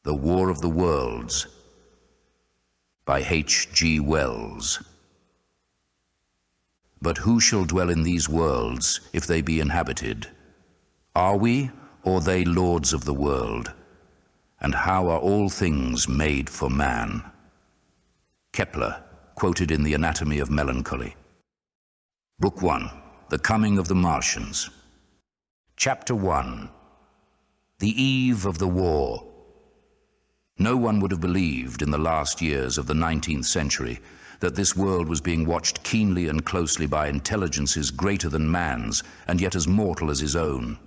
The War of the Worlds by H.G.Wells. But who shall dwell in these worlds if they be inhabited? Are we or they lords of the world? And how are all things made for man? Kepler, quoted in The Anatomy of Melancholy. Book 1, The Coming of the Martians. Chapter 1, The Eve of the War. No one would have believed in the last years of the 19th century that this world was being watched keenly and closely by intelligences greater than man's and yet as mortal as his own.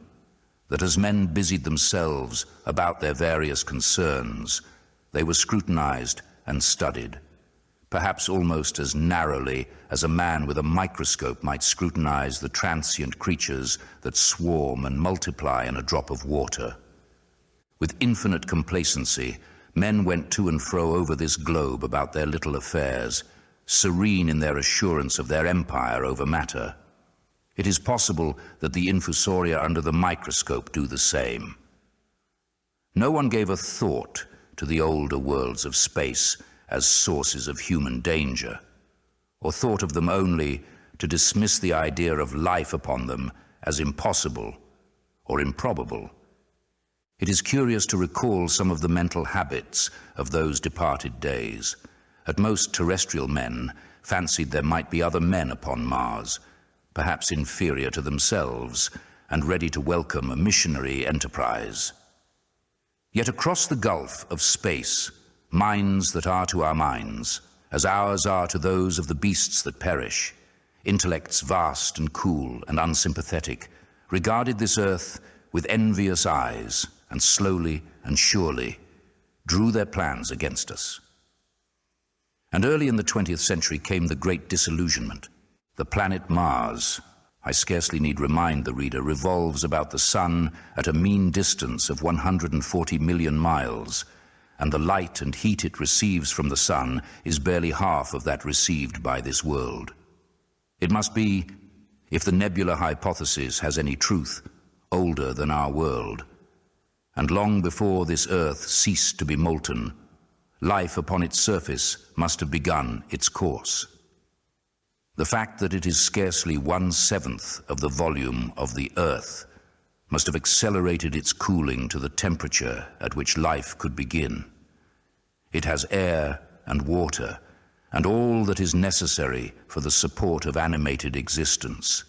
That as men busied themselves about their various concerns, they were scrutinized and studied, perhaps almost as narrowly as a man with a microscope might scrutinize the transient creatures that swarm and multiply in a drop of water. With infinite complacency, men went to and fro over this globe about their little affairs, serene in their assurance of their empire over matter. It is possible that the infusoria under the microscope do the same. No one gave a thought to the older worlds of space as sources of human danger, or thought of them only to dismiss the idea of life upon them as impossible or improbable. It is curious to recall some of the mental habits of those departed days. At most, terrestrial men fancied there might be other men upon Mars, perhaps inferior to themselves and ready to welcome a missionary enterprise. Yet across the gulf of space, minds that are to our minds, as ours are to those of the beasts that perish, intellects vast and cool and unsympathetic, regarded this earth with envious eyes and slowly and surely drew their plans against us. And early in the 20th century came the great disillusionment. The planet Mars, I scarcely need remind the reader, revolves about the sun at a mean distance of 140 million miles, and the light and heat it receives from the sun is barely half of that received by this world. It must be, if the nebula hypothesis has any truth, older than our world. And long before this earth ceased to be molten, life upon its surface must have begun its course. The fact that it is scarcely 1/7 of the volume of the earth must have accelerated its cooling to the temperature at which life could begin. It has air and water and all that is necessary for the support of animated existence.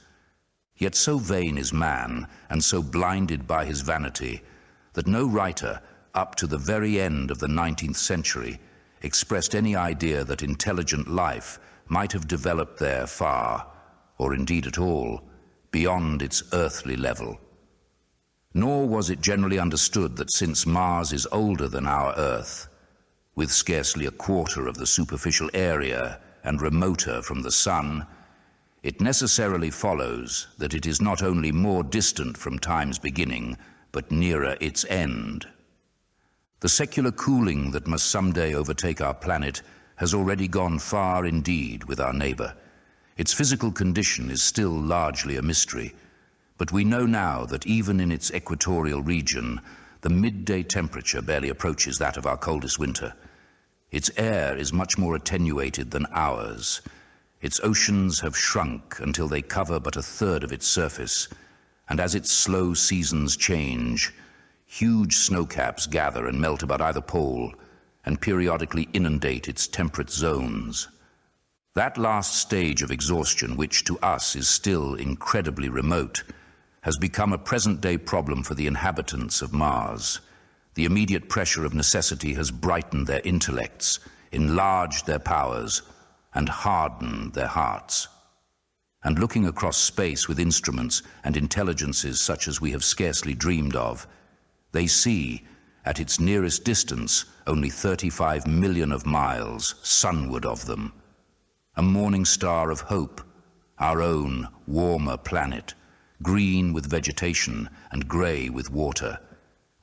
Yet so vain is man and so blinded by his vanity that no writer, up to the very end of the 19th century, expressed any idea that intelligent life might have developed there far, or indeed at all, beyond its earthly level. Nor was it generally understood that since Mars is older than our Earth, with scarcely a quarter of the superficial area and remoter from the sun, it necessarily follows that it is not only more distant from time's beginning, but nearer its end. The secular cooling that must someday overtake our planet has already gone far indeed with our neighbor. Its physical condition is still largely a mystery, but we know now that even in its equatorial region, the midday temperature barely approaches that of our coldest winter. Its air is much more attenuated than ours. Its oceans have shrunk until they cover but 1/3 of its surface, and as its slow seasons change, huge snowcaps gather and melt about either pole and periodically inundate its temperate zones. That last stage of exhaustion, which to us is still incredibly remote, has become a present-day problem for the inhabitants of Mars. The immediate pressure of necessity has brightened their intellects, enlarged their powers, and hardened their hearts. And looking across space with instruments and intelligences such as we have scarcely dreamed of, they see, at its nearest distance, only 35 million of miles sunward of them, a morning star of hope, our own warmer planet, green with vegetation and grey with water,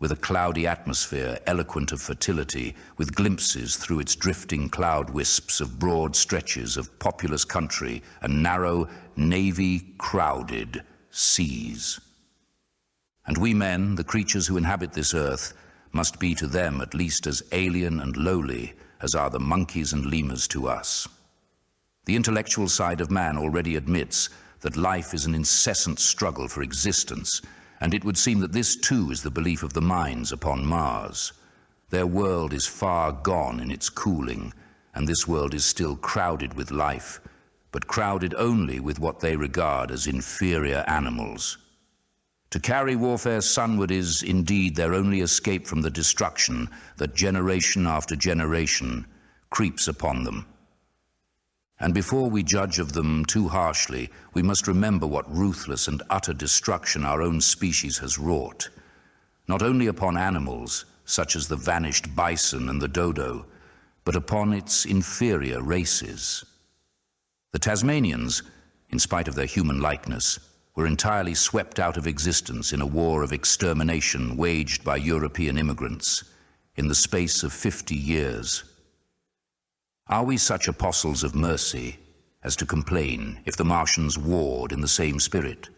with a cloudy atmosphere eloquent of fertility, with glimpses through its drifting cloud wisps of broad stretches of populous country and narrow, navy-crowded seas. And we men, the creatures who inhabit this earth, must be to them at least as alien and lowly as are the monkeys and lemurs to us. The intellectual side of man already admits that life is an incessant struggle for existence, and it would seem that this too is the belief of the minds upon Mars. Their world is far gone in its cooling, and this world is still crowded with life, but crowded only with what they regard as inferior animals. To carry warfare sunward is indeed their only escape from the destruction that generation after generation creeps upon them. And before we judge of them too harshly, we must remember what ruthless and utter destruction our own species has wrought, not only upon animals, such as the vanished bison and the dodo, but upon its inferior races. The Tasmanians, in spite of their human likeness, were entirely swept out of existence in a war of extermination waged by European immigrants in the space of 50 years. Are we such apostles of mercy as to complain if the Martians warred in the same spirit?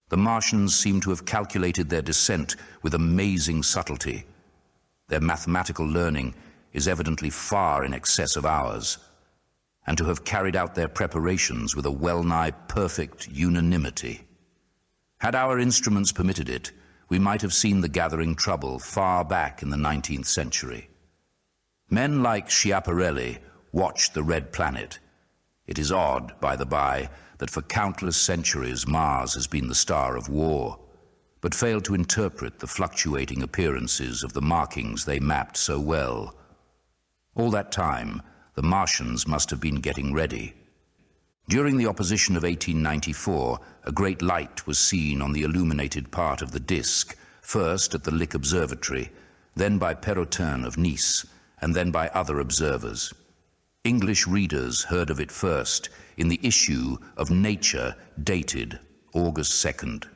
The Martians seem to have calculated their descent with amazing subtlety. Their mathematical learning is evidently far in excess of ours, and to have carried out their preparations with a well-nigh perfect unanimity. Had our instruments permitted it, we might have seen the gathering trouble far back in the 19th century. Men like Schiaparelli watched the red planet. It is odd, by the by, that for countless centuries Mars has been the star of war, but failed to interpret the fluctuating appearances of the markings they mapped so well. All that time, the Martians must have been getting ready. During the opposition of 1894, a great light was seen on the illuminated part of the disk, first at the Lick Observatory, then by Perrotin of Nice, and then by other observers. English readers heard of it first in the issue of Nature dated August 2nd.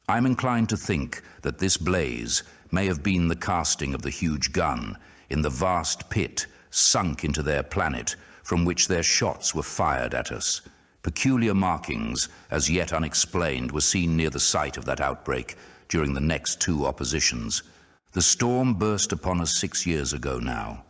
I'm inclined to think that this blaze may have been the casting of the huge gun in the vast pit sunk into their planet from which their shots were fired at us. Peculiar markings, as yet unexplained, were seen near the site of that outbreak during the next two oppositions. The storm burst upon us 6 years ago now.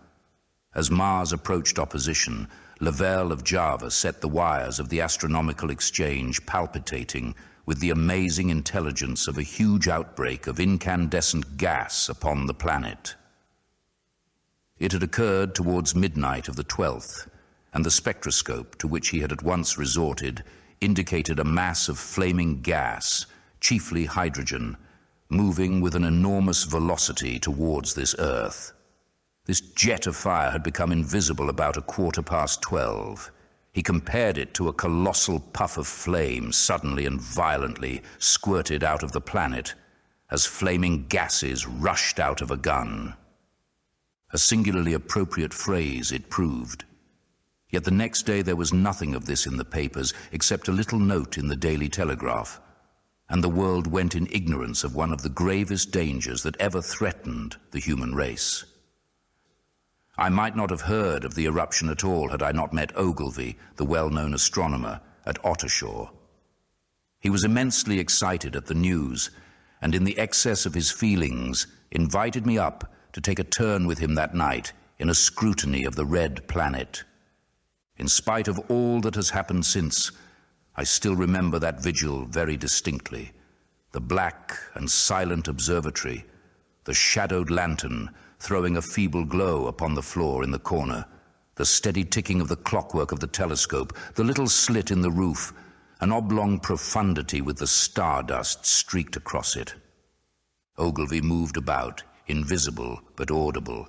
As Mars approached opposition, Lavelle of Java set the wires of the astronomical exchange palpitating with the amazing intelligence of a huge outbreak of incandescent gas upon the planet. It had occurred towards midnight of the 12th, and the spectroscope to which he had at once resorted indicated a mass of flaming gas, chiefly hydrogen, moving with an enormous velocity towards this Earth. This jet of fire had become invisible about 12:15. He compared it to a colossal puff of flame suddenly and violently squirted out of the planet as flaming gases rushed out of a gun. A singularly appropriate phrase it proved. Yet the next day there was nothing of this in the papers except a little note in the Daily Telegraph, and the world went in ignorance of one of the gravest dangers that ever threatened the human race. I might not have heard of the eruption at all had I not met Ogilvy, the well-known astronomer, at Ottershaw. He was immensely excited at the news, and in the excess of his feelings invited me up to take a turn with him that night in a scrutiny of the red planet. In spite of all that has happened since, I still remember that vigil very distinctly. The black and silent observatory, the shadowed lantern throwing a feeble glow upon the floor in the corner, the steady ticking of the clockwork of the telescope, the little slit in the roof, an oblong profundity with the stardust streaked across it. Ogilvy moved about, invisible but audible.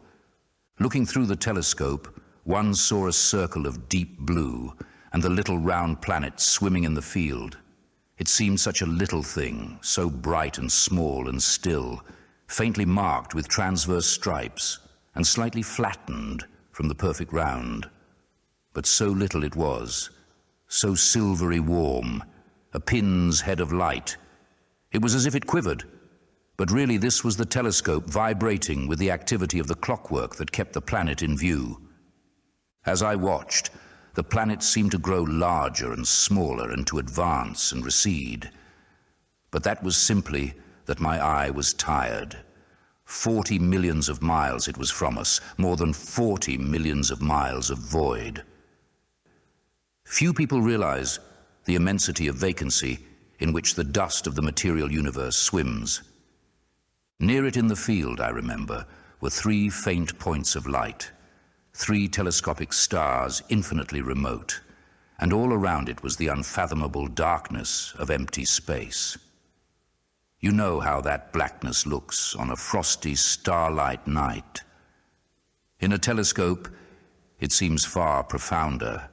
Looking through the telescope, one saw a circle of deep blue and the little round planet swimming in the field. It seemed such a little thing, so bright and small and still, faintly marked with transverse stripes and slightly flattened from the perfect round. But so little it was, so silvery warm, a pin's head of light. It was as if it quivered, but really this was the telescope vibrating with the activity of the clockwork that kept the planet in view. As I watched, the planet seemed to grow larger and smaller and to advance and recede. But that was simply that my eye was tired, 40 millions of miles it was from us, more than 40 millions of miles of void. Few people realize the immensity of vacancy in which the dust of the material universe swims. Near it in the field, I remember, were 3 faint points of light, 3 telescopic stars infinitely remote, and all around it was the unfathomable darkness of empty space. You know how that blackness looks on a frosty starlight night. In a telescope, it seems far profounder,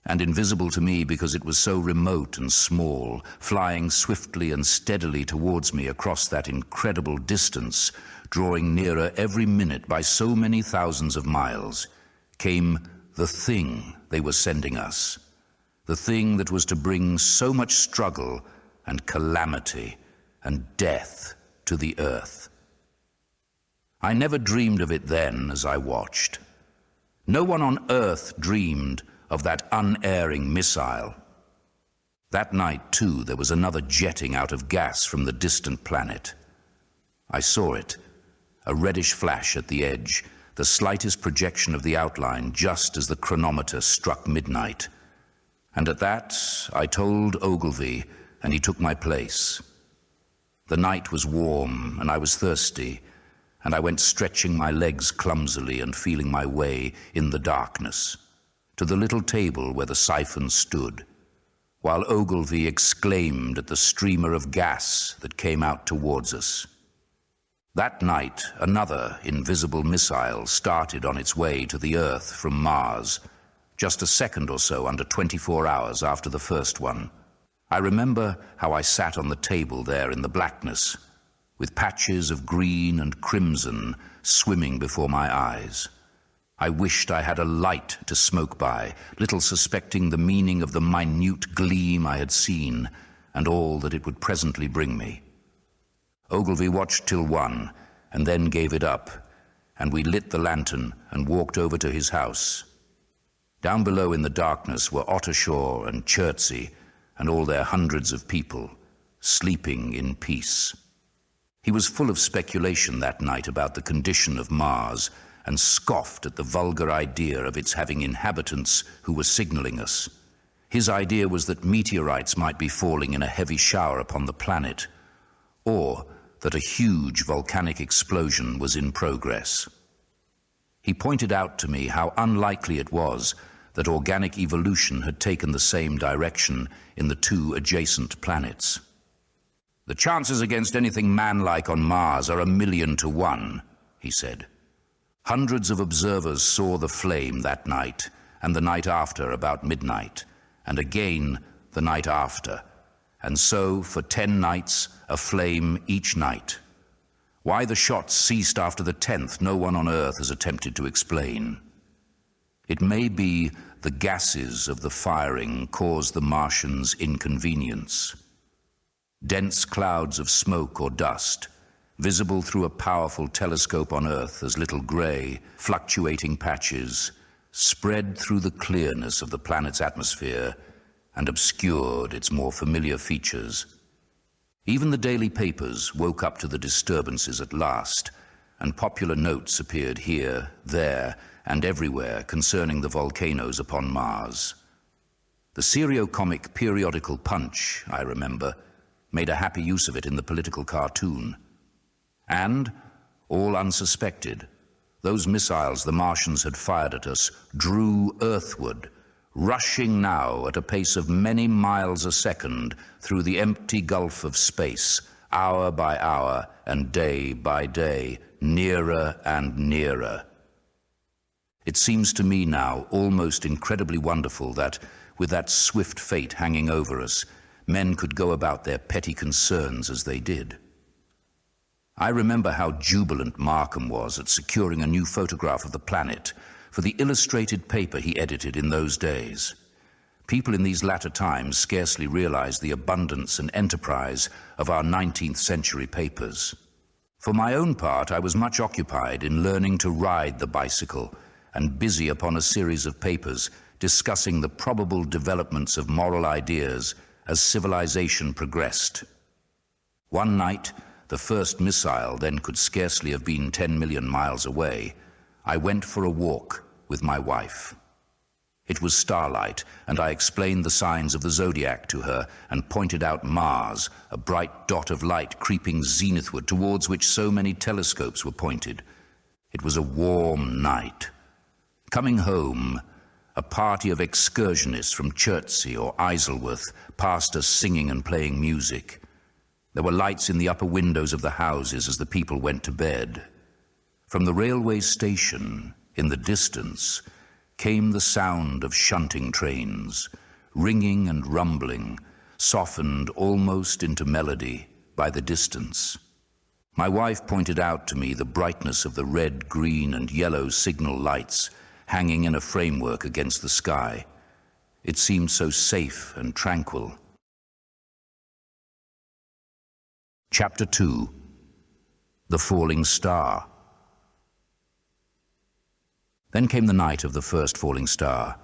and invisible to me because it was so remote and small, flying swiftly and steadily towards me across that incredible distance, drawing nearer every minute by so many thousands of miles, came the thing they were sending us, the thing that was to bring so much struggle and calamity and death to the earth. I never dreamed of it then as I watched. No one on earth dreamed of that unerring missile. That night, too, there was another jetting out of gas from the distant planet. I saw it, a reddish flash at the edge, the slightest projection of the outline just as the chronometer struck midnight. And at that, I told Ogilvy, and he took my place. The night was warm, and I was thirsty, and I went stretching my legs clumsily and feeling my way in the darkness to the little table where the siphon stood, while Ogilvy exclaimed at the streamer of gas that came out towards us. That night, another invisible missile started on its way to the Earth from Mars, just a second or so under 24 hours after the first one. I remember how I sat on the table there in the blackness, with patches of green and crimson swimming before my eyes. I wished I had a light to smoke by, little suspecting the meaning of the minute gleam I had seen and all that it would presently bring me. Ogilvy watched till 1 and then gave it up, and we lit the lantern and walked over to his house. Down below in the darkness were Ottershaw and Chertsey and all their hundreds of people, sleeping in peace. He was full of speculation that night about the condition of Mars and scoffed at the vulgar idea of its having inhabitants who were signaling us. His idea was that meteorites might be falling in a heavy shower upon the planet, or that a huge volcanic explosion was in progress. He pointed out to me how unlikely it was that organic evolution had taken the same direction in the 2 adjacent planets. "The chances against anything man-like on Mars are 1,000,000 to 1, he said. Hundreds of observers saw the flame that night, and the night after about midnight, and again the night after, and so for 10 nights a flame each night. Why the shots ceased after the 10th, no one on Earth has attempted to explain. It may be the gases of the firing caused the Martians inconvenience. Dense clouds of smoke or dust, visible through a powerful telescope on Earth as little gray, fluctuating patches, spread through the clearness of the planet's atmosphere and obscured its more familiar features. Even the daily papers woke up to the disturbances at last, and popular notes appeared here, there, and everywhere concerning the volcanoes upon Mars. The serio-comic periodical Punch, I remember, made a happy use of it in the political cartoon. And, all unsuspected, those missiles the Martians had fired at us drew earthward, rushing now at a pace of many miles a second through the empty gulf of space, hour by hour and day by day, nearer and nearer. It seems to me now almost incredibly wonderful that, with that swift fate hanging over us, men could go about their petty concerns as they did. I remember how jubilant Markham was at securing a new photograph of the planet for the illustrated paper he edited in those days. People in these latter times scarcely realized the abundance and enterprise of our 19th century papers. For my own part, I was much occupied in learning to ride the bicycle and busy upon a series of papers discussing the probable developments of moral ideas as civilization progressed. One night, the first missile then could scarcely have been 10 million miles away, I went for a walk with my wife. It was starlight, and I explained the signs of the zodiac to her and pointed out Mars, a bright dot of light creeping zenithward towards which so many telescopes were pointed. It was a warm night. Coming home, a party of excursionists from Chertsey or Isleworth passed us singing and playing music. There were lights in the upper windows of the houses as the people went to bed. From the railway station, in the distance, came the sound of shunting trains, ringing and rumbling, softened almost into melody by the distance. My wife pointed out to me the brightness of the red, green, and yellow signal lights hanging in a framework against the sky. It seemed so safe and tranquil. Chapter 2. The Falling Star. Then came the night of the first falling star.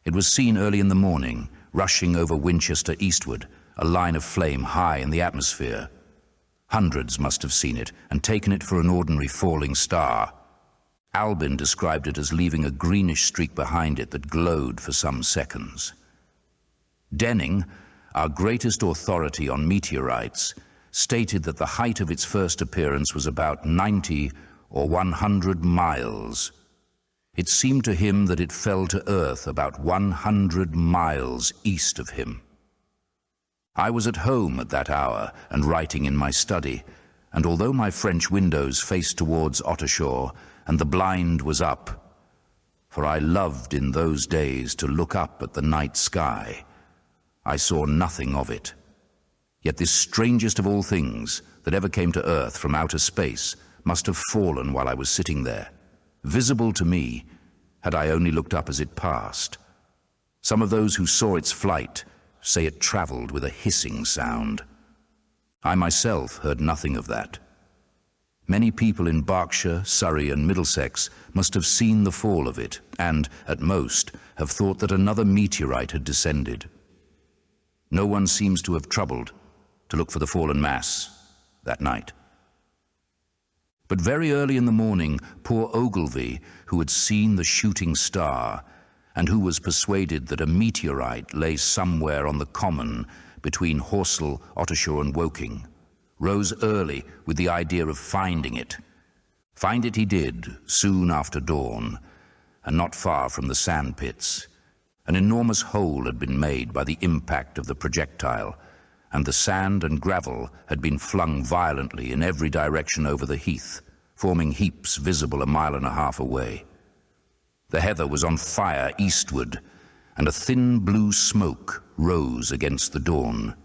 It was seen early in the morning, rushing over Winchester eastward, a line of flame high in the atmosphere. Hundreds must have seen it and taken it for an ordinary falling star. Albin described it as leaving a greenish streak behind it that glowed for some seconds. Denning, our greatest authority on meteorites, stated that the height of its first appearance was about 90 or 100 miles. It seemed to him that it fell to earth about 100 miles east of him. I was at home at that hour and writing in my study, and although my French windows faced towards Ottershaw and the blind was up, for I loved in those days to look up at the night sky, I saw nothing of it. Yet this strangest of all things that ever came to earth from outer space must have fallen while I was sitting there, visible to me, had I only looked up as it passed. Some of those who saw its flight say it traveled with a hissing sound. I myself heard nothing of that. Many people in Berkshire, Surrey, and Middlesex must have seen the fall of it and, at most, have thought that another meteorite had descended. No one seems to have troubled to look for the fallen mass that night. But very early in the morning, poor Ogilvy, who had seen the shooting star and who was persuaded that a meteorite lay somewhere on the common between Horsell, Ottershaw, and Woking, rose early with the idea of finding it. Find it he did soon after dawn, and not far from the sand pits. An enormous hole had been made by the impact of the projectile, and the sand and gravel had been flung violently in every direction over the heath, forming heaps visible a mile and a half away. The heather was on fire eastward, and a thin blue smoke rose against the dawn.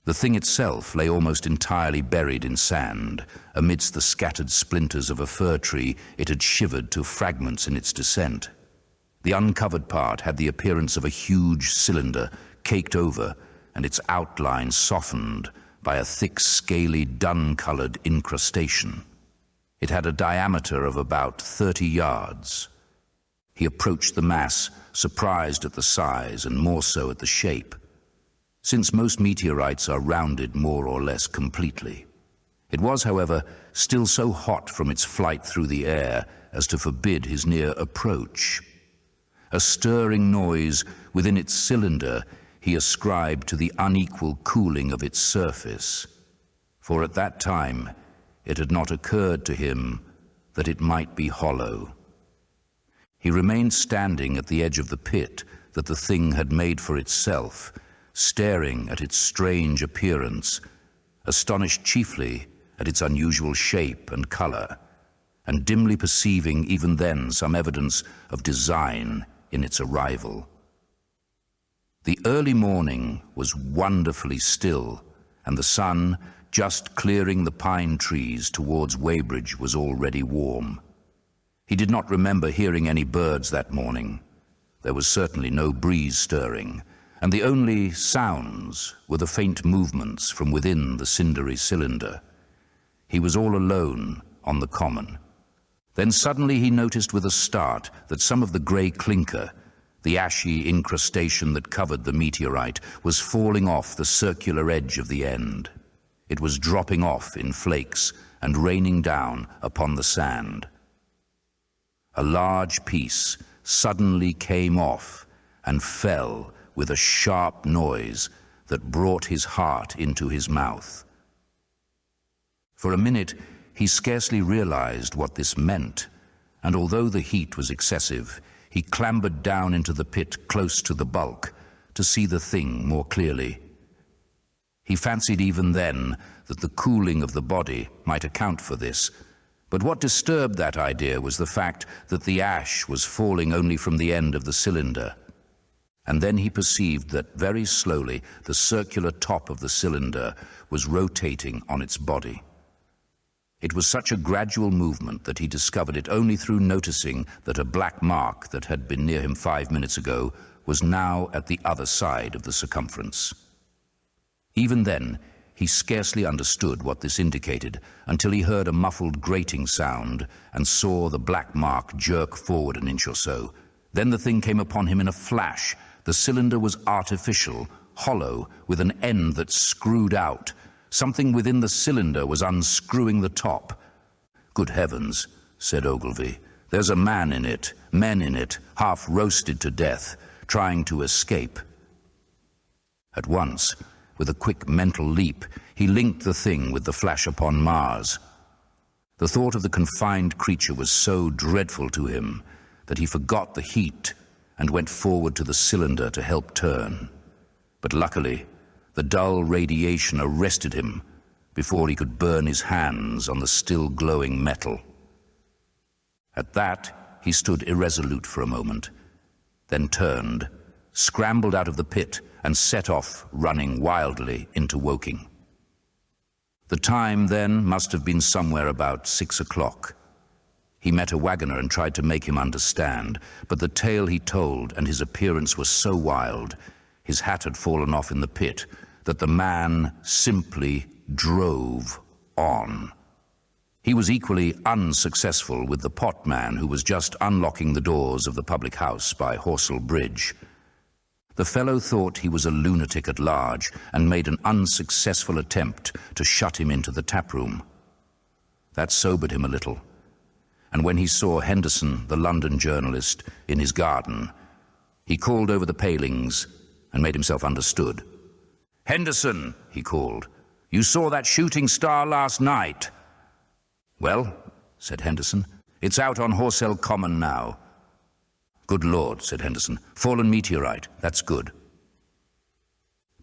The thing itself lay almost entirely buried in sand. Amidst the scattered splinters of a fir tree, it had shivered to fragments in its descent. The uncovered part had the appearance of a huge cylinder caked over, and its outline softened by a thick, scaly, dun-colored incrustation. It had a diameter of about 30 yards. He approached the mass, surprised at the size and more so at the shape. Since most meteorites are rounded more or less completely. It was, however, still so hot from its flight through the air as to forbid his near approach. A stirring noise within its cylinder he ascribed to the unequal cooling of its surface, for at that time it had not occurred to him that it might be hollow. He remained standing at the edge of the pit that the thing had made for itself, staring at its strange appearance, astonished chiefly at its unusual shape and color, and dimly perceiving even then some evidence of design in its arrival. The early morning was wonderfully still, and the sun, just clearing the pine trees towards Weybridge, was already warm. He did not remember hearing any birds that morning. There was certainly no breeze stirring, and the only sounds were the faint movements from within the cindery cylinder. He was all alone on the common. Then suddenly he noticed with a start that some of the grey clinker, the ashy incrustation that covered the meteorite, was falling off the circular edge of the end. It was dropping off in flakes and raining down upon the sand. A large piece suddenly came off and fell with a sharp noise that brought his heart into his mouth. For a minute, he scarcely realized what this meant, and although the heat was excessive, he clambered down into the pit close to the bulk to see the thing more clearly. He fancied even then that the cooling of the body might account for this, but what disturbed that idea was the fact that the ash was falling only from the end of the cylinder. And then he perceived that very slowly the circular top of the cylinder was rotating on its body. It was such a gradual movement that he discovered it only through noticing that a black mark that had been near him 5 minutes ago was now at the other side of the circumference. Even then, he scarcely understood what this indicated until he heard a muffled grating sound and saw the black mark jerk forward an inch or so. Then the thing came upon him in a flash. The cylinder was artificial, hollow, with an end that screwed out. Something within the cylinder was unscrewing the top. "Good heavens," said Ogilvy. "There's a man in it, men in it, half roasted to death, trying to escape." At once, with a quick mental leap, he linked the thing with the flash upon Mars. The thought of the confined creature was so dreadful to him that he forgot the heat and went forward to the cylinder to help turn. But luckily, the dull radiation arrested him before he could burn his hands on the still glowing metal. At that, he stood irresolute for a moment, then turned, scrambled out of the pit, and set off, running wildly into Woking. The time then must have been somewhere about 6 o'clock. He met a wagoner and tried to make him understand, but the tale he told and his appearance were so wild, his hat had fallen off in the pit, that the man simply drove on. He was equally unsuccessful with the potman who was just unlocking the doors of the public house by Horsell Bridge. The fellow thought he was a lunatic at large and made an unsuccessful attempt to shut him into the taproom. That sobered him a little, and when he saw Henderson, the London journalist, in his garden, he called over the palings and made himself understood. "Henderson," he called, "you saw that shooting star last night." "Well," said Henderson, "it's out on Horsell Common now." "Good Lord," said Henderson, "fallen meteorite, that's good."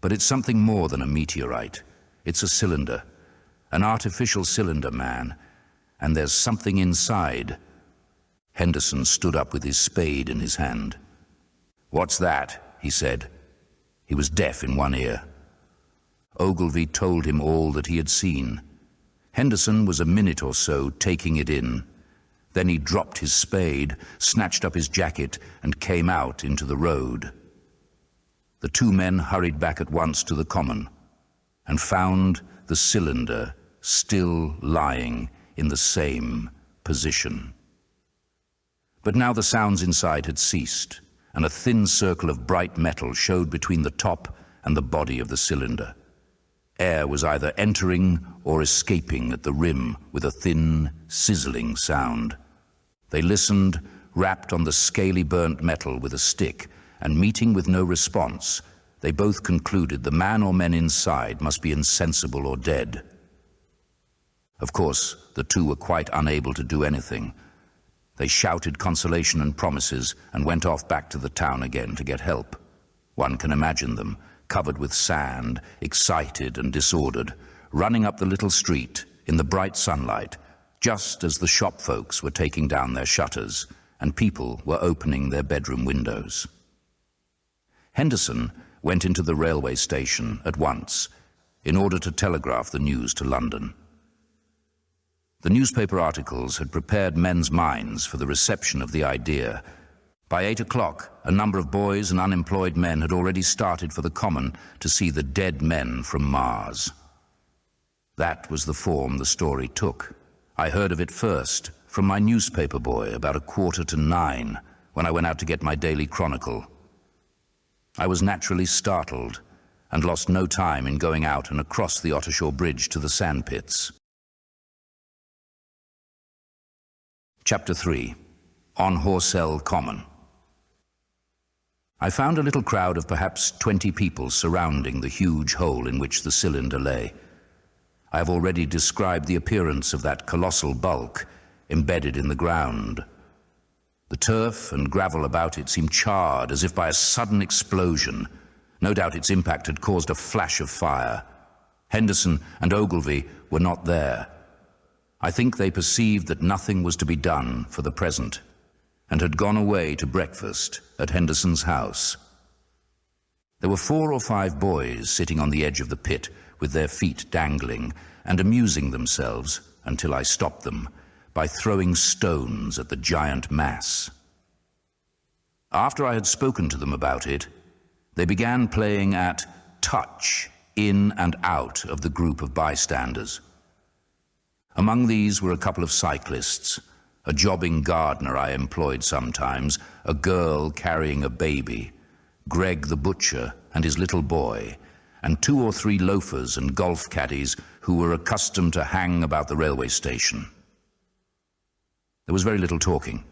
But it's something more than a meteorite. It's a cylinder, an artificial cylinder, man, and there's something inside. Henderson stood up with his spade in his hand. "What's that?" he said. He was deaf in one ear. Ogilvy told him all that he had seen. Henderson was a minute or so taking it in. Then he dropped his spade, snatched up his jacket, and came out into the road. The two men hurried back at once to the common and found the cylinder still lying in the same position. But now the sounds inside had ceased, and a thin circle of bright metal showed between the top and the body of the cylinder. Air was either entering or escaping at the rim with a thin, sizzling sound. They listened, rapped on the scaly burnt metal with a stick, and meeting with no response, they both concluded the man or men inside must be insensible or dead. Of course, the two were quite unable to do anything. They shouted consolation and promises and went off back to the town again to get help. One can imagine them, covered with sand, excited and disordered, running up the little street in the bright sunlight, just as the shop folks were taking down their shutters and people were opening their bedroom windows. Henderson went into the railway station at once in order to telegraph the news to London. The newspaper articles had prepared men's minds for the reception of the idea. By 8 o'clock, a number of boys and unemployed men had already started for the common to see the dead men from Mars. That was the form the story took. I heard of it first from my newspaper boy about 9:15 when I went out to get my daily chronicle. I was naturally startled, and lost no time in going out and across the Ottershaw Bridge to the sandpits. Chapter 3. On Horsell Common. I found a little crowd of perhaps 20 people surrounding the huge hole in which the cylinder lay. I have already described the appearance of that colossal bulk embedded in the ground. The turf and gravel about it seemed charred as if by a sudden explosion. No doubt its impact had caused a flash of fire. Henderson and Ogilvy were not there. I think they perceived that nothing was to be done for the present, and had gone away to breakfast at Henderson's house. There were 4 or 5 boys sitting on the edge of the pit with their feet dangling and amusing themselves, until I stopped them, by throwing stones at the giant mass. After I had spoken to them about it, they began playing at touch in and out of the group of bystanders. Among these were a couple of cyclists, a jobbing gardener I employed sometimes, a girl carrying a baby, Greg the butcher and his little boy, and 2 or 3 loafers and golf caddies who were accustomed to hang about the railway station. There was very little talking.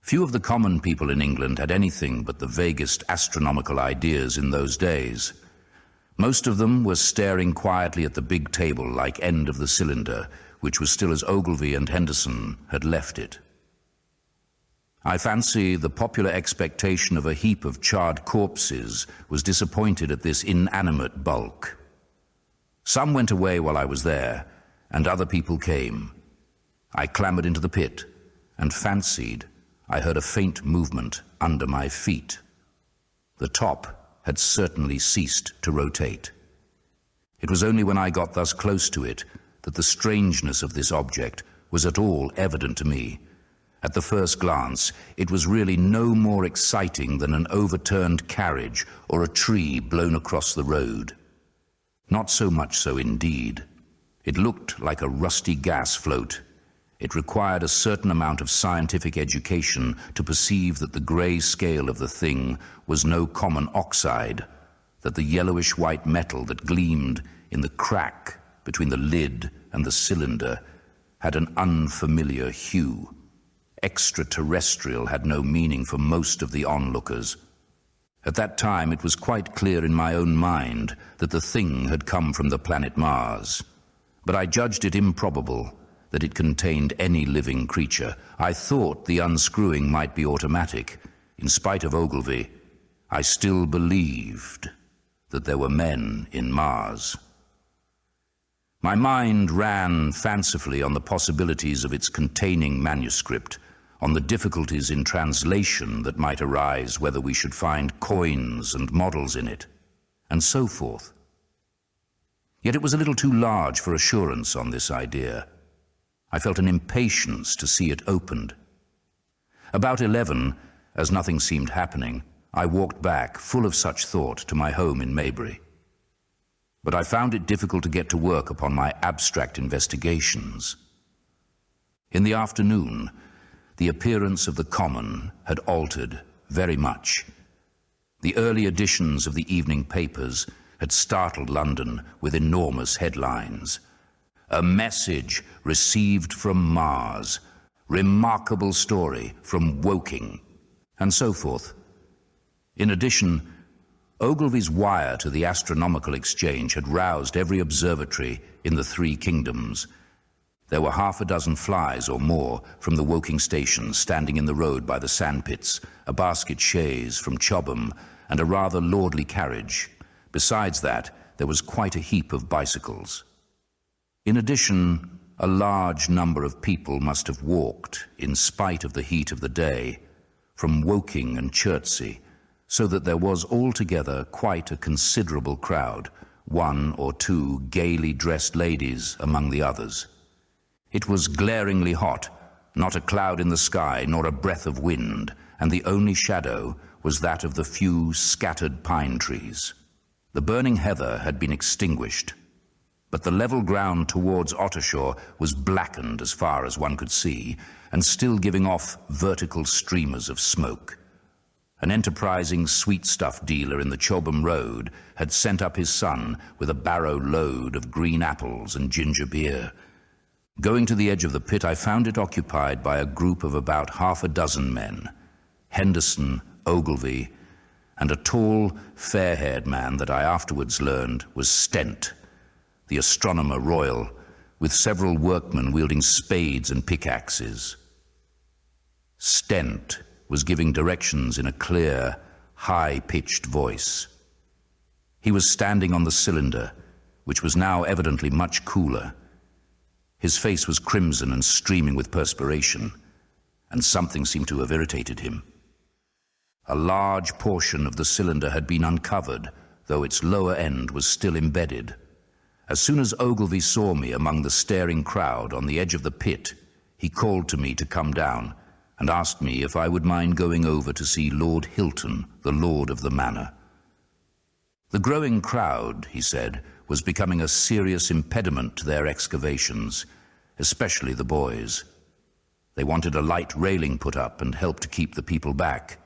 Few of the common people in England had anything but the vaguest astronomical ideas in those days. Most of them were staring quietly at the big table like end of the cylinder, which was still as Ogilvy and Henderson had left it. I fancy the popular expectation of a heap of charred corpses was disappointed at this inanimate bulk. Some went away while I was there, and other people came. I clambered into the pit and fancied I heard a faint movement under my feet. The top had certainly ceased to rotate. It was only when I got thus close to it that the strangeness of this object was at all evident to me. At the first glance, it was really no more exciting than an overturned carriage or a tree blown across the road. Not so much so indeed. It looked like a rusty gas float. It required a certain amount of scientific education to perceive that the grey scale of the thing was no common oxide, that the yellowish-white metal that gleamed in the crack between the lid and the cylinder had an unfamiliar hue. Extraterrestrial had no meaning for most of the onlookers. At that time it was quite clear in my own mind that the thing had come from the planet Mars, but I judged it improbable that it contained any living creature. I thought the unscrewing might be automatic. In spite of Ogilvy, I still believed that there were men in Mars. My mind ran fancifully on the possibilities of its containing manuscript, on the difficulties in translation that might arise whether we should find coins and models in it, and so forth. Yet it was a little too large for assurance on this idea. I felt an impatience to see it opened. About 11, as nothing seemed happening, I walked back, full of such thought, to my home in Maybury. But I found it difficult to get to work upon my abstract investigations. In the afternoon, the appearance of the common had altered very much. The early editions of the evening papers had startled London with enormous headlines. A message received from Mars, remarkable story from Woking, and so forth. In addition, Ogilvy's wire to the Astronomical Exchange had roused every observatory in the 3 kingdoms. There were 6 flies or more from the Woking station standing in the road by the sandpits, a basket chaise from Chobham, and a rather lordly carriage. Besides that, there was quite a heap of bicycles. In addition, a large number of people must have walked, in spite of the heat of the day, from Woking and Chertsey, so that there was altogether quite a considerable crowd, 1 or 2 gaily dressed ladies among the others. It was glaringly hot, not a cloud in the sky nor a breath of wind, and the only shadow was that of the few scattered pine trees. The burning heather had been extinguished, but the level ground towards Ottershaw was blackened as far as one could see, and still giving off vertical streamers of smoke. An enterprising sweetstuff dealer in the Chobham Road had sent up his son with a barrow load of green apples and ginger beer. Going to the edge of the pit, I found it occupied by a group of about half a dozen men: Henderson, Ogilvy, and a tall, fair-haired man that I afterwards learned was Stent, the astronomer royal, with several workmen wielding spades and pickaxes. Stent was giving directions in a clear, high-pitched voice. He was standing on the cylinder, which was now evidently much cooler. His face was crimson and streaming with perspiration, and something seemed to have irritated him. A large portion of the cylinder had been uncovered, though its lower end was still embedded. As soon as Ogilvy saw me among the staring crowd on the edge of the pit, he called to me to come down and asked me if I would mind going over to see Lord Hilton, the lord of the manor. The growing crowd, he said, was becoming a serious impediment to their excavations, especially the boys. They wanted a light railing put up and help to keep the people back.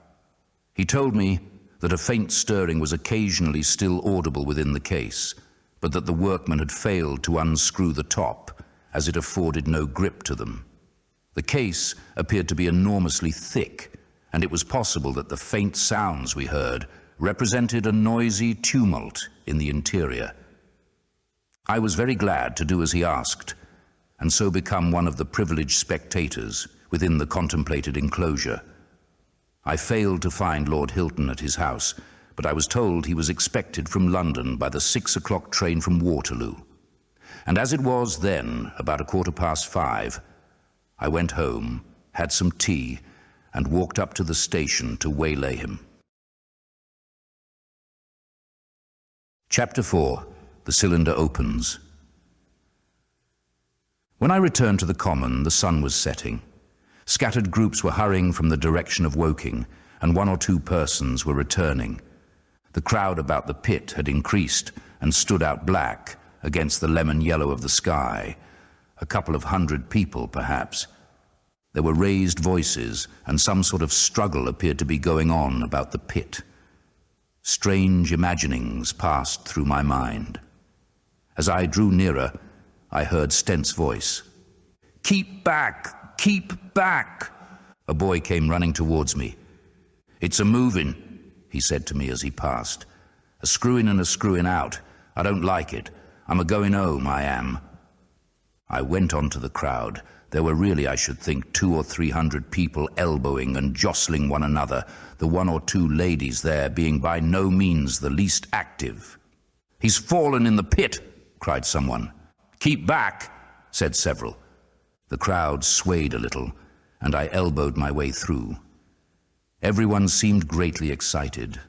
He told me that a faint stirring was occasionally still audible within the case, but that the workmen had failed to unscrew the top, as it afforded no grip to them. The case appeared to be enormously thick, and it was possible that the faint sounds we heard represented a noisy tumult in the interior. I was very glad to do as he asked, and so become one of the privileged spectators within the contemplated enclosure. I failed to find Lord Hilton at his house, but I was told he was expected from London by the 6 o'clock train from Waterloo. And as it was then about 5:15, I went home, had some tea, and walked up to the station to waylay him. Chapter 4. The cylinder opens. When I returned to the common, the sun was setting. Scattered groups were hurrying from the direction of Woking, and 1 or 2 persons were returning. The crowd about the pit had increased and stood out black against the lemon yellow of the sky. A couple of 100 people, perhaps. There were raised voices, and some sort of struggle appeared to be going on about the pit. Strange imaginings passed through my mind. As I drew nearer, I heard Stent's voice. "Keep back! Keep back!" A boy came running towards me. "It's a moving," he said to me as he passed. "A screw-in and a screw-in out. I don't like it. I'm a-going home, I am." I went on to the crowd. There were really, I should think, 200 or 300 people elbowing and jostling one another, the 1 or 2 ladies there being by no means the least active. "He's fallen in the pit," cried someone. "Keep back," said several. The crowd swayed a little, and I elbowed my way through. Everyone seemed greatly excited.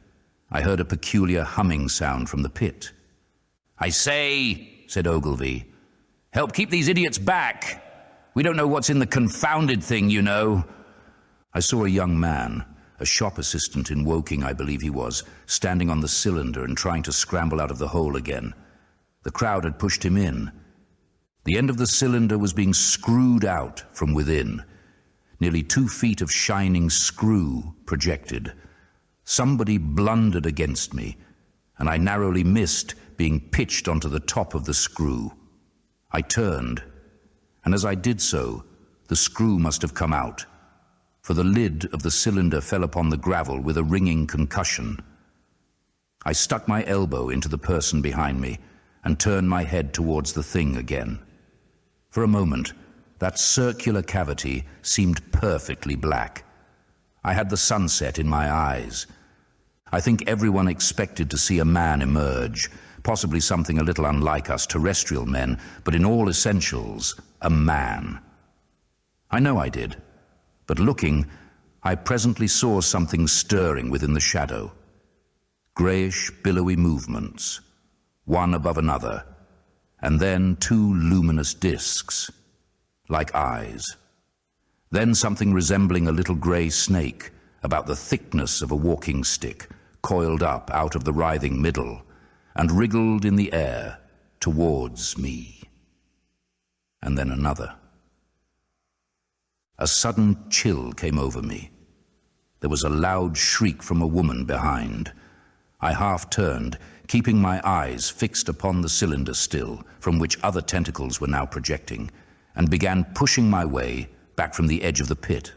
I heard a peculiar humming sound from the pit. "I say," said Ogilvy, "help keep these idiots back. We don't know what's in the confounded thing, you know." I saw a young man, a shop assistant in Woking, I believe he was, standing on the cylinder and trying to scramble out of the hole again. The crowd had pushed him in. The end of the cylinder was being screwed out from within. Nearly 2 feet of shining screw projected. Somebody blundered against me, and I narrowly missed being pitched onto the top of the screw. I turned, and as I did so, the screw must have come out, for the lid of the cylinder fell upon the gravel with a ringing concussion. I stuck my elbow into the person behind me and turned my head towards the thing again. For a moment, that circular cavity seemed perfectly black. I had the sunset in my eyes. I think everyone expected to see a man emerge, possibly something a little unlike us terrestrial men, but in all essentials, a man. I know I did, but looking, I presently saw something stirring within the shadow. Greyish, billowy movements, one above another, and then 2 luminous discs, like eyes. Then something resembling a little grey snake, about the thickness of a walking stick, coiled up out of the writhing middle, and wriggled in the air towards me. And then another. A sudden chill came over me. there was a loud shriek from a woman behind. I half turned, keeping my eyes fixed upon the cylinder still, from which other tentacles were now projecting, and began pushing my way back from the edge of the pit.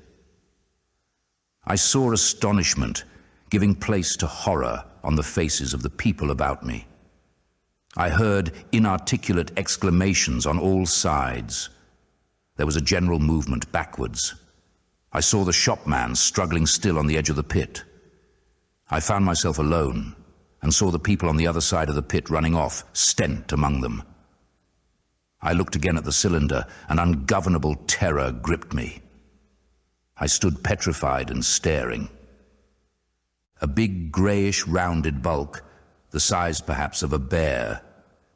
I saw astonishment giving place to horror on the faces of the people about me. I heard inarticulate exclamations on all sides. There was a general movement backwards. I saw the shopman struggling still on the edge of the pit. I found myself alone and saw the people on the other side of the pit running off, Stent among them. I looked again at the cylinder, and ungovernable terror gripped me. I stood petrified and staring. A big greyish rounded bulk, the size perhaps of a bear,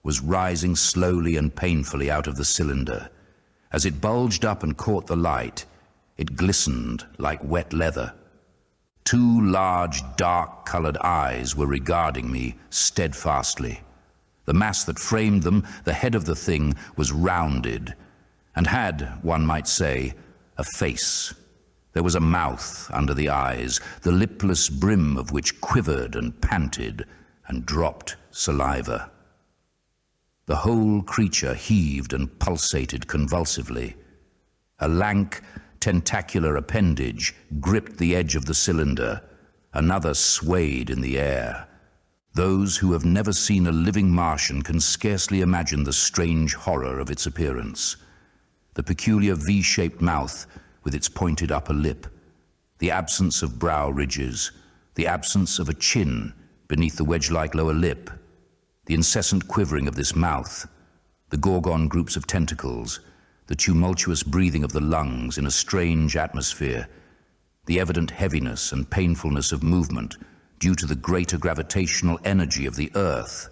was rising slowly and painfully out of the cylinder. As it bulged up and caught the light, it glistened like wet leather. Two large, dark-coloured eyes were regarding me steadfastly. The mass that framed them, the head of the thing, was rounded, and had, one might say, a face. There was a mouth under the eyes, the lipless brim of which quivered and panted and dropped saliva. The whole creature heaved and pulsated convulsively. A lank, tentacular appendage gripped the edge of the cylinder. Another swayed in the air. Those who have never seen a living Martian can scarcely imagine the strange horror of its appearance. The peculiar V-shaped mouth with its pointed upper lip, the absence of brow ridges, the absence of a chin beneath the wedge-like lower lip, the incessant quivering of this mouth, the gorgon groups of tentacles, the tumultuous breathing of the lungs in a strange atmosphere, the evident heaviness and painfulness of movement due to the greater gravitational energy of the earth,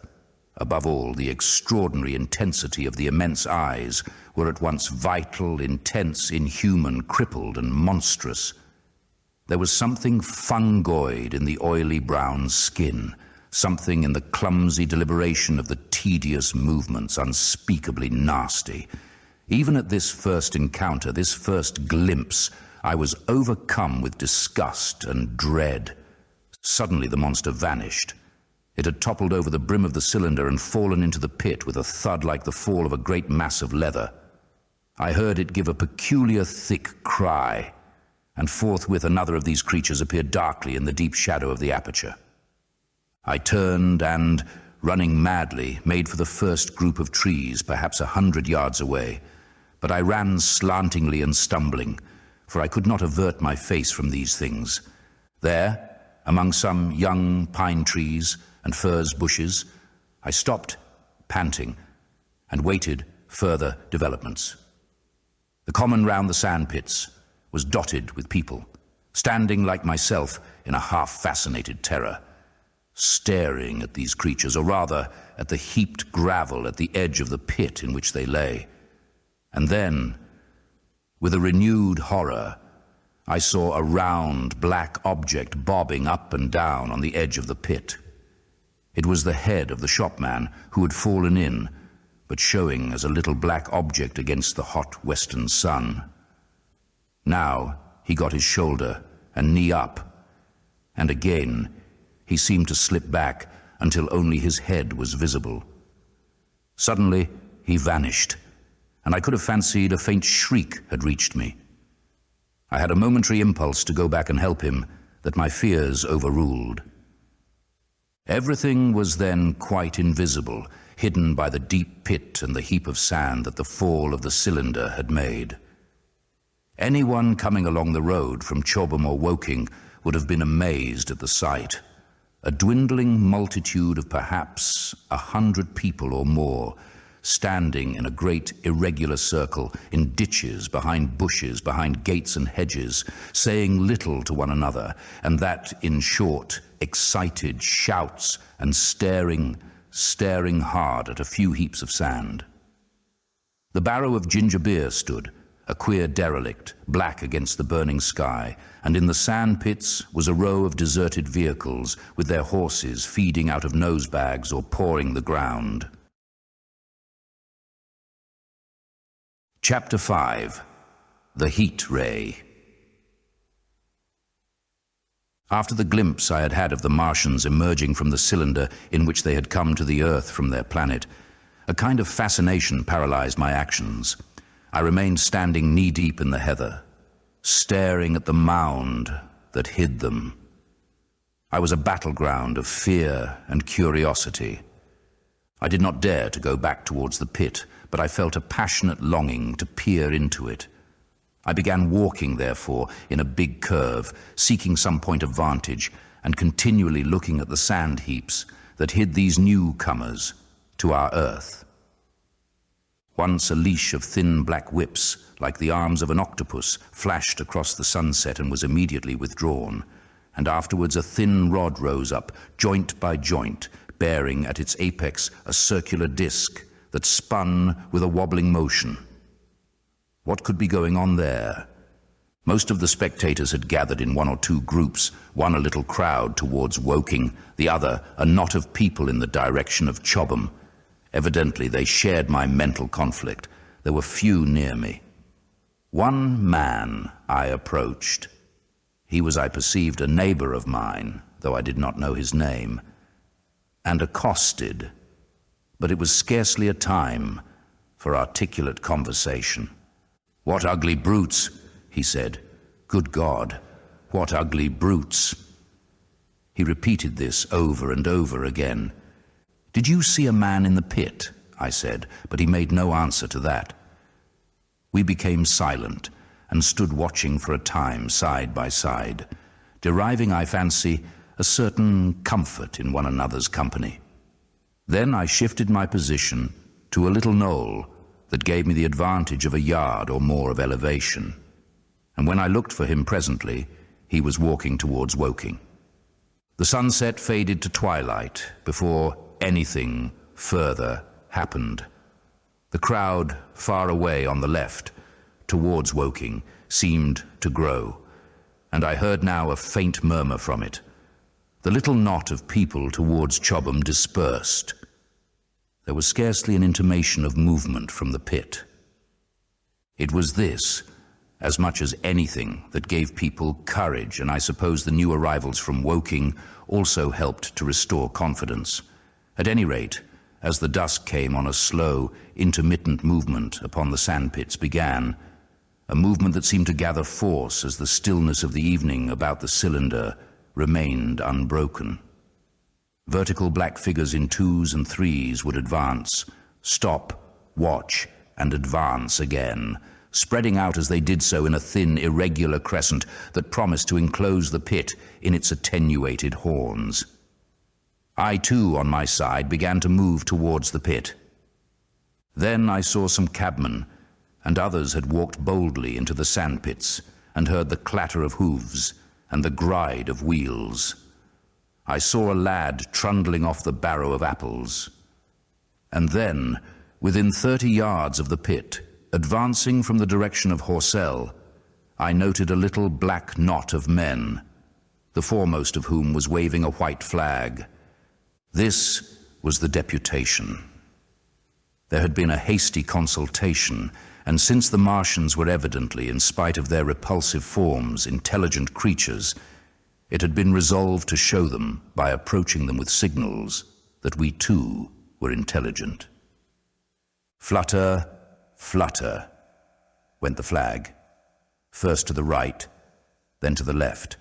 above all, the extraordinary intensity of the immense eyes were at once vital, intense, inhuman, crippled, and monstrous. There was something fungoid in the oily brown skin, something in the clumsy deliberation of the tedious movements unspeakably nasty. Even at this first encounter, this first glimpse, I was overcome with disgust and dread. Suddenly the monster vanished. It had toppled over the brim of the cylinder and fallen into the pit with a thud like the fall of a great mass of leather. I heard it give a peculiar thick cry, and forthwith another of these creatures appeared darkly in the deep shadow of the aperture. I turned and, running madly, made for the first group of trees, perhaps 100 yards away. But I ran slantingly and stumbling, for I could not avert my face from these things. There, among some young pine trees and furze bushes, I stopped, panting, and waited further developments. The common round the sandpits was dotted with people, standing like myself in a half-fascinated terror, staring at these creatures, or rather at the heaped gravel at the edge of the pit in which they lay. And then, with a renewed horror, I saw a round, black object bobbing up and down on the edge of the pit. It was the head of the shopman who had fallen in, but showing as a little black object against the hot western sun. Now he got his shoulder and knee up, and again he seemed to slip back until only his head was visible. Suddenly he vanished, and I could have fancied a faint shriek had reached me. I had a momentary impulse to go back and help him that my fears overruled. Everything was then quite invisible, hidden by the deep pit and the heap of sand that the fall of the cylinder had made. Anyone coming along the road from Chobham or Woking would have been amazed at the sight. A dwindling multitude of perhaps 100 people or more, standing in a great irregular circle, in ditches, behind bushes, behind gates and hedges, saying little to one another, and that in short, excited shouts, and staring hard at a few heaps of sand. The barrow of ginger beer stood, a queer derelict, black against the burning sky, and in the sand pits was a row of deserted vehicles with their horses feeding out of nosebags or pawing the ground. Chapter 5. The Heat Ray. After the glimpse I had had of the Martians emerging from the cylinder in which they had come to the Earth from their planet, a kind of fascination paralyzed my actions. I remained standing knee-deep in the heather, staring at the mound that hid them. I was a battleground of fear and curiosity. I did not dare to go back towards the pit, but I felt a passionate longing to peer into it. I began walking, therefore, in a big curve, seeking some point of vantage, and continually looking at the sand heaps that hid these newcomers to our Earth. Once a leash of thin black whips, like the arms of an octopus, flashed across the sunset and was immediately withdrawn, and afterwards a thin rod rose up, joint by joint, bearing at its apex a circular disc that spun with a wobbling motion. What could be going on there? Most of the spectators had gathered in one or two groups, one a little crowd towards Woking, the other a knot of people in the direction of Chobham. Evidently they shared my mental conflict. There were few near me. One man I approached. He was, I perceived, a neighbor of mine, though I did not know his name, and accosted, but it was scarcely a time for articulate conversation. "What ugly brutes," he said. "Good God, what ugly brutes." He repeated this over and over again. "Did you see a man in the pit?" I said, but he made no answer to that. We became silent and stood watching for a time side by side, deriving, I fancy, a certain comfort in one another's company. Then I shifted my position to a little knoll that gave me the advantage of a yard or more of elevation, and when I looked for him presently, he was walking towards Woking. The sunset faded to twilight before anything further happened. The crowd far away on the left, towards Woking, seemed to grow, and I heard now a faint murmur from it. The little knot of people towards Chobham dispersed. There was scarcely an intimation of movement from the pit. It was this, as much as anything, that gave people courage, and I suppose the new arrivals from Woking also helped to restore confidence. At any rate, as the dusk came on, a slow, intermittent movement upon the sandpits began, a movement that seemed to gather force as the stillness of the evening about the cylinder remained unbroken. Vertical black figures in twos and threes would advance, stop, watch, and advance again, spreading out as they did so in a thin, irregular crescent that promised to enclose the pit in its attenuated horns. I too, on my side, began to move towards the pit. Then I saw some cabmen, and others had walked boldly into the sandpits and heard the clatter of hoofs and the gride of wheels. I saw a lad trundling off the barrow of apples. And then, within 30 yards of the pit, advancing from the direction of Horsell, I noted a little black knot of men, the foremost of whom was waving a white flag. This was the deputation. There had been a hasty consultation, and since the Martians were evidently, in spite of their repulsive forms, intelligent creatures, it had been resolved to show them, by approaching them with signals, that we too were intelligent. Flutter, flutter, went the flag, first to the right, then to the left.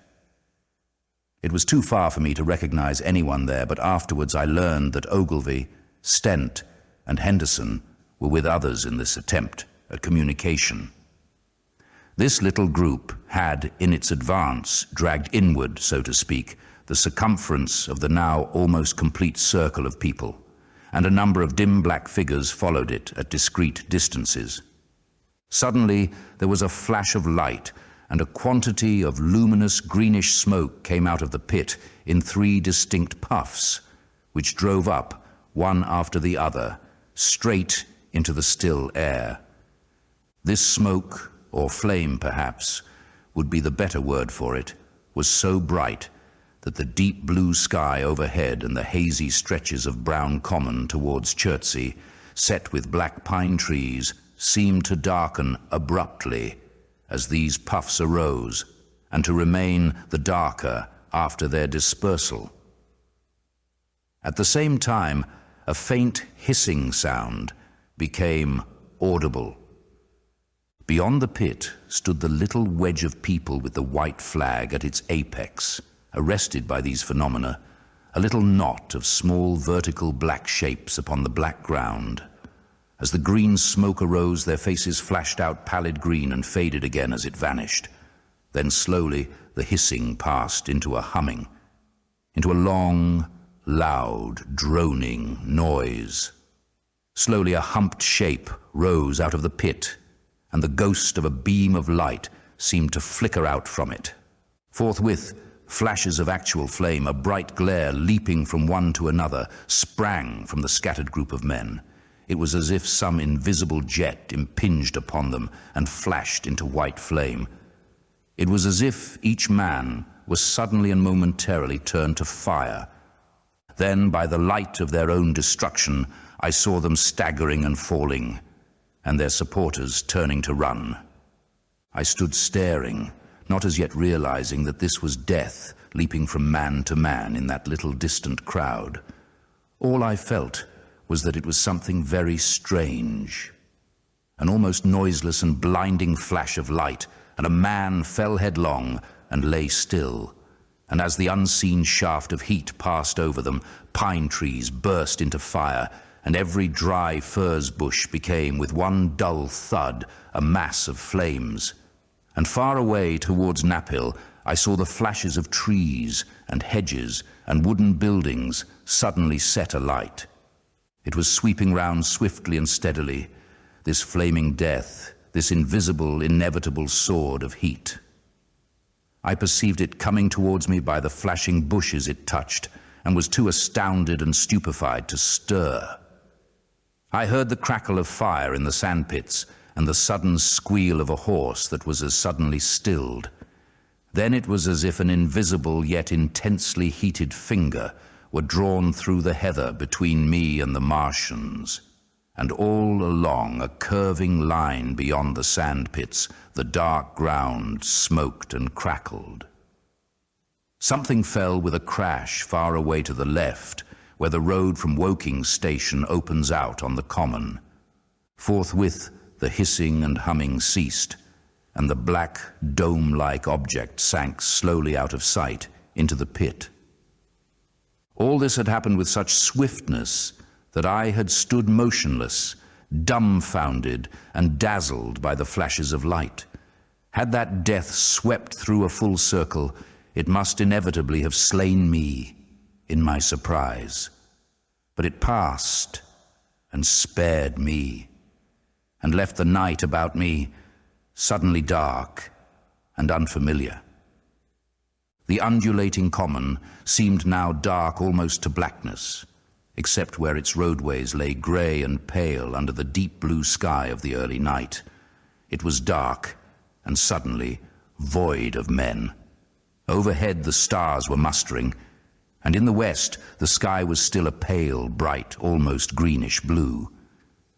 It was too far for me to recognize anyone there, but afterwards I learned that Ogilvy, Stent, and Henderson were with others in this attempt at communication. This little group had, in its advance, dragged inward, so to speak, the circumference of the now almost complete circle of people, and a number of dim black figures followed it at discreet distances. Suddenly there was a flash of light, and a quantity of luminous greenish smoke came out of the pit in 3 distinct puffs, which drove up, one after the other, straight into the still air. This smoke, or flame perhaps, would be the better word for it, was so bright that the deep blue sky overhead and the hazy stretches of brown common towards Chertsey, set with black pine trees, seemed to darken abruptly as these puffs arose, and to remain the darker after their dispersal. At the same time, a faint hissing sound became audible. Beyond the pit stood the little wedge of people with the white flag at its apex, arrested by these phenomena, a little knot of small vertical black shapes upon the black ground. As the green smoke arose, their faces flashed out pallid green and faded again as it vanished. Then slowly the hissing passed into a humming, into a long, loud, droning noise. Slowly a humped shape rose out of the pit, and the ghost of a beam of light seemed to flicker out from it. Forthwith, flashes of actual flame, a bright glare leaping from one to another, sprang from the scattered group of men. It was as if some invisible jet impinged upon them and flashed into white flame. It was as if each man was suddenly and momentarily turned to fire. Then, by the light of their own destruction, I saw them staggering and falling, and their supporters turning to run. I stood staring, not as yet realizing that this was death leaping from man to man in that little distant crowd. All I felt was that it was something very strange. An almost noiseless and blinding flash of light, and a man fell headlong and lay still. And as the unseen shaft of heat passed over them, pine trees burst into fire, and every dry furze bush became, with one dull thud, a mass of flames. And far away towards Knaphill, I saw the flashes of trees and hedges and wooden buildings suddenly set alight. It was sweeping round swiftly and steadily, this flaming death, this invisible, inevitable sword of heat. I perceived it coming towards me by the flashing bushes it touched, and was too astounded and stupefied to stir. I heard the crackle of fire in the sandpits, and the sudden squeal of a horse that was as suddenly stilled. Then it was as if an invisible yet intensely heated finger were drawn through the heather between me and the Martians, and all along a curving line beyond the sandpits, the dark ground smoked and crackled. Something fell with a crash far away to the left, where the road from Woking station opens out on the common. Forthwith, the hissing and humming ceased, and the black, dome-like object sank slowly out of sight into the pit. All this had happened with such swiftness that I had stood motionless, dumbfounded and dazzled by the flashes of light. Had that death swept through a full circle, it must inevitably have slain me in my surprise. But it passed and spared me, and left the night about me suddenly dark and unfamiliar. The undulating common seemed now dark almost to blackness, except where its roadways lay grey and pale under the deep blue sky of the early night. It was dark and suddenly void of men. Overhead the stars were mustering, and in the west the sky was still a pale, bright, almost greenish blue.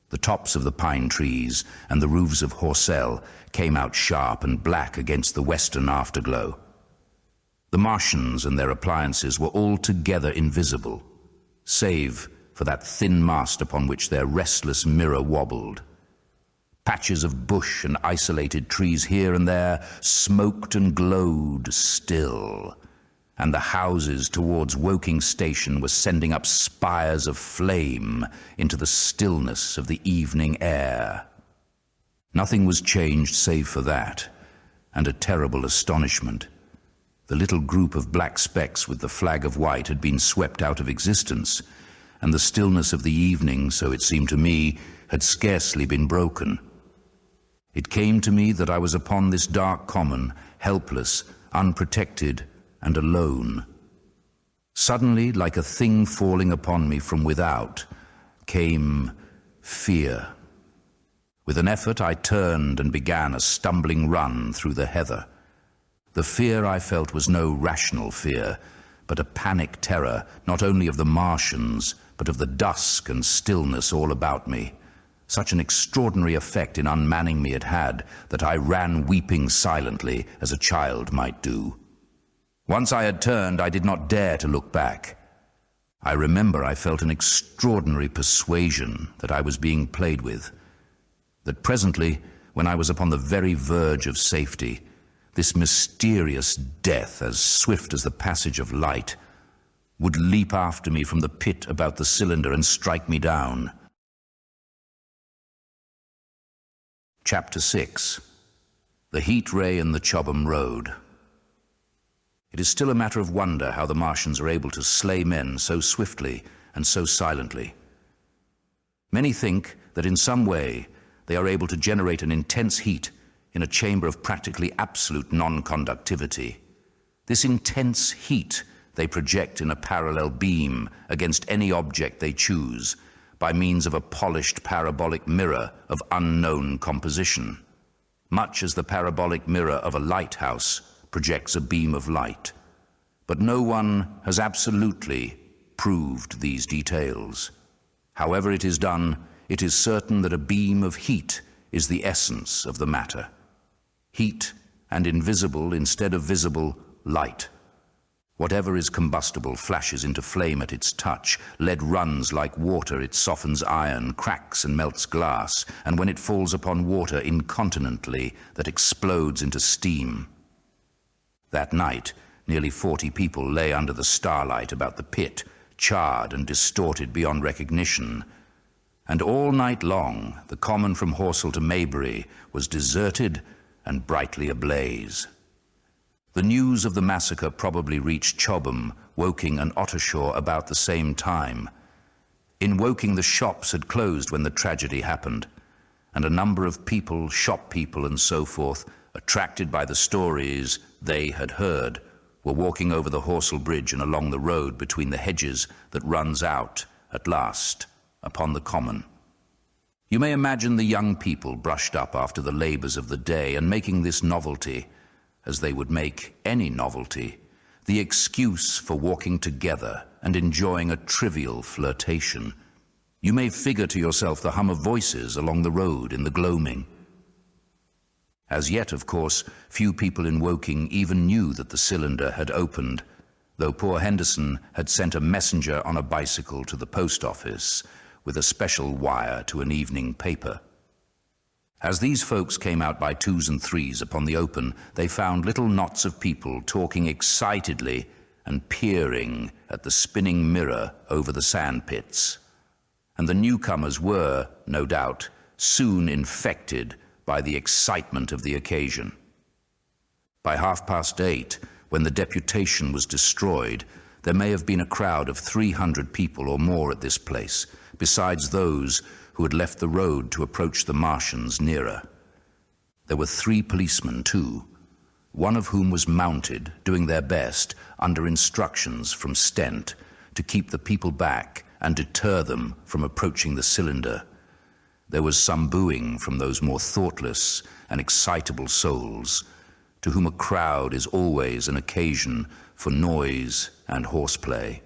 The tops of the pine trees and the roofs of Horsell came out sharp and black against the western afterglow. The Martians and their appliances were altogether invisible, save for that thin mast upon which their restless mirror wobbled. Patches of bush and isolated trees here and there smoked and glowed still, and the houses towards Woking station were sending up spires of flame into the stillness of the evening air. Nothing was changed save for that, and a terrible astonishment. The little group of black specks with the flag of white had been swept out of existence, and the stillness of the evening, so it seemed to me, had scarcely been broken. It came to me that I was upon this dark common, helpless, unprotected, and alone. Suddenly, like a thing falling upon me from without, came fear. With an effort, I turned and began a stumbling run through the heather. The fear I felt was no rational fear, but a panic terror, not only of the Martians, but of the dusk and stillness all about me. Such an extraordinary effect in unmanning me it had that I ran weeping silently as a child might do. Once I had turned, I did not dare to look back. I remember I felt an extraordinary persuasion that I was being played with, that presently, when I was upon the very verge of safety, this mysterious death, as swift as the passage of light, would leap after me from the pit about the cylinder and strike me down. Chapter 6. The Heat Ray and the Chobham Road. It is still a matter of wonder how the Martians are able to slay men so swiftly and so silently. Many think that in some way they are able to generate an intense heat in a chamber of practically absolute non-conductivity. This intense heat they project in a parallel beam against any object they choose by means of a polished parabolic mirror of unknown composition, much as the parabolic mirror of a lighthouse projects a beam of light. But no one has absolutely proved these details. However it is done, it is certain that a beam of heat is the essence of the matter. Heat and invisible instead of visible light. Whatever is combustible flashes into flame at its touch. Lead runs like water, it softens iron, cracks and melts glass, and when it falls upon water incontinently, that explodes into steam. That night, nearly 40 people lay under the starlight about the pit, charred and distorted beyond recognition. And all night long, the common from Horsell to Maybury was deserted and brightly ablaze. The news of the massacre probably reached Chobham, Woking and Ottershaw about the same time. In Woking, the shops had closed when the tragedy happened, and a number of people, shop people and so forth, attracted by the stories they had heard, were walking over the Horsell Bridge and along the road between the hedges that runs out, at last, upon the common. You may imagine the young people brushed up after the labours of the day and making this novelty, as they would make any novelty, the excuse for walking together and enjoying a trivial flirtation. You may figure to yourself the hum of voices along the road in the gloaming. As yet, of course, few people in Woking even knew that the cylinder had opened, though poor Henderson had sent a messenger on a bicycle to the post office with a special wire to an evening paper. As these folks came out by twos and threes upon the open, they found little knots of people talking excitedly and peering at the spinning mirror over the sand pits. And the newcomers were, no doubt, soon infected by the excitement of the occasion. By 8:30, when the deputation was destroyed, there may have been a crowd of 300 people or more at this place, besides those who had left the road to approach the Martians nearer. There were 3 policemen too, one of whom was mounted, doing their best, under instructions from Stent, to keep the people back and deter them from approaching the cylinder. There was some booing from those more thoughtless and excitable souls, to whom a crowd is always an occasion for noise and horseplay.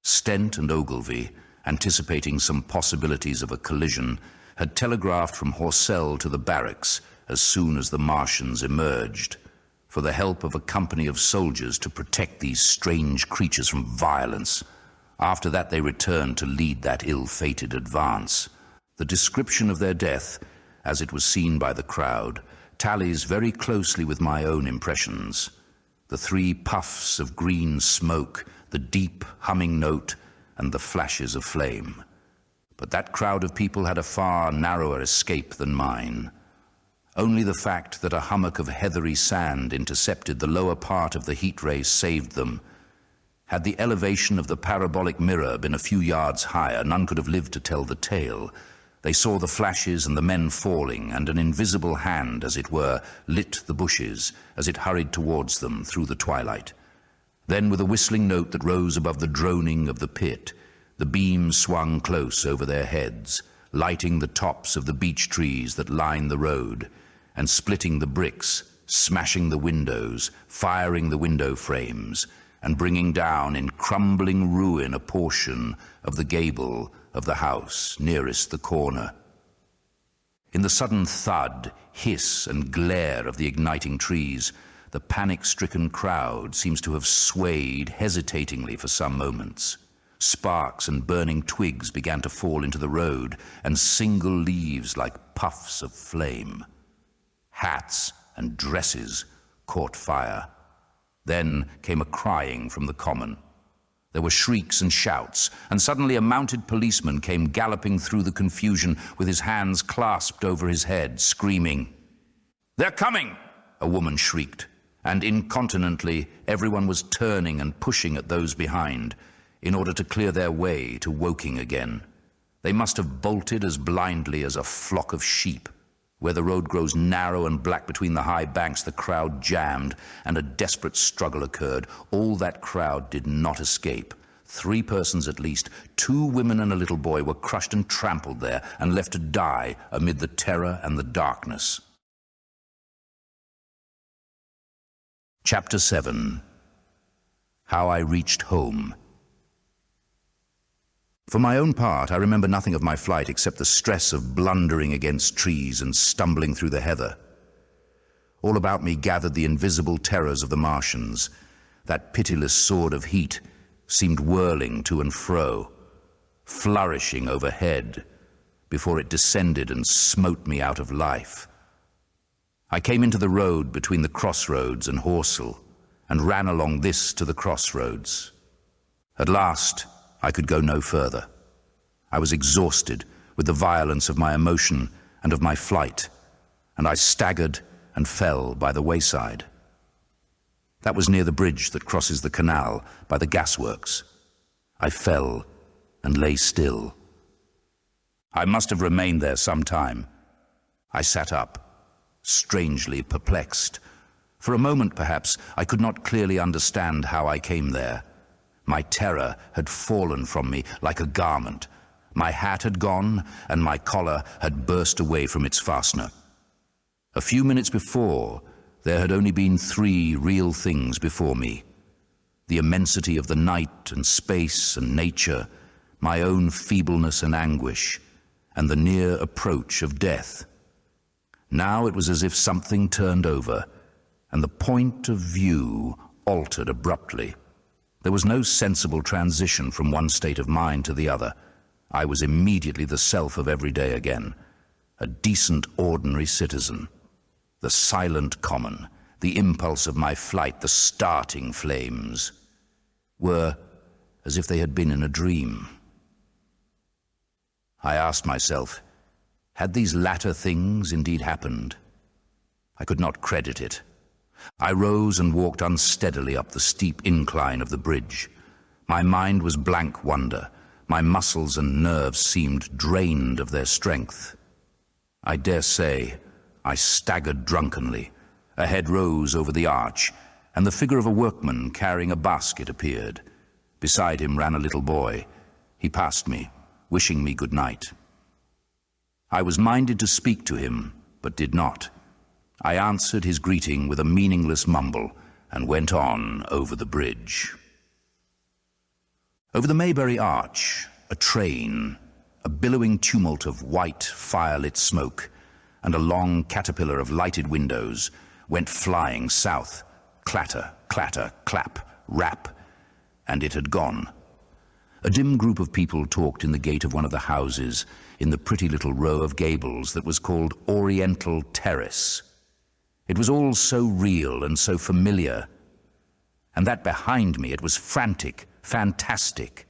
Stent and Ogilvy, anticipating some possibilities of a collision, had telegraphed from Horsell to the barracks as soon as the Martians emerged, for the help of a company of soldiers to protect these strange creatures from violence. After that they returned to lead that ill-fated advance. The description of their death, as it was seen by the crowd, tallies very closely with my own impressions. The 3 puffs of green smoke, the deep humming note, and the flashes of flame. But that crowd of people had a far narrower escape than mine. Only the fact that a hummock of heathery sand intercepted the lower part of the heat ray saved them. Had the elevation of the parabolic mirror been a few yards higher, none could have lived to tell the tale. They saw the flashes and the men falling, and an invisible hand, as it were, lit the bushes as it hurried towards them through the twilight. Then, with a whistling note that rose above the droning of the pit, the beam swung close over their heads, lighting the tops of the beech trees that line the road, and splitting the bricks, smashing the windows, firing the window frames, and bringing down in crumbling ruin a portion of the gable of the house nearest the corner. In the sudden thud, hiss, and glare of the igniting trees, the panic-stricken crowd seems to have swayed hesitatingly for some moments. Sparks and burning twigs began to fall into the road, and single leaves like puffs of flame. Hats and dresses caught fire. Then came a crying from the common. There were shrieks and shouts, and suddenly a mounted policeman came galloping through the confusion with his hands clasped over his head, screaming. "They're coming!" a woman shrieked, and incontinently everyone was turning and pushing at those behind in order to clear their way to Woking again. They must have bolted as blindly as a flock of sheep. Where the road grows narrow and black between the high banks, the crowd jammed, and a desperate struggle occurred. All that crowd did not escape. 3 persons at least, 2 women and a little boy, were crushed and trampled there and left to die amid the terror and the darkness. Chapter 7. How I Reached Home. For my own part, I remember nothing of my flight except the stress of blundering against trees and stumbling through the heather. All about me gathered the invisible terrors of the Martians. That pitiless sword of heat seemed whirling to and fro, flourishing overhead, before it descended and smote me out of life. I came into the road between the crossroads and Horsell, and ran along this to the crossroads. At last, I could go no further. I was exhausted with the violence of my emotion and of my flight, and I staggered and fell by the wayside. That was near the bridge that crosses the canal by the gasworks. I fell and lay still. I must have remained there some time. I sat up, strangely perplexed. For a moment, perhaps, I could not clearly understand how I came there. My terror had fallen from me like a garment. My hat had gone, and my collar had burst away from its fastener. A few minutes before, there had only been 3 real things before me: the immensity of the night and space and nature, my own feebleness and anguish, and the near approach of death. Now it was as if something turned over, and the point of view altered abruptly. There was no sensible transition from one state of mind to the other. I was immediately the self of every day again, a decent, ordinary citizen. The silent common, the impulse of my flight, the starting flames, were as if they had been in a dream. I asked myself, had these latter things indeed happened? I could not credit it. I rose and walked unsteadily up the steep incline of the bridge. My mind was blank wonder. My muscles and nerves seemed drained of their strength. I dare say I staggered drunkenly. A head rose over the arch, and the figure of a workman carrying a basket appeared. Beside him ran a little boy. He passed me, wishing me good night. I was minded to speak to him, but did not. I answered his greeting with a meaningless mumble and went on over the bridge. Over the Maybury Arch, a train, a billowing tumult of white, fire-lit smoke, and a long caterpillar of lighted windows went flying south, clatter, clatter, clap, rap, and it had gone. A dim group of people talked in the gate of one of the houses in the pretty little row of gables that was called Oriental Terrace. It was all so real and so familiar, and that behind me it was frantic, fantastic.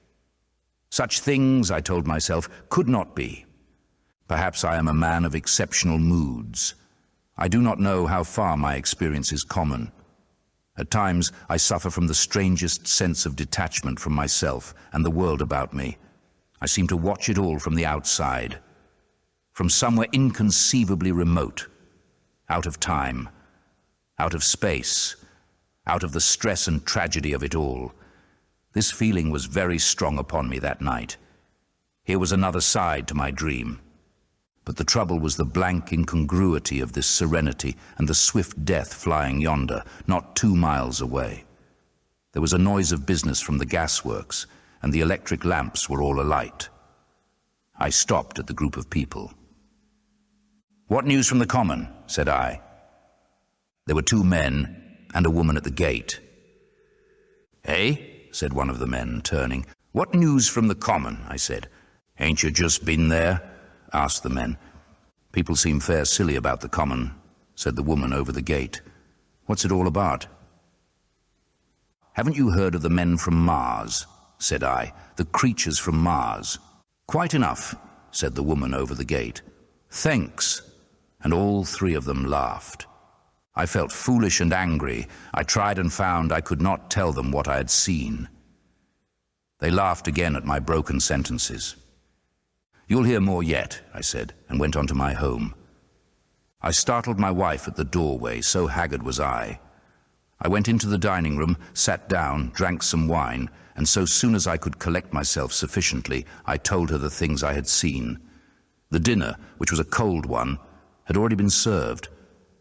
Such things, I told myself, could not be. Perhaps I am a man of exceptional moods. I do not know how far my experience is common. At times, I suffer from the strangest sense of detachment from myself and the world about me. I seem to watch it all from the outside, from somewhere inconceivably remote, out of time, out of space, out of the stress and tragedy of it all. This feeling was very strong upon me that night. Here was another side to my dream. But the trouble was the blank incongruity of this serenity and the swift death flying yonder, not 2 miles away. There was a noise of business from the gasworks, and the electric lamps were all alight. I stopped at the group of people. "What news from the common?" said I. There were 2 men, and a woman at the gate. "Eh?" said one of the men, turning. "What news from the common?" I said. "Ain't you just been there?" asked the men. "People seem fair silly about the common," said the woman over the gate. "What's it all about?" "Haven't you heard of the men from Mars?" said I. "The creatures from Mars." "Quite enough," said the woman over the gate. "Thanks." And all three of them laughed. I felt foolish and angry. I tried and found I could not tell them what I had seen. They laughed again at my broken sentences. "You'll hear more yet," I said, and went on to my home. I startled my wife at the doorway, so haggard was I. I went into the dining room, sat down, drank some wine, and so soon as I could collect myself sufficiently, I told her the things I had seen. The dinner, which was a cold one, had already been served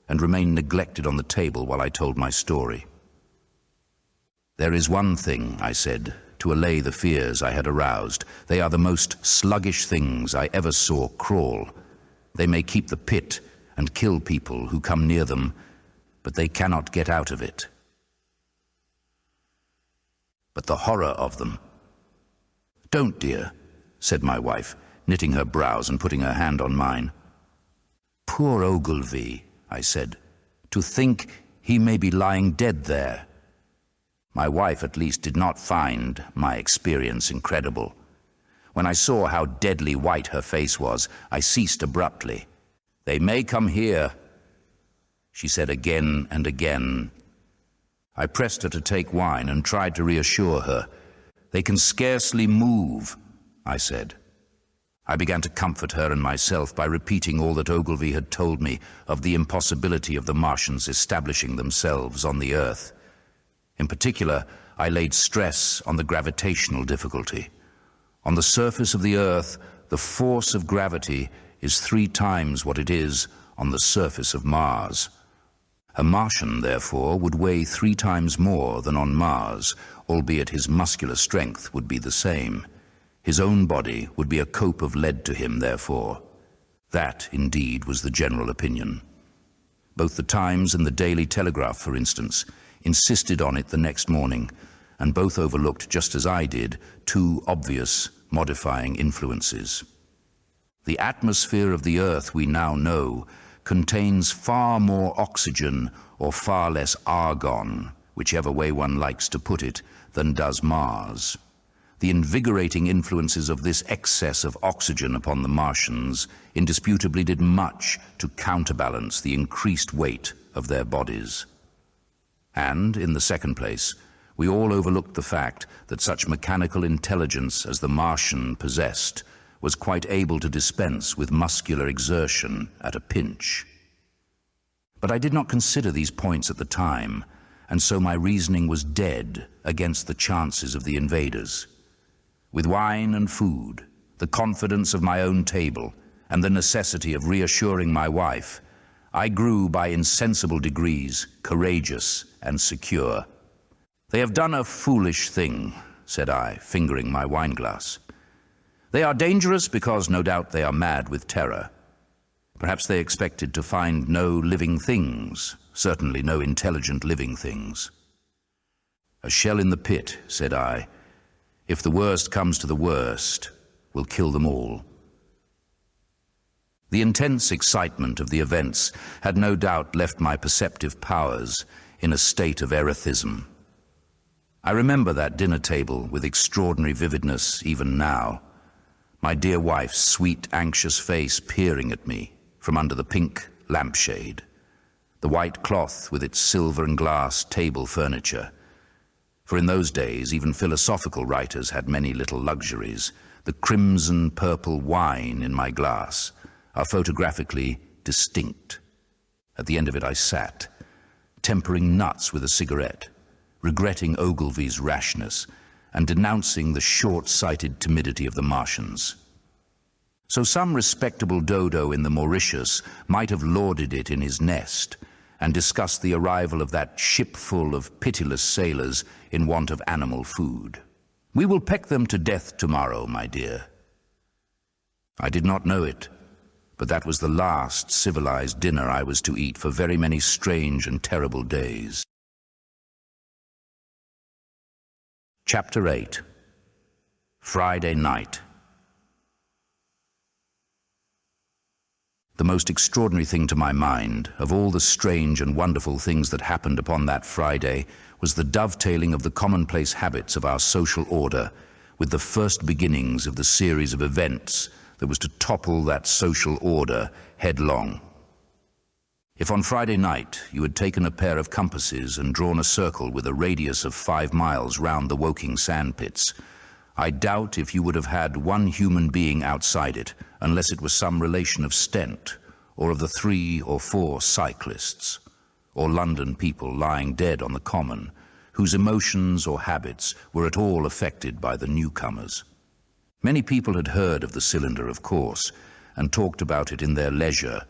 and remained neglected on the table while I told my story. "There is one thing," I said, to allay the fears I had aroused. "They are the most sluggish things I ever saw crawl. They may keep the pit and kill people who come near them, but they cannot get out of it. But the horror of them—" "Don't, dear," said my wife, knitting her brows and putting her hand on mine. "Poor Ogilvy," I said. "To think he may be lying dead there." My wife at least did not find my experience incredible. When I saw how deadly white her face was, I ceased abruptly. "They may come here," she said again and again. I pressed her to take wine and tried to reassure her. "They can scarcely move," I said. I began to comfort her and myself by repeating all that Ogilvy had told me of the impossibility of the Martians establishing themselves on the Earth. In particular, I laid stress on the gravitational difficulty. On the surface of the Earth, the force of gravity is 3 times what it is on the surface of Mars. A Martian, therefore, would weigh 3 times more than on Mars, albeit his muscular strength would be the same. His own body would be a cope of lead to him, therefore. That, indeed, was the general opinion. Both the Times and the Daily Telegraph, for instance, insisted on it the next morning, and both overlooked, just as I did, 2 obvious modifying influences. The atmosphere of the Earth we now know contains far more oxygen or far less argon, whichever way one likes to put it, than does Mars. The invigorating influences of this excess of oxygen upon the Martians indisputably did much to counterbalance the increased weight of their bodies. And, in the second place, we all overlooked the fact that such mechanical intelligence as the Martian possessed was quite able to dispense with muscular exertion at a pinch. But I did not consider these points at the time, and so my reasoning was dead against the chances of the invaders. With wine and food, the confidence of my own table, and the necessity of reassuring my wife, I grew by insensible degrees courageous and secure. "They have done a foolish thing," said I, fingering my wineglass. "They are dangerous because no doubt they are mad with terror. Perhaps they expected to find no living things, certainly no intelligent living things." "A shell in the pit," said I. "If the worst comes to the worst, will kill them all." The intense excitement of the events had no doubt left my perceptive powers in a state of erethism. I remember that dinner table with extraordinary vividness even now. My dear wife's sweet, anxious face peering at me from under the pink lampshade, the white cloth with its silver and glass table furniture. For in those days, even philosophical writers had many little luxuries. The crimson-purple wine in my glass are photographically distinct. At the end of it I sat, tempering nuts with a cigarette, regretting Ogilvy's rashness and denouncing the short-sighted timidity of the Martians. So some respectable dodo in the Mauritius might have lauded it in his nest and discussed the arrival of that shipful of pitiless sailors in want of animal food. "We will peck them to death tomorrow, my dear." I did not know it, but that was the last civilized dinner I was to eat for very many strange and terrible days. Chapter 8. Friday Night. The most extraordinary thing to my mind, of all the strange and wonderful things that happened upon that Friday, was the dovetailing of the commonplace habits of our social order with the first beginnings of the series of events that was to topple that social order headlong. If on Friday night you had taken a pair of compasses and drawn a circle with a radius of 5 miles round the Woking sandpits, I doubt if you would have had one human being outside it, unless it was some relation of Stent, or of the 3 or 4 cyclists, or London people lying dead on the common, whose emotions or habits were at all affected by the newcomers. Many people had heard of the cylinder, of course, and talked about it in their leisure,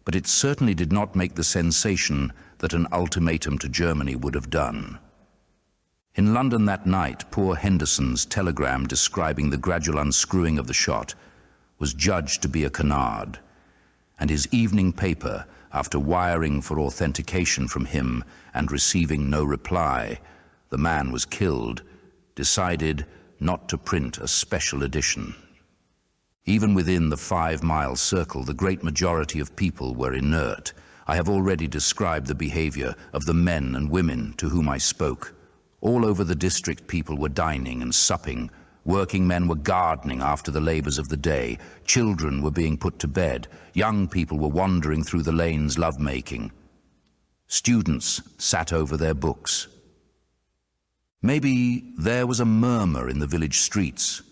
but it certainly did not make the sensation that an ultimatum to Germany would have done. In London that night, poor Henderson's telegram describing the gradual unscrewing of the shot was judged to be a canard, and his evening paper, after wiring for authentication from him and receiving no reply, the man was killed, decided not to print a special edition. Even within the 5-mile circle, the great majority of people were inert. I have already described the behavior of the men and women to whom I spoke. All over the district, people were dining and supping. Working men were gardening after the labors of the day. Children were being put to bed. Young people were wandering through the lanes love-making. Students sat over their books. Maybe there was a murmur in the village streets,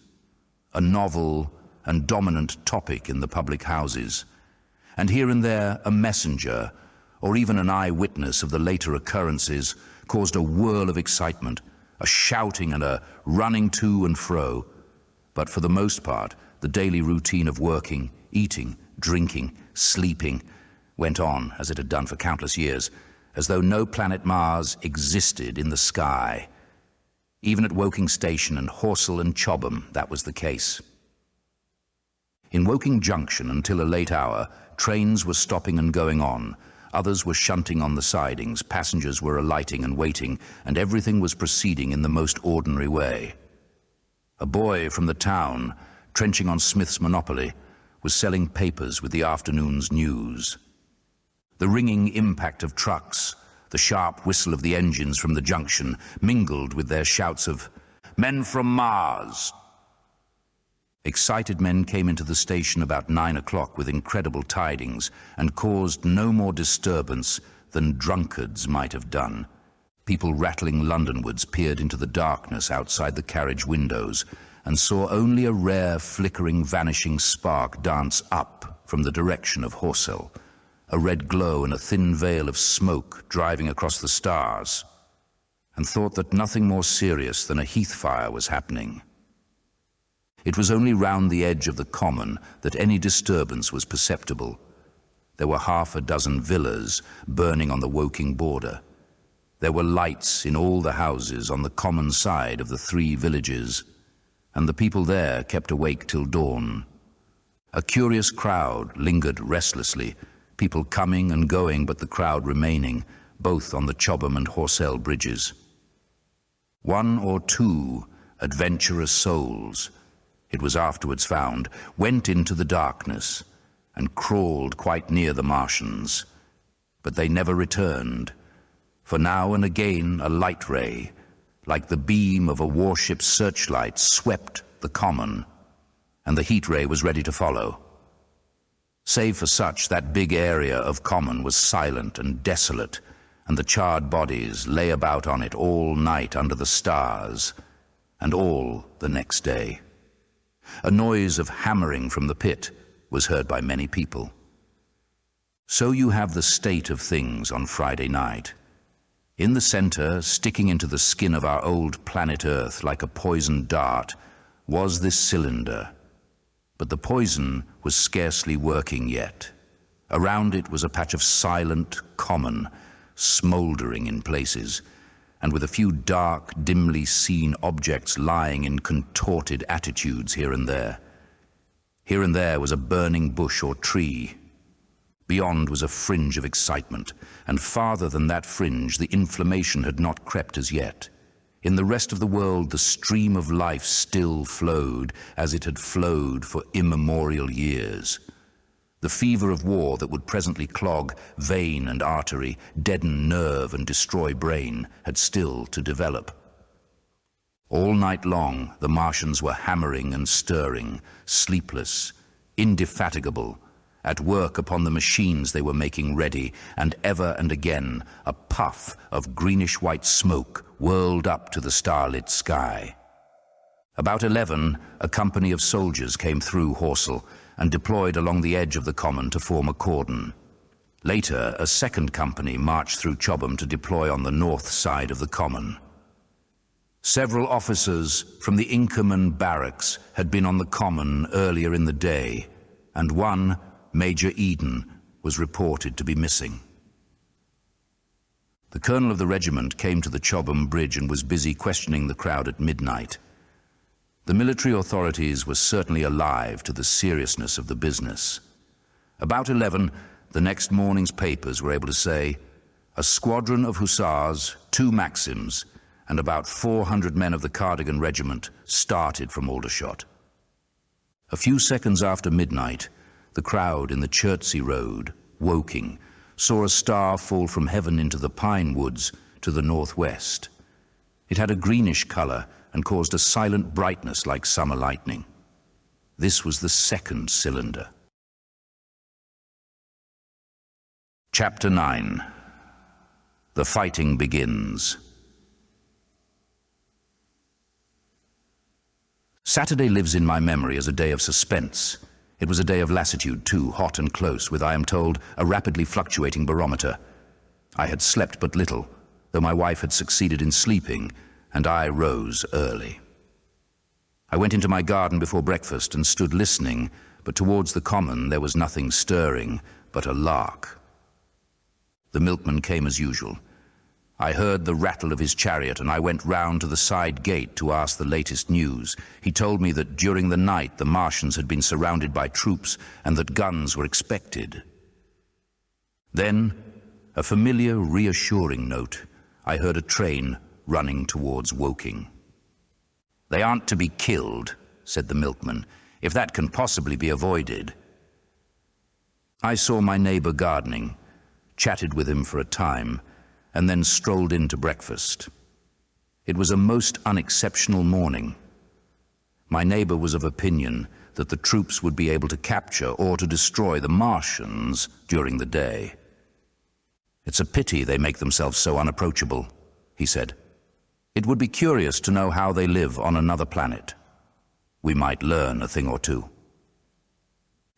a novel and dominant topic in the public houses, and here and there a messenger, or even an eyewitness of the later occurrences, caused a whirl of excitement, a shouting and a running to and fro. But for the most part, the daily routine of working, eating, drinking, sleeping went on as it had done for countless years, as though no planet Mars existed in the sky. Even at Woking Station and Horsell and Chobham, that was the case. In Woking Junction, until a late hour, trains were stopping and going on. Others were shunting on the sidings, passengers were alighting and waiting, and everything was proceeding in the most ordinary way. A boy from the town, trenching on Smith's Monopoly, was selling papers with the afternoon's news. The ringing impact of trucks, the sharp whistle of the engines from the junction, mingled with their shouts of, "Men from Mars!" Excited men came into the station about 9 o'clock with incredible tidings and caused no more disturbance than drunkards might have done. People rattling Londonwards peered into the darkness outside the carriage windows and saw only a rare flickering vanishing spark dance up from the direction of Horsell, a red glow and a thin veil of smoke driving across the stars, and thought that nothing more serious than a heath fire was happening. It was only round the edge of the common that any disturbance was perceptible. There were 6 villas burning on the Woking border. There were lights in all the houses on the common side of the 3 villages, and the people there kept awake till dawn. A curious crowd lingered restlessly, people coming and going, but the crowd remaining, both on the Chobham and Horsell bridges. 1 or 2 adventurous souls, it was afterwards found, went into the darkness and crawled quite near the Martians, but they never returned, for now and again a light ray, like the beam of a warship's searchlight, swept the common, and the heat ray was ready to follow. Save for such, that big area of common was silent and desolate, and the charred bodies lay about on it all night under the stars, and all the next day. A noise of hammering from the pit was heard by many people. So you have the state of things on Friday night. In the center, sticking into the skin of our old planet Earth like a poisoned dart, was this cylinder. But the poison was scarcely working yet. Around it was a patch of silent common, smouldering in places, and with a few dark, dimly seen objects lying in contorted attitudes here and there. Here and there was a burning bush or tree. Beyond was a fringe of excitement, and farther than that fringe the inflammation had not crept as yet. In the rest of the world, the stream of life still flowed as it had flowed for immemorial years. The fever of war that would presently clog vein and artery, deaden nerve and destroy brain, had still to develop. All night long, the Martians were hammering and stirring, sleepless, indefatigable, at work upon the machines they were making ready, and ever and again a puff of greenish-white smoke whirled up to the starlit sky. About 11, a company of soldiers came through Horsell and deployed along the edge of the common to form a cordon. Later, a second company marched through Chobham to deploy on the north side of the common. Several officers from the Inkerman barracks had been on the common earlier in the day, and one, Major Eden, was reported to be missing. The colonel of the regiment came to the Chobham bridge and was busy questioning the crowd at midnight. The military authorities were certainly alive to the seriousness of the business. About 11, the next morning's papers were able to say, a squadron of hussars, 2 Maxims, and about 400 men of the Cardigan regiment started from Aldershot. A few seconds after midnight, the crowd in the Chertsey Road, Woking, saw a star fall from heaven into the pine woods to the northwest. It had a greenish color and caused a silent brightness like summer lightning. This was the second cylinder. Chapter 9. The fighting begins. Saturday lives in my memory as a day of suspense. It was a day of lassitude too, hot and close, with, I am told, a rapidly fluctuating barometer. I had slept but little, though my wife had succeeded in sleeping, and I rose early. I went into my garden before breakfast and stood listening, but towards the common there was nothing stirring but a lark. The milkman came as usual. I heard the rattle of his chariot, and I went round to the side gate to ask the latest news. He told me that during the night the Martians had been surrounded by troops and that guns were expected. Then, a familiar, reassuring note, I heard a train running towards Woking. "They aren't to be killed," said the milkman, "if that can possibly be avoided." I saw my neighbor gardening, chatted with him for a time, and then strolled in to breakfast. It was a most unexceptional morning. My neighbor was of opinion that the troops would be able to capture or to destroy the Martians during the day. "It's a pity they make themselves so unapproachable," he said. "It would be curious to know how they live on another planet. We might learn a thing or two."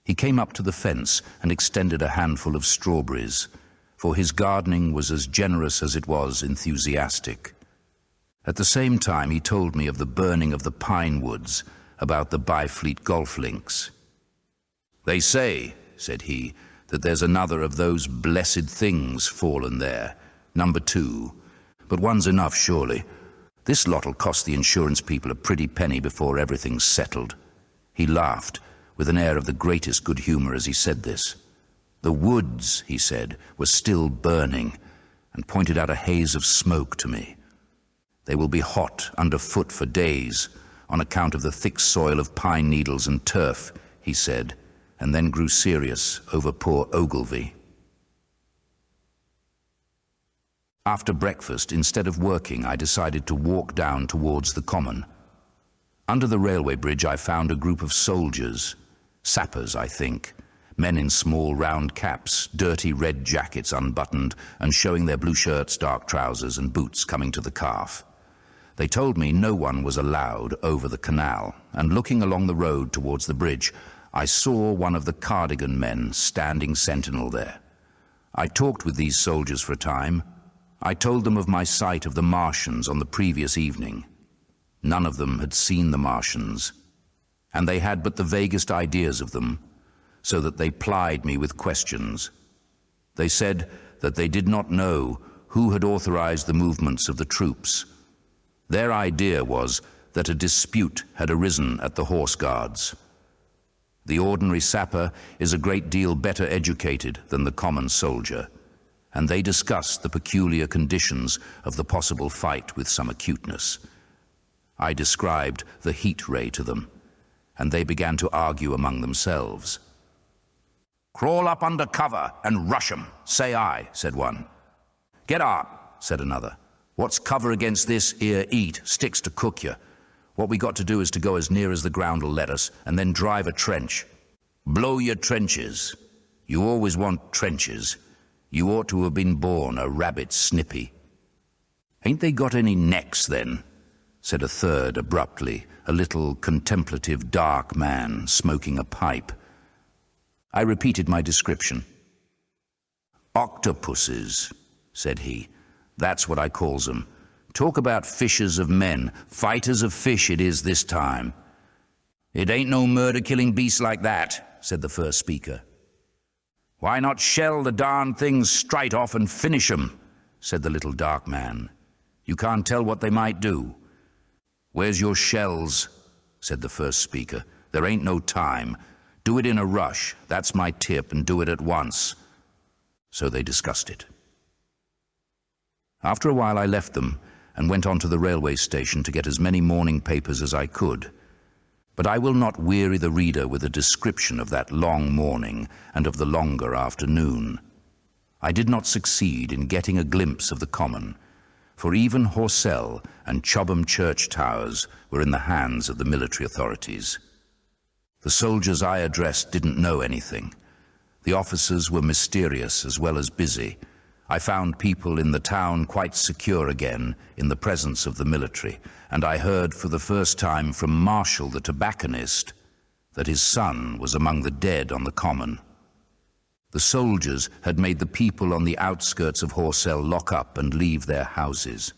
He came up to the fence and extended a handful of strawberries, for his gardening was as generous as it was enthusiastic. At the same time, he told me of the burning of the pine woods about the Byfleet golf links. "They say," said he, "that there's another of those blessed things fallen there, number 2. But one's enough, surely. This lot'll cost the insurance people a pretty penny before everything's settled." He laughed, with an air of the greatest good humor as he said this. The woods, he said, were still burning, and pointed out a haze of smoke to me. "They will be hot underfoot for days, on account of the thick soil of pine needles and turf," he said, and then grew serious over poor Ogilvy. After breakfast, instead of working, I decided to walk down towards the common. Under the railway bridge I found a group of soldiers, sappers, I think, men in small round caps, dirty red jackets unbuttoned and showing their blue shirts, dark trousers and boots coming to the calf. They told me no one was allowed over the canal, and looking along the road towards the bridge, I saw one of the Cardigan men standing sentinel there. I talked with these soldiers for a time. I told them of my sight of the Martians on the previous evening. None of them had seen the Martians, and they had but the vaguest ideas of them, so that they plied me with questions. They said that they did not know who had authorized the movements of the troops. Their idea was that a dispute had arisen at the Horse Guards. The ordinary sapper is a great deal better educated than the common soldier. and they discussed the peculiar conditions of the possible fight with some acuteness. I described the heat ray to them, and they began to argue among themselves. "Crawl up under cover and rush 'em, say I," said one. "Get up," said another. "What's cover against this 'ere heat sticks to cook you. What we got to do is to go as near as the ground will let us, and then drive a trench. Blow your trenches. You always want trenches. You ought to have been born a rabbit snippy." "Ain't they got any necks, then?" said a third abruptly, a little contemplative dark man smoking a pipe. I repeated my description. "Octopuses," said he. "That's what I calls 'em. Talk about fishers of men. Fighters of fish it is this time." "It ain't no murder-killing beast like that," said the first speaker. "Why not shell the darn things straight off and finish 'em?" said the little dark man. "You can't tell what they might do." "Where's your shells?" said the first speaker. "There ain't no time. Do it in a rush, that's my tip, and do it at once." So they discussed it. After a while I left them and went on to the railway station to get as many morning papers as I could. But I will not weary the reader with a description of that long morning and of the longer afternoon. I did not succeed in getting a glimpse of the common, for even Horsell and Chobham church towers were in the hands of the military authorities. The soldiers I addressed didn't know anything. The officers were mysterious as well as busy. I found people in the town quite secure again in the presence of the military, and I heard for the first time from Marshall the tobacconist that his son was among the dead on the common. The soldiers had made the people on the outskirts of Horsell lock up and leave their houses.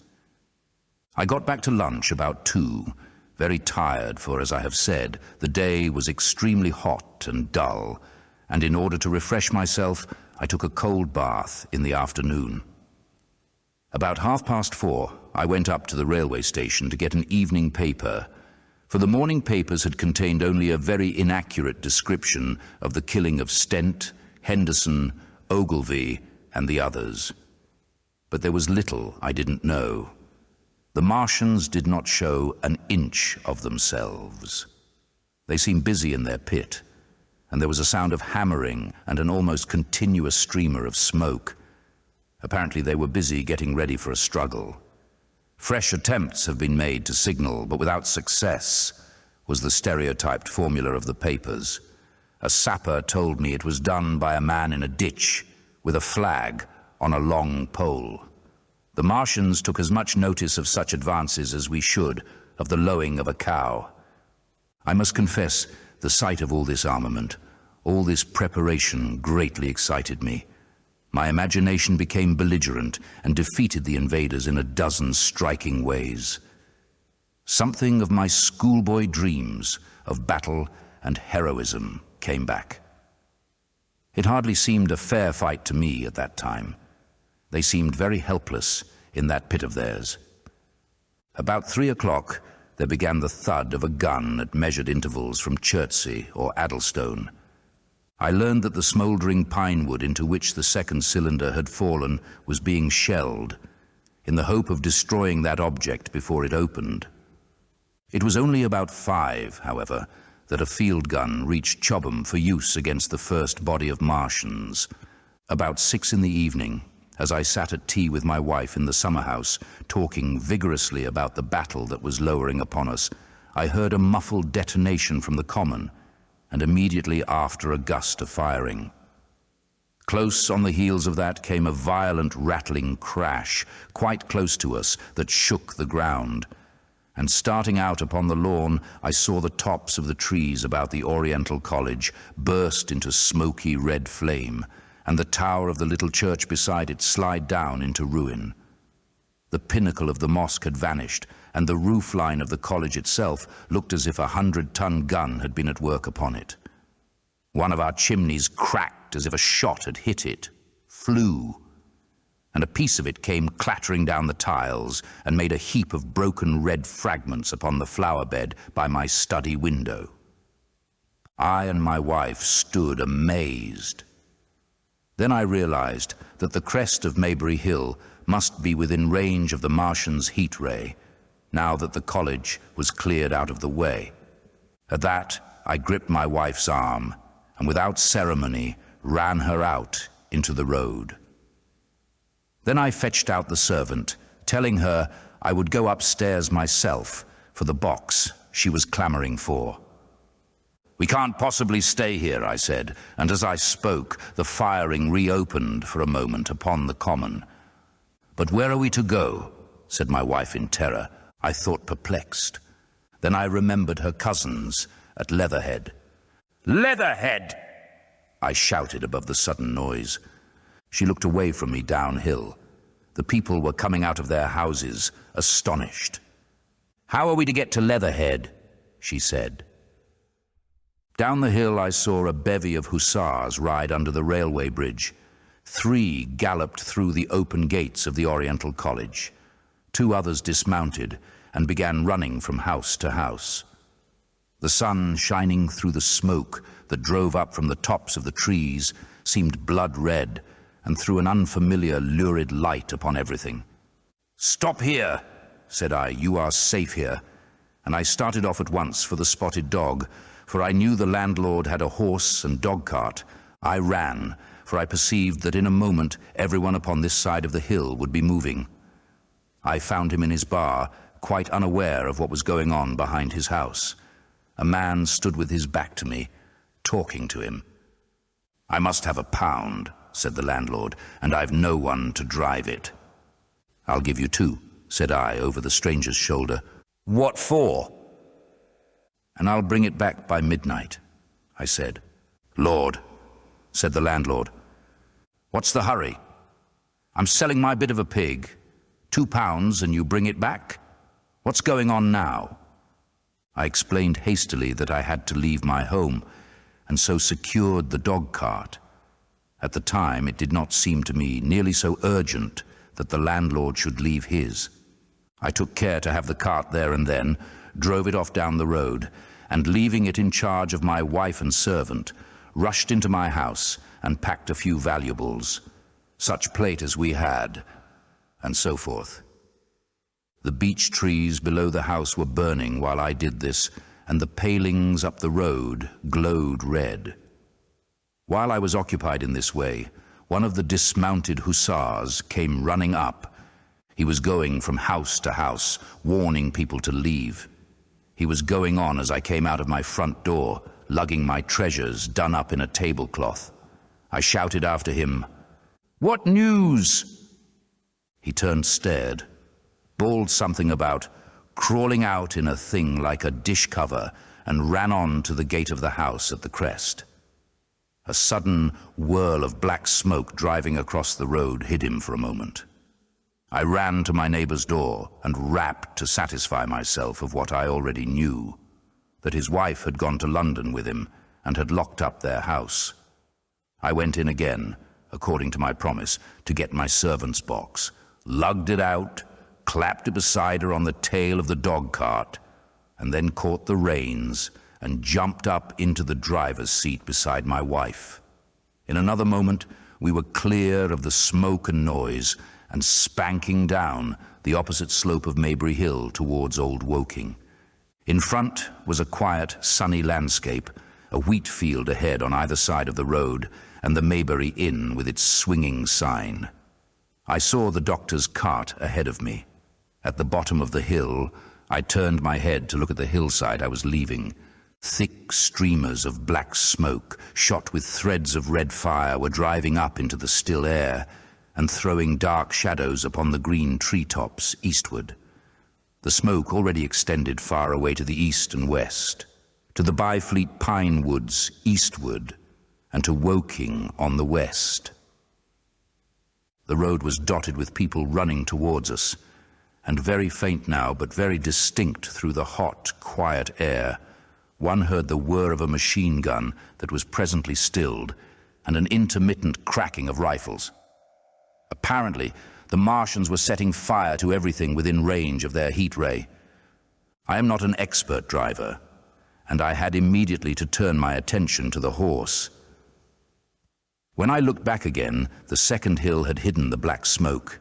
I got back to lunch about 2, very tired, for, as I have said, the day was extremely hot and dull, and in order to refresh myself, I took a cold bath in the afternoon. About 4:30, I went up to the railway station to get an evening paper, for the morning papers had contained only a very inaccurate description of the killing of Stent, Henderson, Ogilvy, and the others. But there was little I didn't know. The Martians did not show an inch of themselves. They seemed busy in their pit, and there was a sound of hammering and an almost continuous streamer of smoke. Apparently they were busy getting ready for a struggle. "Fresh attempts have been made to signal, but without success," was the stereotyped formula of the papers. A sapper told me it was done by a man in a ditch with a flag on a long pole. The Martians took as much notice of such advances as we should of the lowing of a cow. I must confess, the sight of all this armament, all this preparation greatly excited me. My imagination became belligerent and defeated the invaders in a dozen striking ways. Something of my schoolboy dreams of battle and heroism came back. It hardly seemed a fair fight to me at that time. They seemed very helpless in that pit of theirs. About 3:00, there began the thud of a gun at measured intervals from Chertsey or Addlestone. I learned that the smouldering pine wood into which the second cylinder had fallen was being shelled, in the hope of destroying that object before it opened. It was only about 5, however, that a field gun reached Chobham for use against the first body of Martians. About 6 in the evening, as I sat at tea with my wife in the summer house, talking vigorously about the battle that was lowering upon us, I heard a muffled detonation from the common, and immediately after a gust of firing. Close on the heels of that came a violent rattling crash, quite close to us, that shook the ground. And starting out upon the lawn, I saw the tops of the trees about the Oriental College burst into smoky red flame, and the tower of the little church beside it slide down into ruin. The pinnacle of the mosque had vanished, and the roof line of the college itself looked as if a 100-ton gun had been at work upon it. One of our chimneys cracked as if a shot had hit it, flew, and a piece of it came clattering down the tiles and made a heap of broken red fragments upon the flower bed by my study window. I and my wife stood amazed. Then I realized that the crest of Maybury Hill must be within range of the Martian's heat ray, now that the college was cleared out of the way. At that, I gripped my wife's arm and without ceremony ran her out into the road. Then I fetched out the servant, telling her I would go upstairs myself for the box she was clamoring for. "We can't possibly stay here," I said, and as I spoke, the firing reopened for a moment upon the common. "But where are we to go?" said my wife in terror. I thought perplexed. Then I remembered her cousins at Leatherhead. "Leatherhead!" I shouted above the sudden noise. She looked away from me downhill. The people were coming out of their houses, astonished. "How are we to get to Leatherhead?" she said. Down the hill I saw a bevy of hussars ride under the railway bridge. 3 galloped through the open gates of the Oriental College. 2 others dismounted and began running from house to house. The sun shining through the smoke that drove up from the tops of the trees seemed blood red and threw an unfamiliar lurid light upon everything. "Stop here," said I. "You are safe here." And I started off at once for the Spotted Dog, for I knew the landlord had a horse and dog cart. I ran, for I perceived that in a moment everyone upon this side of the hill would be moving. I found him in his bar, quite unaware of what was going on behind his house. A man stood with his back to me, talking to him. "I must have £1," said the landlord, "and I've no one to drive it." "I'll give you 2, said I over the stranger's shoulder. "What for?" "And I'll bring it back by midnight," I said. "Lord," said the landlord. "What's the hurry? I'm selling my bit of a pig. £2 and you bring it back? What's going on now?" I explained hastily that I had to leave my home, and so secured the dog cart. At the time, it did not seem to me nearly so urgent that the landlord should leave his. I took care to have the cart there and then, drove it off down the road, and leaving it in charge of my wife and servant, rushed into my house and packed a few valuables, such plate as we had, and so forth. The beech trees below the house were burning while I did this, and the palings up the road glowed red. While I was occupied in this way, one of the dismounted hussars came running up. He was going from house to house, warning people to leave. He was going on as I came out of my front door, lugging my treasures done up in a tablecloth. I shouted after him, "What news?" He turned, stared, bawled something about crawling out in a thing like a dish cover, and ran on to the gate of the house at the crest. A sudden whirl of black smoke driving across the road hid him for a moment. I ran to my neighbour's door and rapped to satisfy myself of what I already knew, that his wife had gone to London with him and had locked up their house. I went in again, according to my promise, to get my servant's box, lugged it out, clapped it beside her on the tail of the dog cart, and then caught the reins and jumped up into the driver's seat beside my wife. In another moment, we were clear of the smoke and noise and spanking down the opposite slope of Maybury Hill towards Old Woking. In front was a quiet, sunny landscape, a wheat field ahead on either side of the road, and the Maybury Inn with its swinging sign. I saw the doctor's cart ahead of me. At the bottom of the hill, I turned my head to look at the hillside I was leaving. Thick streamers of black smoke, shot with threads of red fire, were driving up into the still air and throwing dark shadows upon the green treetops eastward. The smoke already extended far away to the east and west, to the Byfleet pine woods eastward, and to Woking on the west. The road was dotted with people running towards us, and very faint now, but very distinct through the hot, quiet air, one heard the whir of a machine gun that was presently stilled, and an intermittent cracking of rifles. Apparently, the Martians were setting fire to everything within range of their heat ray. I am not an expert driver, and I had immediately to turn my attention to the horse. When I looked back again, the second hill had hidden the black smoke.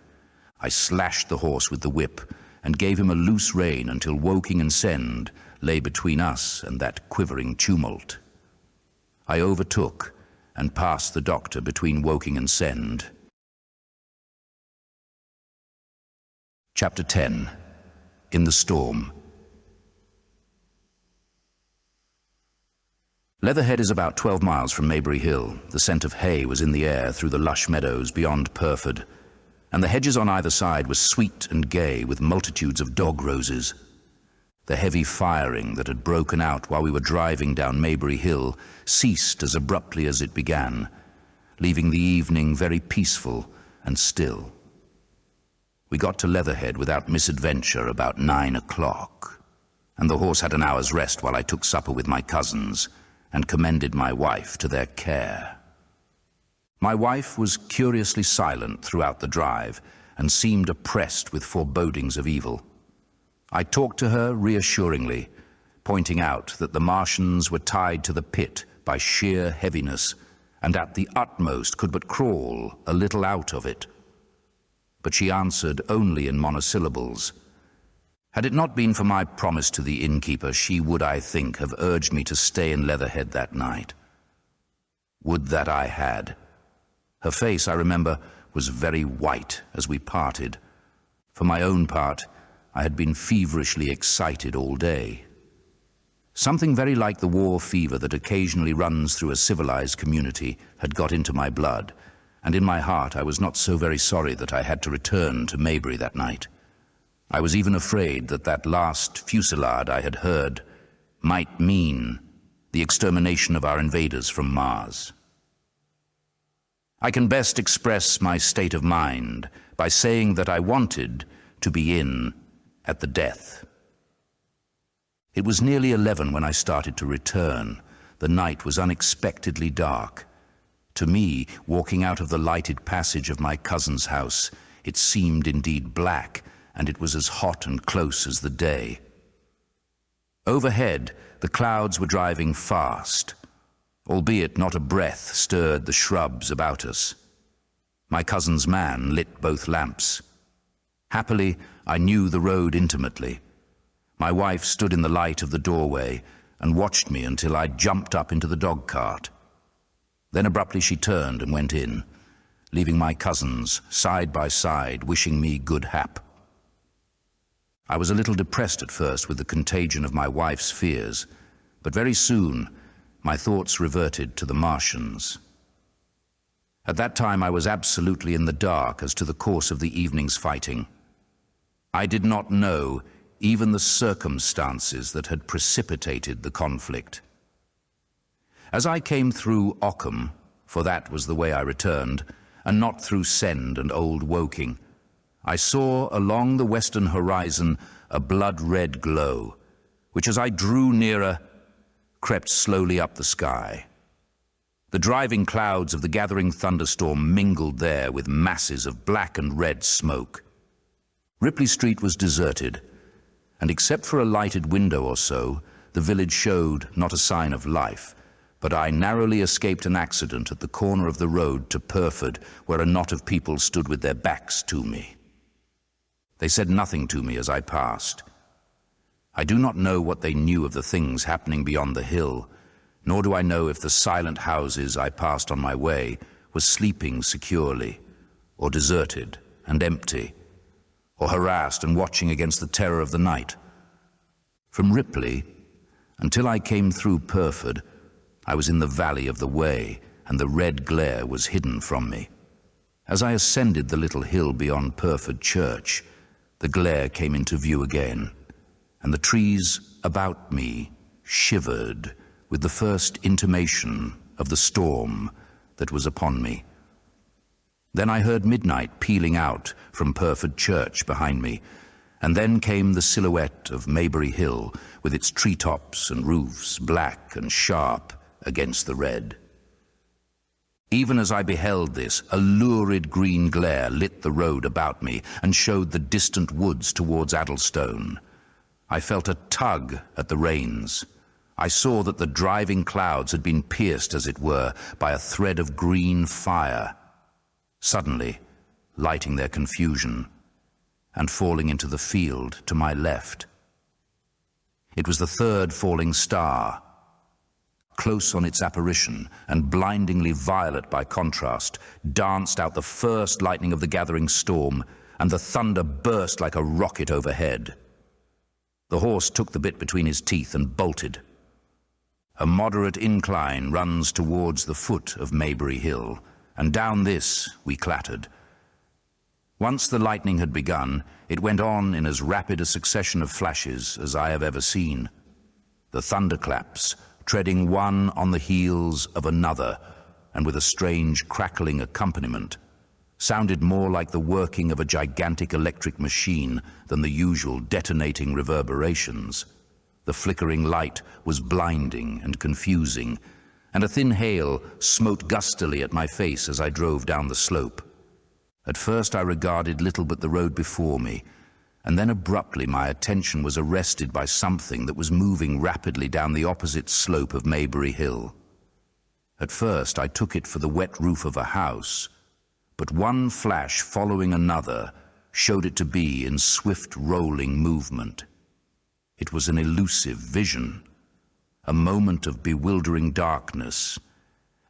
I slashed the horse with the whip and gave him a loose rein until Woking and Send lay between us and that quivering tumult. I overtook and passed the doctor between Woking and Send. Chapter 10. In the Storm. Leatherhead is about 12 miles from Maybury Hill. The scent of hay was in the air through the lush meadows beyond Purford, and the hedges on either side were sweet and gay with multitudes of dog roses. The heavy firing that had broken out while we were driving down Maybury Hill ceased as abruptly as it began, leaving the evening very peaceful and still. We got to Leatherhead without misadventure about 9 o'clock, and the horse had an hour's rest while I took supper with my cousins and commended my wife to their care. My wife was curiously silent throughout the drive and seemed oppressed with forebodings of evil. I talked to her reassuringly, pointing out that the Martians were tied to the pit by sheer heaviness and at the utmost could but crawl a little out of it. But she answered only in monosyllables. Had it not been for my promise to the innkeeper, she would, I think, have urged me to stay in Leatherhead that night. Would that I had. Her face, I remember, was very white as we parted. For my own part, I had been feverishly excited all day. Something very like the war fever that occasionally runs through a civilized community had got into my blood, and in my heart I was not so very sorry that I had to return to Maybury that night. I was even afraid that that last fusillade I had heard might mean the extermination of our invaders from Mars. I can best express my state of mind by saying that I wanted to be in at the death. It was nearly 11 when I started to return. The night was unexpectedly dark. To me, walking out of the lighted passage of my cousin's house, it seemed indeed black, and it was as hot and close as the day. Overhead, the clouds were driving fast, albeit not a breath stirred the shrubs about us. My cousin's man lit both lamps. Happily, I knew the road intimately. My wife stood in the light of the doorway and watched me until I jumped up into the dog cart. Then abruptly she turned and went in, leaving my cousins side by side, wishing me good hap. I was a little depressed at first with the contagion of my wife's fears, but very soon my thoughts reverted to the Martians. At that time I was absolutely in the dark as to the course of the evening's fighting. I did not know even the circumstances that had precipitated the conflict. As I came through Ockham, for that was the way I returned, and not through Send and Old Woking, I saw along the western horizon a blood-red glow, which as I drew nearer, crept slowly up the sky. The driving clouds of the gathering thunderstorm mingled there with masses of black and red smoke. Ripley Street was deserted, and except for a lighted window or so, the village showed not a sign of life, but I narrowly escaped an accident at the corner of the road to Purford, where a knot of people stood with their backs to me. They said nothing to me as I passed. I do not know what they knew of the things happening beyond the hill, nor do I know if the silent houses I passed on my way were sleeping securely, or deserted and empty, or harassed and watching against the terror of the night. From Ripley, until I came through Purford, I was in the valley of the Wey, and the red glare was hidden from me. As I ascended the little hill beyond Purford Church, the glare came into view again, and the trees about me shivered with the first intimation of the storm that was upon me. Then I heard midnight pealing out from Purford Church behind me, and then came the silhouette of Maybury Hill with its treetops and roofs black and sharp against the red. Even as I beheld this, a lurid green glare lit the road about me and showed the distant woods towards Addlestone. I felt a tug at the reins. I saw that the driving clouds had been pierced, as it were, by a thread of green fire, suddenly lighting their confusion and falling into the field to my left. It was the third falling star. Close on its apparition, and blindingly violet by contrast, danced out the first lightning of the gathering storm, and the thunder burst like a rocket overhead. The horse took the bit between his teeth and bolted. A moderate incline runs towards the foot of Maybury Hill, and down this we clattered. Once the lightning had begun, it went on in as rapid a succession of flashes as I have ever seen. The thunderclaps, treading one on the heels of another, and with a strange crackling accompaniment, sounded more like the working of a gigantic electric machine than the usual detonating reverberations. The flickering light was blinding and confusing, and a thin hail smote gustily at my face as I drove down the slope. At first I regarded little but the road before me, and then abruptly my attention was arrested by something that was moving rapidly down the opposite slope of Maybury Hill. At first I took it for the wet roof of a house, but one flash following another showed it to be in swift rolling movement. It was an elusive vision, a moment of bewildering darkness,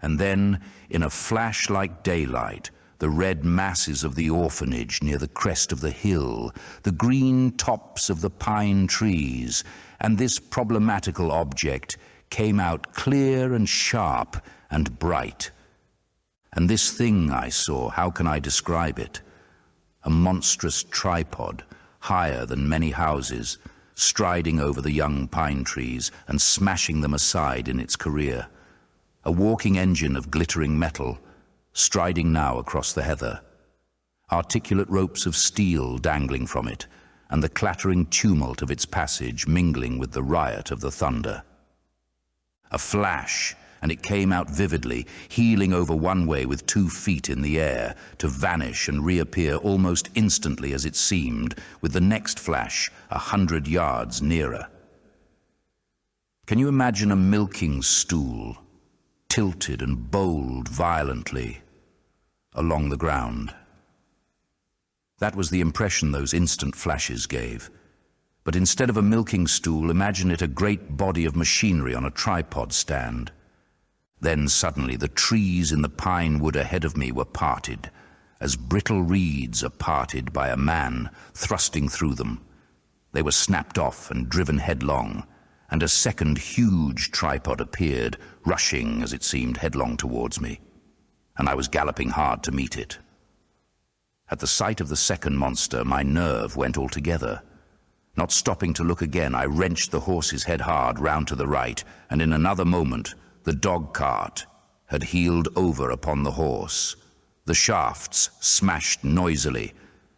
and then, in a flash like daylight, the red masses of the orphanage near the crest of the hill, the green tops of the pine trees, and this problematical object came out clear and sharp and bright. And this thing I saw, how can I describe it? A monstrous tripod, higher than many houses, striding over the young pine trees and smashing them aside in its career. A walking engine of glittering metal, striding now across the heather. Articulate ropes of steel dangling from it, and the clattering tumult of its passage mingling with the riot of the thunder. A flash, and it came out vividly, heeling over one way with 2 feet in the air, to vanish and reappear almost instantly as it seemed, with the next flash 100 yards nearer. Can you imagine a milking stool, tilted and bowled violently along the ground? That was the impression those instant flashes gave. But instead of a milking stool, imagine it a great body of machinery on a tripod stand. Then suddenly the trees in the pine wood ahead of me were parted, as brittle reeds are parted by a man thrusting through them. They were snapped off and driven headlong, and a second huge tripod appeared, rushing, as it seemed, headlong towards me, and I was galloping hard to meet it. At the sight of the second monster, my nerve went altogether. Not stopping to look again, I wrenched the horse's head hard round to the right, and in another moment the dog cart had heeled over upon the horse. The shafts smashed noisily,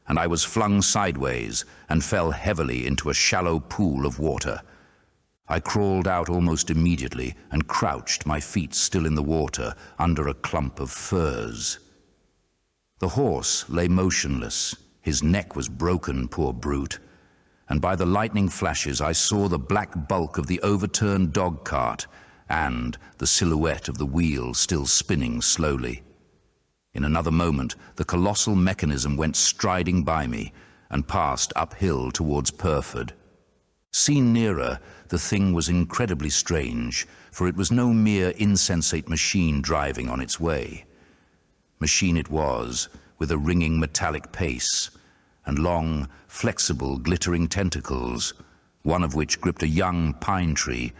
and I was flung sideways and fell heavily into a shallow pool of water. I crawled out almost immediately and crouched, my feet still in the water, under a clump of firs. The horse lay motionless. His neck was broken, poor brute, and by the lightning flashes I saw the black bulk of the overturned dog cart and the silhouette of the wheel still spinning slowly. In another moment, the colossal mechanism went striding by me and passed uphill towards Purford. Seen nearer, the thing was incredibly strange, for it was no mere insensate machine driving on its way. Machine it was, with a ringing metallic pace, and long, flexible, glittering tentacles, one of which gripped a young pine tree,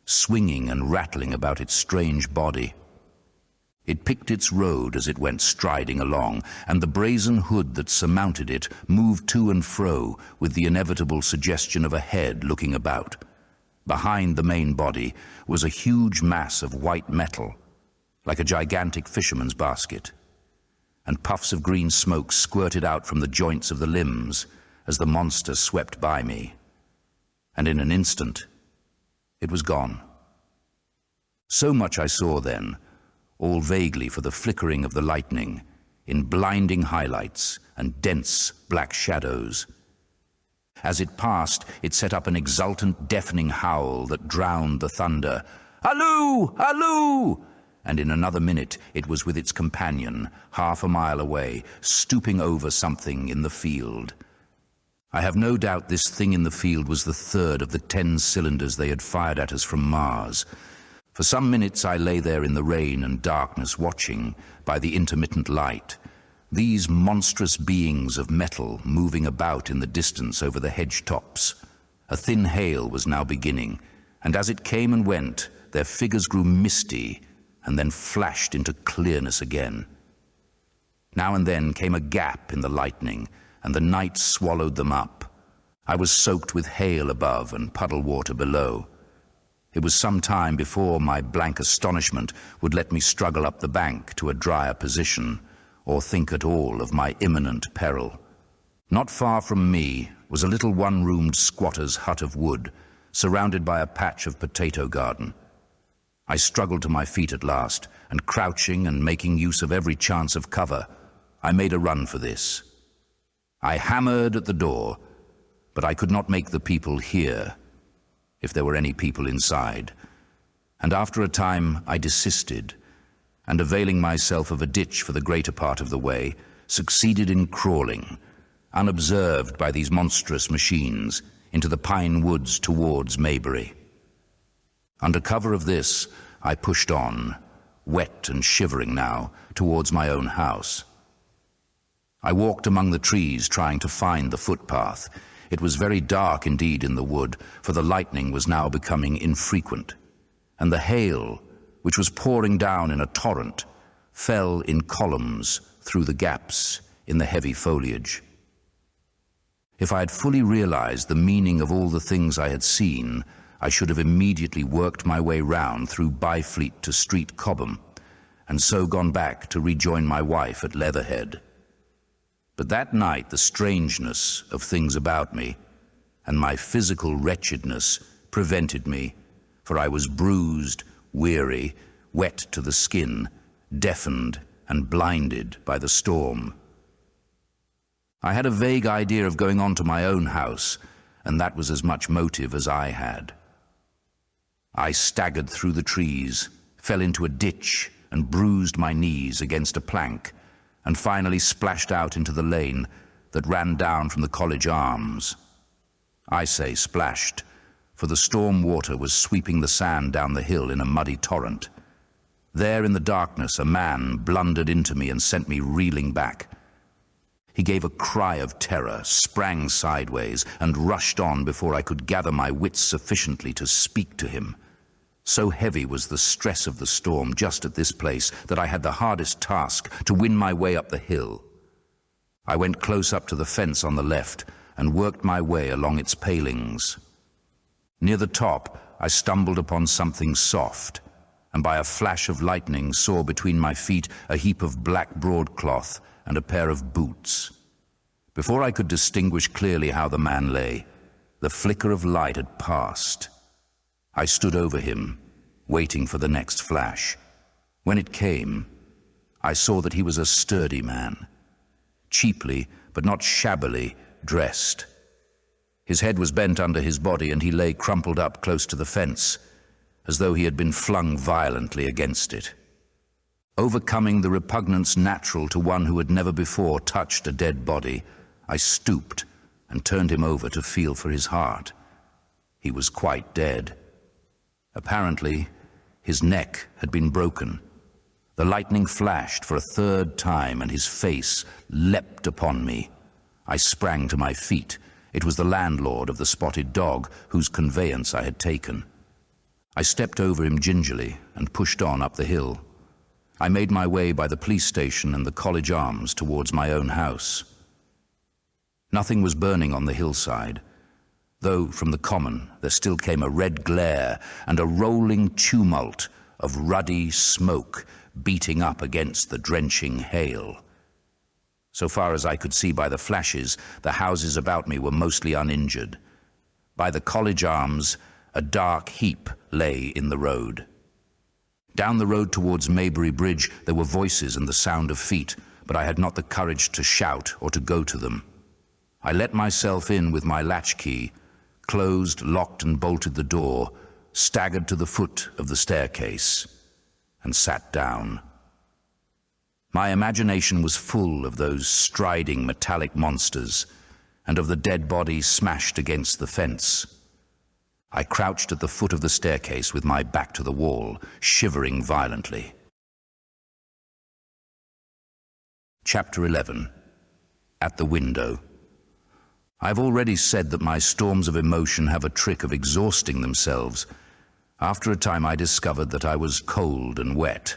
swinging and rattling about its strange body. It picked its road as it went striding along, and the brazen hood that surmounted it moved to and fro with the inevitable suggestion of a head looking about. Behind the main body was a huge mass of white metal, like a gigantic fisherman's basket, and puffs of green smoke squirted out from the joints of the limbs as the monster swept by me. And in an instant, it was gone. So much I saw then, all vaguely for the flickering of the lightning, in blinding highlights and dense black shadows. As it passed, it set up an exultant, deafening howl that drowned the thunder. "Halloo! Halloo!" And in another minute it was with its companion, half a mile away, stooping over something in the field. I have no doubt this thing in the field was the third of the 10 cylinders they had fired at us from Mars. For some minutes I lay there in the rain and darkness, watching, by the intermittent light, these monstrous beings of metal moving about in the distance over the hedge tops. A thin hail was now beginning, and as it came and went, their figures grew misty and then flashed into clearness again. Now and then came a gap in the lightning, and the night swallowed them up. I was soaked with hail above and puddle water below. It was some time before my blank astonishment would let me struggle up the bank to a drier position, or think at all of my imminent peril. Not far from me was a little one-roomed squatter's hut of wood, surrounded by a patch of potato garden. I struggled to my feet at last, and crouching and making use of every chance of cover, I made a run for this. I hammered at the door, but I could not make the people hear, if there were any people inside, and after a time I desisted, and availing myself of a ditch for the greater part of the way, succeeded in crawling, unobserved by these monstrous machines, into the pine woods towards Maybury. Under cover of this, I pushed on, wet and shivering now, towards my own house. I walked among the trees, trying to find the footpath. It was very dark indeed in the wood, for the lightning was now becoming infrequent, and the hail, which was pouring down in a torrent, fell in columns through the gaps in the heavy foliage. If I had fully realized the meaning of all the things I had seen, I should have immediately worked my way round through Byfleet to Street Chobham, and so gone back to rejoin my wife at Leatherhead. But that night the strangeness of things about me and my physical wretchedness prevented me, for I was bruised, weary, wet to the skin, deafened and blinded by the storm. I had a vague idea of going on to my own house, and that was as much motive as I had. I staggered through the trees, fell into a ditch and bruised my knees against a plank, and finally splashed out into the lane that ran down from the College Arms. I say splashed, for the storm water was sweeping the sand down the hill in a muddy torrent. There in the darkness a man blundered into me and sent me reeling back. He gave a cry of terror, sprang sideways, and rushed on before I could gather my wits sufficiently to speak to him. So heavy was the stress of the storm just at this place that I had the hardest task to win my way up the hill. I went close up to the fence on the left and worked my way along its palings. Near the top, I stumbled upon something soft, and by a flash of lightning saw between my feet a heap of black broadcloth and a pair of boots. Before I could distinguish clearly how the man lay, the flicker of light had passed. I stood over him, waiting for the next flash. When it came, I saw that he was a sturdy man, cheaply but not shabbily dressed. His head was bent under his body, and he lay crumpled up close to the fence, as though he had been flung violently against it. Overcoming the repugnance natural to one who had never before touched a dead body, I stooped and turned him over to feel for his heart. He was quite dead. Apparently, his neck had been broken. The lightning flashed for a third time, and his face leapt upon me. I sprang to my feet. It was the landlord of the Spotted Dog, whose conveyance I had taken. I stepped over him gingerly and pushed on up the hill. I made my way by the police station and the College Arms towards my own house. Nothing was burning on the hillside, though from the common there still came a red glare and a rolling tumult of ruddy smoke beating up against the drenching hail. So far as I could see by the flashes, the houses about me were mostly uninjured. By the College Arms, a dark heap lay in the road. Down the road towards Maybury Bridge there were voices and the sound of feet, but I had not the courage to shout or to go to them. I let myself in with my latchkey, closed, locked and bolted the door, staggered to the foot of the staircase, and sat down. My imagination was full of those striding metallic monsters and of the dead body smashed against the fence. I crouched at the foot of the staircase with my back to the wall, shivering violently. Chapter 11. At the Window. I've already said that my storms of emotion have a trick of exhausting themselves. After a time I discovered that I was cold and wet,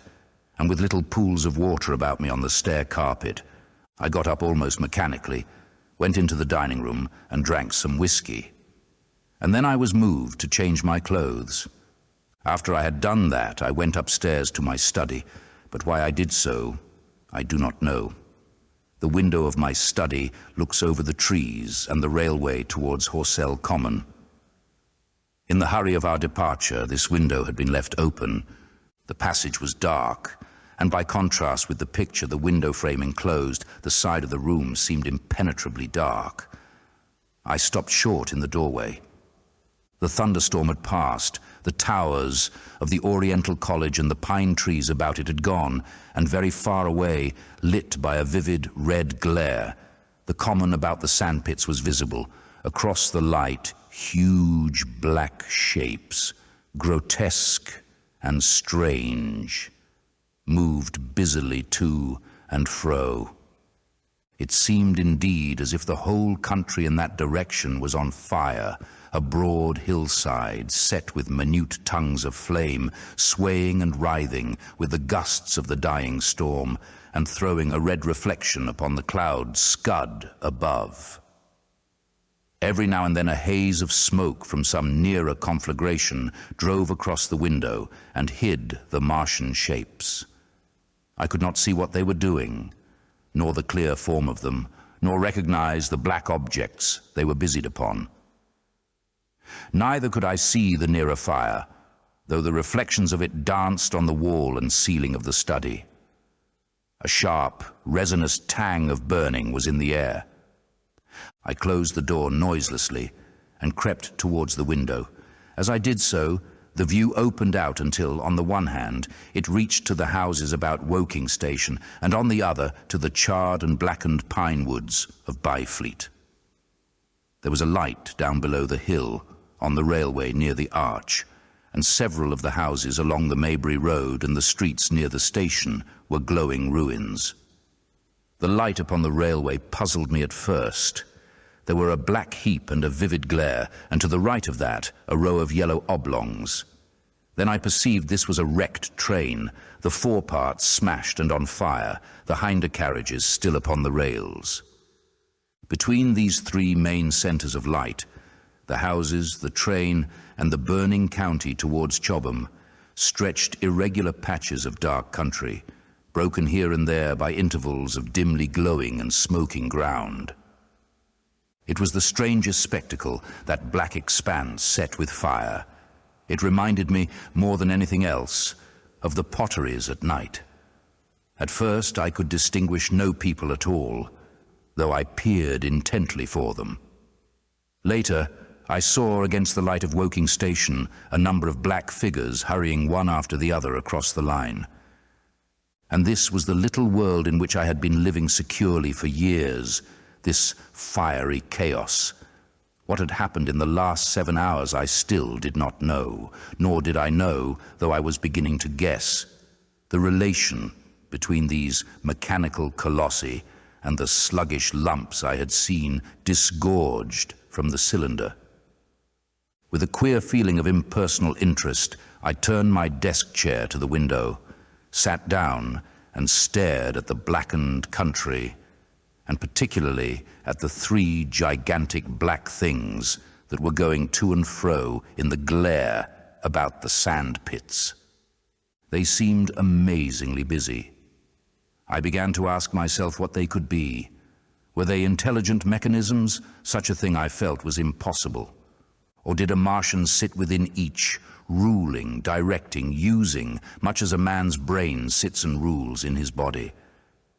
and with little pools of water about me on the stair carpet. I got up almost mechanically, went into the dining room and drank some whiskey. And then I was moved to change my clothes. After I had done that, I went upstairs to my study, but why I did so, I do not know. The window of my study looks over the trees and the railway towards Horsell Common. In the hurry of our departure, this window had been left open. The passage was dark, and by contrast with the picture the window frame enclosed, the side of the room seemed impenetrably dark. I stopped short in the doorway. The thunderstorm had passed, the towers of the Oriental College and the pine trees about it had gone, and very far away, lit by a vivid red glare, the common about the sandpits was visible. Across the light, huge black shapes, grotesque and strange, moved busily to and fro. It seemed indeed as if the whole country in that direction was on fire, a broad hillside set with minute tongues of flame, swaying and writhing with the gusts of the dying storm, and throwing a red reflection upon the cloud scud above. Every now and then a haze of smoke from some nearer conflagration drove across the window and hid the Martian shapes. I could not see what they were doing, nor the clear form of them, nor recognize the black objects they were busied upon. Neither could I see the nearer fire, though the reflections of it danced on the wall and ceiling of the study. A sharp, resinous tang of burning was in the air. I closed the door noiselessly and crept towards the window. As I did so, the view opened out until, on the one hand, it reached to the houses about Woking Station, and on the other to the charred and blackened pine woods of Byfleet. There was a light down below the hill, on the railway near the arch, and several of the houses along the Maybury Road and the streets near the station were glowing ruins. The light upon the railway puzzled me at first. There were a black heap and a vivid glare, and to the right of that, a row of yellow oblongs. Then I perceived this was a wrecked train, the foreparts smashed and on fire, the hinder carriages still upon the rails. Between these three main centres of light, the houses, the train, and the burning county towards Chobham, stretched irregular patches of dark country, broken here and there by intervals of dimly glowing and smoking ground. It was the strangest spectacle, that black expanse set with fire. It reminded me, more than anything else, of the potteries at night. At first I could distinguish no people at all, though I peered intently for them. Later, I saw against the light of Woking Station a number of black figures hurrying one after the other across the line. And this was the little world in which I had been living securely for years, this fiery chaos. What had happened in the last 7 hours I still did not know, nor did I know, though I was beginning to guess, the relation between these mechanical colossi and the sluggish lumps I had seen disgorged from the cylinder. With a queer feeling of impersonal interest, I turned my desk chair to the window, sat down and stared at the blackened country, and particularly at the three gigantic black things that were going to and fro in the glare about the sand pits. They seemed amazingly busy. I began to ask myself what they could be. Were they intelligent mechanisms? Such a thing I felt was impossible. Or did a Martian sit within each, ruling, directing, using, much as a man's brain sits and rules in his body?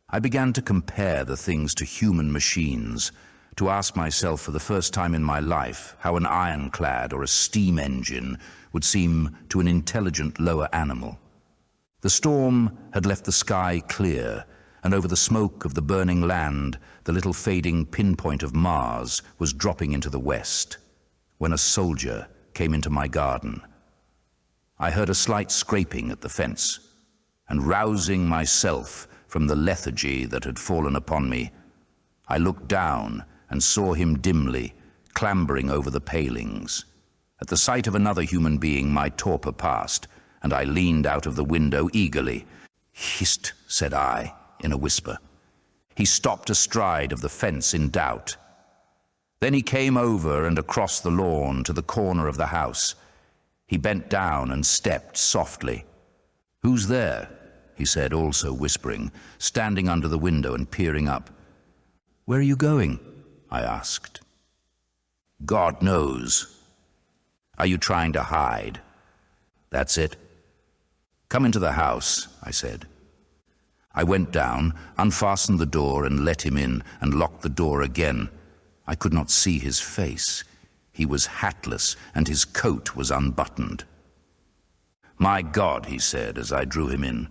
I began to compare the things to human machines, to ask myself for the first time in my life how an ironclad or a steam engine would seem to an intelligent lower animal. The storm had left the sky clear, and over the smoke of the burning land, the little fading pinpoint of Mars was dropping into the west, when a soldier came into my garden. I heard a slight scraping at the fence, and rousing myself from the lethargy that had fallen upon me, I looked down and saw him dimly, clambering over the palings. At the sight of another human being, my torpor passed, and I leaned out of the window eagerly. "Hist," said I, in a whisper. He stopped astride of the fence in doubt. Then he came over and across the lawn to the corner of the house. He bent down and stepped softly. "Who's there?" he said, also whispering, standing under the window and peering up. "Where are you going?" I asked. "God knows." "Are you trying to hide?" "That's it." "Come into the house," I said. I went down, unfastened the door and let him in, and locked the door again. I could not see his face. He was hatless, and his coat was unbuttoned. "My God," he said as I drew him in.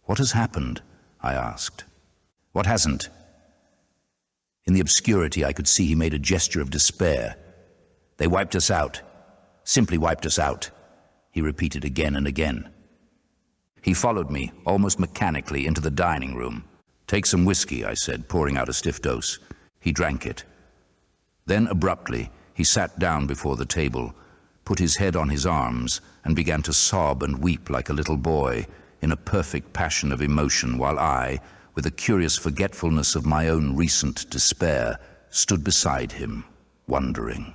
"What has happened?" I asked. "What hasn't?" In the obscurity, I could see he made a gesture of despair. "They wiped us out. Simply wiped us out," he repeated again and again. He followed me, almost mechanically, into the dining room. "Take some whiskey," I said, pouring out a stiff dose. He drank it. Then, abruptly, he sat down before the table, put his head on his arms, and began to sob and weep like a little boy, in a perfect passion of emotion, while I, with a curious forgetfulness of my own recent despair, stood beside him, wondering.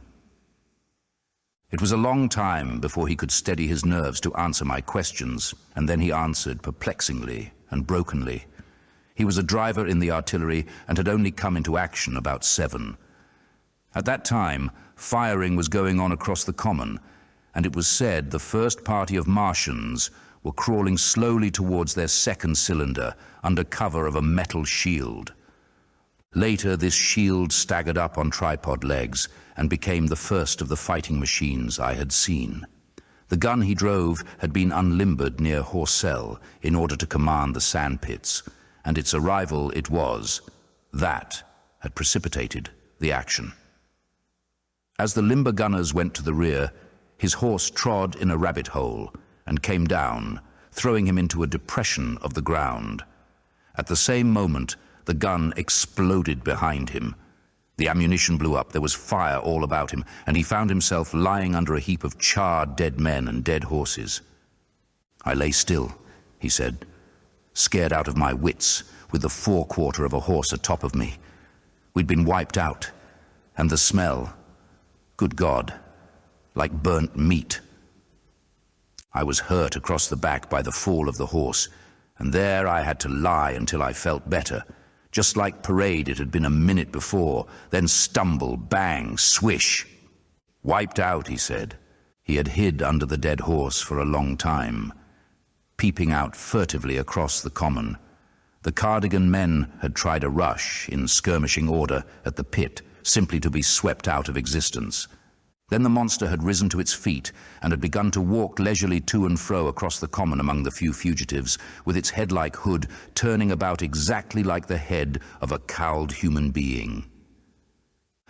It was a long time before he could steady his nerves to answer my questions, and then he answered perplexingly and brokenly. He was a driver in the artillery and had only come into action about 7. At that time, firing was going on across the common, and it was said the first party of Martians were crawling slowly towards their second cylinder under cover of a metal shield. Later, this shield staggered up on tripod legs and became the first of the fighting machines I had seen. The gun he drove had been unlimbered near Horsell in order to command the sandpits, and its arrival it was that had precipitated the action. As the limber gunners went to the rear, his horse trod in a rabbit hole and came down, throwing him into a depression of the ground. At the same moment, the gun exploded behind him. The ammunition blew up, there was fire all about him, and he found himself lying under a heap of charred dead men and dead horses. "I lay still," he said, "scared out of my wits, with the forequarter of a horse atop of me. We'd been wiped out, and the smell, good God, like burnt meat. I was hurt across the back by the fall of the horse, and there I had to lie until I felt better. Just like parade it had been a minute before, then stumble, bang, swish. Wiped out," he said. He had hid under the dead horse for a long time, peeping out furtively across the common. The Cardigan men had tried a rush in skirmishing order at the pit, simply to be swept out of existence. Then the monster had risen to its feet and had begun to walk leisurely to and fro across the common among the few fugitives, with its head-like hood turning about exactly like the head of a cowled human being.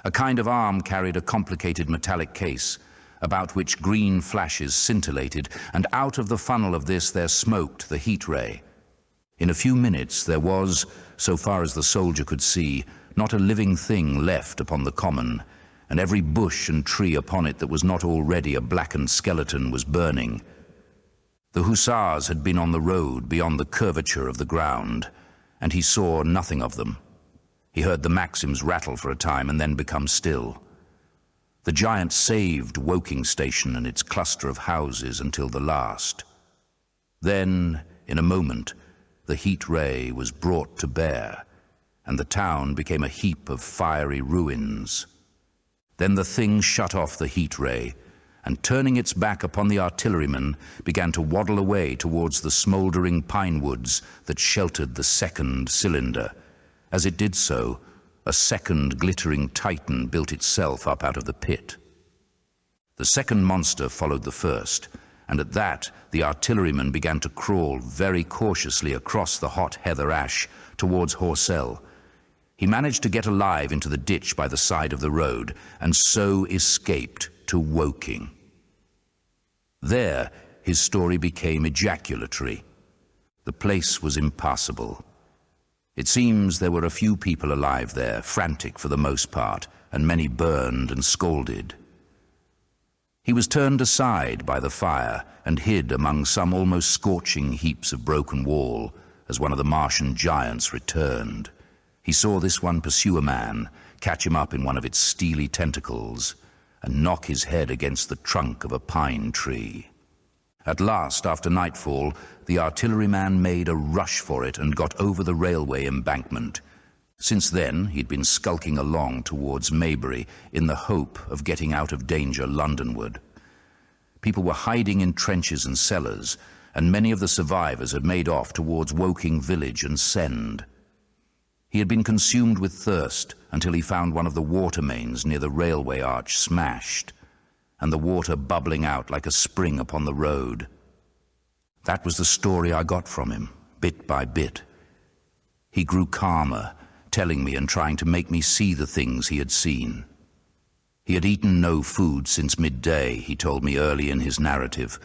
A kind of arm carried a complicated metallic case, about which green flashes scintillated, and out of the funnel of this there smoked the heat ray. In a few minutes there was, so far as the soldier could see, not a living thing left upon the common, and every bush and tree upon it that was not already a blackened skeleton was burning. The hussars had been on the road beyond the curvature of the ground, and he saw nothing of them. He heard the Maxims rattle for a time and then become still. The giant saved Woking Station and its cluster of houses until the last. Then, in a moment, the heat ray was brought to bear, and the town became a heap of fiery ruins. Then the thing shut off the heat ray, and turning its back upon the artillerymen, began to waddle away towards the smouldering pine woods that sheltered the second cylinder. As it did so, A second glittering titan built itself up out of the pit. The second monster followed the first, and at that the artilleryman began to crawl very cautiously across the hot heather ash towards Horsell. He managed to get alive into the ditch by the side of the road, and so escaped to Woking. There, his story became ejaculatory. The place was impassable. It seems there were a few people alive there, frantic for the most part, and many burned and scalded. He was turned aside by the fire and hid among some almost scorching heaps of broken wall as one of the Martian giants returned. He saw this one pursue a man, catch him up in one of its steely tentacles, and knock his head against the trunk of a pine tree. At last, after nightfall, the artilleryman made a rush for it and got over the railway embankment. Since then, he'd been skulking along towards Maybury in the hope of getting out of danger Londonward. People were hiding in trenches and cellars, and many of the survivors had made off towards Woking village and Send. He had been consumed with thirst until he found one of the water mains near the railway arch smashed, and the water bubbling out like a spring upon the road. That was the story I got from him, bit by bit. He grew calmer, telling me and trying to make me see the things he had seen. He had eaten no food since midday, he told me early in his narrative,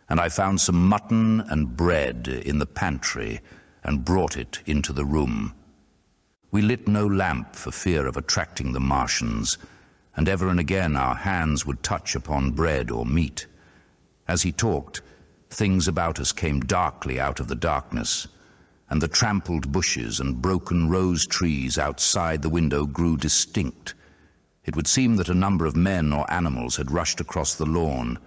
and I found some mutton and bread in the pantry and brought it into the room. We lit no lamp for fear of attracting the Martians, and ever and again our hands would touch upon bread or meat. As he talked, things about us came darkly out of the darkness, and the trampled bushes and broken rose trees outside the window grew distinct. It would seem that a number of men or animals had rushed across the lawn.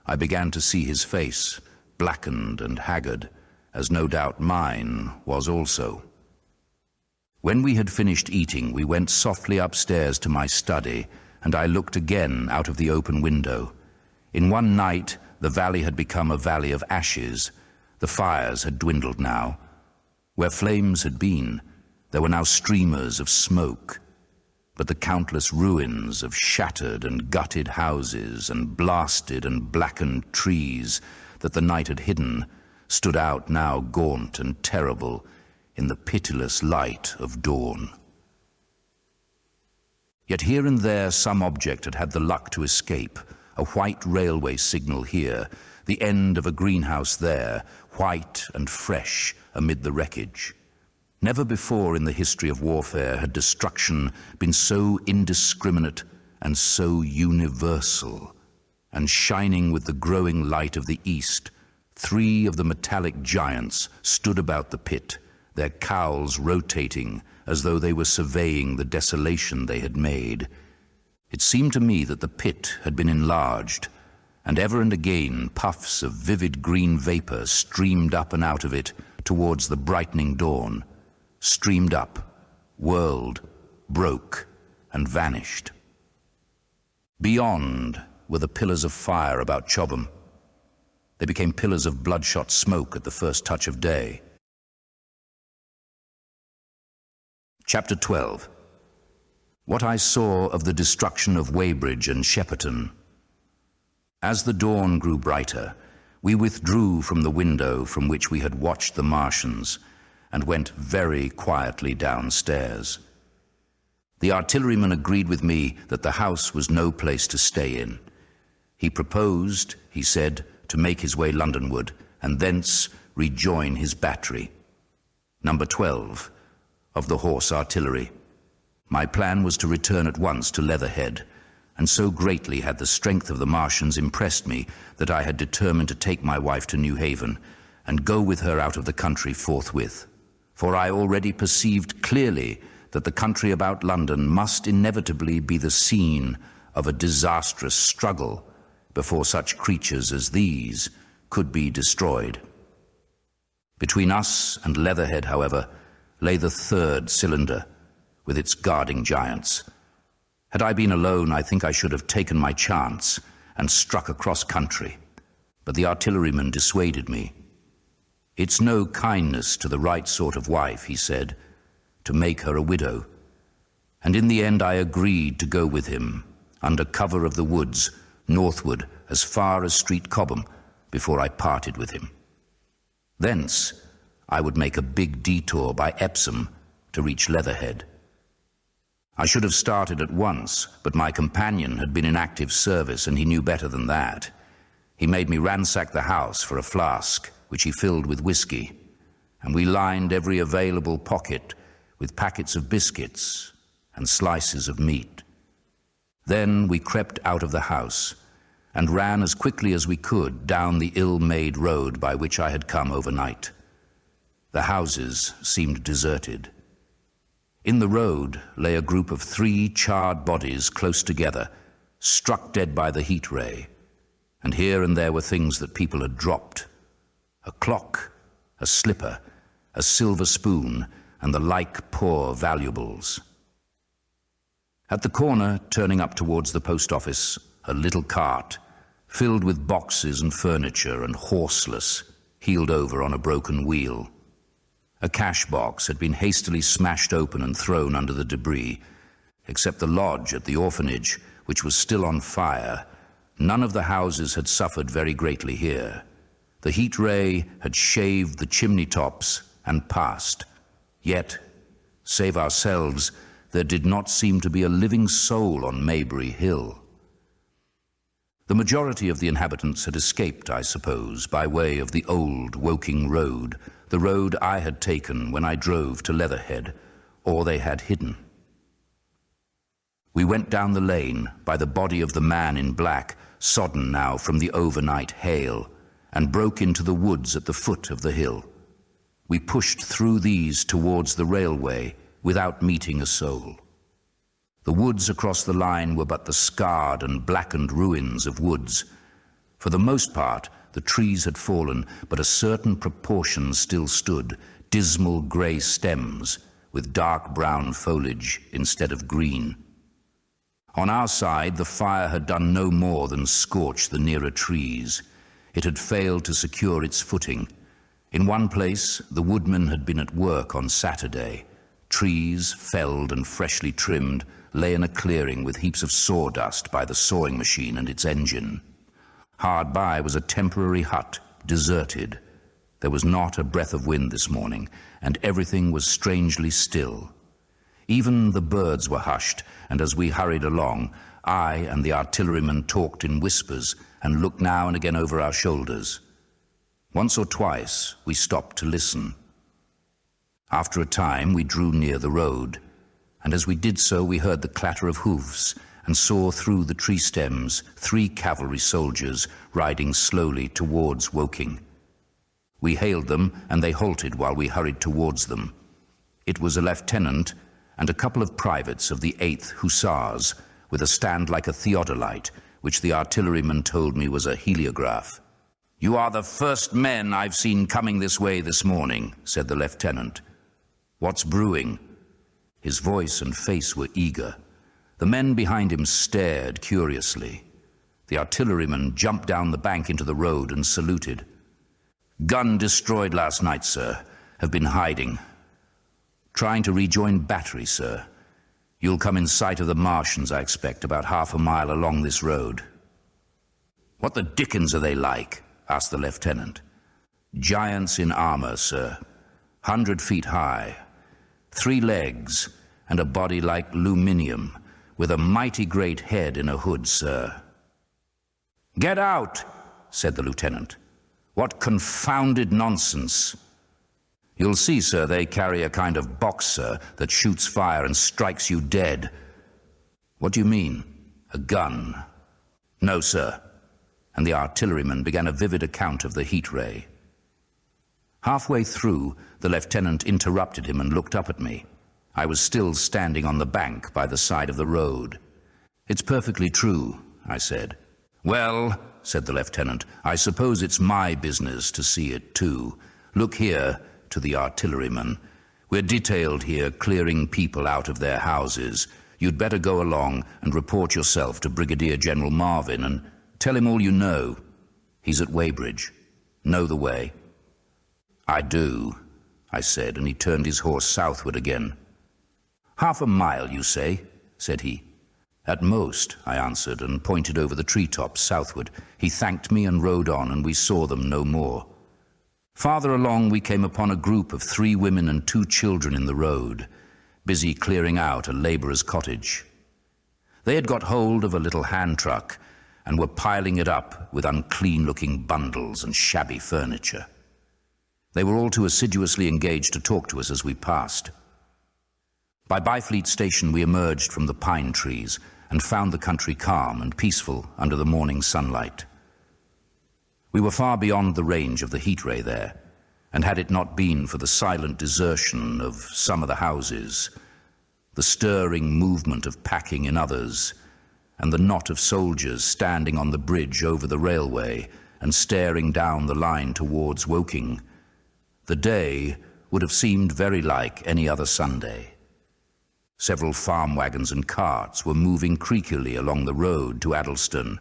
I began to see his face, blackened and haggard, as no doubt mine was also. When we had finished eating, we went softly upstairs to my study, and I looked again out of the open window. In one night, the valley had become a valley of ashes. The fires had dwindled now. Where flames had been, there were now streamers of smoke. But the countless ruins of shattered and gutted houses and blasted and blackened trees that the night had hidden stood out now gaunt and terrible in the pitiless light of dawn. Yet here and there some object had had the luck to escape, a white railway signal here, the end of a greenhouse there, white and fresh amid the wreckage. Never before in the history of warfare had destruction been so indiscriminate and so universal. And shining with the growing light of the east, 3 of the metallic giants stood about the pit, their cowls rotating as though they were surveying the desolation they had made. It seemed to me that the pit had been enlarged, and ever and again puffs of vivid green vapor streamed up and out of it towards the brightening dawn, streamed up, whirled, broke, and vanished. Beyond were the pillars of fire about Chobham. They became pillars of bloodshot smoke at the first touch of day. Chapter 12. What I saw of the destruction of Weybridge and Shepperton. As the dawn grew brighter, we withdrew from the window from which we had watched the Martians and went very quietly downstairs. The artilleryman agreed with me that the house was no place to stay in. He proposed, he said, to make his way Londonward and thence rejoin his battery, number 12 of the Horse Artillery. My plan was to return at once to Leatherhead, and so greatly had the strength of the Martians impressed me that I had determined to take my wife to New Haven and go with her out of the country forthwith. For I already perceived clearly that the country about London must inevitably be the scene of a disastrous struggle before such creatures as these could be destroyed. Between us and Leatherhead, however, lay the 3rd cylinder with its guarding giants. Had I been alone, I think I should have taken my chance and struck across country, but the artilleryman dissuaded me. It's no kindness to the right sort of wife, he said, to make her a widow. And in the end I agreed to go with him, under cover of the woods, northward as far as Street Chobham, before I parted with him. Thence I would make a big detour by Epsom to reach Leatherhead. I should have started at once, but my companion had been in active service and he knew better than that. He made me ransack the house for a flask, which he filled with whiskey, and we lined every available pocket with packets of biscuits and slices of meat. Then we crept out of the house and ran as quickly as we could down the ill-made road by which I had come overnight. The houses seemed deserted. In the road lay a group of 3 charred bodies close together, struck dead by the heat ray, and here and there were things that people had dropped. A clock, a slipper, a silver spoon, and the like poor valuables. At the corner, turning up towards the post office, a little cart, filled with boxes and furniture and horseless, heeled over on a broken wheel. A cash box had been hastily smashed open and thrown under the debris. Except the lodge at the orphanage, which was still on fire, none of the houses had suffered very greatly here. The heat ray had shaved the chimney tops and passed. Yet, save ourselves, there did not seem to be a living soul on Maybury Hill. The majority of the inhabitants had escaped, I suppose, by way of the old Woking Road, the road I had taken when I drove to Leatherhead, or they had hidden. We went down the lane by the body of the man in black, sodden now from the overnight hail, and broke into the woods at the foot of the hill. We pushed through these towards the railway without meeting a soul. The woods across the line were but the scarred and blackened ruins of woods. For the most part, the trees had fallen, but a certain proportion still stood, dismal grey stems with dark brown foliage instead of green. On our side, the fire had done no more than scorch the nearer trees. It had failed to secure its footing. In one place, the woodmen had been at work on Saturday. Trees, felled and freshly trimmed, lay in a clearing with heaps of sawdust by the sawing machine and its engine. Hard by was a temporary hut, deserted. There was not a breath of wind this morning, and everything was strangely still. Even the birds were hushed, and as we hurried along, I and the artilleryman talked in whispers and looked now and again over our shoulders. Once or twice we stopped to listen. After a time we drew near the road, and as we did so we heard the clatter of hoofs and saw through the tree stems 3 cavalry soldiers riding slowly towards Woking. We hailed them, and they halted while we hurried towards them. It was a lieutenant and a couple of privates of the 8th Hussars, with a stand like a theodolite, which the artilleryman told me was a heliograph. "You are the first men I've seen coming this way this morning," said the lieutenant. "What's brewing?" His voice and face were eager. The men behind him stared curiously. The artilleryman jumped down the bank into the road and saluted. "Gun destroyed last night, sir. Have been hiding. Trying to rejoin battery, sir. You'll come in sight of the Martians, I expect, about half a mile along this road." "What the dickens are they like?" asked the lieutenant. "Giants in armor, sir. 100 feet high. 3 legs and a body like aluminium, with a mighty great head in a hood, sir." "Get out," said the lieutenant. "What confounded nonsense." "You'll see, sir, they carry a kind of box, sir, that shoots fire and strikes you dead." "What do you mean? A gun?" "No, sir." And the artilleryman began a vivid account of the heat ray. Halfway through, the lieutenant interrupted him and looked up at me. I was still standing on the bank by the side of the road. "It's perfectly true," I said. "Well," said the lieutenant, "I suppose it's my business to see it too. Look here," to the artilleryman. "We're detailed here clearing people out of their houses. You'd better go along and report yourself to Brigadier General Marvin and tell him all you know. He's at Weybridge. Know the way?" "I do," I said, and he turned his horse southward again. "Half a mile, you say?" said he. "At most," I answered, and pointed over the treetops southward. He thanked me and rode on, and we saw them no more. Farther along, we came upon a group of 3 women and 2 children in the road, busy clearing out a labourer's cottage. They had got hold of a little hand truck and were piling it up with unclean-looking bundles and shabby furniture. They were all too assiduously engaged to talk to us as we passed. By Byfleet Station we emerged from the pine trees and found the country calm and peaceful under the morning sunlight. We were far beyond the range of the heat ray there, and had it not been for the silent desertion of some of the houses, the stirring movement of packing in others, and the knot of soldiers standing on the bridge over the railway and staring down the line towards Woking, the day would have seemed very like any other Sunday. Several farm wagons and carts were moving creakily along the road to Addlestone,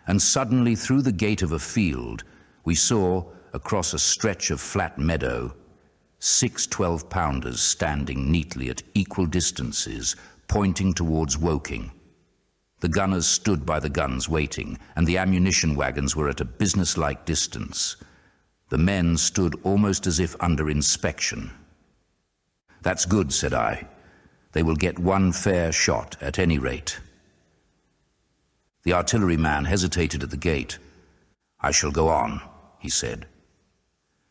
and suddenly through the gate of a field we saw, across a stretch of flat meadow, 6 12-pounders standing neatly at equal distances, pointing towards Woking. The gunners stood by the guns waiting, and the ammunition wagons were at a business-like distance. The men stood almost as if under inspection. "That's good," said I. "They will get one fair shot at any rate." The artilleryman hesitated at the gate. "I shall go on," he said.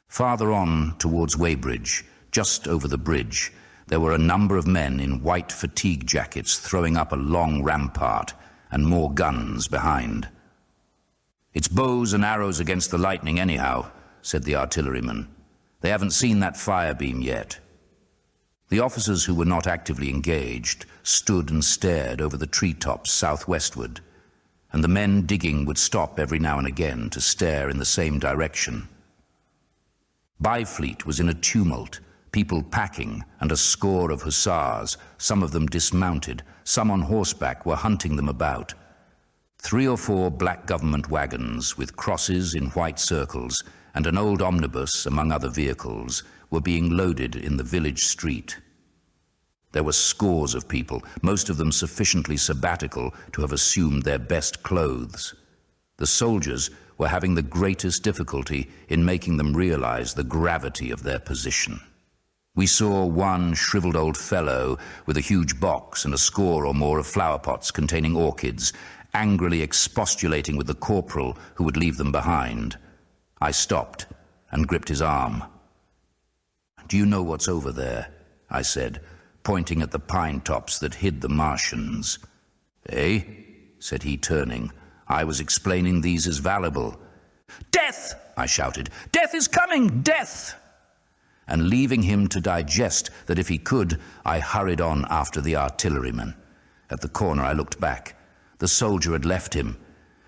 Farther on towards Weybridge, just over the bridge, there were a number of men in white fatigue jackets throwing up a long rampart, and more guns behind. "It's bows and arrows against the lightning anyhow," said the artilleryman. "They haven't seen that fire beam yet." The officers who were not actively engaged stood and stared over the treetops southwestward, and the men digging would stop every now and again to stare in the same direction. Byfleet was in a tumult, people packing, and a score of hussars, some of them dismounted, some on horseback, were hunting them about. 3 or 4 black government wagons with crosses in white circles and an old omnibus, among other vehicles, were being loaded in the village street. There were scores of people, most of them sufficiently sabbatical to have assumed their best clothes. The soldiers were having the greatest difficulty in making them realize the gravity of their position. We saw one shriveled old fellow with a huge box and a score or more of flower pots containing orchids, angrily expostulating with the corporal who would leave them behind. I stopped and gripped his arm. "Do you know what's over there?" I said, pointing at the pine tops that hid the Martians. "Eh?" said he, turning. I was explaining these as valuable. "Death!" I shouted. "Death is coming! Death!" And leaving him to digest that if he could, I hurried on after the artilleryman. At the corner I looked back. The soldier had left him,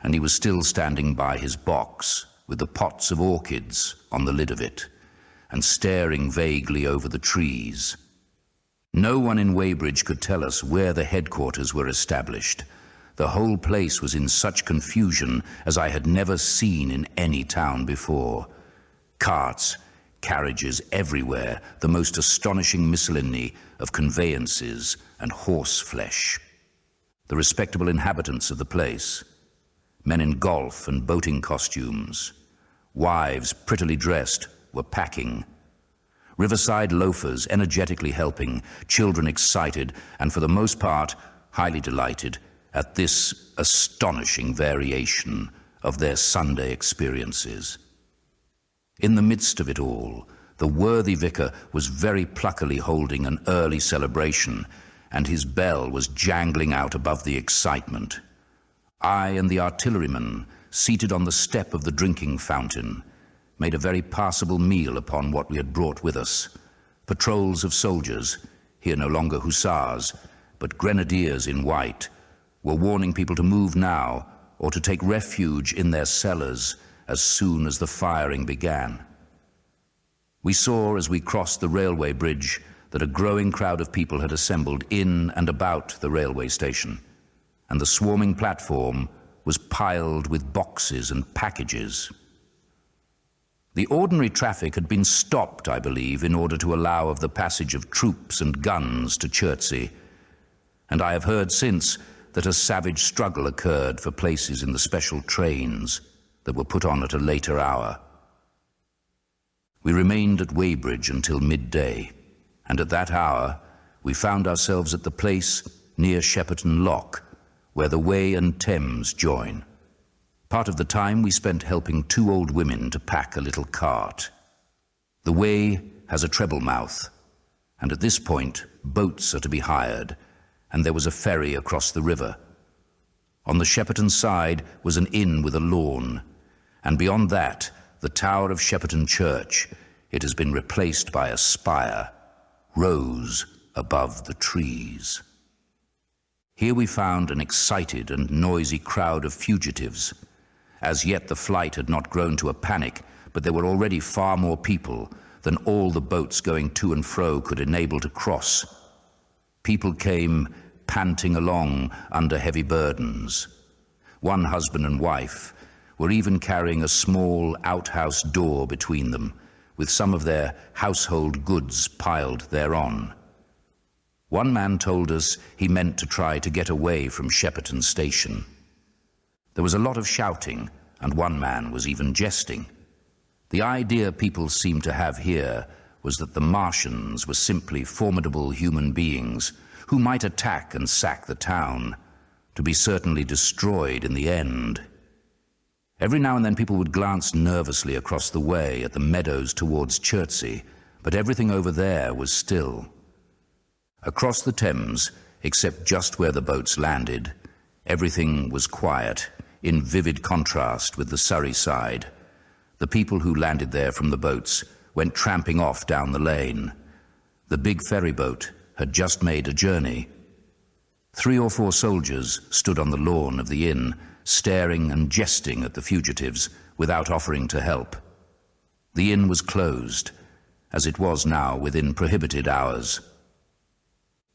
and he was still standing by his box, with the pots of orchids on the lid of it, and staring vaguely over the trees. No one in Weybridge could tell us where the headquarters were established. The whole place was in such confusion as I had never seen in any town before. Carts, carriages everywhere, the most astonishing miscellany of conveyances and horse flesh. The respectable inhabitants of the place, men in golf and boating costumes, wives prettily dressed, were packing. Riverside loafers energetically helping, children excited, and for the most part highly delighted at this astonishing variation of their Sunday experiences. In the midst of it all, the worthy vicar was very pluckily holding an early celebration, and his bell was jangling out above the excitement. I and the artilleryman, seated on the step of the drinking fountain, made a very passable meal upon what we had brought with us. Patrols of soldiers, here no longer hussars, but grenadiers in white, were warning people to move now or to take refuge in their cellars as soon as the firing began. We saw as we crossed the railway bridge that a growing crowd of people had assembled in and about the railway station, and the swarming platform was piled with boxes and packages. The ordinary traffic had been stopped, I believe, in order to allow of the passage of troops and guns to Chertsey, and I have heard since that a savage struggle occurred for places in the special trains that were put on at a later hour. We remained at Weybridge until midday, and at that hour we found ourselves at the place near Shepperton Lock, where the Wey and Thames join. Part of the time we spent helping two old women to pack a little cart. The Wey has a treble mouth, and at this point boats are to be hired, and there was a ferry across the river. On the Shepperton side was an inn with a lawn, and beyond that, the tower of Shepperton Church. It has been replaced by a spire, rose above the trees. Here we found an excited and noisy crowd of fugitives. As yet the flight had not grown to a panic, but there were already far more people than all the boats going to and fro could enable to cross. People came panting along under heavy burdens. One husband and wife were even carrying a small outhouse door between them, with some of their household goods piled thereon. One man told us he meant to try to get away from Shepperton Station. There was a lot of shouting, and one man was even jesting. The idea people seemed to have here was that the Martians were simply formidable human beings who might attack and sack the town, to be certainly destroyed in the end. Every now and then people would glance nervously across the way at the meadows towards Chertsey, but everything over there was still. Across the Thames, except just where the boats landed, everything was quiet, in vivid contrast with the Surrey side. The people who landed there from the boats went tramping off down the lane. The big ferry boat had just made a journey. 3 or 4 soldiers stood on the lawn of the inn, staring and jesting at the fugitives without offering to help. The inn was closed, as it was now within prohibited hours.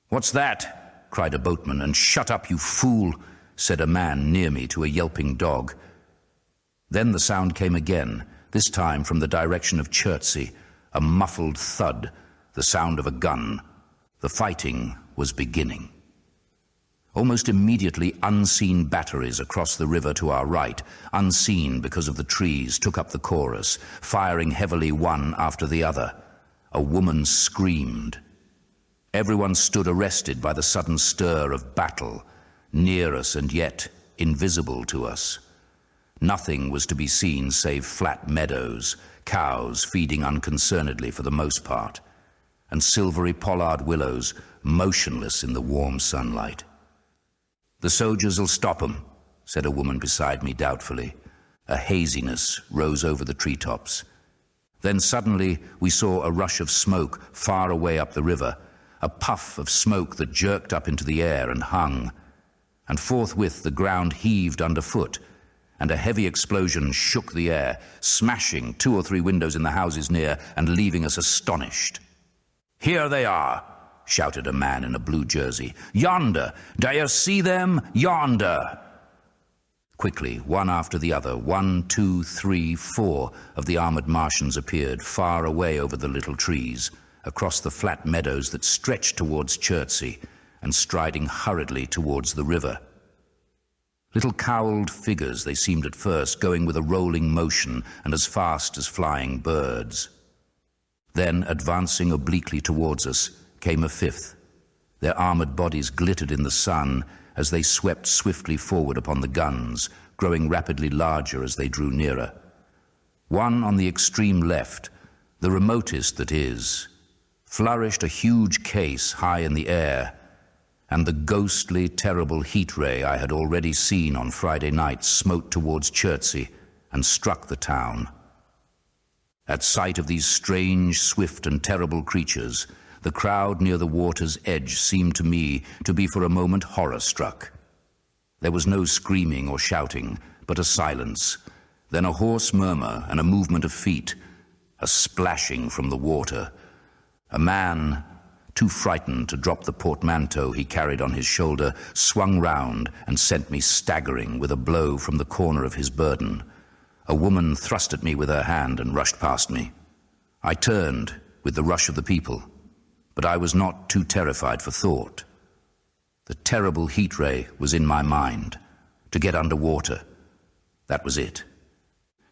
"What's that?" cried a boatman, and "Shut up, you fool," said a man near me to a yelping dog. Then the sound came again, this time from the direction of Chertsey, a muffled thud, the sound of a gun. The fighting was beginning. Almost immediately, unseen batteries across the river to our right, unseen because of the trees, took up the chorus, firing heavily one after the other. A woman screamed. Everyone stood arrested by the sudden stir of battle, near us and yet invisible to us. Nothing was to be seen save flat meadows, cows feeding unconcernedly for the most part, and silvery pollard willows motionless in the warm sunlight. "The soldiers'll stop 'em," said a woman beside me doubtfully. A haziness rose over the treetops. Then suddenly we saw a rush of smoke far away up the river, a puff of smoke that jerked up into the air and hung, and forthwith the ground heaved underfoot, and a heavy explosion shook the air, smashing 2 or 3 windows in the houses near and leaving us astonished. "Here they are," shouted a man in a blue jersey. "Yonder! Do you see them? Yonder!" Quickly, one after the other, 1, 2, 3, 4 of the armored Martians appeared far away over the little trees, across the flat meadows that stretched towards Chertsey, and striding hurriedly towards the river. Little cowled figures they seemed at first, going with a rolling motion and as fast as flying birds. Then, advancing obliquely towards us, came a 5th. Their armored bodies glittered in the sun as they swept swiftly forward upon the guns, growing rapidly larger as they drew nearer. One on the extreme left, the remotest that is, flourished a huge case high in the air, and the ghostly, terrible heat ray I had already seen on Friday night smote towards Chertsey and struck the town. At sight of these strange, swift, and terrible creatures, the crowd near the water's edge seemed to me to be for a moment horror-struck. There was no screaming or shouting, but a silence, then a hoarse murmur and a movement of feet, a splashing from the water. A man, too frightened to drop the portmanteau he carried on his shoulder, swung round and sent me staggering with a blow from the corner of his burden. A woman thrust at me with her hand and rushed past me. I turned with the rush of the people, but I was not too terrified for thought. The terrible heat ray was in my mind. To get under water. That was it.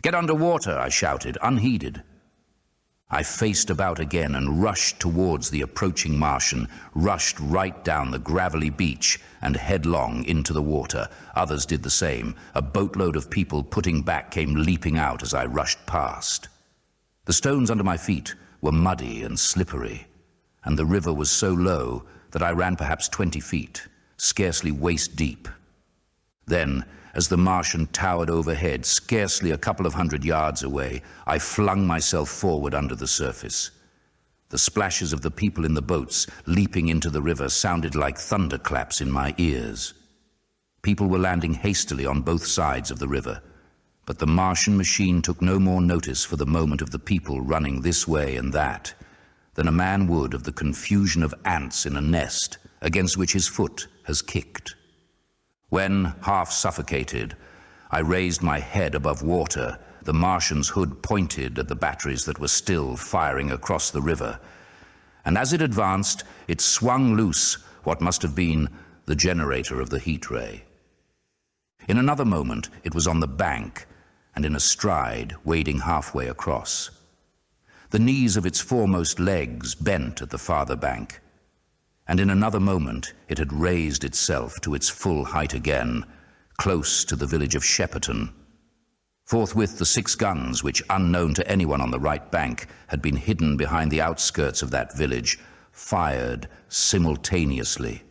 "Get under water," I shouted, unheeded. I faced about again and rushed towards the approaching Martian, rushed right down the gravelly beach and headlong into the water. Others did the same. A boatload of people putting back came leaping out as I rushed past. The stones under my feet were muddy and slippery, and the river was so low that I ran perhaps 20 feet, scarcely waist deep. Then, as the Martian towered overhead, scarcely a couple of 100 yards away, I flung myself forward under the surface. The splashes of the people in the boats leaping into the river sounded like thunderclaps in my ears. People were landing hastily on both sides of the river, but the Martian machine took no more notice for the moment of the people running this way and that than a man would of the confusion of ants in a nest against which his foot has kicked. When, half suffocated, I raised my head above water, the Martian's hood pointed at the batteries that were still firing across the river, and as it advanced, it swung loose what must have been the generator of the heat ray. In another moment, it was on the bank and in a stride, wading halfway across. The knees of its foremost legs bent at the farther bank, and in another moment it had raised itself to its full height again, close to the village of Shepperton. Forthwith the 6 guns, which, unknown to anyone on the right bank, had been hidden behind the outskirts of that village, fired simultaneously.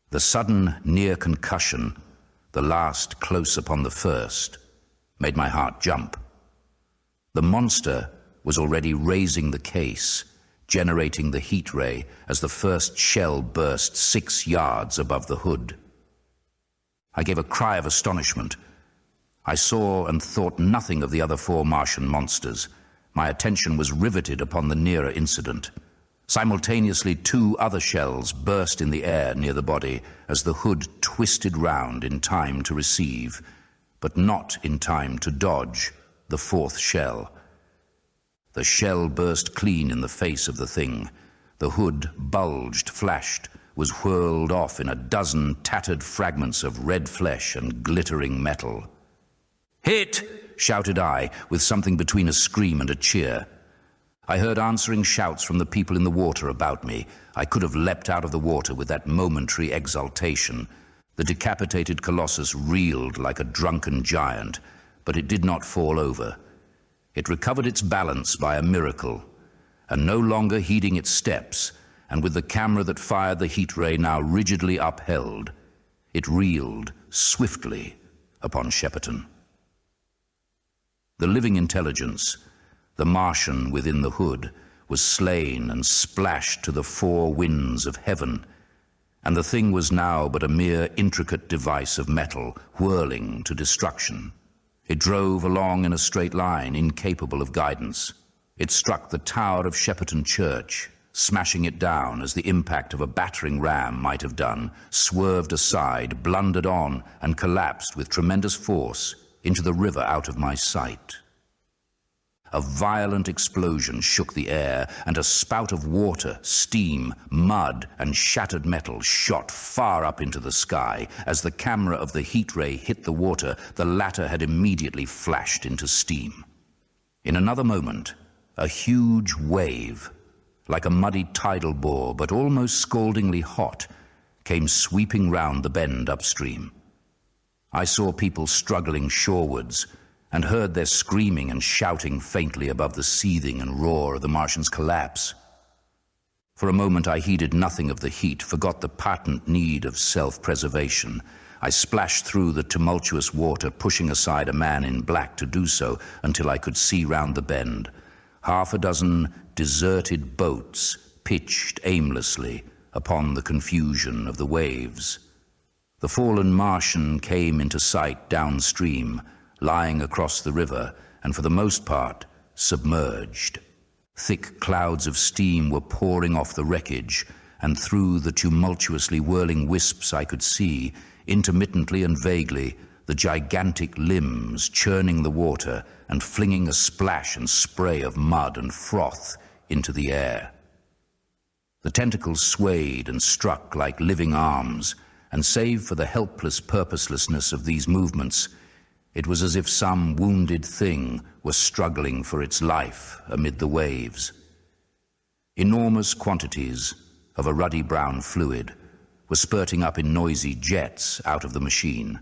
The sudden near concussion, the last close upon the first, made my heart jump. The monster was already raising the case, generating the heat ray as the first shell burst 6 yards above the hood. I gave a cry of astonishment. I saw and thought nothing of the other 4 Martian monsters. My attention was riveted upon the nearer incident. Simultaneously, 2 other shells burst in the air near the body as the hood twisted round in time to receive, but not in time to dodge, the 4th shell. The shell burst clean in the face of the thing. The hood bulged, flashed, was whirled off in a dozen tattered fragments of red flesh and glittering metal. "Hit!" shouted I, with something between a scream and a cheer. I heard answering shouts from the people in the water about me. I could have leapt out of the water with that momentary exultation. The decapitated colossus reeled like a drunken giant, but it did not fall over. It recovered its balance by a miracle, and no longer heeding its steps, and with the camera that fired the heat ray now rigidly upheld, it reeled swiftly upon Shepperton. The living intelligence, the Martian within the hood, was slain and splashed to the 4 winds of heaven, and the thing was now but a mere intricate device of metal whirling to destruction. It drove along in a straight line, incapable of guidance. It struck the tower of Shepperton Church, smashing it down as the impact of a battering ram might have done, swerved aside, blundered on, and collapsed with tremendous force into the river out of my sight. A violent explosion shook the air, and a spout of water, steam, mud, and shattered metal shot far up into the sky. As the camera of the heat ray hit the water, the latter had immediately flashed into steam. In another moment, a huge wave, like a muddy tidal bore, but almost scaldingly hot, came sweeping round the bend upstream. I saw people struggling shorewards, and heard their screaming and shouting faintly above the seething and roar of the Martian's collapse. For a moment I heeded nothing of the heat, forgot the patent need of self-preservation. I splashed through the tumultuous water, pushing aside a man in black to do so, until I could see round the bend. 6 deserted boats pitched aimlessly upon the confusion of the waves. The fallen Martian came into sight downstream, lying across the river, and for the most part submerged. Thick clouds of steam were pouring off the wreckage, and through the tumultuously whirling wisps I could see, intermittently and vaguely, the gigantic limbs churning the water and flinging a splash and spray of mud and froth into the air. The tentacles swayed and struck like living arms, and save for the helpless purposelessness of these movements, it was as if some wounded thing was struggling for its life amid the waves. Enormous quantities of a ruddy brown fluid were spurting up in noisy jets out of the machine.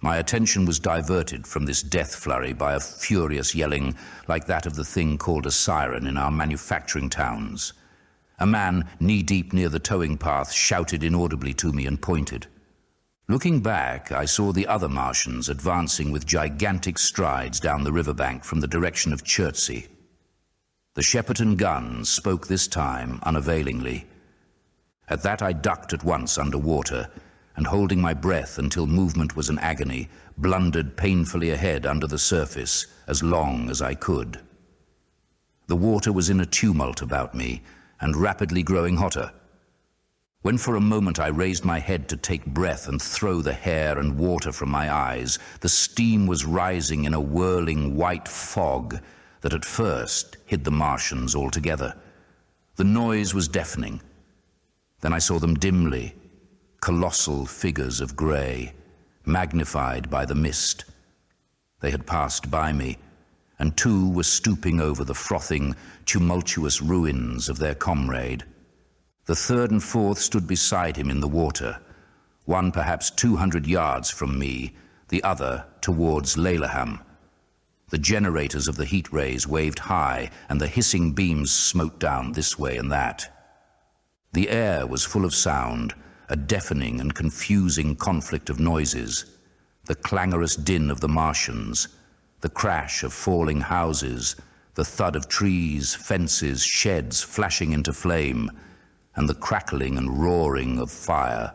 My attention was diverted from this death flurry by a furious yelling like that of the thing called a siren in our manufacturing towns. A man knee-deep near the towing path shouted inaudibly to me and pointed. Looking back, I saw the other Martians advancing with gigantic strides down the riverbank from the direction of Chertsey. The Shepperton guns spoke this time unavailingly. At that I ducked at once under water, and holding my breath until movement was an agony, blundered painfully ahead under the surface as long as I could. The water was in a tumult about me, and rapidly growing hotter. When for a moment I raised my head to take breath and throw the hair and water from my eyes, the steam was rising in a whirling white fog that at first hid the Martians altogether. The noise was deafening. Then I saw them dimly, colossal figures of grey, magnified by the mist. They had passed by me, and two were stooping over the frothing, tumultuous ruins of their comrade. The third and fourth stood beside him in the water, one perhaps 200 yards from me, the other towards Laleham. The generators of the heat rays waved high, and the hissing beams smote down this way and that. The air was full of sound, a deafening and confusing conflict of noises, the clangorous din of the Martians, the crash of falling houses, the thud of trees, fences, sheds flashing into flame, and the crackling and roaring of fire.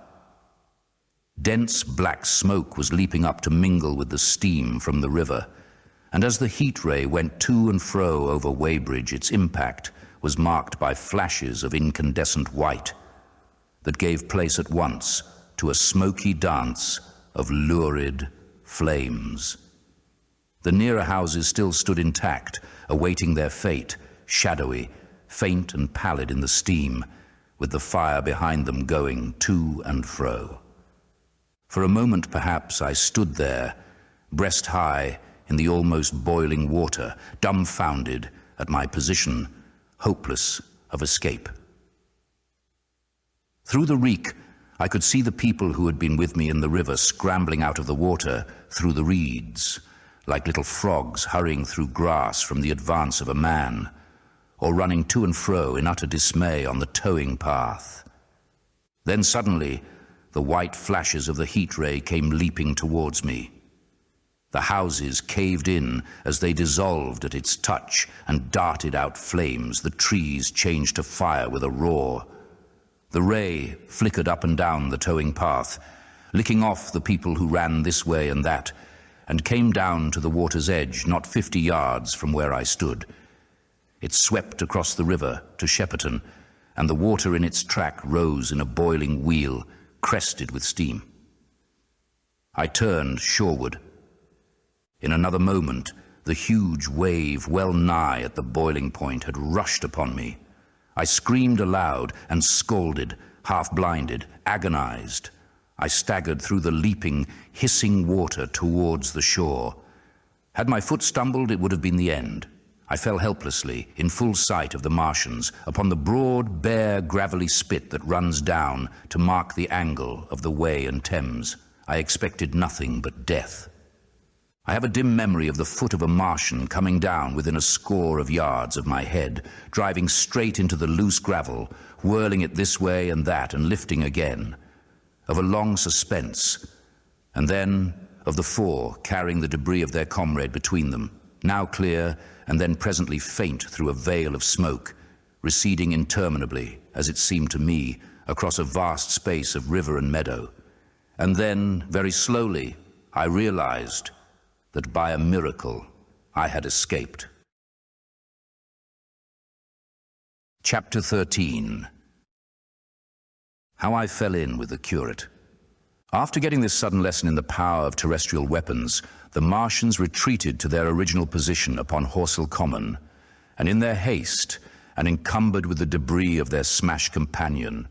Dense black smoke was leaping up to mingle with the steam from the river, and as the heat ray went to and fro over Weybridge, its impact was marked by flashes of incandescent white that gave place at once to a smoky dance of lurid flames. The nearer houses still stood intact, awaiting their fate, shadowy, faint and pallid in the steam, with the fire behind them going to and fro. For a moment, perhaps, I stood there, breast high in the almost boiling water, dumbfounded at my position, hopeless of escape. Through the reek, I could see the people who had been with me in the river scrambling out of the water through the reeds, like little frogs hurrying through grass from the advance of a man, or running to and fro in utter dismay on the towing path. Then suddenly, the white flashes of the heat ray came leaping towards me. The houses caved in as they dissolved at its touch and darted out flames. The trees changed to fire with a roar. The ray flickered up and down the towing path, licking off the people who ran this way and that, and came down to the water's edge, not 50 yards from where I stood. It swept across the river to Shepperton, and the water in its track rose in a boiling wheel, crested with steam. I turned shoreward. In another moment, the huge wave, well nigh at the boiling point, had rushed upon me. I screamed aloud and scalded, half-blinded, agonized. I staggered through the leaping, hissing water towards the shore. Had my foot stumbled, it would have been the end. I fell helplessly, in full sight of the Martians, upon the broad, bare, gravelly spit that runs down to mark the angle of the Wey and Thames. I expected nothing but death. I have a dim memory of the foot of a Martian coming down within a score of yards of my head, driving straight into the loose gravel, whirling it this way and that and lifting again, of a long suspense, and then of the four carrying the debris of their comrade between them, now clear and then presently faint through a veil of smoke, receding interminably, as it seemed to me, across a vast space of river and meadow. And then, very slowly, I realized that by a miracle I had escaped. Chapter 13. How I fell in with the curate. After getting this sudden lesson in the power of terrestrial weapons, the Martians retreated to their original position upon Horsell Common, and in their haste, and encumbered with the debris of their smashed companion,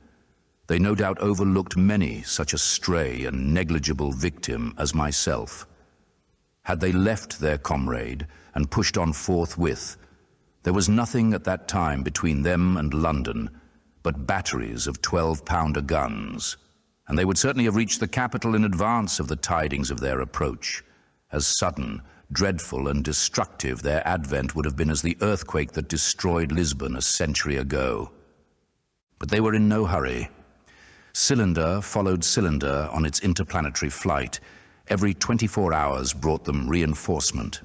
they no doubt overlooked many such a stray and negligible victim as myself. Had they left their comrade and pushed on forthwith, there was nothing at that time between them and London but batteries of 12-pounder guns, and they would certainly have reached the capital in advance of the tidings of their approach. As sudden, dreadful, and destructive their advent would have been as the earthquake that destroyed Lisbon a century ago. But they were in no hurry. Cylinder followed cylinder on its interplanetary flight. Every 24 hours brought them reinforcement.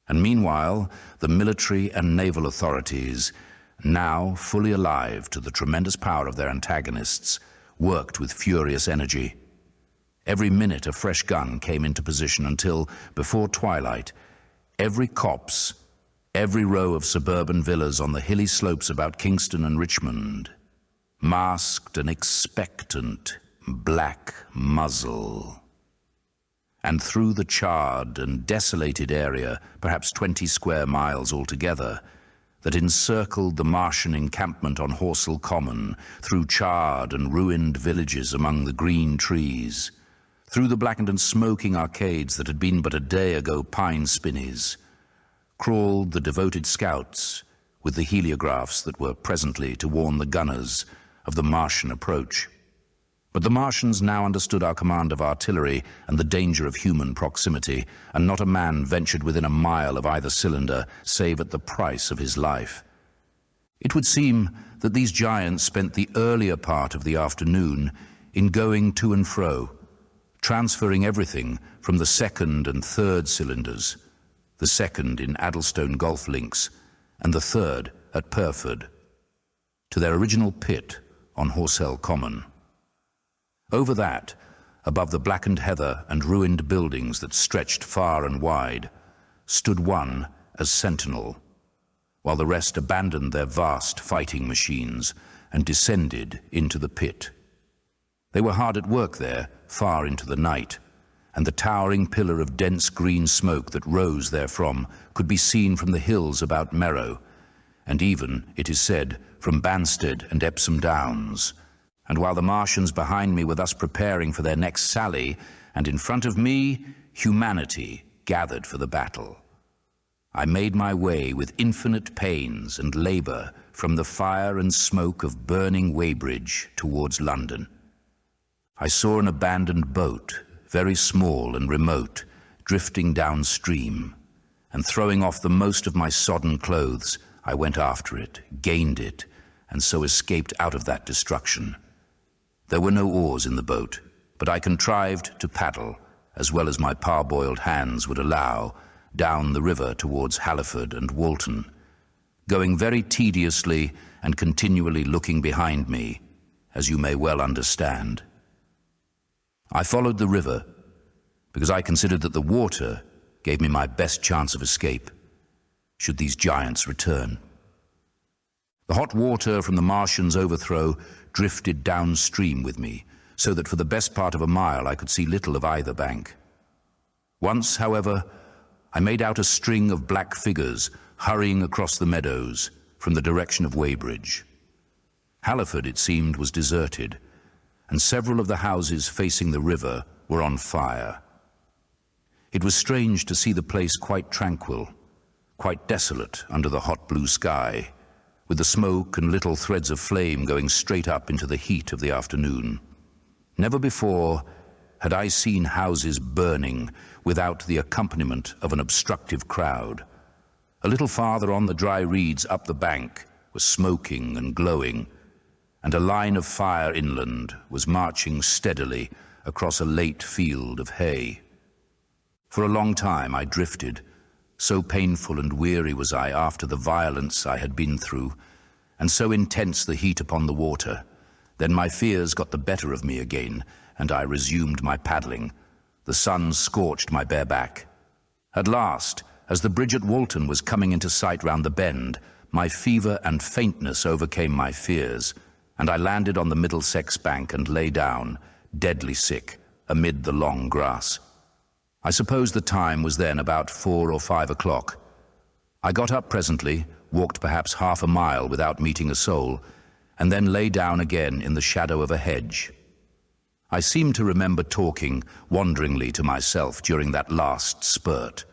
And meanwhile, the military and naval authorities, now fully alive to the tremendous power of their antagonists, worked with furious energy. Every minute a fresh gun came into position until, before twilight, every copse, every row of suburban villas on the hilly slopes about Kingston and Richmond, masked an expectant black muzzle. And through the charred and desolated area, perhaps 20 square miles altogether, that encircled the Martian encampment on Horsell Common, through charred and ruined villages among the green trees, through the blackened and smoking arcades that had been but a day ago pine spinneys, crawled the devoted scouts with the heliographs that were presently to warn the gunners of the Martian approach. But the Martians now understood our command of artillery and the danger of human proximity, and not a man ventured within a mile of either cylinder, save at the price of his life. It would seem that these giants spent the earlier part of the afternoon in going to and fro, transferring everything from the second and third cylinders, the second in Addlestone Golf Links, and the third at Purford, to their original pit on Horsell Common. Over that, above the blackened heather and ruined buildings that stretched far and wide, stood one as sentinel, while the rest abandoned their vast fighting machines and descended into the pit. They were hard at work there, far into the night, and the towering pillar of dense green smoke that rose therefrom could be seen from the hills about Merrow, and even, it is said, from Banstead and Epsom Downs. And while the Martians behind me were thus preparing for their next sally, and in front of me, humanity gathered for the battle, I made my way with infinite pains and labor from the fire and smoke of burning Weybridge towards London. I saw an abandoned boat, very small and remote, drifting downstream, and throwing off the most of my sodden clothes, I went after it, gained it, and so escaped out of that destruction. There were no oars in the boat, but I contrived to paddle, as well as my parboiled hands would allow, down the river towards Halliford and Walton, going very tediously and continually looking behind me, as you may well understand. I followed the river because I considered that the water gave me my best chance of escape, should these giants return. The hot water from the Martians' overthrow drifted downstream with me, so that for the best part of a mile I could see little of either bank. Once, however, I made out a string of black figures hurrying across the meadows from the direction of Weybridge. Halliford, it seemed, was deserted, and several of the houses facing the river were on fire. It was strange to see the place quite tranquil, quite desolate under the hot blue sky, with the smoke and little threads of flame going straight up into the heat of the afternoon. Never before had I seen houses burning without the accompaniment of an obstructive crowd. A little farther on, the dry reeds up the bank were smoking and glowing, and a line of fire inland was marching steadily across a late field of hay. For a long time I drifted, so painful and weary was I after the violence I had been through, and so intense the heat upon the water. Then my fears got the better of me again, and I resumed my paddling. The sun scorched my bare back. At last, as the bridge at Walton was coming into sight round the bend, my fever and faintness overcame my fears, and I landed on the Middlesex bank and lay down, deadly sick, amid the long grass. I suppose the time was then about 4 or 5 o'clock. I got up presently, walked perhaps half a mile without meeting a soul, and then lay down again in the shadow of a hedge. I seem to remember talking wonderingly to myself during that last spurt.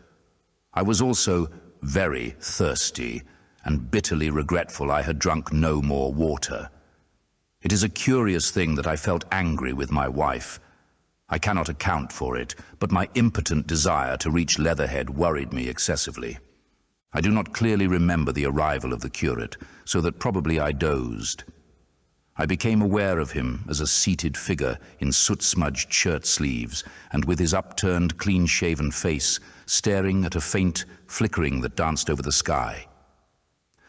I was also very thirsty and bitterly regretful I had drunk no more water. It is a curious thing that I felt angry with my wife. I cannot account for it, but my impotent desire to reach Leatherhead worried me excessively. I do not clearly remember the arrival of the curate, so that probably I dozed. I became aware of him as a seated figure in soot-smudged shirt sleeves and with his upturned, clean-shaven face staring at a faint flickering that danced over the sky.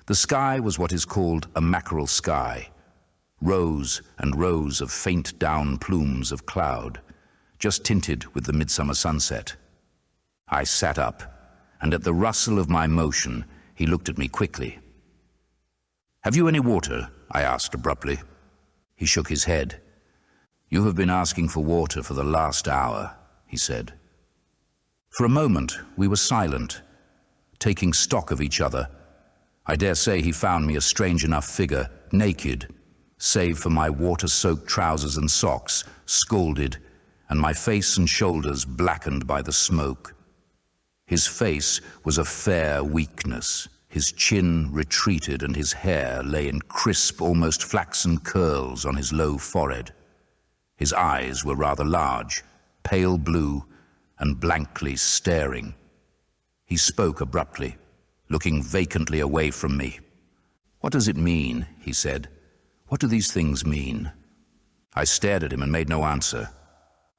The sky was what is called a mackerel sky, rows and rows of faint down plumes of cloud, just tinted with the midsummer sunset. I sat up, and at the rustle of my motion, he looked at me quickly. "Have you any water?" I asked abruptly. He shook his head. "You have been asking for water for the last hour," he said. For a moment, we were silent, taking stock of each other. I dare say he found me a strange enough figure, naked, save for my water-soaked trousers and socks, scalded, and my face and shoulders blackened by the smoke. His face was a fair weakness. His chin retreated and his hair lay in crisp, almost flaxen curls on his low forehead. His eyes were rather large, pale blue, and blankly staring. He spoke abruptly, looking vacantly away from me. "What does it mean?" he said. "What do these things mean?" I stared at him and made no answer.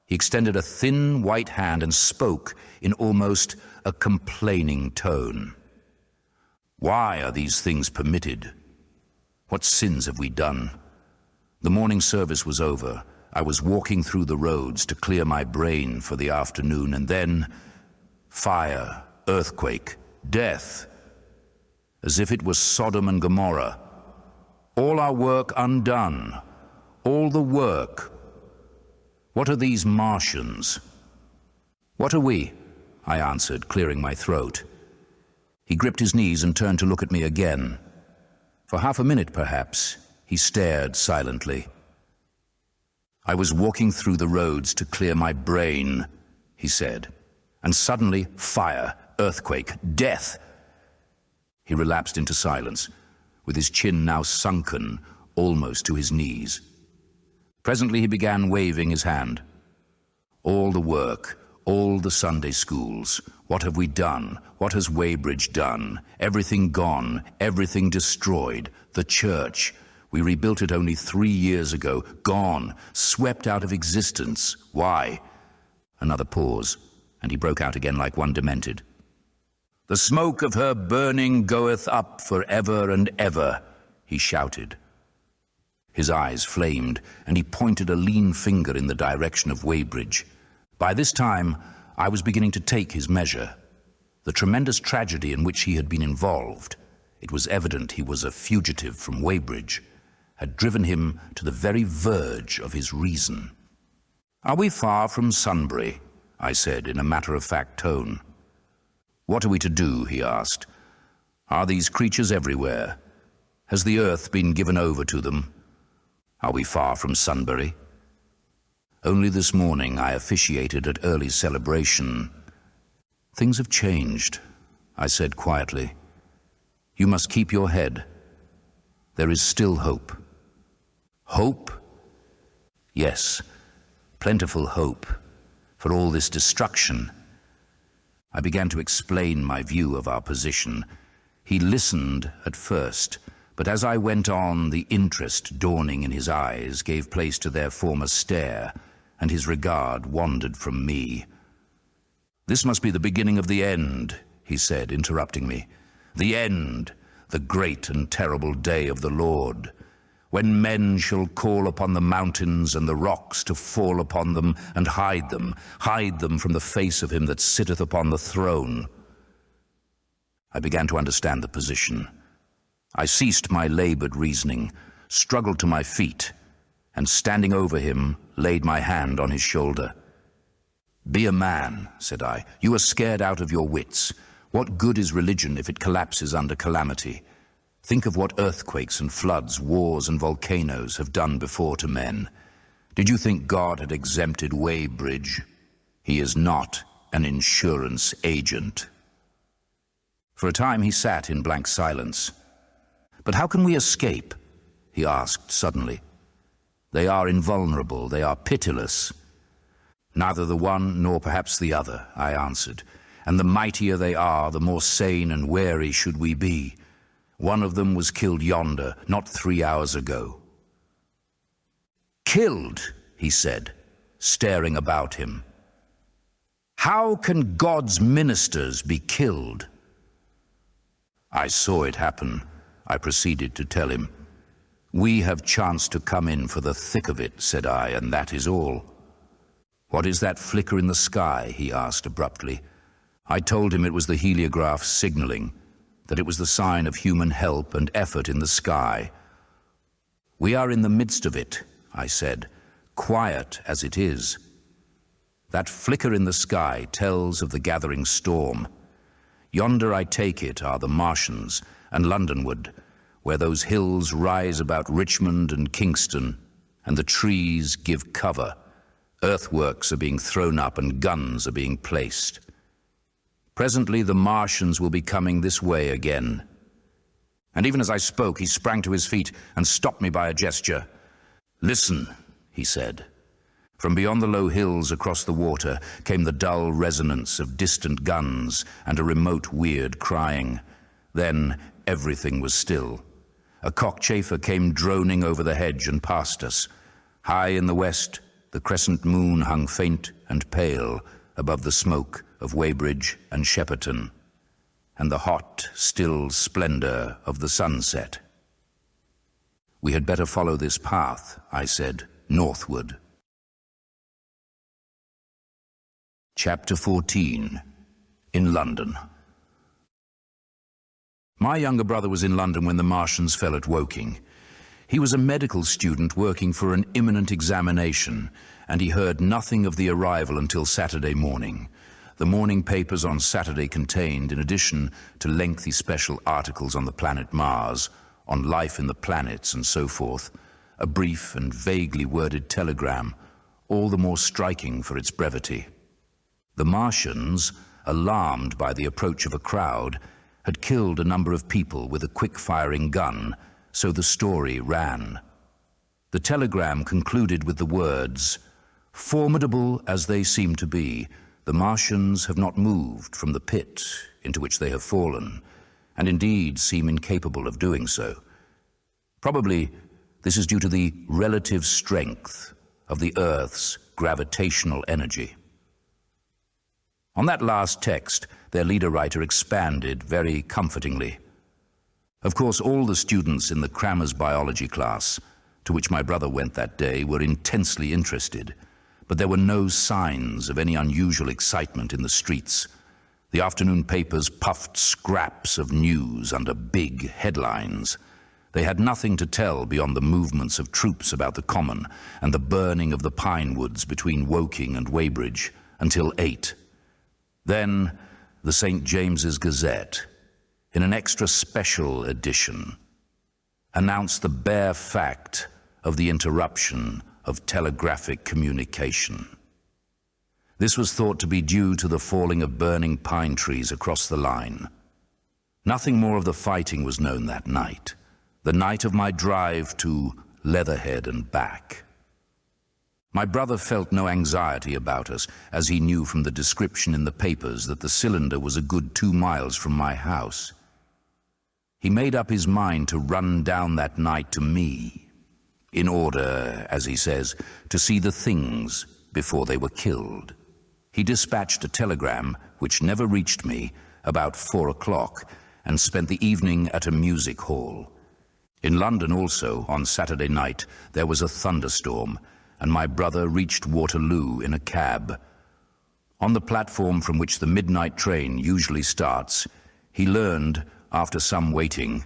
He extended a thin white hand and spoke in almost a complaining tone. "Why are these things permitted? What sins have we done?" The morning service was over. I was walking through the roads to clear my brain for the afternoon, and then fire, earthquake, death, as if it was Sodom and Gomorrah. All our work undone, all the work. What are these Martians? "What are we?" I answered, clearing my throat. He gripped his knees and turned to look at me again. For half a minute, perhaps, he stared silently. "I was walking through the roads to clear my brain," he said, "and suddenly fire, earthquake, death." He relapsed into silence, with his chin now sunken almost to his knees. Presently he began waving his hand. "All the work, all the Sunday schools. What have we done? What has Weybridge done? Everything gone, everything destroyed. The church. We rebuilt it only 3 years ago. Gone, swept out of existence. Why?" Another pause, and he broke out again like one demented. "The smoke of her burning goeth up for ever and ever," he shouted. His eyes flamed, and he pointed a lean finger in the direction of Weybridge. By this time, I was beginning to take his measure. The tremendous tragedy in which he had been involved, it was evident he was a fugitive from Weybridge, had driven him to the very verge of his reason. "Are we far from Sunbury?" I said in a matter-of-fact tone. "What are we to do?" he asked. "Are these creatures everywhere? Has the earth been given over to them? Are we far from Sunbury?" Only this morning I officiated at early celebration. "Things have changed," I said quietly. "You must keep your head. There is still hope." "Hope?" "Yes, plentiful hope for all this destruction." I began to explain my view of our position. He listened at first, but as I went on, the interest dawning in his eyes gave place to their former stare, and his regard wandered from me. "This must be the beginning of the end," he said, interrupting me. "The end, the great and terrible day of the Lord, when men shall call upon the mountains and the rocks to fall upon them and hide them from the face of him that sitteth upon the throne." I began to understand the position. I ceased my labored reasoning, struggled to my feet, and standing over him, laid my hand on his shoulder. "Be a man," said I. "You are scared out of your wits. What good is religion if it collapses under calamity? Think of what earthquakes and floods, wars and volcanoes have done before to men. Did you think God had exempted Weybridge? He is not an insurance agent." For a time he sat in blank silence. "But how can we escape?" he asked suddenly. "They are invulnerable, they are pitiless." "Neither the one nor perhaps the other," I answered. "And the mightier they are, the more sane and wary should we be. One of them was killed yonder, not 3 hours ago." "Killed," he said, staring about him. "How can God's ministers be killed?" "I saw it happen," I proceeded to tell him. "We have chanced to come in for the thick of it," said I, "and that is all." "What is that flicker in the sky?" he asked abruptly. I told him it was the heliograph signaling, that it was the sign of human help and effort in the sky. "We are in the midst of it," I said, "quiet as it is. That flicker in the sky tells of the gathering storm. Yonder, I take it, are the Martians, and Londonward, where those hills rise about Richmond and Kingston, and the trees give cover. Earthworks are being thrown up and guns are being placed. Presently the Martians will be coming this way again." And even as I spoke, he sprang to his feet and stopped me by a gesture. "Listen," he said. From beyond the low hills across the water came the dull resonance of distant guns and a remote weird crying. Then everything was still. A cockchafer came droning over the hedge and past us. High in the west, the crescent moon hung faint and pale above the smoke of Weybridge and Shepperton, and the hot, still splendor of the sunset. "We had better follow this path," I said, "northward." Chapter 14. In London. My younger brother was in London when the Martians fell at Woking. He was a medical student working for an imminent examination, and he heard nothing of the arrival until Saturday morning. The morning papers on Saturday contained, in addition to lengthy special articles on the planet Mars, on life in the planets and so forth, a brief and vaguely worded telegram, all the more striking for its brevity. The Martians, alarmed by the approach of a crowd, had killed a number of people with a quick-firing gun, so the story ran. The telegram concluded with the words, "Formidable as they seem to be, the Martians have not moved from the pit into which they have fallen, and indeed seem incapable of doing so. Probably this is due to the relative strength of the Earth's gravitational energy." On that last text, their leader writer expanded very comfortingly. Of course, all the students in the crammer's biology class, to which my brother went that day, were intensely interested, but there were no signs of any unusual excitement in the streets. The afternoon papers puffed scraps of news under big headlines. They had nothing to tell beyond the movements of troops about the common and the burning of the pine woods between Woking and Weybridge until 8. Then the St. James's Gazette, in an extra special edition, announced the bare fact of the interruption of telegraphic communication. This was thought to be due to the falling of burning pine trees across the line. Nothing more of the fighting was known that night, the night of my drive to Leatherhead and back. My brother felt no anxiety about us, as he knew from the description in the papers that the cylinder was a good 2 miles from my house. He made up his mind to run down that night to me, in order, as he says, to see the things before they were killed. He dispatched a telegram, which never reached me, about 4 o'clock, and spent the evening at a music hall. In London also, on Saturday night, there was a thunderstorm, and my brother reached Waterloo in a cab. On the platform from which the midnight train usually starts, he learned, after some waiting,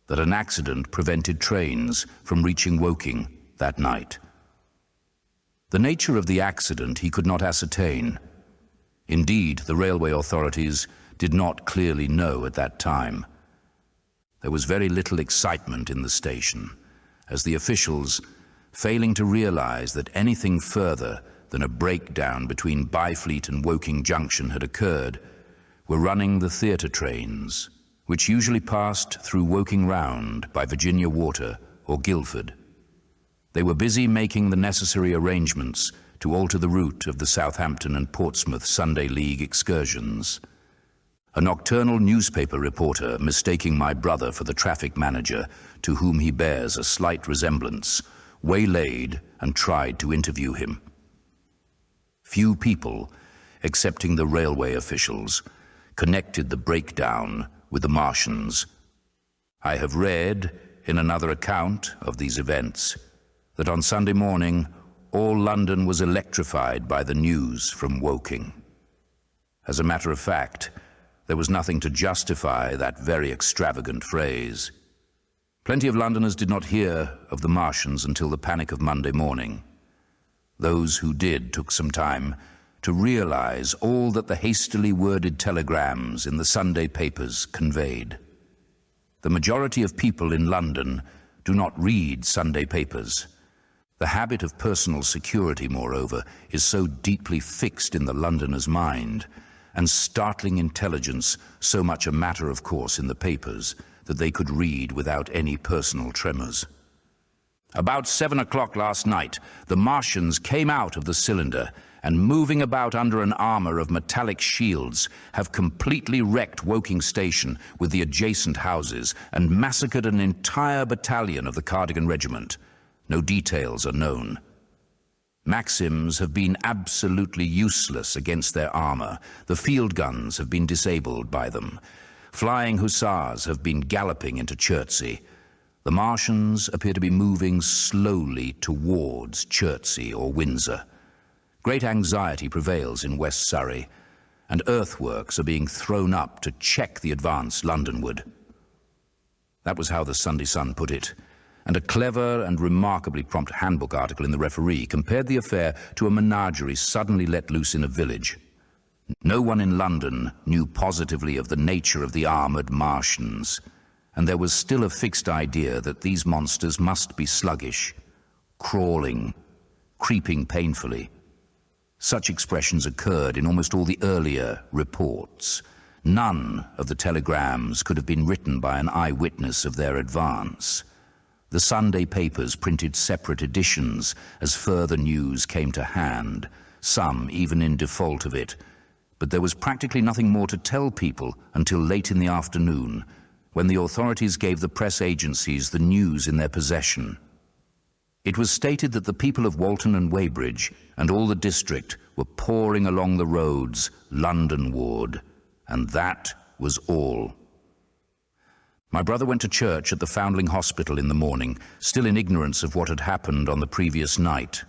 that an accident prevented trains from reaching Woking that night. The nature of the accident he could not ascertain. Indeed, the railway authorities did not clearly know at that time. There was very little excitement in the station, as the officials, failing to realize that anything further than a breakdown between Byfleet and Woking Junction had occurred, were running the theatre trains, which usually passed through Woking Round by Virginia Water or Guildford. They were busy making the necessary arrangements to alter the route of the Southampton and Portsmouth Sunday League excursions. A nocturnal newspaper reporter, mistaking my brother for the traffic manager, to whom he bears a slight resemblance, waylaid and tried to interview him. Few people, excepting the railway officials, connected the breakdown with the Martians. I have read, in another account of these events, that on Sunday morning all London was electrified by the news from Woking. As a matter of fact, there was nothing to justify that very extravagant phrase. Plenty of Londoners did not hear of the Martians until the panic of Monday morning. Those who did took some time to realize all that the hastily worded telegrams in the Sunday papers conveyed. The majority of people in London do not read Sunday papers. The habit of personal security, moreover, is so deeply fixed in the Londoner's mind, and startling intelligence so much a matter of course in the papers, that they could read without any personal tremors. About 7 o'clock last night, the Martians came out of the cylinder and, moving about under an armor of metallic shields, have completely wrecked Woking Station with the adjacent houses and massacred an entire battalion of the Cardigan Regiment. No details are known. Maxims have been absolutely useless against their armor. The field guns have been disabled by them. Flying hussars have been galloping into Chertsey. The Martians appear to be moving slowly towards Chertsey or Windsor. Great anxiety prevails in West Surrey, and earthworks are being thrown up to check the advance Londonward. That was how the Sunday Sun put it, and a clever and remarkably prompt handbook article in the Referee compared the affair to a menagerie suddenly let loose in a village. No one in London knew positively of the nature of the armored Martians, and there was still a fixed idea that these monsters must be sluggish, crawling, creeping painfully. Such expressions occurred in almost all the earlier reports. None of the telegrams could have been written by an eyewitness of their advance. The Sunday papers printed separate editions as further news came to hand, some even in default of it, but there was practically nothing more to tell people until late in the afternoon, when the authorities gave the press agencies the news in their possession. It was stated that the people of Walton and Weybridge and all the district were pouring along the roads Londonward, and that was all. My brother went to church at the Foundling Hospital in the morning, still in ignorance of what had happened on the previous night.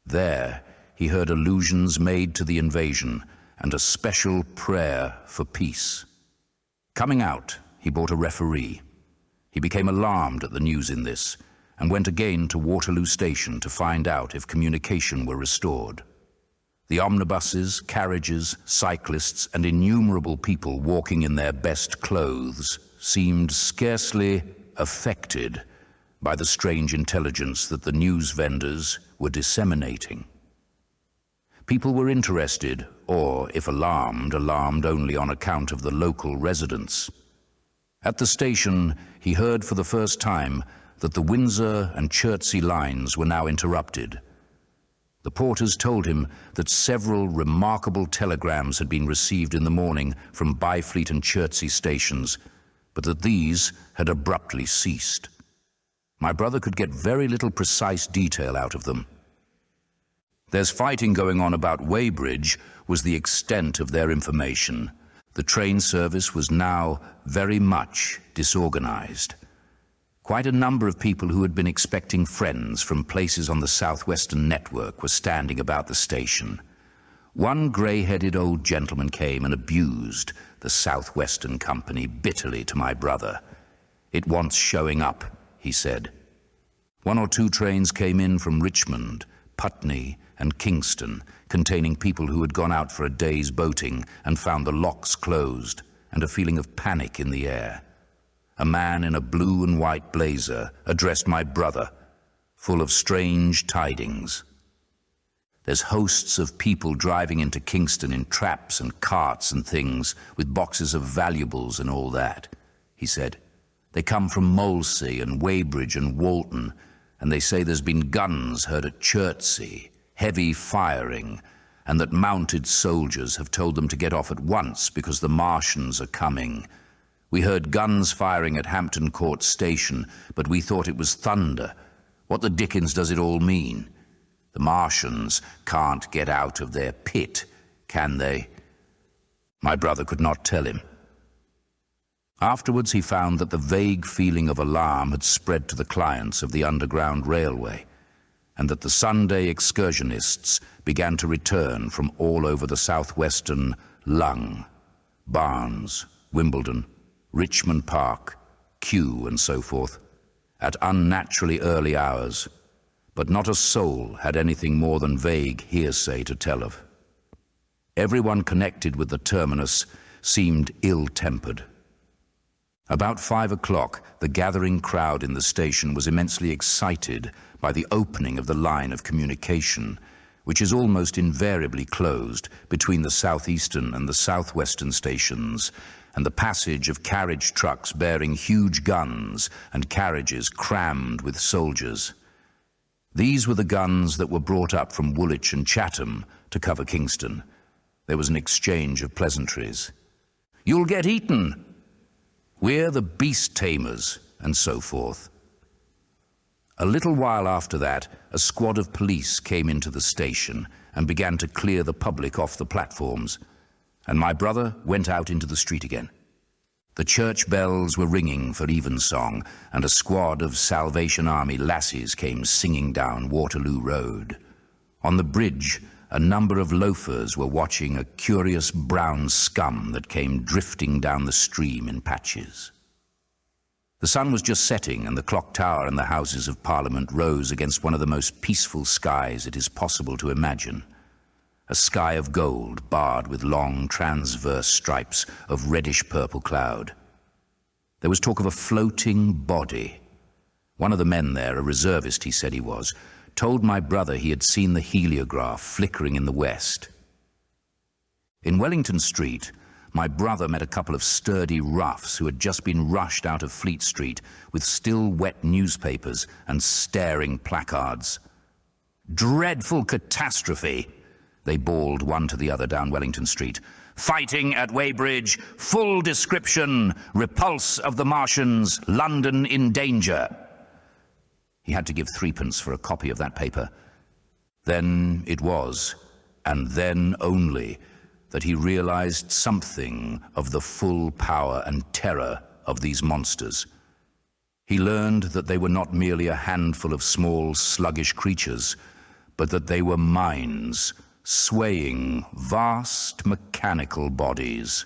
There, he heard allusions made to the invasion and a special prayer for peace. Coming out, he bought a Referee. He became alarmed at the news in this and went again to Waterloo Station to find out if communication were restored. The omnibuses, carriages, cyclists, and innumerable people walking in their best clothes seemed scarcely affected by the strange intelligence that the news vendors were disseminating. People were interested, or, if alarmed, alarmed only on account of the local residents. At the station, he heard for the first time that the Windsor and Chertsey lines were now interrupted. The porters told him that several remarkable telegrams had been received in the morning from Byfleet and Chertsey stations, but that these had abruptly ceased. My brother could get very little precise detail out of them. "There's fighting going on about Weybridge," was the extent of their information. The train service was now very much disorganized. Quite a number of people who had been expecting friends from places on the southwestern network were standing about the station. One grey-headed old gentleman came and abused the Southwestern Company bitterly to my brother. "It wants showing up," he said. 1 or 2 trains came in from Richmond, Putney, and Kingston, containing people who had gone out for a day's boating and found the locks closed, and a feeling of panic in the air. A man in a blue and white blazer addressed my brother, full of strange tidings. "There's hosts of people driving into Kingston in traps and carts and things, with boxes of valuables and all that," he said. "They come from Molesey and Weybridge and Walton, and they say there's been guns heard at Chertsey, heavy firing, and that mounted soldiers have told them to get off at once because the Martians are coming. We heard guns firing at Hampton Court Station, but we thought it was thunder. What the dickens does it all mean? The Martians can't get out of their pit, can they?" My brother could not tell him. Afterwards he found that the vague feeling of alarm had spread to the clients of the Underground Railway, and that the Sunday excursionists began to return from all over the southwestern Lung, Barnes, Wimbledon, Richmond Park, Kew, and so forth, at unnaturally early hours, but not a soul had anything more than vague hearsay to tell of. Everyone connected with the terminus seemed ill-tempered. About 5 o'clock, the gathering crowd in the station was immensely excited by the opening of the line of communication, which is almost invariably closed between the southeastern and the southwestern stations, and the passage of carriage trucks bearing huge guns and carriages crammed with soldiers. These were the guns that were brought up from Woolwich and Chatham to cover Kingston. There was an exchange of pleasantries. "You'll get eaten," "We're the beast tamers," and so forth. A little while after that, a squad of police came into the station and began to clear the public off the platforms, and my brother went out into the street again. The church bells were ringing for evensong, and a squad of Salvation Army lassies came singing down Waterloo Road. On the bridge, a number of loafers were watching a curious brown scum that came drifting down the stream in patches. The sun was just setting, and the clock tower and the Houses of Parliament rose against one of the most peaceful skies it is possible to imagine. A sky of gold, barred with long transverse stripes of reddish-purple cloud. There was talk of a floating body. One of the men there, a reservist he said he was, told my brother he had seen the heliograph flickering in the west. In Wellington Street, my brother met a couple of sturdy roughs who had just been rushed out of Fleet Street with still wet newspapers and staring placards. "Dreadful catastrophe," they bawled one to the other down Wellington Street. "Fighting at Weybridge, full description, repulse of the Martians, London in danger." He had to give 3p for a copy of that paper. Then it was, and then only, that he realized something of the full power and terror of these monsters. He learned that they were not merely a handful of small, sluggish creatures, but that they were minds, swaying, vast mechanical bodies,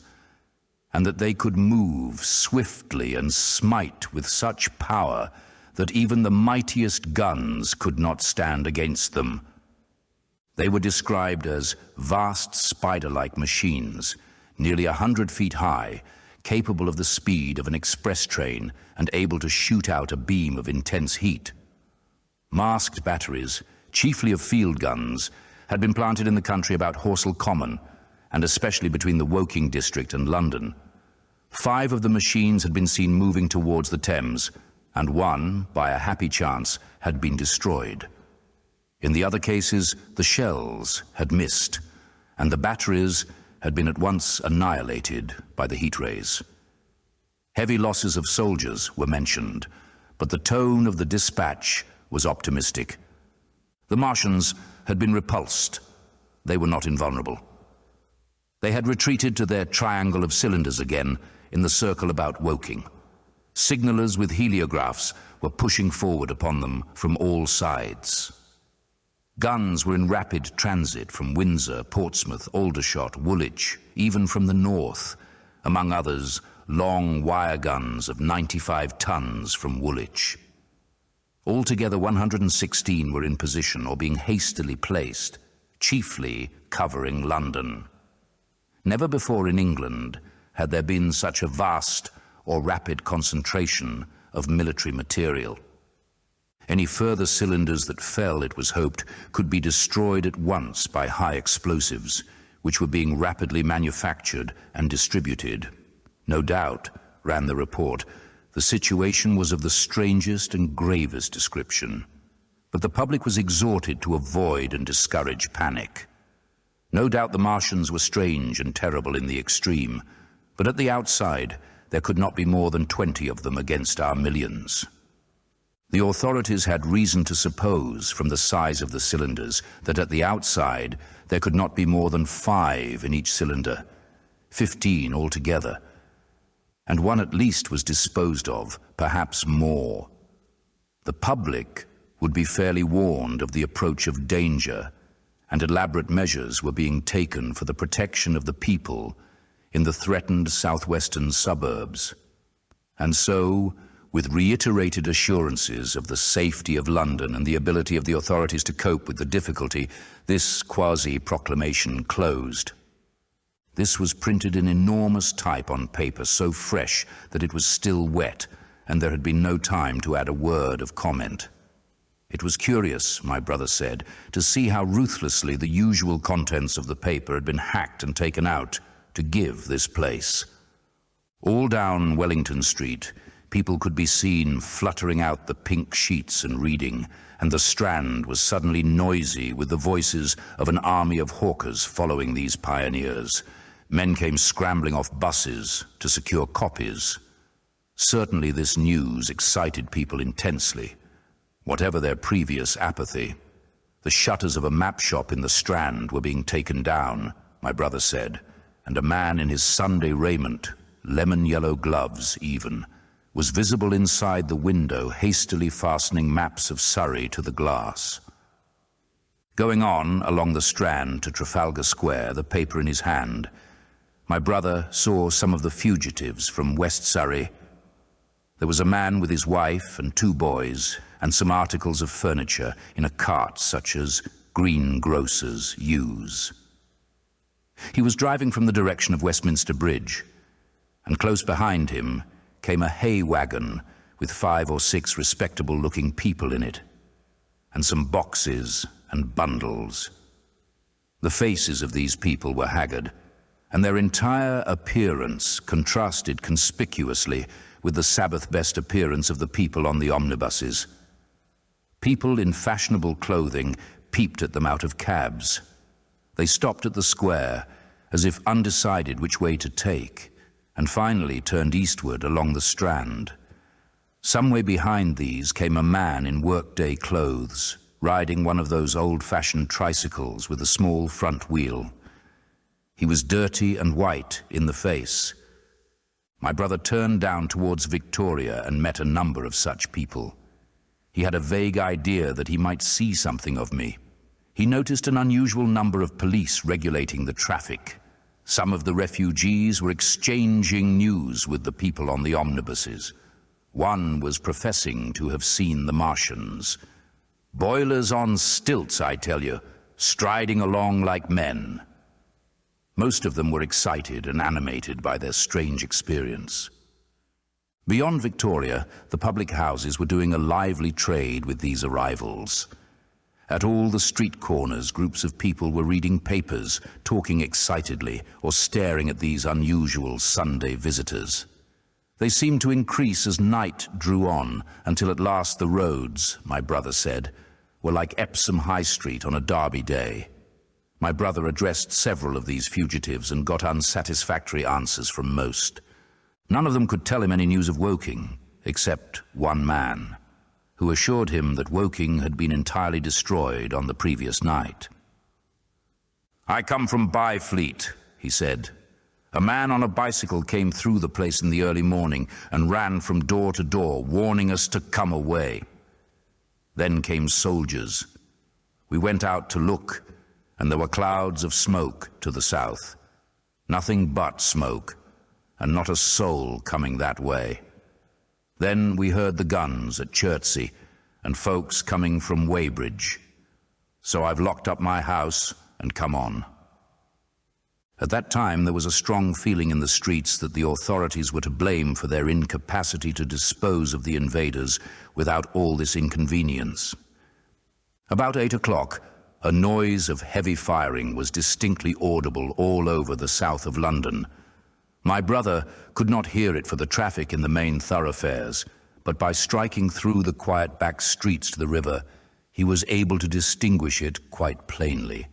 and that they could move swiftly and smite with such power that even the mightiest guns could not stand against them. They were described as vast spider-like machines, nearly 100 feet high, capable of the speed of an express train and able to shoot out a beam of intense heat. Masked batteries, chiefly of field guns, had been planted in the country about Horsell Common, and especially between the Woking district and London. 5 of the machines had been seen moving towards the Thames, and one, by a happy chance, had been destroyed. In the other cases, the shells had missed, and the batteries had been at once annihilated by the heat rays. Heavy losses of soldiers were mentioned, but the tone of the dispatch was optimistic. The Martians had been repulsed. They were not invulnerable. They had retreated to their triangle of cylinders again in the circle about Woking. Signallers with heliographs were pushing forward upon them from all sides. Guns were in rapid transit from Windsor, Portsmouth, Aldershot, Woolwich, even from the north, among others long wire guns of 95 tons from Woolwich. Altogether, 116 were in position or being hastily placed, chiefly covering London. Never before in England had there been such a vast or rapid concentration of military material. Any further cylinders that fell, it was hoped, could be destroyed at once by high explosives, which were being rapidly manufactured and distributed. No doubt, ran the report, the situation was of the strangest and gravest description, but the public was exhorted to avoid and discourage panic. No doubt the Martians were strange and terrible in the extreme, but at the outside there could not be more than 20 of them against our millions. The authorities had reason to suppose, from the size of the cylinders, that at the outside there could not be more than 5 in each cylinder, 15 altogether, and one at least was disposed of, perhaps more. The public would be fairly warned of the approach of danger, and elaborate measures were being taken for the protection of the people in the threatened southwestern suburbs. And so, with reiterated assurances of the safety of London and the ability of the authorities to cope with the difficulty, this quasi-proclamation closed. This was printed in enormous type on paper so fresh that it was still wet, and there had been no time to add a word of comment. It was curious, my brother said, to see how ruthlessly the usual contents of the paper had been hacked and taken out to give this place. All down Wellington Street, people could be seen fluttering out the pink sheets and reading, and the Strand was suddenly noisy with the voices of an army of hawkers following these pioneers. Men came scrambling off buses to secure copies. Certainly this news excited people intensely, whatever their previous apathy. The shutters of a map shop in the Strand were being taken down, my brother said, and a man in his Sunday raiment, lemon-yellow gloves even, was visible inside the window, hastily fastening maps of Surrey to the glass. Going on along the Strand to Trafalgar Square, the paper in his hand, my brother saw some of the fugitives from West Surrey. There was a man with his wife and 2 boys, and some articles of furniture in a cart such as greengrocers use. He was driving from the direction of Westminster Bridge, and close behind him came a hay wagon with 5 or 6 respectable-looking people in it, and some boxes and bundles. The faces of these people were haggard, and their entire appearance contrasted conspicuously with the Sabbath-best appearance of the people on the omnibuses. People in fashionable clothing peeped at them out of cabs. They stopped at the square, as if undecided which way to take, and finally turned eastward along the Strand. Some way behind these came a man in workday clothes, riding one of those old-fashioned tricycles with a small front wheel. He was dirty and white in the face. My brother turned down towards Victoria and met a number of such people. He had a vague idea that he might see something of me. He noticed an unusual number of police regulating the traffic. Some of the refugees were exchanging news with the people on the omnibuses. One was professing to have seen the Martians. Boilers on stilts, I tell you, striding along like men. Most of them were excited and animated by their strange experience. Beyond Victoria, the public houses were doing a lively trade with these arrivals. At all the street corners, groups of people were reading papers, talking excitedly, or staring at these unusual Sunday visitors. They seemed to increase as night drew on, until at last the roads, my brother said, were like Epsom High Street on a Derby day. My brother addressed several of these fugitives and got unsatisfactory answers from most. None of them could tell him any news of Woking, except one man, who assured him that Woking had been entirely destroyed on the previous night. "I come from Byfleet," he said. "A man on a bicycle came through the place in the early morning and ran from door to door, warning us to come away. Then came soldiers. We went out to look, and there were clouds of smoke to the south. Nothing but smoke, and not a soul coming that way. Then we heard the guns at Chertsey, and folks coming from Weybridge. So I've locked up my house and come on. At that time, there was a strong feeling in the streets that the authorities were to blame for their incapacity to dispose of the invaders without all this inconvenience. About 8 o'clock, a noise of heavy firing was distinctly audible all over the south of London. My brother could not hear it for the traffic in the main thoroughfares, but by striking through the quiet back streets to the river, he was able to distinguish it quite plainly.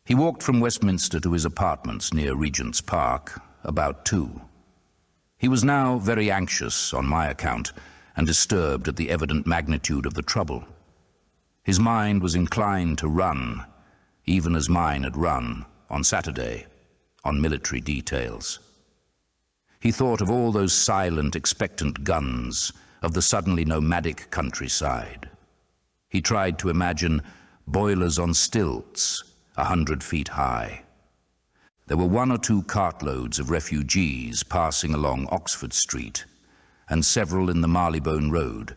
He walked from Westminster to his apartments near Regent's Park about 2. He was now very anxious on my account and disturbed at the evident magnitude of the trouble. His mind was inclined to run, even as mine had run on Saturday, on military details. He thought of all those silent, expectant guns, of the suddenly nomadic countryside. He tried to imagine boilers on stilts, 100 feet high. There were 1 or 2 cartloads of refugees passing along Oxford Street, and several in the Marylebone Road,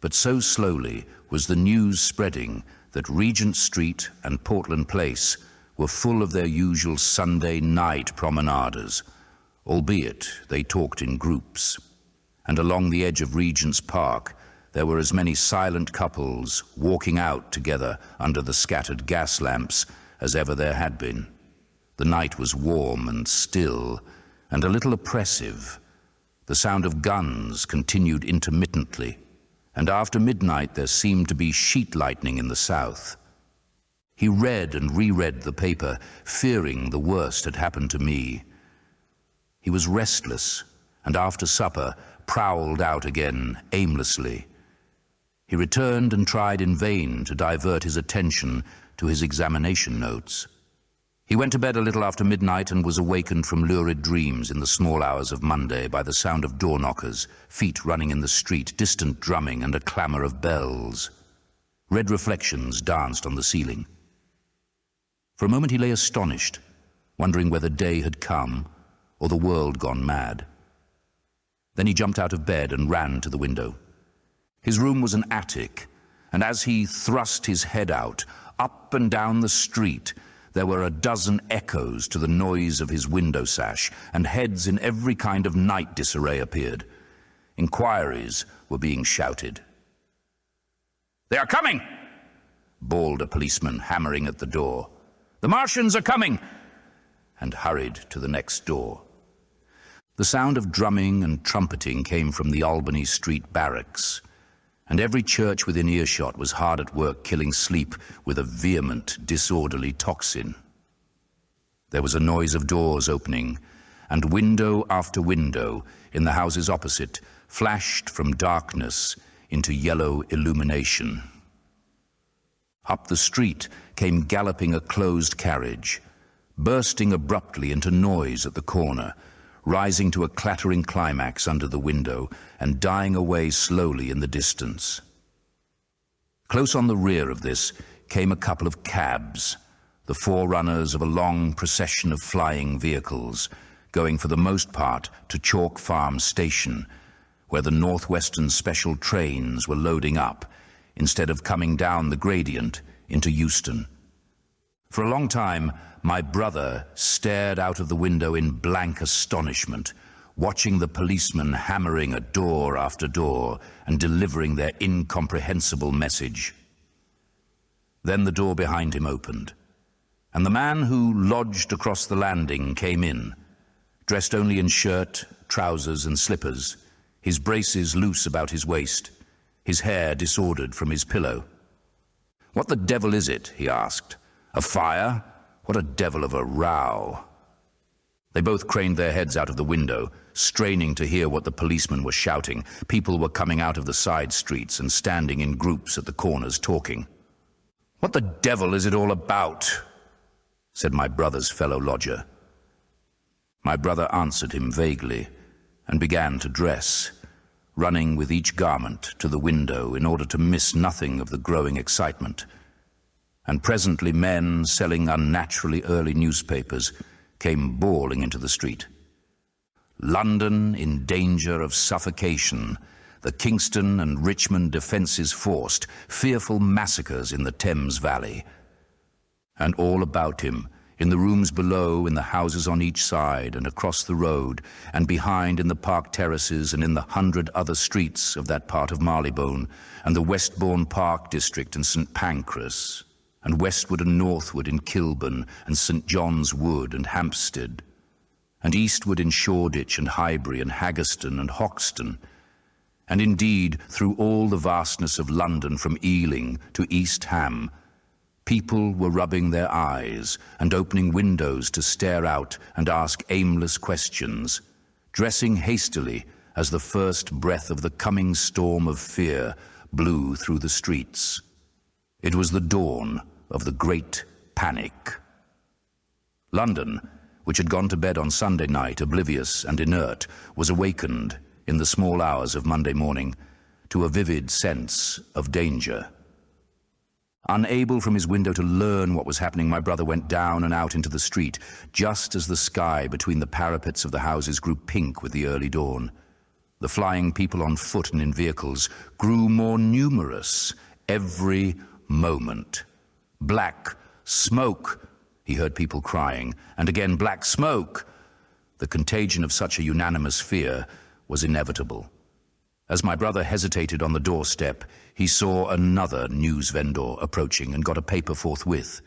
but so slowly was the news spreading that Regent Street and Portland Place were full of their usual Sunday night promenaders, albeit they talked in groups. And along the edge of Regent's Park, there were as many silent couples walking out together under the scattered gas lamps as ever there had been. The night was warm and still, and a little oppressive. The sound of guns continued intermittently, and after midnight there seemed to be sheet lightning in the south. He read and reread the paper, fearing the worst had happened to me. He was restless, and after supper prowled out again aimlessly. He returned and tried in vain to divert his attention to his examination notes. He went to bed a little after midnight and was awakened from lurid dreams in the small hours of Monday by the sound of door knockers, feet running in the street, distant drumming, and a clamour of bells. Red reflections danced on the ceiling. For a moment he lay astonished, wondering whether day had come or the world gone mad. Then he jumped out of bed and ran to the window. His room was an attic, and as he thrust his head out, up and down the street, there were a dozen echoes to the noise of his window sash, and heads in every kind of night disarray appeared. Inquiries were being shouted. "They are coming!" bawled a policeman, hammering at the door. "The Martians are coming!" and hurried to the next door. The sound of drumming and trumpeting came from the Albany Street barracks, and every church within earshot was hard at work killing sleep with a vehement, disorderly tocsin. There was a noise of doors opening, and window after window in the houses opposite flashed from darkness into yellow illumination. Up the street came galloping a closed carriage, bursting abruptly into noise at the corner, rising to a clattering climax under the window and dying away slowly in the distance. Close on the rear of this came a couple of cabs, the forerunners of a long procession of flying vehicles, going for the most part to Chalk Farm Station, where the Northwestern special trains were loading up, instead of coming down the gradient into Euston. For a long time, my brother stared out of the window in blank astonishment, watching the policemen hammering at door after door and delivering their incomprehensible message. Then the door behind him opened, and the man who lodged across the landing came in, dressed only in shirt, trousers, and slippers, his braces loose about his waist, his hair disordered from his pillow. "What the devil is it?" he asked. "A fire? What a devil of a row!" They both craned their heads out of the window, straining to hear what the policemen were shouting. People were coming out of the side streets and standing in groups at the corners talking. "What the devil is it all about?" said my brother's fellow lodger. My brother answered him vaguely and began to dress, running with each garment to the window in order to miss nothing of the growing excitement. And presently men selling unnaturally early newspapers came bawling into the street. "London in danger of suffocation. the Kingston and Richmond defences forced, fearful massacres in the Thames Valley. And all about him, in the rooms below, in the houses on each side and across the road, and behind in the park terraces and in the 100 other streets of that part of Marylebone, and the Westbourne Park district and St Pancras, and westward and northward in Kilburn and St John's Wood and Hampstead, and eastward in Shoreditch and Highbury and Haggerston and Hoxton, and indeed through all the vastness of London from Ealing to East Ham, people were rubbing their eyes and opening windows to stare out and ask aimless questions, dressing hastily as the first breath of the coming storm of fear blew through the streets. It was the dawn of the Great Panic. London, which had gone to bed on Sunday night oblivious and inert, was awakened in the small hours of Monday morning to a vivid sense of danger. Unable from his window to learn what was happening, my brother went down and out into the street, just as the sky between the parapets of the houses grew pink with the early dawn. The flying people on foot and in vehicles grew more numerous every moment. Black smoke, he heard people crying, and again black smoke. The contagion of such a unanimous fear was inevitable. As my brother hesitated on the doorstep, he saw another news vendor approaching and got a paper forthwith.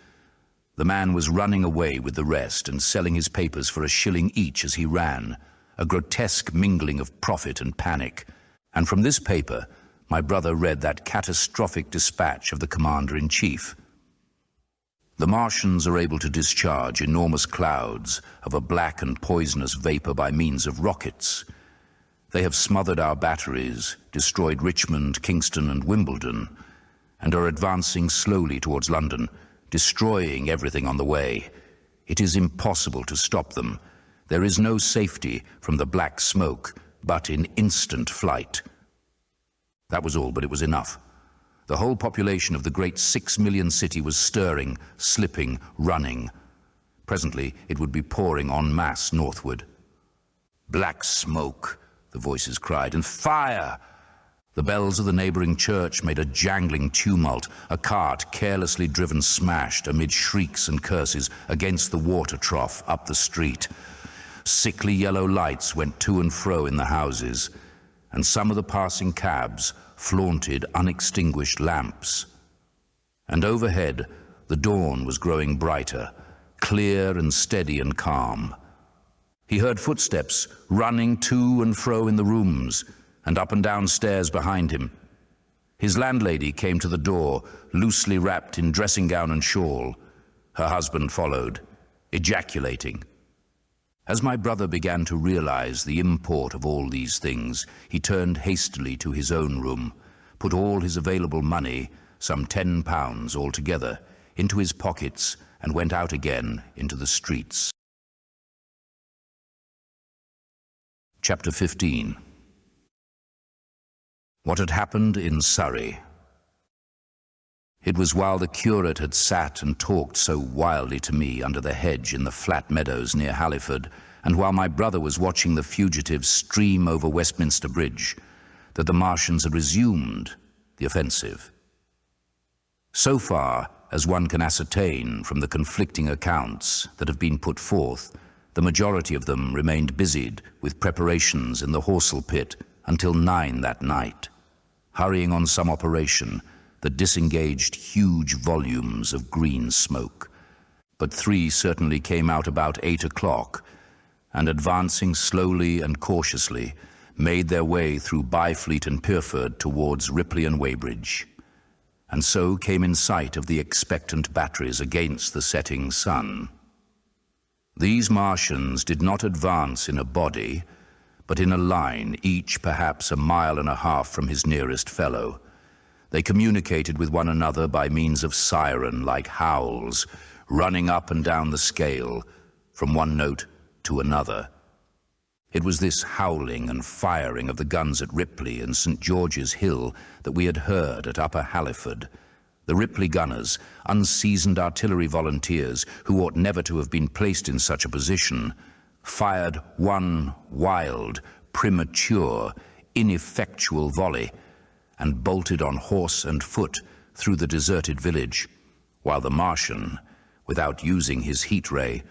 The man was running away with the rest and selling his papers for £1 each as he ran, a grotesque mingling of profit and panic. And from this paper, my brother read that catastrophic dispatch of the Commander-in-Chief. The Martians are able to discharge enormous clouds of a black and poisonous vapor by means of rockets. They have smothered our batteries, destroyed Richmond, Kingston and Wimbledon, and are advancing slowly towards London, destroying everything on the way. It is impossible to stop them. There is no safety from the black smoke, but in instant flight. That was all, but it was enough. The whole population of the great 6 million city was stirring, slipping, running. Presently, it would be pouring en masse northward. Black smoke, the voices cried, and fire! The bells of the neighbouring church made a jangling tumult. A cart, carelessly driven, smashed amid shrieks and curses against the water trough up the street. Sickly yellow lights went to and fro in the houses, and some of the passing cabs flaunted unextinguished lamps. And overhead, the dawn was growing brighter, clear and steady and calm. He heard footsteps running to and fro in the rooms and up and down stairs behind him. His landlady came to the door, loosely wrapped in dressing gown and shawl. Her husband followed, ejaculating. As my brother began to realize the import of all these things, he turned hastily to his own room, put all his available money, some £10 altogether, into his pockets and went out again into the streets. Chapter 15. What had happened in Surrey. It was while the curate had sat and talked so wildly to me under the hedge in the flat meadows near Halliford, and while my brother was watching the fugitives stream over Westminster Bridge, that the Martians had resumed the offensive. So far as one can ascertain from the conflicting accounts that have been put forth, the majority of them remained busied with preparations in the Horsell pit until 9 that night, hurrying on some operation that disengaged huge volumes of green smoke. But 3 certainly came out about 8 o'clock, and advancing slowly and cautiously, made their way through Byfleet and Pierford towards Ripley and Weybridge, and so came in sight of the expectant batteries against the setting sun. These Martians did not advance in a body, but in a line, each perhaps 1.5 miles from his nearest fellow. They communicated with one another by means of siren-like howls, running up and down the scale, from one note to another. It was this howling and firing of the guns at Ripley and St George's Hill that we had heard at Upper Halliford. The Ripley gunners, unseasoned artillery volunteers who ought never to have been placed in such a position, fired one wild, premature, ineffectual volley and bolted on horse and foot through the deserted village, while the Martian, without using his heat ray,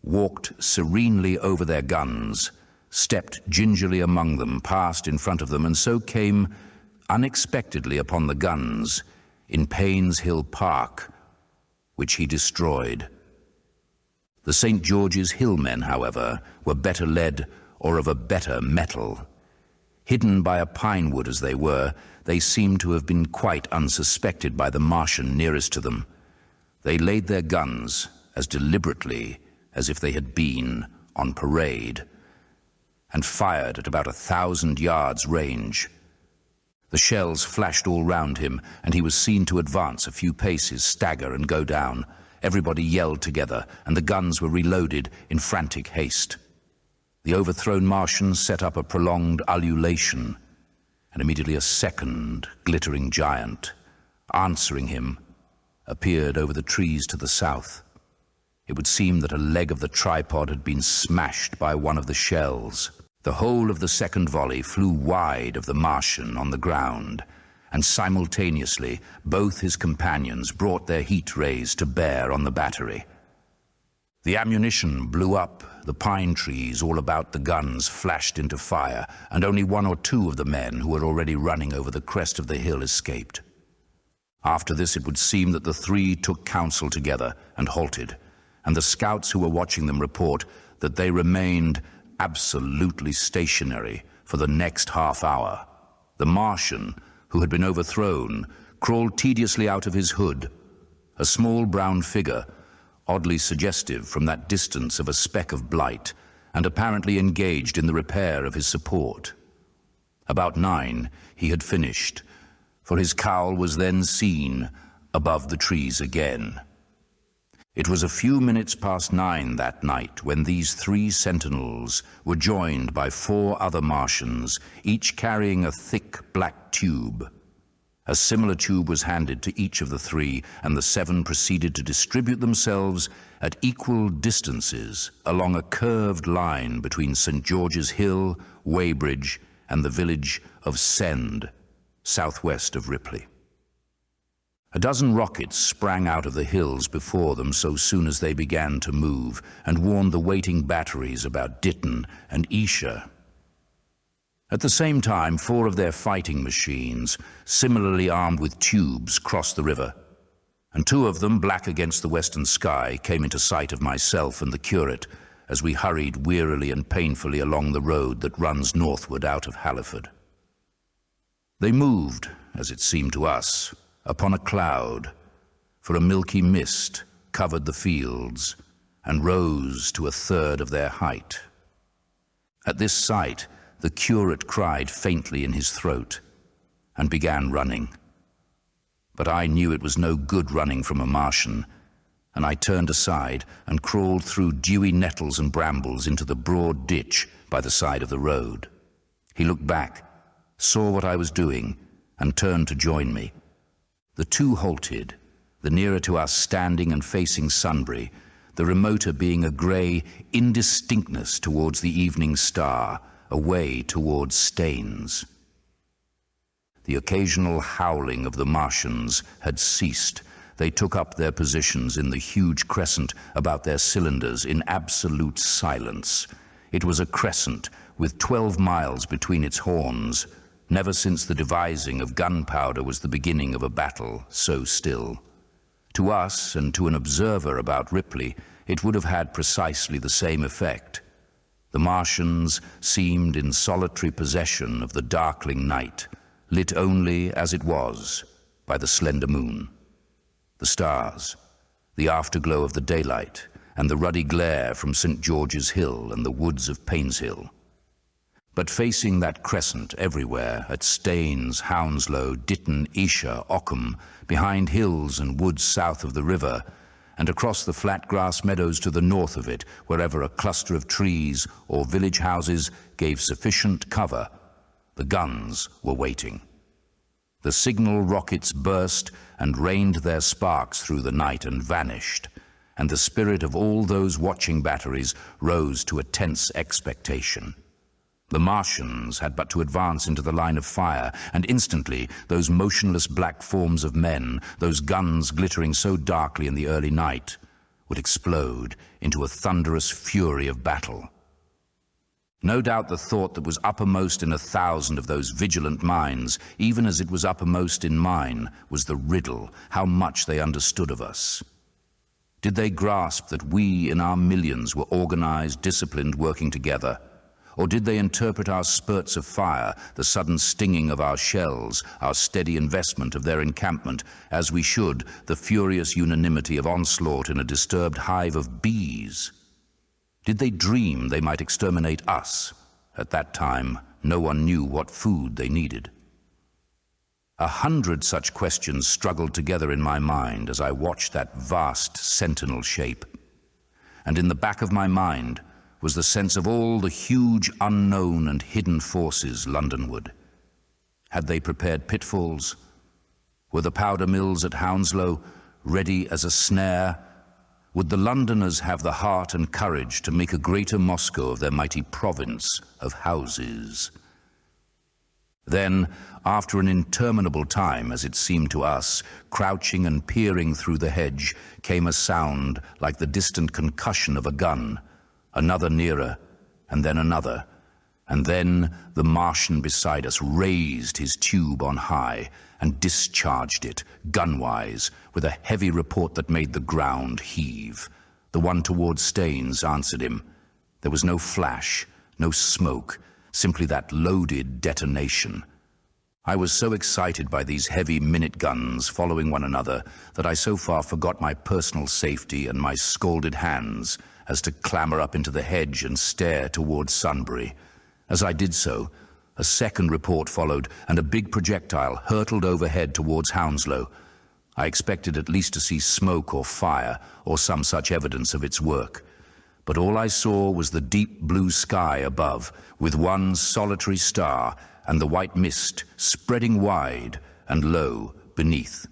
walked serenely over their guns, stepped gingerly among them, passed in front of them, and so came unexpectedly upon the guns in Payne's Hill Park, which he destroyed. The St. George's Hill men, however, were better led or of a better mettle. Hidden by a pine wood as they were, they seemed to have been quite unsuspected by the Martian nearest to them. They laid their guns as deliberately as if they had been on parade, and fired at about 1,000 yards range. The shells flashed all round him, and he was seen to advance a few paces, stagger, and go down. Everybody yelled together, and the guns were reloaded in frantic haste. The overthrown Martian set up a prolonged ululation, and immediately a second glittering giant, answering him, appeared over the trees to the south. It would seem that a leg of the tripod had been smashed by one of the shells. The whole of the second volley flew wide of the Martian on the ground, and simultaneously both his companions brought their heat rays to bear on the battery. The ammunition blew up, the pine trees all about the guns flashed into fire, and only one or two of the men who were already running over the crest of the hill escaped. After this, it would seem that the three took counsel together and halted, and the scouts who were watching them report that they remained absolutely stationary for the next half hour. The Martian, who had been overthrown, crawled tediously out of his hood, a small brown figure, oddly suggestive from that distance of a speck of blight, and apparently engaged in the repair of his support. About 9, he had finished, for his cowl was then seen above the trees again. It was a few minutes past 9 that night when these 3 sentinels were joined by 4 other Martians, each carrying a thick black tube. A similar tube was handed to each of the 3, and the 7 proceeded to distribute themselves at equal distances along a curved line between St. George's Hill, Weybridge, and the village of Send, southwest of Ripley. A dozen rockets sprang out of the hills before them so soon as they began to move, and warned the waiting batteries about Ditton and Esher. At the same time, 4 of their fighting machines, similarly armed with tubes, crossed the river, and 2 of them, black against the western sky, came into sight of myself and the curate as we hurried wearily and painfully along the road that runs northward out of Halliford. They moved, as it seemed to us, upon a cloud, for a milky mist covered the fields and rose to 1/3 of their height. At this sight, the curate cried faintly in his throat and began running. But I knew it was no good running from a Martian, and I turned aside and crawled through dewy nettles and brambles into the broad ditch by the side of the road. He looked back, saw what I was doing, and turned to join me. The 2 halted, the nearer to us standing and facing Sunbury, the remoter being a grey indistinctness towards the evening star, away towards Staines. The occasional howling of the Martians had ceased. They took up their positions in the huge crescent about their cylinders in absolute silence. It was a crescent with 12 miles between its horns. Never since the devising of gunpowder was the beginning of a battle so still. To us and to an observer about Ripley, it would have had precisely the same effect. The Martians seemed in solitary possession of the darkling night, lit only, as it was, by the slender moon, the stars, the afterglow of the daylight, and the ruddy glare from St. George's Hill and the woods of Painshill. But facing that crescent everywhere, at Staines, Hounslow, Ditton, Esher, Ockham, behind hills and woods south of the river, and across the flat grass meadows to the north of it, wherever a cluster of trees or village houses gave sufficient cover, the guns were waiting. The signal rockets burst and rained their sparks through the night and vanished, and the spirit of all those watching batteries rose to a tense expectation. The Martians had but to advance into the line of fire, and instantly those motionless black forms of men, those guns glittering so darkly in the early night, would explode into a thunderous fury of battle. No doubt the thought that was uppermost in 1,000 of those vigilant minds, even as it was uppermost in mine, was the riddle, how much they understood of us. Did they grasp that we in our millions were organized, disciplined, working together? Or did they interpret our spurts of fire, the sudden stinging of our shells, our steady investment of their encampment, as we should the furious unanimity of onslaught in a disturbed hive of bees? Did they dream they might exterminate us? At that time, no one knew what food they needed. 100 such questions struggled together in my mind as I watched that vast sentinel shape. And in the back of my mind was the sense of all the huge unknown and hidden forces Londonward. Had they prepared pitfalls? Were the powder mills at Hounslow ready as a snare? Would the Londoners have the heart and courage to make a greater Moscow of their mighty province of houses? Then, after an interminable time, as it seemed to us, crouching and peering through the hedge, came a sound like the distant concussion of a gun. Another nearer, and then another, and then the Martian beside us raised his tube on high and discharged it, gunwise, with a heavy report that made the ground heave. The one towards Staines answered him. There was no flash, no smoke, simply that loaded detonation. I was so excited by these heavy minute guns following one another that I so far forgot my personal safety and my scalded hands as to clamber up into the hedge and stare towards Sunbury. As I did so, a second report followed, and a big projectile hurtled overhead towards Hounslow. I expected at least to see smoke or fire, or some such evidence of its work. But all I saw was the deep blue sky above, with one solitary star, and the white mist spreading wide and low beneath.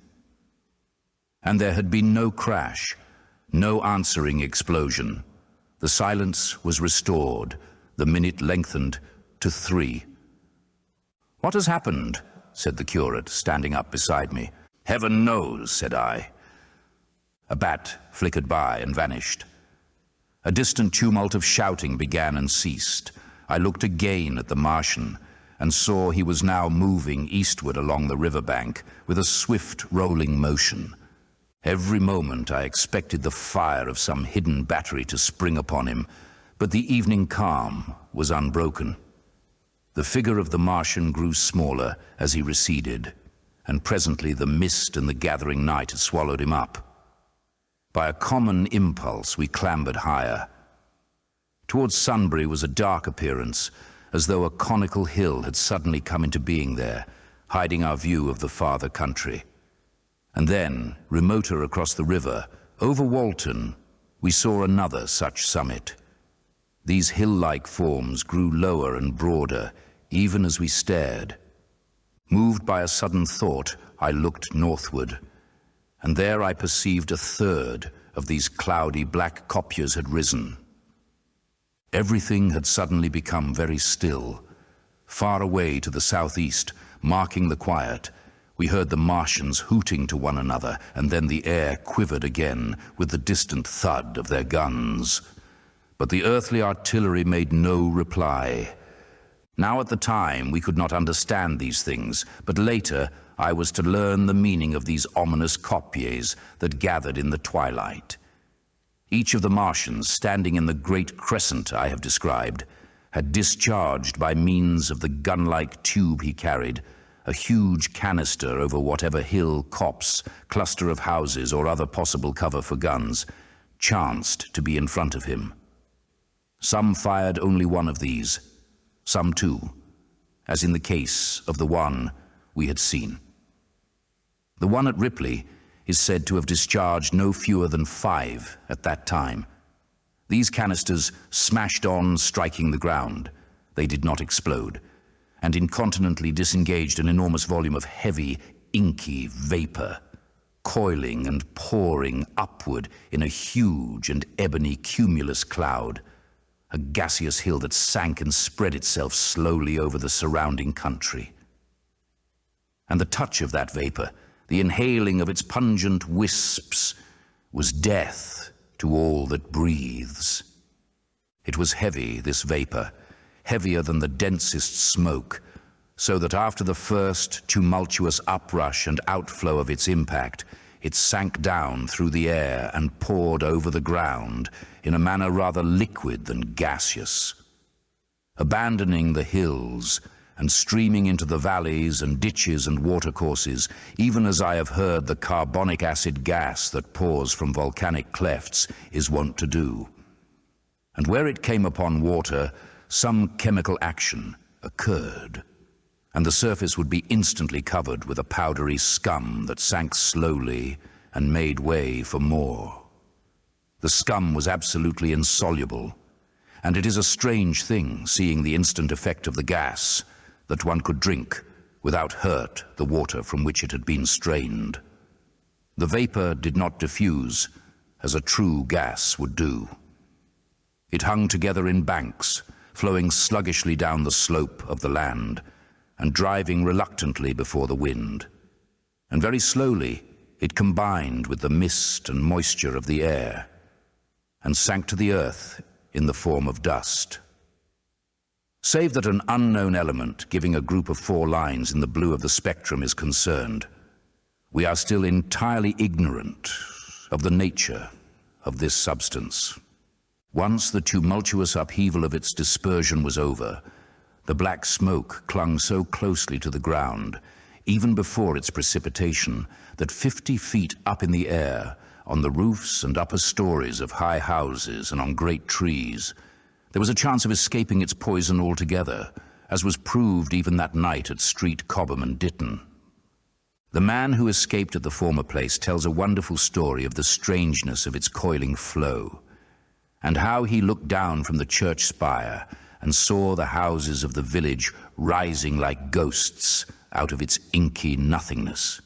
And there had been no crash, no answering explosion. The silence was restored, the minute lengthened to 3. "What has happened?" said the curate, standing up beside me. "Heaven knows," said I. A bat flickered by and vanished. A distant tumult of shouting began and ceased. I looked again at the Martian and saw he was now moving eastward along the riverbank with a swift rolling motion. Every moment I expected the fire of some hidden battery to spring upon him, but the evening calm was unbroken. The figure of the Martian grew smaller as he receded, and presently the mist and the gathering night had swallowed him up. By a common impulse we clambered higher. Towards Sunbury was a dark appearance, as though a conical hill had suddenly come into being there, hiding our view of the farther country. And then, remoter across the river, over Walton, we saw another such summit. These hill-like forms grew lower and broader, even as we stared. Moved by a sudden thought, I looked northward, and there I perceived a third of these cloudy black copiers had risen. Everything had suddenly become very still. Far away to the southeast, marking the quiet, we heard the Martians hooting to one another, and then the air quivered again with the distant thud of their guns. But the earthly artillery made no reply. Now at the time we could not understand these things, but later I was to learn the meaning of these ominous copiers that gathered in the twilight. Each of the Martians, standing in the great crescent I have described, had discharged by means of the gun-like tube he carried a huge canister over whatever hill, copse, cluster of houses, or other possible cover for guns chanced to be in front of him. Some fired only one of these, some two, as in the case of the one we had seen. The one at Ripley is said to have discharged no fewer than 5 at that time. These canisters smashed on, striking the ground. They did not explode, and incontinently disengaged an enormous volume of heavy, inky vapor, coiling and pouring upward in a huge and ebony cumulus cloud. a gaseous hill that sank and spread itself slowly over the surrounding country. And the touch of that vapor, the inhaling of its pungent wisps, was death to all that breathes. It was heavy, this vapor, heavier than the densest smoke, so that after the first tumultuous uprush and outflow of its impact, it sank down through the air and poured over the ground in a manner rather liquid than gaseous. Abandoning the hills and streaming into the valleys and ditches and watercourses, even as I have heard the carbonic acid gas that pours from volcanic clefts is wont to do. And where it came upon water, some chemical action occurred, and the surface would be instantly covered with a powdery scum that sank slowly and made way for more. The scum was absolutely insoluble, and it is a strange thing, seeing the instant effect of the gas, that one could drink without hurt the water from which it had been strained. The vapor did not diffuse as a true gas would do. It hung together in banks, flowing sluggishly down the slope of the land and driving reluctantly before the wind. And very slowly it combined with the mist and moisture of the air and sank to the earth in the form of dust. Save that an unknown element giving a group of 4 lines in the blue of the spectrum is concerned, we are still entirely ignorant of the nature of this substance. Once the tumultuous upheaval of its dispersion was over, the black smoke clung so closely to the ground, even before its precipitation, that 50 feet up in the air, on the roofs and upper stories of high houses and on great trees, there was a chance of escaping its poison altogether, as was proved even that night at Street, Chobham and Ditton. The man who escaped at the former place tells a wonderful story of the strangeness of its coiling flow, and how he looked down from the church spire and saw the houses of the village rising like ghosts out of its inky nothingness.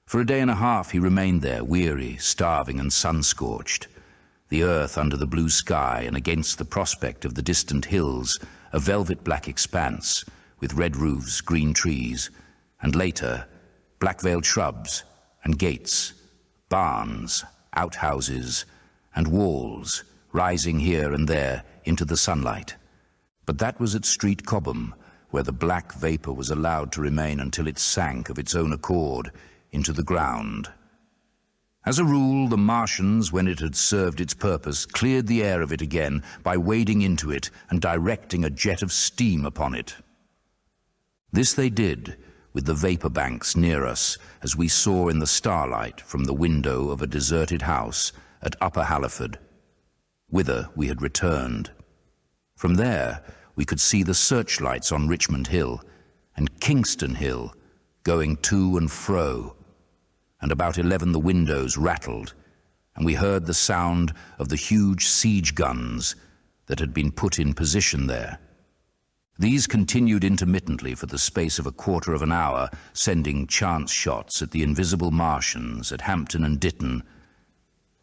For a day and a half he remained there, weary, starving and sun-scorched, the earth under the blue sky and against the prospect of the distant hills, a velvet black expanse with red roofs, green trees, and later, black-veiled shrubs and gates, barns, outhouses, and walls rising here and there into the sunlight. But that was at Street Chobham, where the black vapor was allowed to remain until it sank of its own accord into the ground. As a rule, the Martians, when it had served its purpose, cleared the air of it again by wading into it and directing a jet of steam upon it. This they did with the vapor banks near us, as we saw in the starlight from the window of a deserted house at Upper Halliford, whither we had returned. From there, we could see the searchlights on Richmond Hill and Kingston Hill going to and fro, and about 11 the windows rattled, and we heard the sound of the huge siege guns that had been put in position there. These continued intermittently for the space of a quarter of an hour, sending chance shots at the invisible Martians at Hampton and Ditton,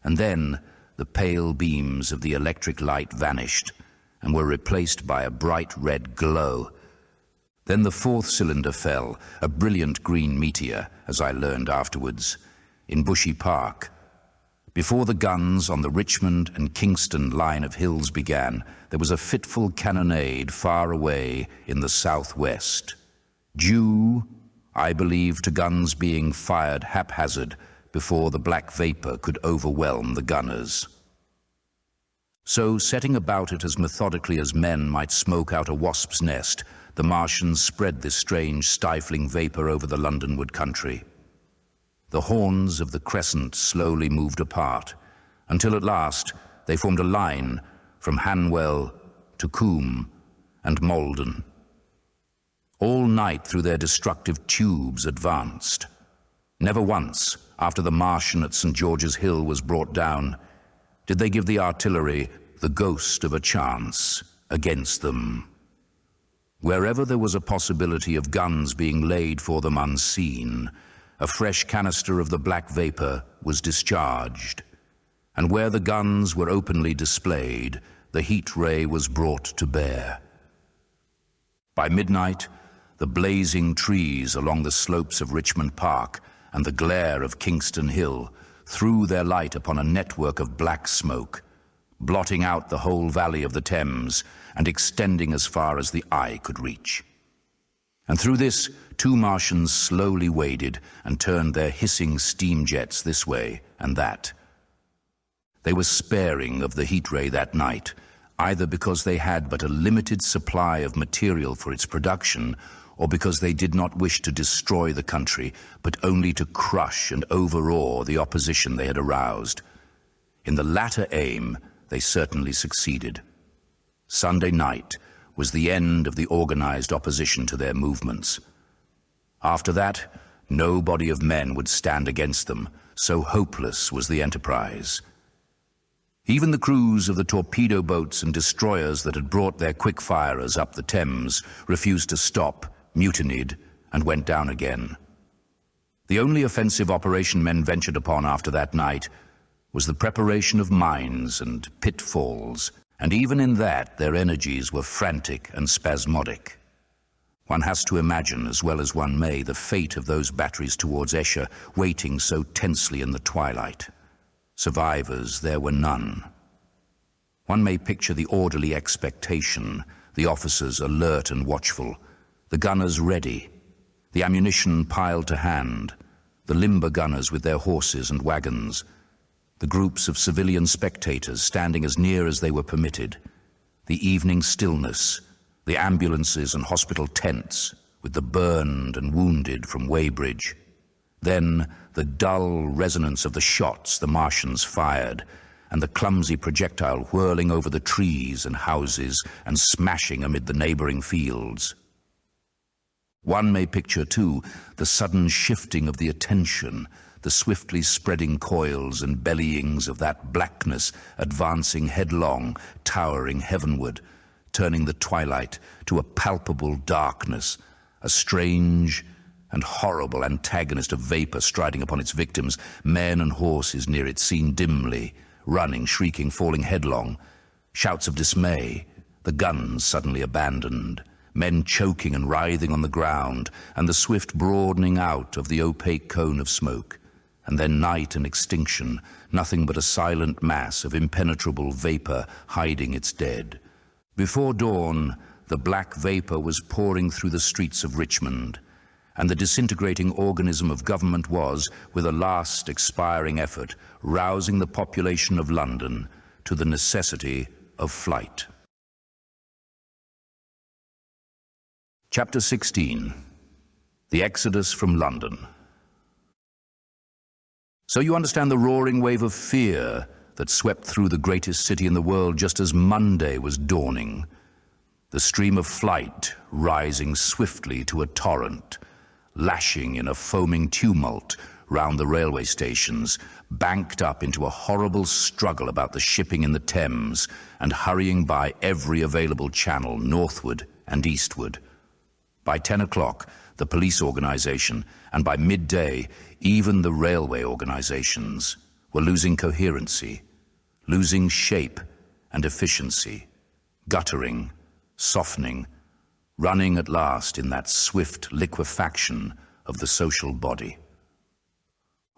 and then the pale beams of the electric light vanished and were replaced by a bright red glow. Then the 4th cylinder fell, a brilliant green meteor, as I learned afterwards, in Bushy Park. Before the guns on the Richmond and Kingston line of hills began, there was a fitful cannonade far away in the southwest, due, I believe, to guns being fired haphazard before the black vapor could overwhelm the gunners. So, setting about it as methodically as men might smoke out a wasp's nest, the Martians spread this strange, stifling vapor over the Londonward country. The horns of the crescent slowly moved apart, until at last they formed a line from Hanwell to Coombe and Malden. All night through their destructive tubes advanced. Never once, after the Martian at St. George's Hill was brought down, did they give the artillery the ghost of a chance against them. Wherever there was a possibility of guns being laid for them unseen, a fresh canister of the black vapor was discharged, and where the guns were openly displayed, the heat ray was brought to bear. By midnight, the blazing trees along the slopes of Richmond Park and the glare of Kingston Hill threw their light upon a network of black smoke, blotting out the whole valley of the Thames and extending as far as the eye could reach. And through this, two Martians slowly waded and turned their hissing steam jets this way and that. They were sparing of the heat ray that night, either because they had but a limited supply of material for its production, or because they did not wish to destroy the country, but only to crush and overawe the opposition they had aroused. In the latter aim, they certainly succeeded. Sunday night was the end of the organized opposition to their movements. After that, no body of men would stand against them, so hopeless was the enterprise. Even the crews of the torpedo boats and destroyers that had brought their quick-firers up the Thames refused to stop, mutinied, and went down again. The only offensive operation men ventured upon after that night was the preparation of mines and pitfalls, and even in that their energies were frantic and spasmodic. One has to imagine, as well as one may, the fate of those batteries towards Esher waiting so tensely in the twilight. Survivors there were none. One may picture the orderly expectation, the officers alert and watchful, the gunners ready, the ammunition piled to hand, the limber gunners with their horses and wagons, the groups of civilian spectators standing as near as they were permitted, the evening stillness, the ambulances and hospital tents with the burned and wounded from Weybridge. Then the dull resonance of the shots the Martians fired, and the clumsy projectile whirling over the trees and houses and smashing amid the neighboring fields. One may picture, too, the sudden shifting of the attention, the swiftly spreading coils and bellyings of that blackness advancing headlong, towering heavenward, turning the twilight to a palpable darkness, a strange and horrible antagonist of vapor striding upon its victims, men and horses near it seen dimly, running, shrieking, falling headlong, shouts of dismay, the guns suddenly abandoned, men choking and writhing on the ground, and the swift broadening out of the opaque cone of smoke, and then night and extinction, nothing but a silent mass of impenetrable vapor hiding its dead. Before dawn, the black vapor was pouring through the streets of Richmond, and the disintegrating organism of government was, with a last expiring effort, rousing the population of London to the necessity of flight. Chapter 16. The Exodus from London. So you understand the roaring wave of fear that swept through the greatest city in the world just as Monday was dawning, the stream of flight rising swiftly to a torrent, lashing in a foaming tumult round the railway stations, banked up into a horrible struggle about the shipping in the Thames, and hurrying by every available channel northward and eastward. By 10 o'clock, the police organization, and by midday, even the railway organizations, were losing coherency, losing shape and efficiency, guttering, softening, running at last in that swift liquefaction of the social body.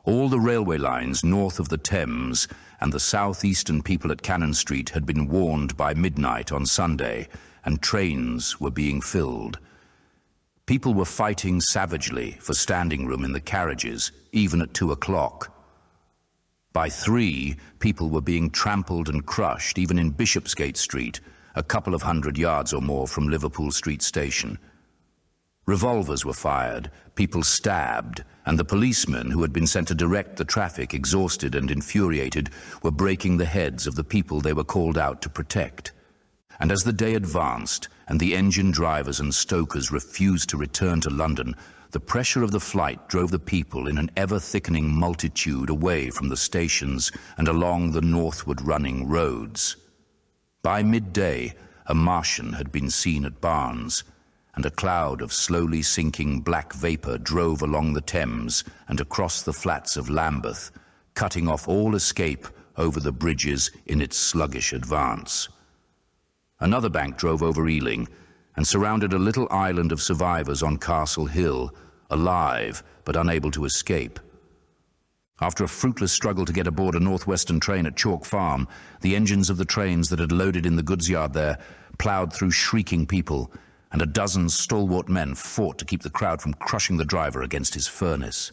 All the railway lines north of the Thames and the southeastern people at Cannon Street had been warned by midnight on Sunday, and trains were being filled. People were fighting savagely for standing room in the carriages, even at 2 o'clock. By 3, people were being trampled and crushed, even in Bishopsgate Street, a couple of 100 yards or more from Liverpool Street Station. Revolvers were fired, people stabbed, and the policemen who had been sent to direct the traffic, exhausted and infuriated, were breaking the heads of the people they were called out to protect. And as the day advanced, and the engine drivers and stokers refused to return to London, the pressure of the flight drove the people in an ever-thickening multitude away from the stations and along the northward running roads. By midday, a Martian had been seen at Barnes, and a cloud of slowly sinking black vapor drove along the Thames and across the flats of Lambeth, cutting off all escape over the bridges in its sluggish advance. Another bank drove over Ealing and surrounded a little island of survivors on Castle Hill, alive but unable to escape. After a fruitless struggle to get aboard a northwestern train at Chalk Farm, the engines of the trains that had loaded in the goods yard there ploughed through shrieking people, and a dozen stalwart men fought to keep the crowd from crushing the driver against his furnace.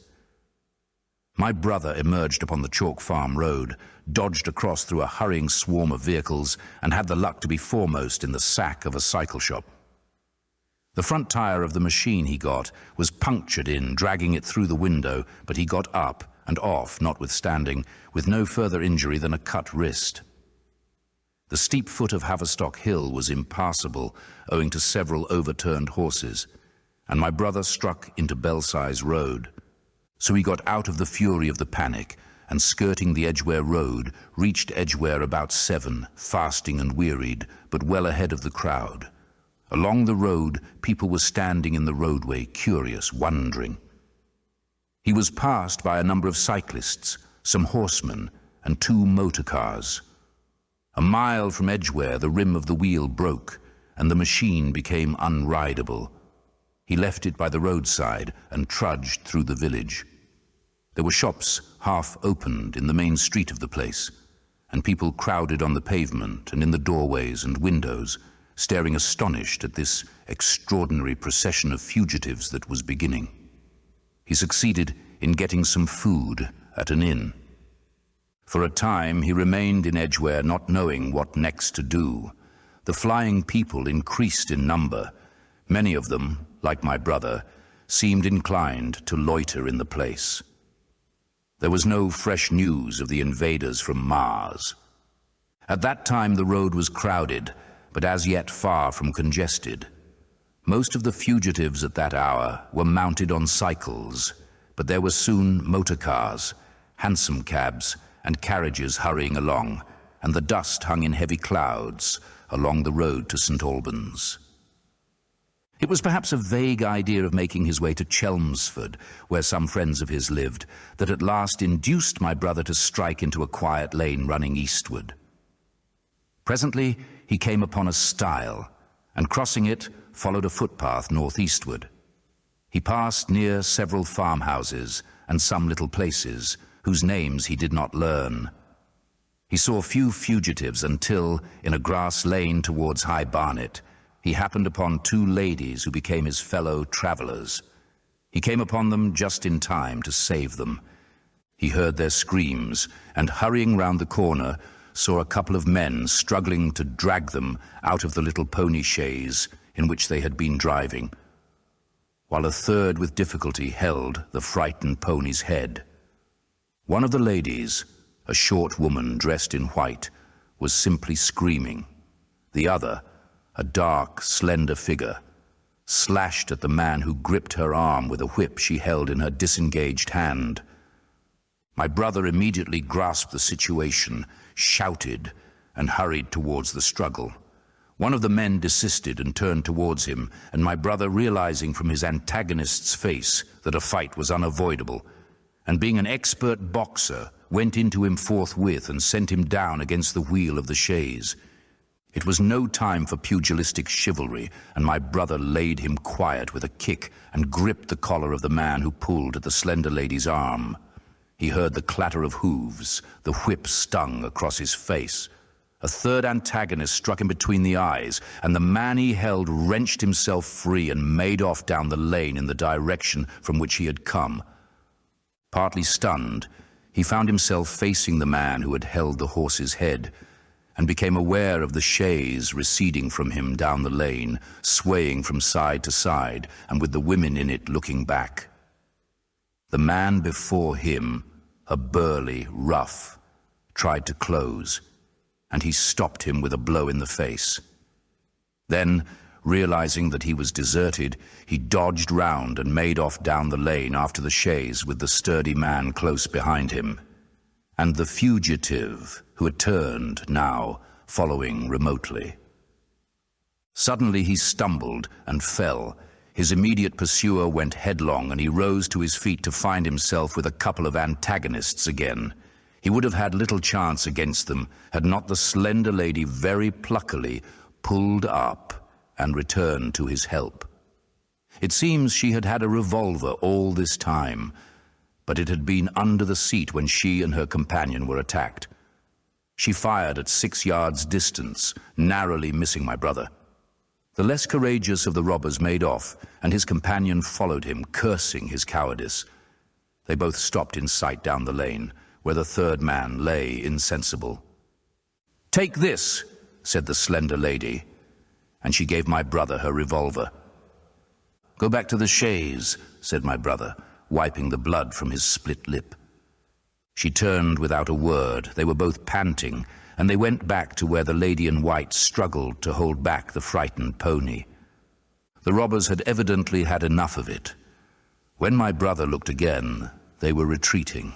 My brother emerged upon the Chalk Farm road, dodged across through a hurrying swarm of vehicles, and had the luck to be foremost in the sack of a cycle shop. The front tire of the machine he got was punctured in, dragging it through the window, but he got up and off, notwithstanding, with no further injury than a cut wrist. The steep foot of Haverstock Hill was impassable, owing to several overturned horses, and my brother struck into Belsize Road. So he got out of the fury of the panic, and skirting the Edgware Road, reached Edgware about 7, fasting and wearied, but well ahead of the crowd. Along the road, people were standing in the roadway, curious, wondering. He was passed by a number of cyclists, some horsemen, and 2 motor cars. A mile from Edgware, the rim of the wheel broke, and the machine became unrideable. He left it by the roadside and trudged through the village. There were shops half opened in the main street of the place, and people crowded on the pavement and in the doorways and windows, staring astonished at this extraordinary procession of fugitives that was beginning. He succeeded in getting some food at an inn. For a time he remained in Edgware, not knowing what next to do. The flying people increased in number. Many of them, like my brother, seemed inclined to loiter in the place. There was no fresh news of the invaders from Mars. At that time the road was crowded, but as yet far from congested. Most of the fugitives at that hour were mounted on cycles, but there were soon motor cars, hansom cabs, and carriages hurrying along, and the dust hung in heavy clouds along the road to St. Albans. It was perhaps a vague idea of making his way to Chelmsford, where some friends of his lived, that at last induced my brother to strike into a quiet lane running eastward. Presently he came upon a stile, and crossing it followed a footpath northeastward. He passed near several farmhouses and some little places, whose names he did not learn. He saw few fugitives until, in a grass lane towards High Barnet, he happened upon 2 ladies who became his fellow travellers. He came upon them just in time to save them. He heard their screams, and hurrying round the corner, saw a couple of men struggling to drag them out of the little pony chaise in which they had been driving, while a third with difficulty held the frightened pony's head. One of the ladies, a short woman dressed in white, was simply screaming. The other, a dark, slender figure, slashed at the man who gripped her arm with a whip she held in her disengaged hand. My brother immediately grasped the situation, shouted, and hurried towards the struggle. One of the men desisted and turned towards him, and my brother, realizing from his antagonist's face that a fight was unavoidable, and being an expert boxer, went into him forthwith and sent him down against the wheel of the chaise. It was no time for pugilistic chivalry, and my brother laid him quiet with a kick and gripped the collar of the man who pulled at the slender lady's arm. He heard the clatter of hooves, the whip stung across his face. A third antagonist struck him between the eyes, and the man he held wrenched himself free and made off down the lane in the direction from which he had come. Partly stunned, he found himself facing the man who had held the horse's head, and became aware of the chaise receding from him down the lane, swaying from side to side, and with the women in it looking back. The man before him, a burly, rough, tried to close, and he stopped him with a blow in the face. Then, realizing that he was deserted, he dodged round and made off down the lane after the chaise with the sturdy man close behind him, and the fugitive, who had turned now, following remotely. Suddenly he stumbled and fell. His immediate pursuer went headlong, and he rose to his feet to find himself with a couple of antagonists again. He would have had little chance against them had not the slender lady very pluckily pulled up and returned to his help. It seems she had had a revolver all this time, but it had been under the seat when she and her companion were attacked. She fired at 6 yards distance, narrowly missing my brother. The less courageous of the robbers made off, and his companion followed him, cursing his cowardice. They both stopped in sight down the lane, where the third man lay insensible. "Take this," said the slender lady, and she gave my brother her revolver. "Go back to the chaise," said my brother, wiping the blood from his split lip. She turned without a word. They were both panting, and they went back to where the lady in white struggled to hold back the frightened pony. The robbers had evidently had enough of it. When my brother looked again, they were retreating.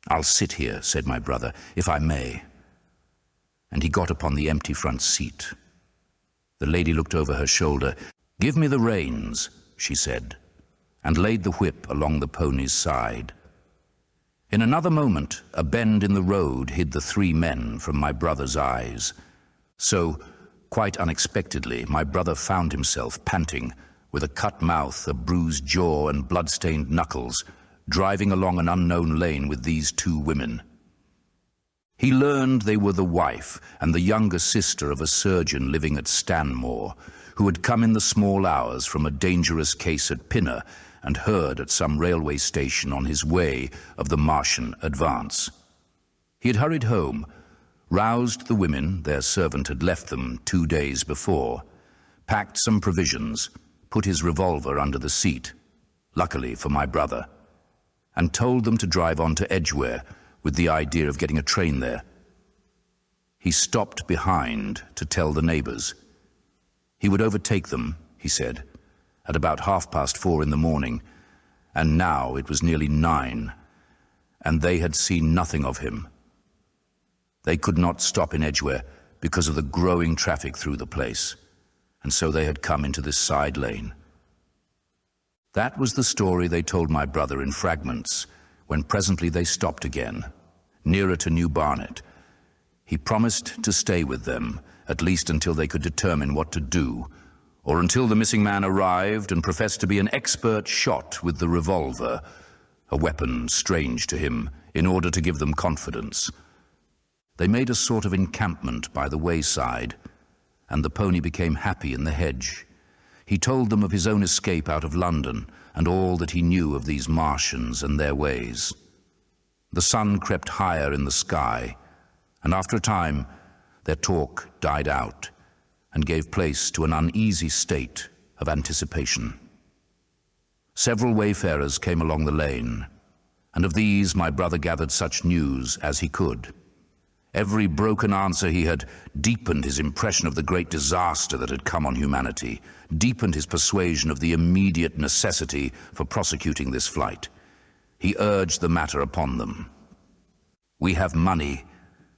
"I'll sit here," said my brother, "if I may." And he got upon the empty front seat. The lady looked over her shoulder. "Give me the reins," she said, and laid the whip along the pony's side. In another moment, a bend in the road hid the 3 men from my brother's eyes. So, quite unexpectedly, my brother found himself panting, with a cut mouth, a bruised jaw, and blood-stained knuckles, driving along an unknown lane with these 2 women. He learned they were the wife and the younger sister of a surgeon living at Stanmore, who had come in the small hours from a dangerous case at Pinner and heard at some railway station on his way of the Martian advance. He had hurried home, roused the women, their servant had left them 2 days before, packed some provisions, put his revolver under the seat, luckily for my brother, and told them to drive on to Edgware with the idea of getting a train there. He stopped behind to tell the neighbours. He would overtake them, he said, at about 4:30 in the morning, and now it was nearly 9, and they had seen nothing of him. They could not stop in Edgware because of the growing traffic through the place, and so they had come into this side lane. That was the story they told my brother in fragments, when presently they stopped again, nearer to New Barnet. He promised to stay with them, at least until they could determine what to do, or until the missing man arrived and professed to be an expert shot with the revolver, a weapon strange to him, in order to give them confidence. They made a sort of encampment by the wayside, and the pony became happy in the hedge. He told them of his own escape out of London and all that he knew of these Martians and their ways. The sun crept higher in the sky, and after a time their talk died out and gave place to an uneasy state of anticipation. Several wayfarers came along the lane, and of these my brother gathered such news as he could. Every broken answer he had deepened his impression of the great disaster that had come on humanity, deepened his persuasion of the immediate necessity for prosecuting this flight. He urged the matter upon them. "We have money,"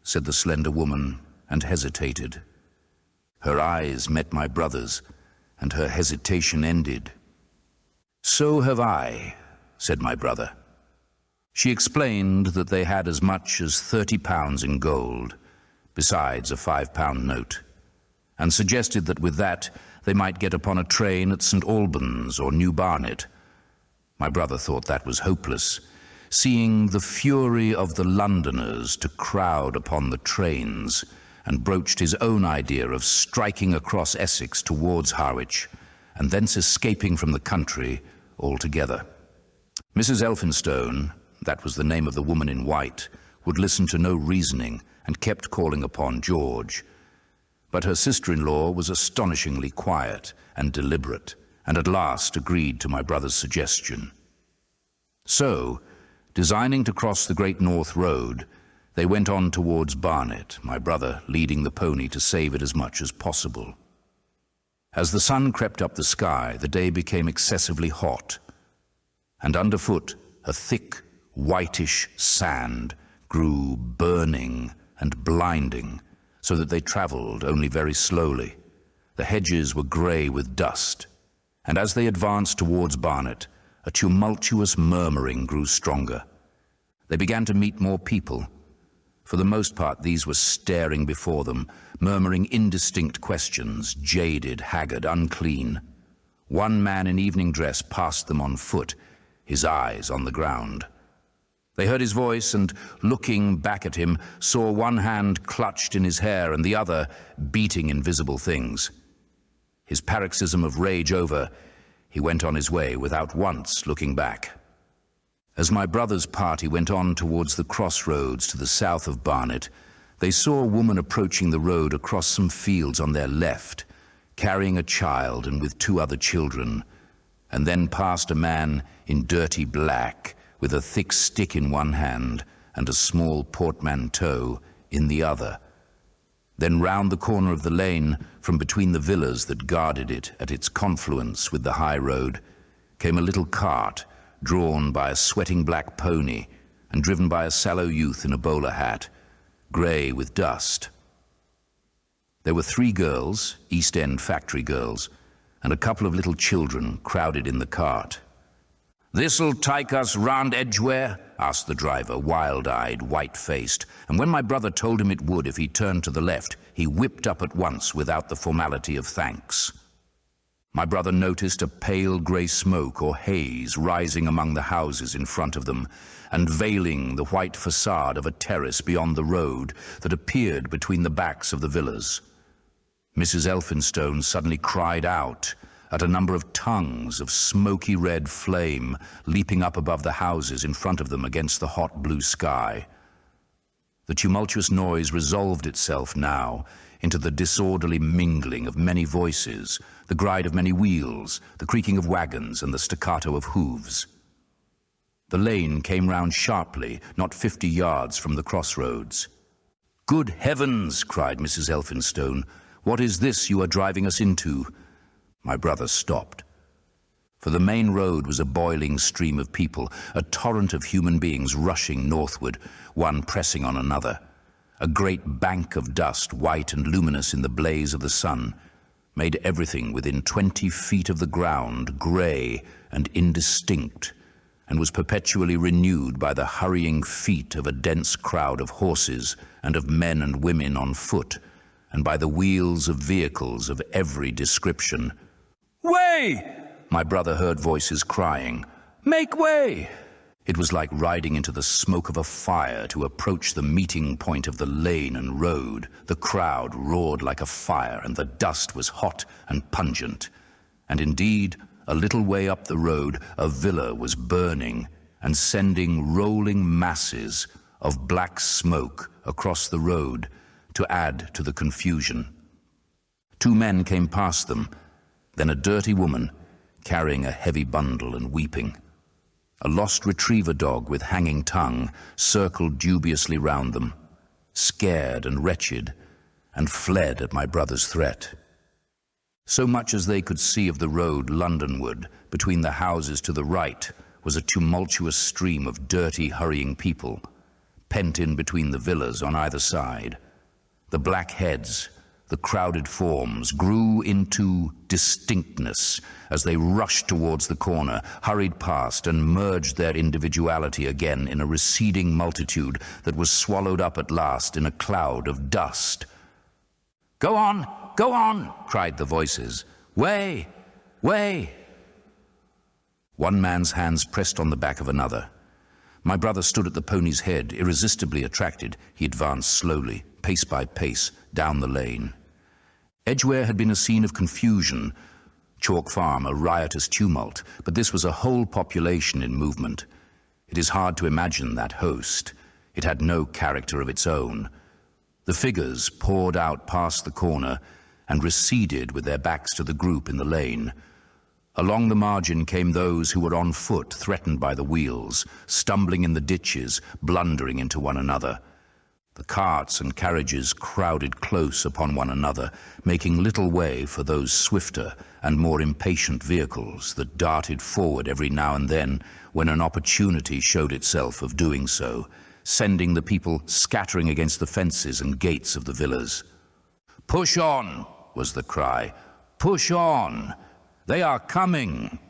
said the slender woman, and hesitated. Her eyes met my brother's, and her hesitation ended. "So have I," said my brother. She explained that they had as much as £30 in gold, besides a £5 note, and suggested that with that they might get upon a train at St. Albans or New Barnet. My brother thought that was hopeless, seeing the fury of the Londoners to crowd upon the trains, and broached his own idea of striking across Essex towards Harwich, and thence escaping from the country altogether. Mrs. Elphinstone, that was the name of the woman in white, would listen to no reasoning and kept calling upon George. But her sister-in-law was astonishingly quiet and deliberate, and at last agreed to my brother's suggestion. So, designing to cross the Great North Road, they went on towards Barnet, my brother leading the pony to save it as much as possible. As the sun crept up the sky, the day became excessively hot, and underfoot a thick, whitish sand grew burning and blinding, so that they travelled only very slowly. The hedges were grey with dust, and as they advanced towards Barnet, a tumultuous murmuring grew stronger. They began to meet more people, For the most part, these were staring before them, murmuring indistinct questions, jaded, haggard, unclean. One man in evening dress passed them on foot, his eyes on the ground. They heard his voice and, looking back at him, saw one hand clutched in his hair and the other beating invisible things. His paroxysm of rage over, he went on his way without once looking back. As my brother's party went on towards the crossroads to the south of Barnet, they saw a woman approaching the road across some fields on their left, carrying a child and with 2 other children, and then passed a man in dirty black with a thick stick in one hand and a small portmanteau in the other. Then round the corner of the lane, from between the villas that guarded it at its confluence with the high road, came a little cart drawn by a sweating black pony and driven by a sallow youth in a bowler hat, grey with dust. There were 3 girls, East End factory girls, and a couple of little children crowded in the cart. "This'll take us round Edgware?" asked the driver, wild-eyed, white-faced, and when my brother told him it would if he turned to the left, he whipped up at once without the formality of thanks. My brother noticed a pale grey smoke or haze rising among the houses in front of them and veiling the white facade of a terrace beyond the road that appeared between the backs of the villas. Mrs. Elphinstone suddenly cried out at a number of tongues of smoky red flame leaping up above the houses in front of them against the hot blue sky. The tumultuous noise resolved itself now into the disorderly mingling of many voices, the gride of many wheels, the creaking of wagons, and the staccato of hooves. The lane came round sharply, not 50 yards from the crossroads. "Good heavens!" cried Mrs. Elphinstone. "What is this you are driving us into?" My brother stopped. For the main road was a boiling stream of people, a torrent of human beings rushing northward, one pressing on another. A great bank of dust, white and luminous in the blaze of the sun, made everything within 20 feet of the ground grey and indistinct, and was perpetually renewed by the hurrying feet of a dense crowd of horses and of men and women on foot, and by the wheels of vehicles of every description. "Way!" my brother heard voices crying. "Make way!" It was like riding into the smoke of a fire to approach the meeting point of the lane and road. The crowd roared like a fire, and the dust was hot and pungent. And indeed, a little way up the road, a villa was burning and sending rolling masses of black smoke across the road to add to the confusion. 2 men came past them, then a dirty woman carrying a heavy bundle and weeping. A lost retriever dog with hanging tongue circled dubiously round them, scared and wretched, and fled at my brother's threat. So much as they could see of the road Londonward, between the houses to the right, was a tumultuous stream of dirty, hurrying people, pent in between the villas on either side. The black heads, the crowded forms, grew into distinctness as they rushed towards the corner, hurried past, and merged their individuality again in a receding multitude that was swallowed up at last in a cloud of dust. "Go on! Go on!" cried the voices. "Way! Way!" One man's hands pressed on the back of another. My brother stood at the pony's head, irresistibly attracted. He advanced slowly, pace by pace, down the lane. Edgware had been a scene of confusion, Chalk Farm a riotous tumult, but this was a whole population in movement. It is hard to imagine that host. It had no character of its own. The figures poured out past the corner and receded with their backs to the group in the lane. Along the margin came those who were on foot, threatened by the wheels, stumbling in the ditches, blundering into one another. The carts and carriages crowded close upon one another, making little way for those swifter and more impatient vehicles that darted forward every now and then when an opportunity showed itself of doing so, sending the people scattering against the fences and gates of the villas. "Push on!" was the cry. "Push on! They are coming!"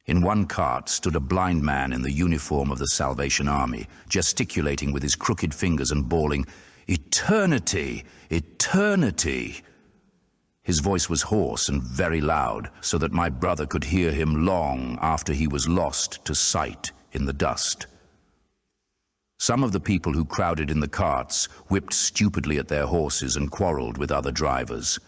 In one cart stood a blind man in the uniform of the Salvation Army, gesticulating with his crooked fingers and bawling, "Eternity! Eternity!" His voice was hoarse and very loud, so that my brother could hear him long after he was lost to sight in the dust. Some of the people who crowded in the carts whipped stupidly at their horses and quarreled with other drivers.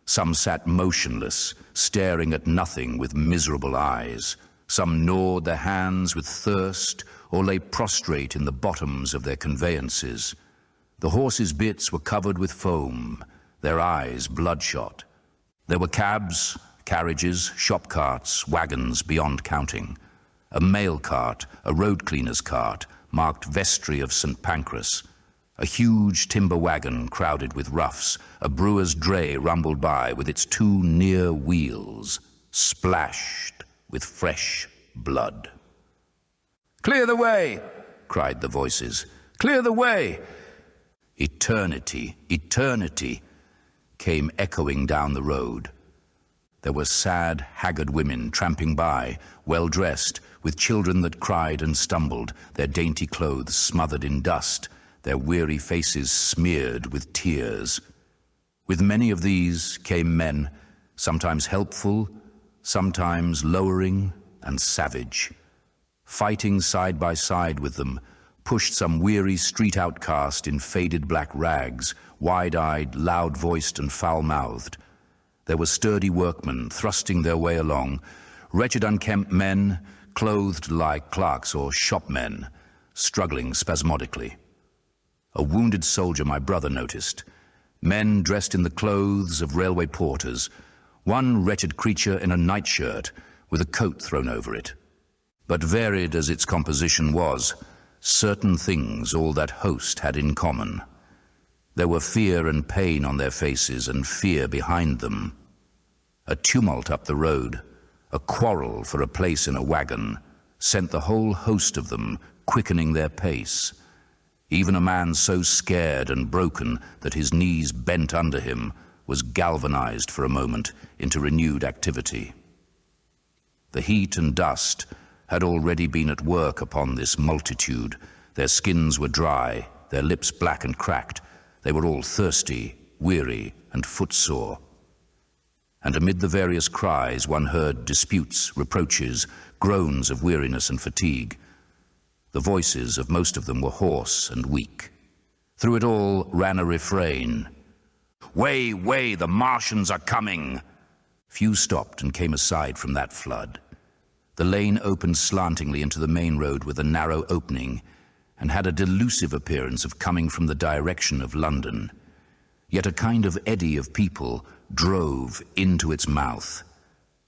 Some sat motionless, staring at nothing with miserable eyes. Some gnawed their hands with thirst or lay prostrate in the bottoms of their conveyances. The horses' bits were covered with foam, their eyes bloodshot. There were cabs, carriages, shop carts, wagons beyond counting. A mail cart, a road cleaner's cart, marked vestry of St. Pancras. A huge timber wagon crowded with roughs, a brewer's dray rumbled by with its two near wheels, splashed with fresh blood. "Clear the way!" cried the voices. "Clear the way!" "Eternity, eternity!" came echoing down the road. There were sad, haggard women tramping by, well-dressed, with children that cried and stumbled, their dainty clothes smothered in dust, their weary faces smeared with tears. With many of these came men, sometimes helpful, sometimes lowering and savage. Fighting side by side with them, pushed some weary street outcast in faded black rags, wide-eyed, loud-voiced and foul-mouthed. There were sturdy workmen thrusting their way along, wretched unkempt men, clothed like clerks or shopmen, struggling spasmodically. A wounded soldier my brother noticed, men dressed in the clothes of railway porters, one wretched creature in a nightshirt with a coat thrown over it. But varied as its composition was, certain things all that host had in common. There were fear and pain on their faces and fear behind them. A tumult up the road, a quarrel for a place in a wagon, sent the whole host of them quickening their pace. Even a man so scared and broken that his knees bent under him was galvanized for a moment into renewed activity. The heat and dust had already been at work upon this multitude. Their skins were dry, their lips black and cracked. They were all thirsty, weary, and footsore. And amid the various cries one heard disputes, reproaches, groans of weariness and fatigue. The voices of most of them were hoarse and weak. Through it all ran a refrain. "Way, way, the Martians are coming!" Few stopped and came aside from that flood. The lane opened slantingly into the main road with a narrow opening and had a delusive appearance of coming from the direction of London. Yet a kind of eddy of people drove into its mouth.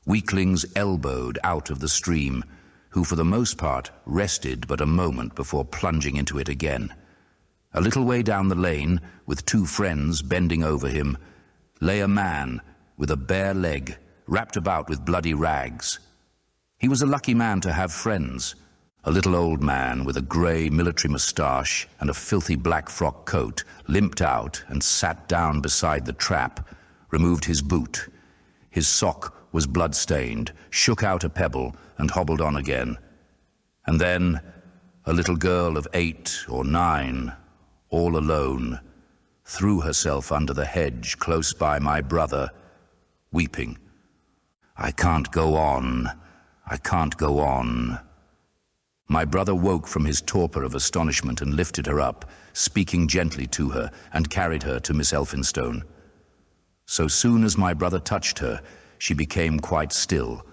Weaklings elbowed out of the stream, who for the most part rested but a moment before plunging into it again. A little way down the lane, with two friends bending over him, lay a man with a bare leg, wrapped about with bloody rags. He was a lucky man to have friends. A little old man with a grey military moustache and a filthy black frock coat limped out and sat down beside the trap, removed his boot. His sock was blood-stained, shook out a pebble and hobbled on again. And then a little girl of 8 or 9, all alone, threw herself under the hedge close by my brother, weeping. "I can't go on. I can't go on." My brother woke from his torpor of astonishment and lifted her up, speaking gently to her, and carried her to Miss Elphinstone. So soon as my brother touched her, she became quite still,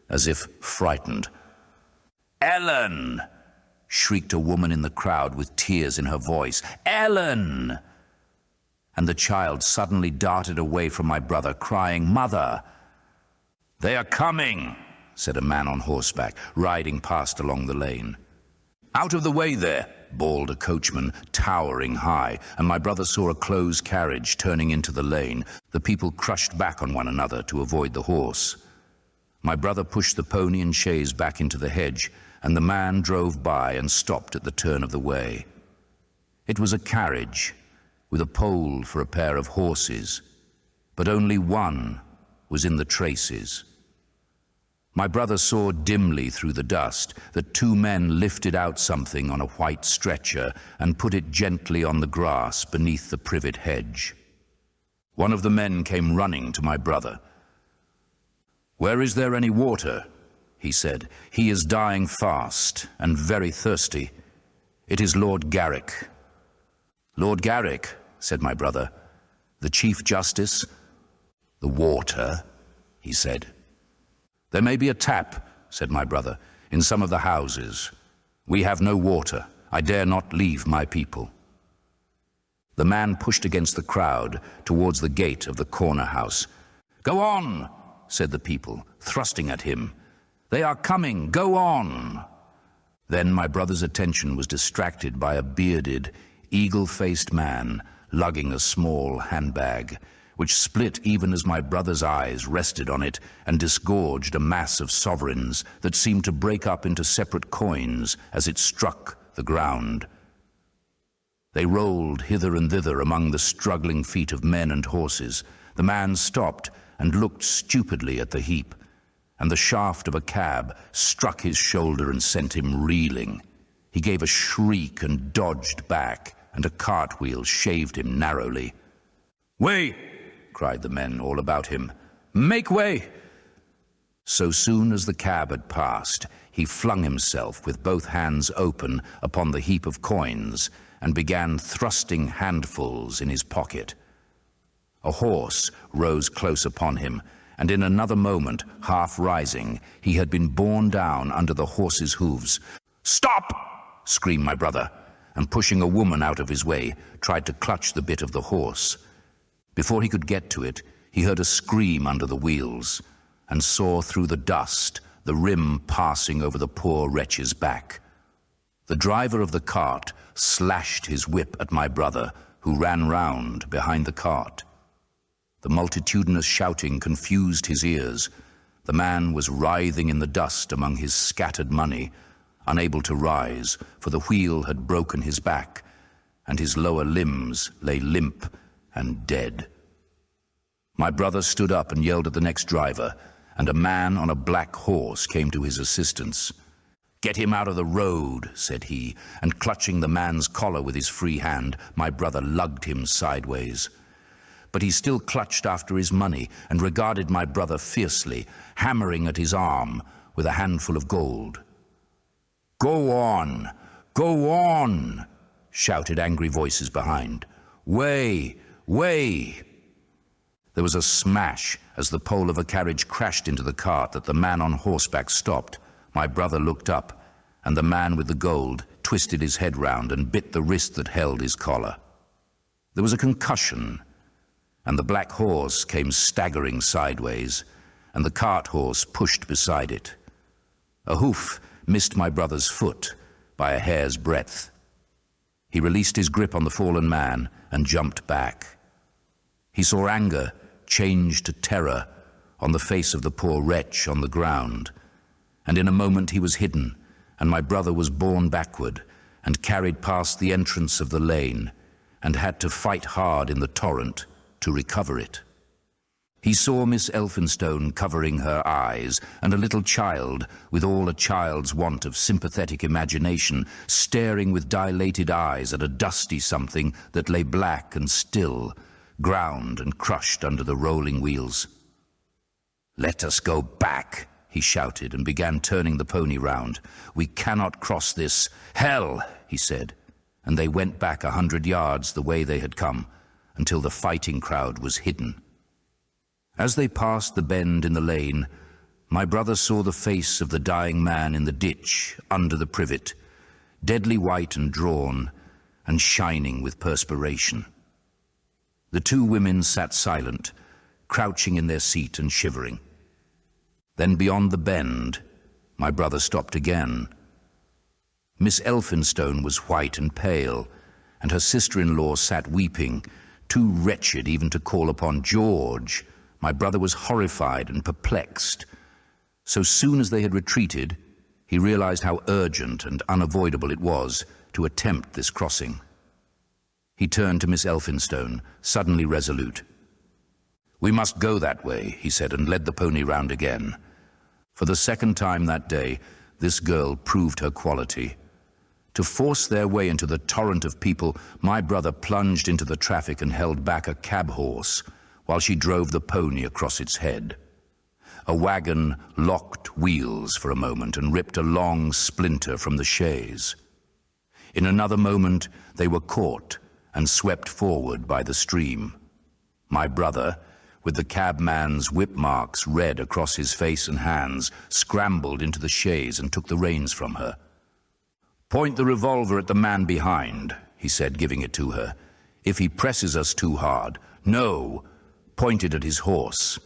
as if frightened. "Ellen!" shrieked a woman in the crowd with tears in her voice. "Ellen!" And the child suddenly darted away from my brother, crying, "Mother!" "They are coming!" said a man on horseback, riding past along the lane. "Out of the way there!" bawled a coachman, towering high, and my brother saw a closed carriage turning into the lane. The people crushed back on one another to avoid the horse. My brother pushed the pony and chaise back into the hedge, and the man drove by and stopped at the turn of the way. It was a carriage, with a pole for a pair of horses, but only one was in the traces. My brother saw dimly through the dust that two men lifted out something on a white stretcher and put it gently on the grass beneath the privet hedge. One of the men came running to my brother. "Where is there any water?" he said. "He is dying fast and very thirsty. It is Lord Garrick." "Lord Garrick," said my brother. "The Chief Justice?" "The water," he said. "There may be a tap," said my brother, "in some of the houses. We have no water. I dare not leave my people." The man pushed against the crowd towards the gate of the corner house. "Go on," said the people, thrusting at him. "They are coming. Go on." Then my brother's attention was distracted by a bearded, eagle-faced man lugging a small handbag, which split even as my brother's eyes rested on it and disgorged a mass of sovereigns that seemed to break up into separate coins as it struck the ground. They rolled hither and thither among the struggling feet of men and horses. The man stopped and looked stupidly at the heap, and the shaft of a cab struck his shoulder and sent him reeling. He gave a shriek and dodged back, and a cartwheel shaved him narrowly. "Way!" cried the men all about him. "Make way!" So soon as the cab had passed, he flung himself with both hands open upon the heap of coins and began thrusting handfuls in his pocket. A horse rose close upon him, and in another moment, half rising, he had been borne down under the horse's hooves. "Stop!" screamed my brother, and pushing a woman out of his way, tried to clutch the bit of the horse. Before he could get to it, he heard a scream under the wheels and saw through the dust the rim passing over the poor wretch's back. The driver of the cart slashed his whip at my brother, who ran round behind the cart. The multitudinous shouting confused his ears. The man was writhing in the dust among his scattered money, unable to rise, for the wheel had broken his back, and his lower limbs lay limp and dead. My brother stood up and yelled at the next driver, and a man on a black horse came to his assistance. "Get him out of the road," said he, and clutching the man's collar with his free hand, my brother lugged him sideways. But he still clutched after his money and regarded my brother fiercely, hammering at his arm with a handful of gold. "Go on! Go on!" shouted angry voices behind. "Way! Way!" There was a smash as the pole of a carriage crashed into the cart that the man on horseback stopped. My brother looked up, and the man with the gold twisted his head round and bit the wrist that held his collar. There was a concussion, and the black horse came staggering sideways, and the cart horse pushed beside it. A hoof missed my brother's foot by a hair's breadth. He released his grip on the fallen man and jumped back. He saw anger change to terror on the face of the poor wretch on the ground, and in a moment he was hidden, and my brother was borne backward and carried past the entrance of the lane and had to fight hard in the torrent to recover it. He saw Miss Elphinstone covering her eyes, and a little child, with all a child's want of sympathetic imagination, staring with dilated eyes at a dusty something that lay black and still, ground and crushed under the rolling wheels. "Let us go back," he shouted, and began turning the pony round. "We cannot cross this. Hell!" he said, and they went back 100 yards the way they had come, until the fighting crowd was hidden. As they passed the bend in the lane, my brother saw the face of the dying man in the ditch under the privet, deadly white and drawn, and shining with perspiration. The two women sat silent, crouching in their seat and shivering. Then beyond the bend, my brother stopped again. Miss Elphinstone was white and pale, and her sister-in-law sat weeping, too wretched even to call upon George. My brother was horrified and perplexed. So soon as they had retreated, he realized how urgent and unavoidable it was to attempt this crossing. He turned to Miss Elphinstone, suddenly resolute. "We must go that way," he said, and led the pony round again. For the second time that day, this girl proved her quality. To force their way into the torrent of people, my brother plunged into the traffic and held back a cab horse while she drove the pony across its head. A wagon locked wheels for a moment and ripped a long splinter from the chaise. In another moment, they were caught and swept forward by the stream. My brother, with the cabman's whip marks red across his face and hands, scrambled into the chaise and took the reins from her. "Point the revolver at the man behind," he said, giving it to her. "If he presses us too hard." "No," pointed at his horse.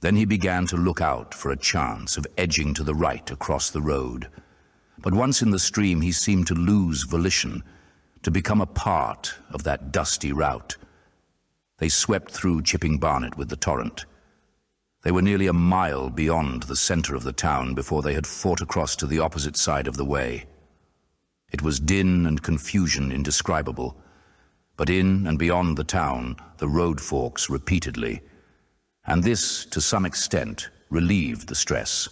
Then he began to look out for a chance of edging to the right across the road. But once in the stream, he seemed to lose volition, to become a part of that dusty route. They swept through Chipping Barnet with the torrent. They were nearly a mile beyond the centre of the town before they had fought across to the opposite side of the way. It was din and confusion indescribable, but in and beyond the town, the road forks repeatedly, and this, to some extent, relieved the stress.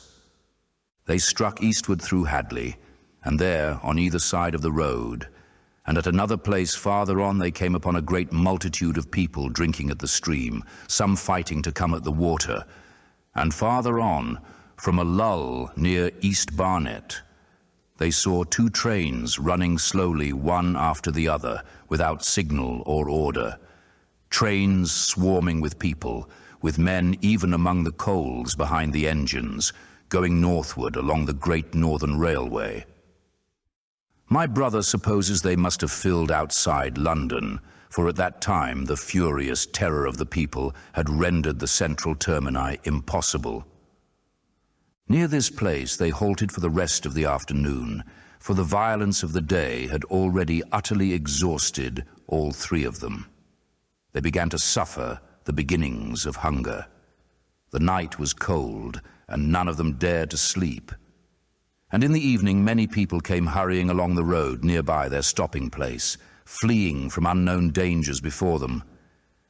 They struck eastward through Hadley, and there, on either side of the road, and at another place farther on, they came upon a great multitude of people drinking at the stream, some fighting to come at the water. And farther on, from a lull near East Barnet, they saw two trains running slowly one after the other, without signal or order. Trains swarming with people, with men even among the coals behind the engines, going northward along the Great Northern Railway. My brother supposes they must have filled outside London, for at that time the furious terror of the people had rendered the central termini impossible. Near this place they halted for the rest of the afternoon, for the violence of the day had already utterly exhausted all three of them. They began to suffer the beginnings of hunger. The night was cold, and none of them dared to sleep. And in the evening many people came hurrying along the road nearby their stopping place, fleeing from unknown dangers before them,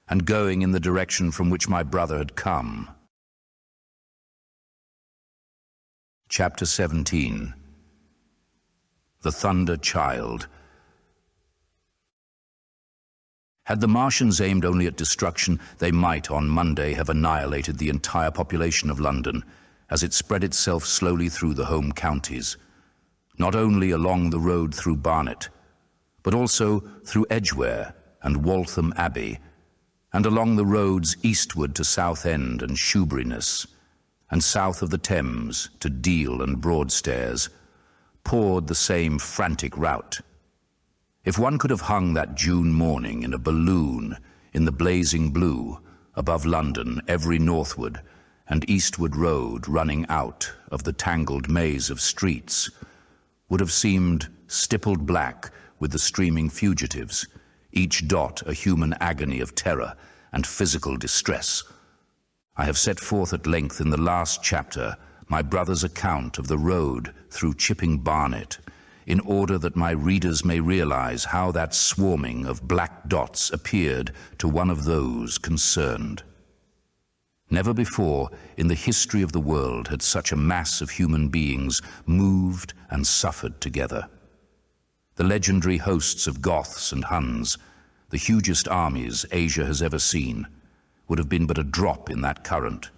and going in the direction from which my brother had come. Chapter 17. The Thunder Child. Had the Martians aimed only at destruction, they might on Monday have annihilated the entire population of London, as it spread itself slowly through the home counties, not only along the road through Barnet, but also through Edgware and Waltham Abbey, and along the roads eastward to Southend and Shoeburyness, and south of the Thames to Deal and Broadstairs, poured the same frantic rout. If one could have hung that June morning in a balloon in the blazing blue above London, every northward and eastward road running out of the tangled maze of streets would have seemed stippled black with the streaming fugitives, each dot a human agony of terror and physical distress. I have set forth at length in the last chapter my brother's account of the road through Chipping Barnet, in order that my readers may realize how that swarming of black dots appeared to one of those concerned. Never before in the history of the world had such a mass of human beings moved and suffered together. The legendary hosts of Goths and Huns, the hugest armies Asia has ever seen, would have been but a drop in that current.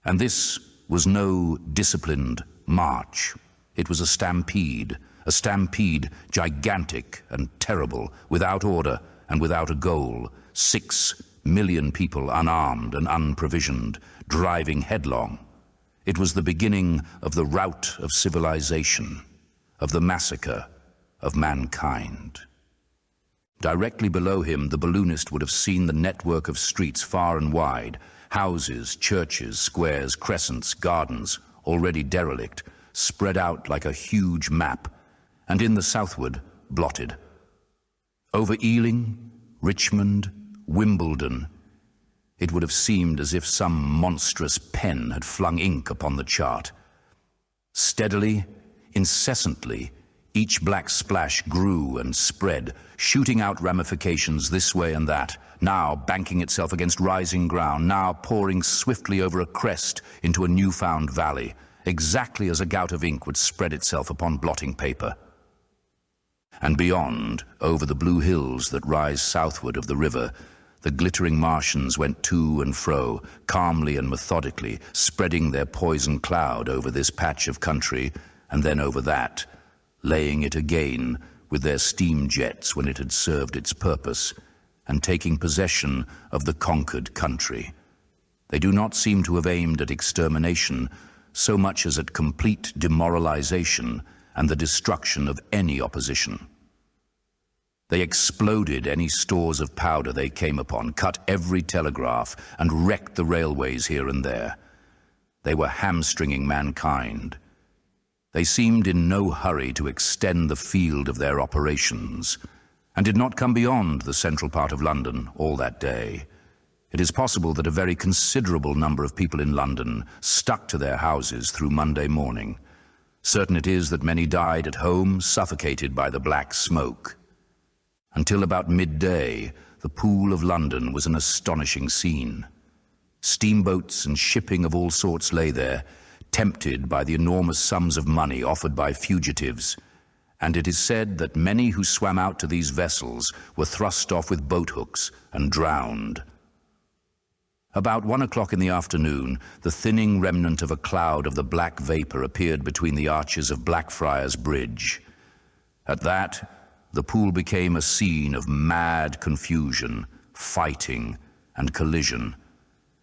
And this was no disciplined march. It was a stampede gigantic and terrible, without order and without a goal. 6 million people unarmed and unprovisioned, driving headlong. It was the beginning of the rout of civilization, of the massacre of mankind. Directly below him, the balloonist would have seen the network of streets far and wide, houses, churches, squares, crescents, gardens, already derelict, spread out like a huge map, and in the southward, blotted. Over Ealing, Richmond, Wimbledon, it would have seemed as if some monstrous pen had flung ink upon the chart. Steadily, incessantly, each black splash grew and spread, shooting out ramifications this way and that, now banking itself against rising ground, now pouring swiftly over a crest into a newfound valley, exactly as a gout of ink would spread itself upon blotting paper. And beyond, over the blue hills that rise southward of the river, the glittering Martians went to and fro, calmly and methodically, spreading their poison cloud over this patch of country, and then over that, laying it again with their steam jets when it had served its purpose, and taking possession of the conquered country. They do not seem to have aimed at extermination so much as at complete demoralization and the destruction of any opposition. They exploded any stores of powder they came upon, cut every telegraph, and wrecked the railways here and there. They were hamstringing mankind. They seemed in no hurry to extend the field of their operations, and did not come beyond the central part of London all that day. It is possible that a very considerable number of people in London stuck to their houses through Monday morning. Certain it is that many died at home, suffocated by the black smoke. Until about midday, the Pool of London was an astonishing scene. Steamboats and shipping of all sorts lay there, tempted by the enormous sums of money offered by fugitives, and it is said that many who swam out to these vessels were thrust off with boat hooks and drowned. About 1 o'clock in the afternoon, the thinning remnant of a cloud of the black vapor appeared between the arches of Blackfriars Bridge. At that, the pool became a scene of mad confusion, fighting, and collision,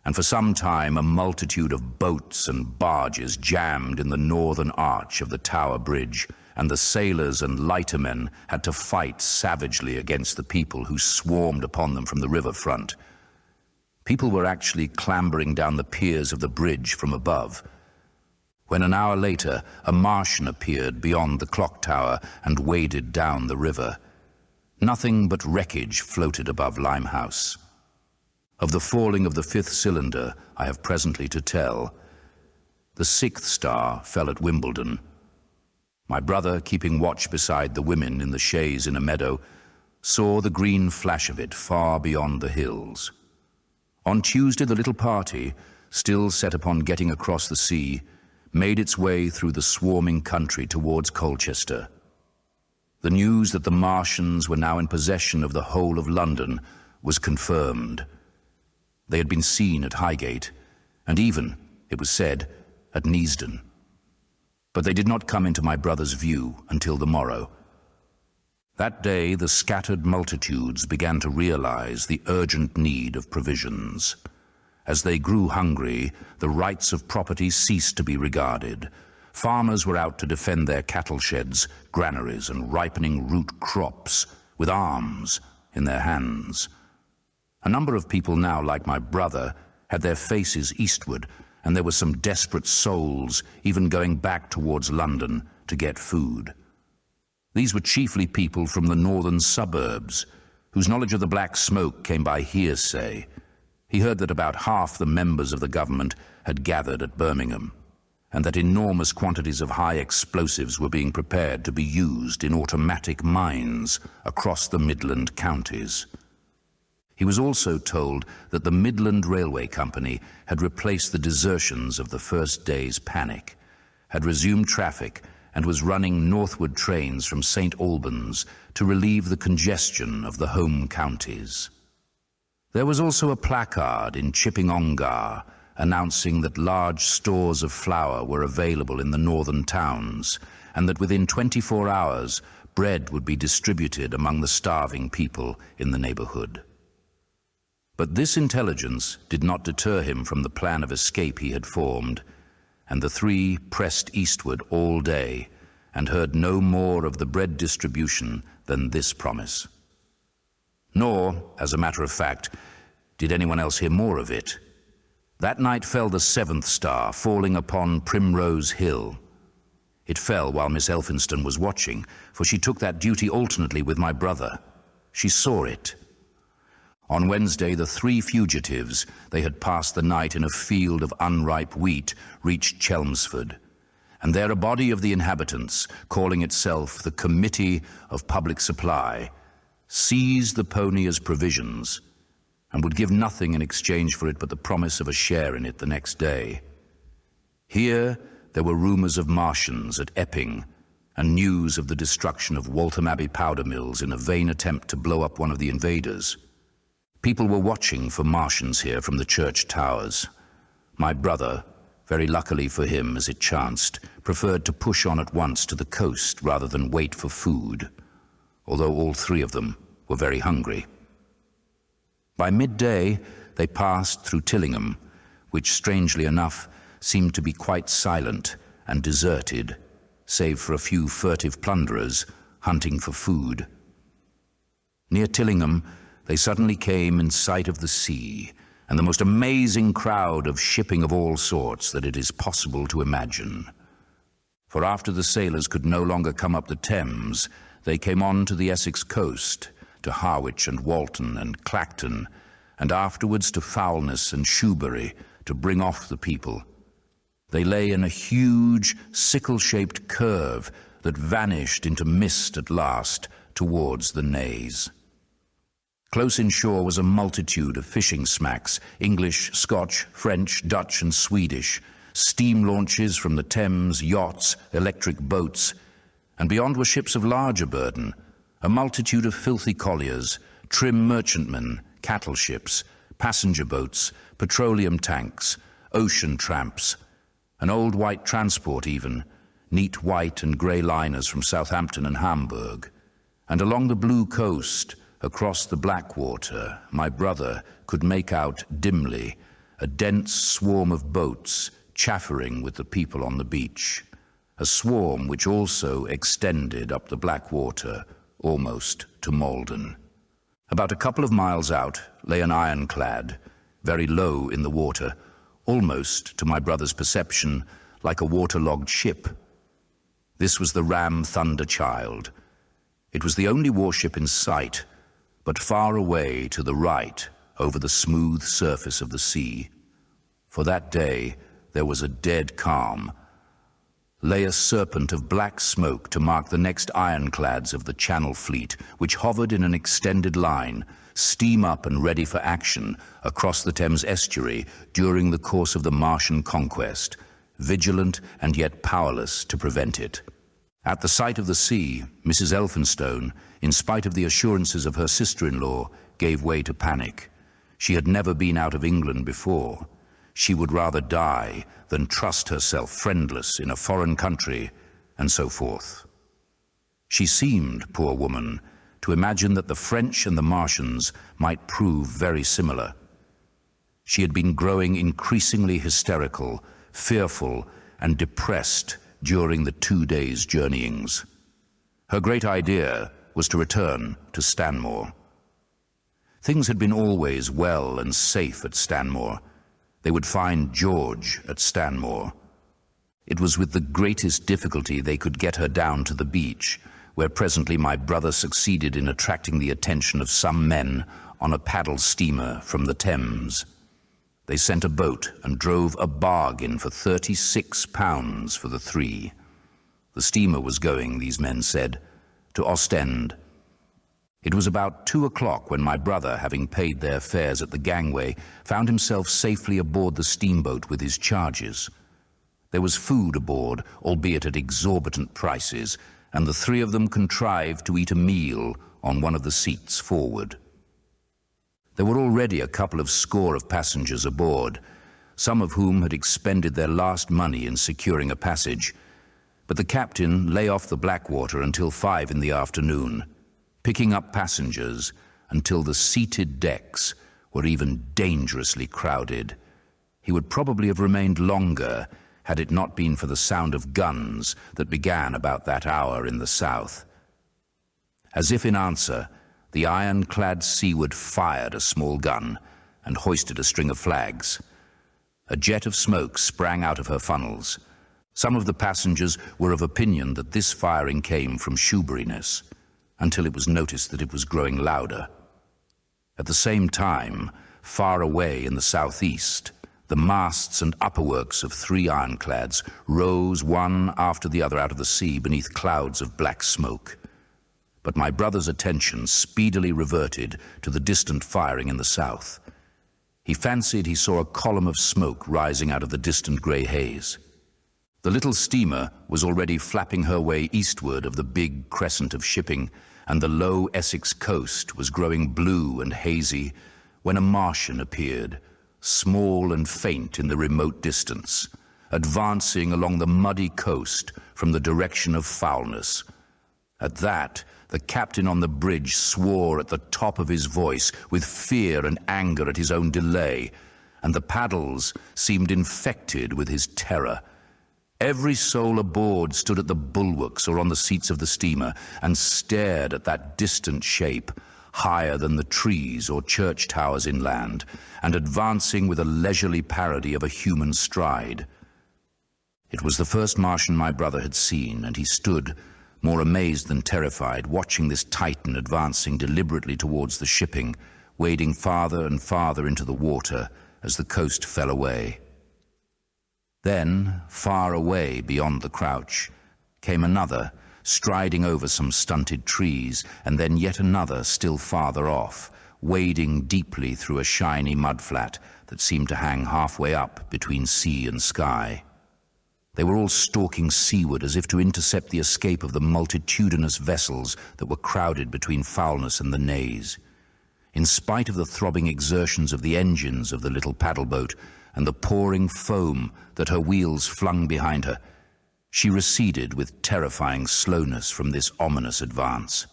and for some time a multitude of boats and barges jammed in the northern arch of the Tower Bridge, and the sailors and lightermen had to fight savagely against the people who swarmed upon them from the riverfront. People were actually clambering down the piers of the bridge from above, when an hour later a Martian appeared beyond the clock tower and waded down the river. Nothing but wreckage floated above Limehouse. Of the falling of the 5th cylinder I have presently to tell. The 6th star fell at Wimbledon. My brother, keeping watch beside the women in the chaise in a meadow, saw the green flash of it far beyond the hills. On Tuesday the little party, still set upon getting across the sea, made its way through the swarming country towards Colchester. The news that the Martians were now in possession of the whole of London was confirmed. They had been seen at Highgate, and even, it was said, at Neasden. But they did not come into my brother's view until the morrow. That day the scattered multitudes began to realize the urgent need of provisions. As they grew hungry, the rights of property ceased to be regarded. Farmers were out to defend their cattle sheds, granaries, and ripening root crops, with arms in their hands. A number of people now, like my brother, had their faces eastward, and there were some desperate souls even going back towards London to get food. These were chiefly people from the northern suburbs, whose knowledge of the black smoke came by hearsay. He heard that about half the members of the government had gathered at Birmingham, and that enormous quantities of high explosives were being prepared to be used in automatic mines across the Midland counties. He was also told that the Midland Railway Company had replaced the desertions of the first day's panic, had resumed traffic, and was running northward trains from St. Albans to relieve the congestion of the home counties. There was also a placard in Chipping Ongar announcing that large stores of flour were available in the northern towns, and that within 24 hours bread would be distributed among the starving people in the neighborhood. But this intelligence did not deter him from the plan of escape he had formed, and the three pressed eastward all day and heard no more of the bread distribution than this promise. Nor, as a matter of fact, did anyone else hear more of it. That night fell the 7th star, falling upon Primrose Hill. It fell while Miss Elphinston was watching, for she took that duty alternately with my brother. She saw it. On Wednesday, the 3 fugitives, they had passed the night in a field of unripe wheat, reached Chelmsford, and there a body of the inhabitants, calling itself the Committee of Public Supply, seized the pony as provisions, and would give nothing in exchange for it but the promise of a share in it the next day. Here there were rumors of Martians at Epping, and news of the destruction of Waltham Abbey powder mills in a vain attempt to blow up one of the invaders. People were watching for Martians here from the church towers. My brother, very luckily for him as it chanced, preferred to push on at once to the coast rather than wait for food, although all three of them were very hungry. By midday, they passed through Tillingham, which, strangely enough, seemed to be quite silent and deserted, save for a few furtive plunderers hunting for food. Near Tillingham, they suddenly came in sight of the sea, and the most amazing crowd of shipping of all sorts that it is possible to imagine. For after the sailors could no longer come up the Thames, they came on to the Essex coast, to Harwich and Walton and Clacton, and afterwards to Foulness and Shoebury to bring off the people. They lay in a huge, sickle-shaped curve that vanished into mist at last towards the Naze. Close inshore was a multitude of fishing smacks, English, Scotch, French, Dutch and Swedish, steam launches from the Thames, yachts, electric boats, and beyond were ships of larger burden, a multitude of filthy colliers, trim merchantmen, cattle ships, passenger boats, petroleum tanks, ocean tramps, an old white transport even, neat white and grey liners from Southampton and Hamburg. And along the blue coast, across the Blackwater, my brother could make out dimly a dense swarm of boats chaffering with the people on the beach, a swarm which also extended up the Blackwater almost to Malden. About a couple of miles out lay an ironclad, very low in the water, almost, to my brother's perception, like a waterlogged ship. This was the ram Thunderchild. It was the only warship in sight, but far away to the right over the smooth surface of the sea. For that day there was a dead calm. Lay a serpent of black smoke to mark the next ironclads of the Channel Fleet, which hovered in an extended line, steam up and ready for action across the Thames estuary during the course of the Martian conquest, vigilant and yet powerless to prevent it. At the sight of the sea, Mrs. Elphinstone, in spite of the assurances of her sister-in-law, gave way to panic. She had never been out of England before. She would rather die than trust herself friendless in a foreign country, and so forth. She seemed, poor woman, to imagine that the French and the Martians might prove very similar. She had been growing increasingly hysterical, fearful, and depressed during the 2 days' journeyings. Her great idea was to return to Stanmore. Things had been always well and safe at Stanmore. They would find George at Stanmore. It was with the greatest difficulty they could get her down to the beach, where presently my brother succeeded in attracting the attention of some men on a paddle steamer from the Thames. They sent a boat and drove a bargain for £36 for the three. The steamer was going, these men said, to Ostend. It was about 2 o'clock when my brother, having paid their fares at the gangway, found himself safely aboard the steamboat with his charges. There was food aboard, albeit at exorbitant prices, and the three of them contrived to eat a meal on one of the seats forward. There were already a couple of score of passengers aboard, some of whom had expended their last money in securing a passage, but the captain lay off the Blackwater until 5 in the afternoon, picking up passengers until the seated decks were even dangerously crowded. He would probably have remained longer had it not been for the sound of guns that began about that hour in the south. As if in answer, the ironclad Seaward fired a small gun and hoisted a string of flags. A jet of smoke sprang out of her funnels. Some of the passengers were of opinion that this firing came from Shoeburyness, until it was noticed that it was growing louder. At the same time, far away in the southeast, the masts and upperworks of 3 ironclads rose one after the other out of the sea beneath clouds of black smoke. But my brother's attention speedily reverted to the distant firing in the south. He fancied he saw a column of smoke rising out of the distant grey haze. The little steamer was already flapping her way eastward of the big crescent of shipping, and the low Essex coast was growing blue and hazy when a Martian appeared, small and faint in the remote distance, advancing along the muddy coast from the direction of Foulness. At that, the captain on the bridge swore at the top of his voice with fear and anger at his own delay, and the paddles seemed infected with his terror. Every soul aboard stood at the bulwarks or on the seats of the steamer and stared at that distant shape, higher than the trees or church towers inland, and advancing with a leisurely parody of a human stride. It was the first Martian my brother had seen, and he stood, more amazed than terrified, watching this Titan advancing deliberately towards the shipping, wading farther and farther into the water as the coast fell away. Then, far away beyond the crouch, came another, striding over some stunted trees, and then yet another still farther off, wading deeply through a shiny mudflat that seemed to hang halfway up between sea and sky. They were all stalking seaward as if to intercept the escape of the multitudinous vessels that were crowded between Foulness and the Naze. In spite of the throbbing exertions of the engines of the little paddle-boat and the pouring foam that her wheels flung behind her, she receded with terrifying slowness from this ominous advance.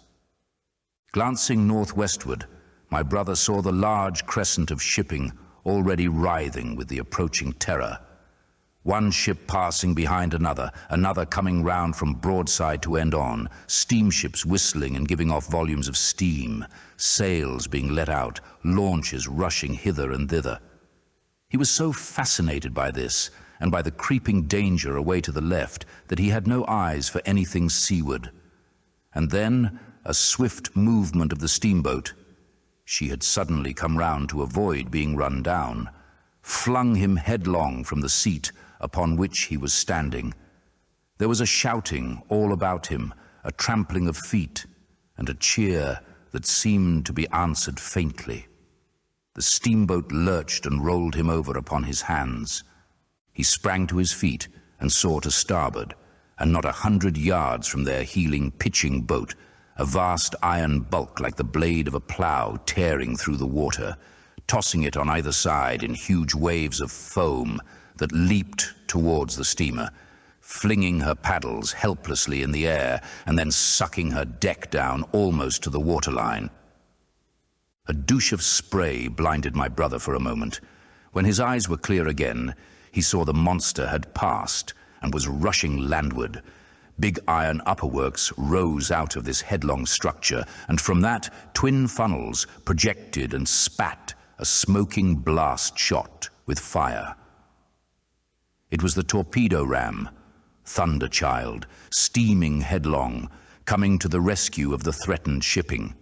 Glancing northwestward, my brother saw the large crescent of shipping already writhing with the approaching terror. One ship passing behind another, another coming round from broadside to end on, steamships whistling and giving off volumes of steam, sails being let out, launches rushing hither and thither. He was so fascinated by this, and by the creeping danger away to the left, that he had no eyes for anything seaward. And then a swift movement of the steamboat, she had suddenly come round to avoid being run down, flung him headlong from the seat upon which he was standing. There was a shouting all about him, a trampling of feet, and a cheer that seemed to be answered faintly. The steamboat lurched and rolled him over upon his hands. He sprang to his feet and saw to starboard, and not 100 yards from their heeling, pitching boat, a vast iron bulk like the blade of a plough tearing through the water, tossing it on either side in huge waves of foam that leaped towards the steamer, flinging her paddles helplessly in the air and then sucking her deck down almost to the waterline. A douche of spray blinded my brother for a moment. When his eyes were clear again, he saw the monster had passed and was rushing landward. Big iron upperworks rose out of this headlong structure, and from that, twin funnels projected and spat a smoking blast shot with fire. It was the torpedo ram, Thunderchild, steaming headlong, coming to the rescue of the threatened shipping.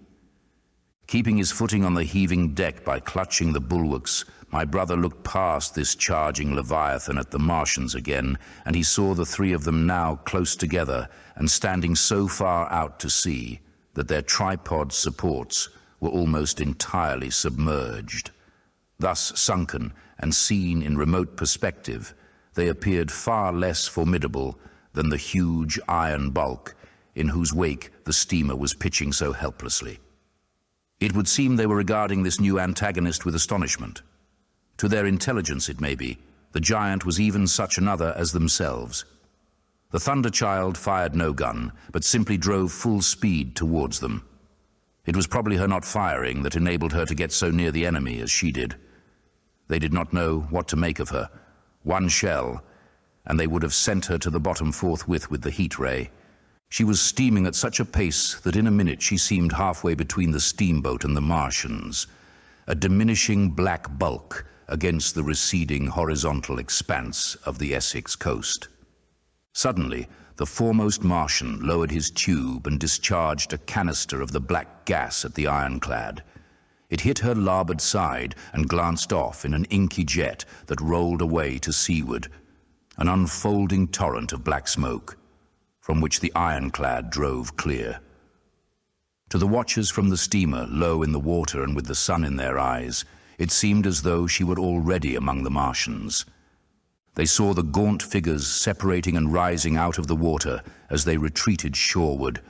Keeping his footing on the heaving deck by clutching the bulwarks, my brother looked past this charging Leviathan at the Martians again, and he saw the three of them now close together and standing so far out to sea that their tripod supports were almost entirely submerged. Thus sunken and seen in remote perspective, they appeared far less formidable than the huge iron bulk in whose wake the steamer was pitching so helplessly. It would seem they were regarding this new antagonist with astonishment. To their intelligence, it may be, the giant was even such another as themselves. The Thunderchild fired no gun, but simply drove full speed towards them. It was probably her not firing that enabled her to get so near the enemy as she did. They did not know what to make of her. One shell, and they would have sent her to the bottom forthwith with the heat ray. She was steaming at such a pace that in a minute she seemed halfway between the steamboat and the Martians, a diminishing black bulk against the receding horizontal expanse of the Essex coast. Suddenly, the foremost Martian lowered his tube and discharged a canister of the black gas at the ironclad. It hit her larboard side and glanced off in an inky jet that rolled away to seaward, an unfolding torrent of black smoke, from which the ironclad drove clear. To the watchers from the steamer, low in the water and with the sun in their eyes, it seemed as though she were already among the Martians. They saw the gaunt figures separating and rising out of the water as they retreated shoreward,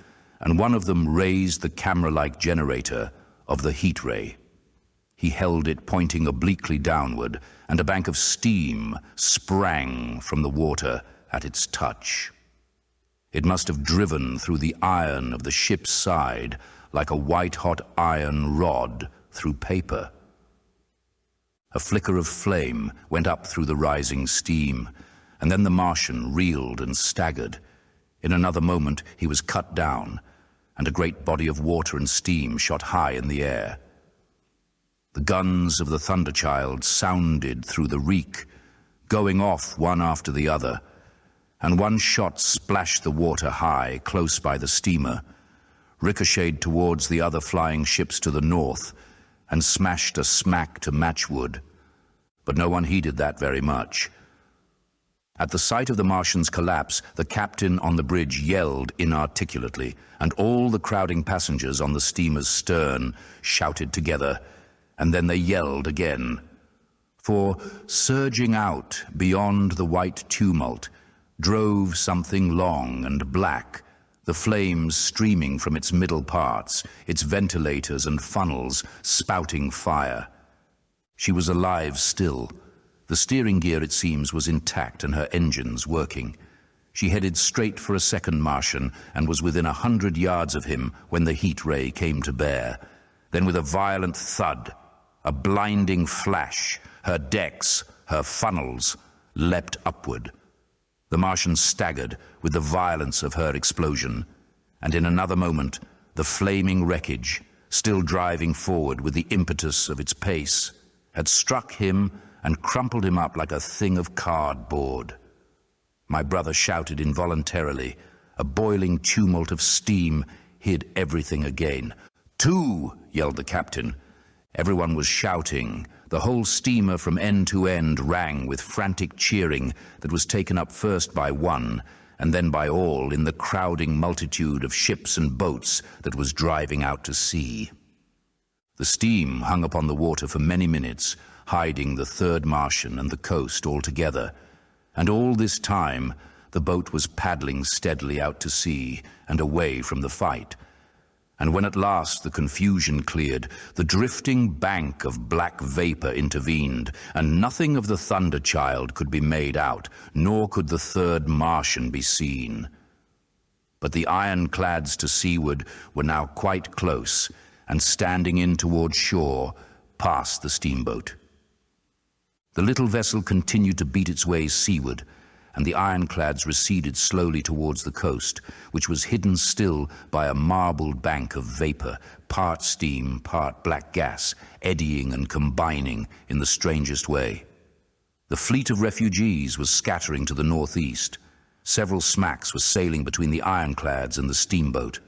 and one of them raised the camera-like generator of the heat ray. He held it pointing obliquely downward, and a bank of steam sprang from the water at its touch. It must have driven through the iron of the ship's side like a white-hot iron rod through paper. A flicker of flame went up through the rising steam, and then the Martian reeled and staggered. In another moment he was cut down, and a great body of water and steam shot high in the air. The guns of the Thunderchild sounded through the reek, going off one after the other, and one shot splashed the water high close by the steamer, ricocheted towards the other flying ships to the north, and smashed a smack to matchwood. But no one heeded that very much. At the sight of the Martian's collapse, the captain on the bridge yelled inarticulately, and all the crowding passengers on the steamer's stern shouted together, and then they yelled again. For surging out beyond the white tumult drove something long and black, the flames streaming from its middle parts, its ventilators and funnels spouting fire. She was alive still. The steering gear, it seems, was intact and her engines working. She headed straight for a second Martian and was within 100 yards of him when the heat ray came to bear. Then with a violent thud, a blinding flash, her decks, her funnels, leapt upward. The Martian staggered with the violence of her explosion, and in another moment, the flaming wreckage, still driving forward with the impetus of its pace, had struck him and crumpled him up like a thing of cardboard. My brother shouted involuntarily. A boiling tumult of steam hid everything again. "Two!" yelled the captain. Everyone was shouting. The whole steamer from end to end rang with frantic cheering that was taken up first by one and then by all in the crowding multitude of ships and boats that was driving out to sea. The steam hung upon the water for many minutes, hiding the third Martian and the coast altogether, and all this time the boat was paddling steadily out to sea and away from the fight. And when at last the confusion cleared, the drifting bank of black vapor intervened, and nothing of the Thunderchild could be made out, nor could the third Martian be seen. But the ironclads to seaward were now quite close, and standing in toward shore, past the steamboat. The little vessel continued to beat its way seaward, and the ironclads receded slowly towards the coast, which was hidden still by a marbled bank of vapor, part steam, part black gas, eddying and combining in the strangest way. The fleet of refugees was scattering to the northeast. Several smacks were sailing between the ironclads and the steamboat.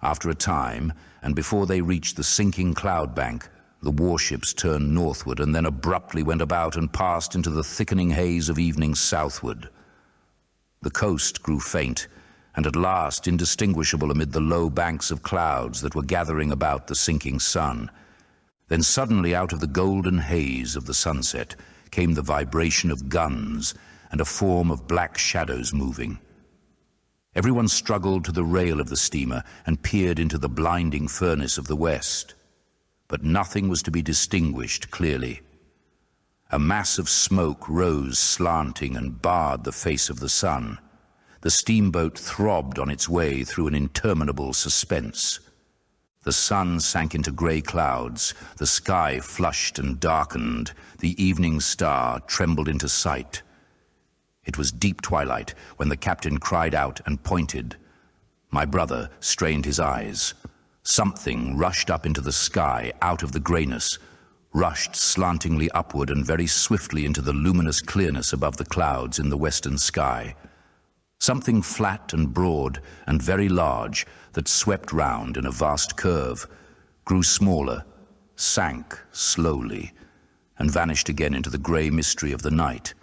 After a time, and before they reached the sinking cloud bank, the warships turned northward and then abruptly went about and passed into the thickening haze of evening southward. The coast grew faint, and at last indistinguishable amid the low banks of clouds that were gathering about the sinking sun. Then suddenly out of the golden haze of the sunset came the vibration of guns and a form of black shadows moving. Everyone struggled to the rail of the steamer and peered into the blinding furnace of the west. But nothing was to be distinguished clearly. A mass of smoke rose slanting and barred the face of the sun. The steamboat throbbed on its way through an interminable suspense. The sun sank into grey clouds, the sky flushed and darkened, the evening star trembled into sight. It was deep twilight when the captain cried out and pointed. My brother strained his eyes. Something rushed up into the sky out of the greyness, rushed slantingly upward and very swiftly into the luminous clearness above the clouds in the western sky. Something flat and broad and very large that swept round in a vast curve, grew smaller, sank slowly, and vanished again into the grey mystery of the night.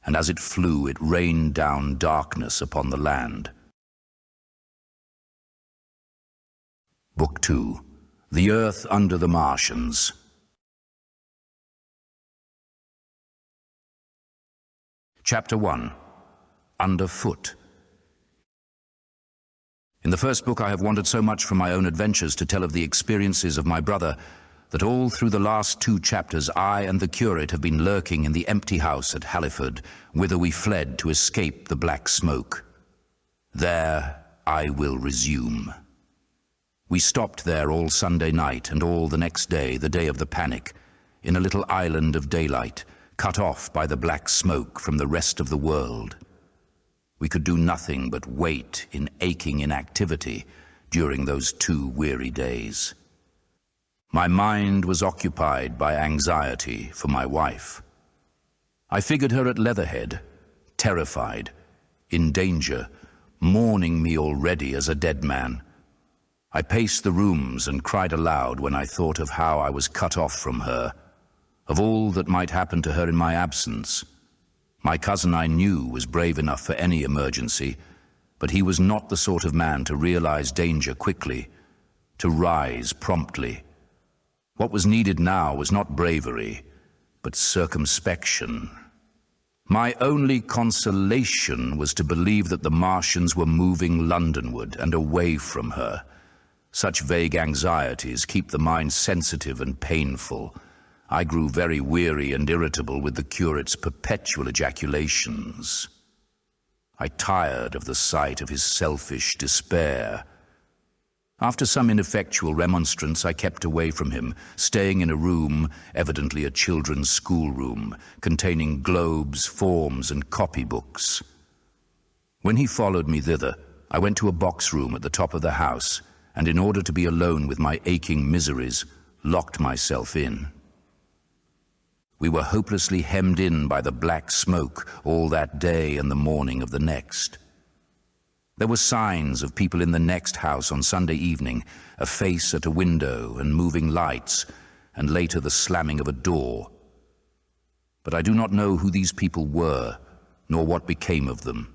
And as it flew, it rained down darkness upon the land. Book 2. The Earth Under the Martians. Chapter 1. Underfoot. In the first book I have wandered so much from my own adventures to tell of the experiences of my brother that all through the last 2 chapters I and the curate have been lurking in the empty house at Halliford, whither we fled to escape the black smoke. There I will resume. We stopped there all Sunday night and all the next day, the day of the panic, in a little island of daylight, cut off by the black smoke from the rest of the world. We could do nothing but wait in aching inactivity during those 2 weary days. My mind was occupied by anxiety for my wife. I figured her at Leatherhead, terrified, in danger, mourning me already as a dead man. I paced the rooms and cried aloud when I thought of how I was cut off from her, of all that might happen to her in my absence. My cousin, I knew, was brave enough for any emergency, but he was not the sort of man to realize danger quickly, to rise promptly. What was needed now was not bravery, but circumspection. My only consolation was to believe that the Martians were moving Londonward and away from her. Such vague anxieties keep the mind sensitive and painful. I grew very weary and irritable with the curate's perpetual ejaculations. I tired of the sight of his selfish despair. After some ineffectual remonstrance, I kept away from him, staying in a room, evidently a children's schoolroom, containing globes, forms, and copybooks. When he followed me thither, I went to a box room at the top of the house, and in order to be alone with my aching miseries, locked myself in. We were hopelessly hemmed in by the black smoke all that day and the morning of the next. There were signs of people in the next house on Sunday evening, a face at a window and moving lights, and later the slamming of a door. But I do not know who these people were, nor what became of them.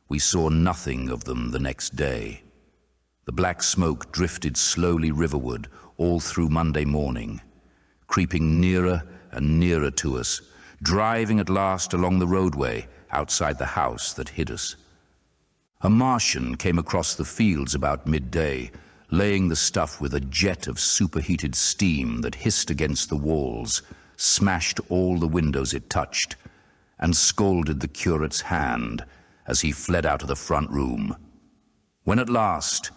We saw nothing of them the next day. The black smoke drifted slowly riverward all through Monday morning, creeping nearer and nearer to us, driving at last along the roadway outside the house that hid us. A Martian came across the fields about midday, laying the stuff with a jet of superheated steam that hissed against the walls, smashed all the windows it touched, and scalded the curate's hand as he fled out of the front room. When at last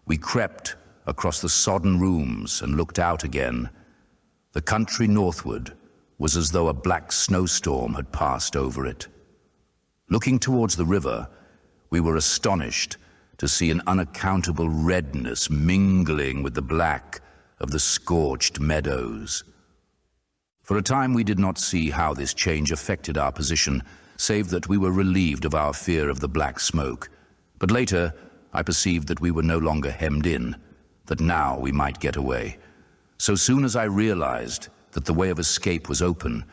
we crept across the sodden rooms and looked out again, the country northward was as though a black snowstorm had passed over it. Looking towards the river, we were astonished to see an unaccountable redness mingling with the black of the scorched meadows. For a time we did not see how this change affected our position, save that we were relieved of our fear of the black smoke. But later I perceived that we were no longer hemmed in, that now we might get away. So soon as I realized that the way of escape was open,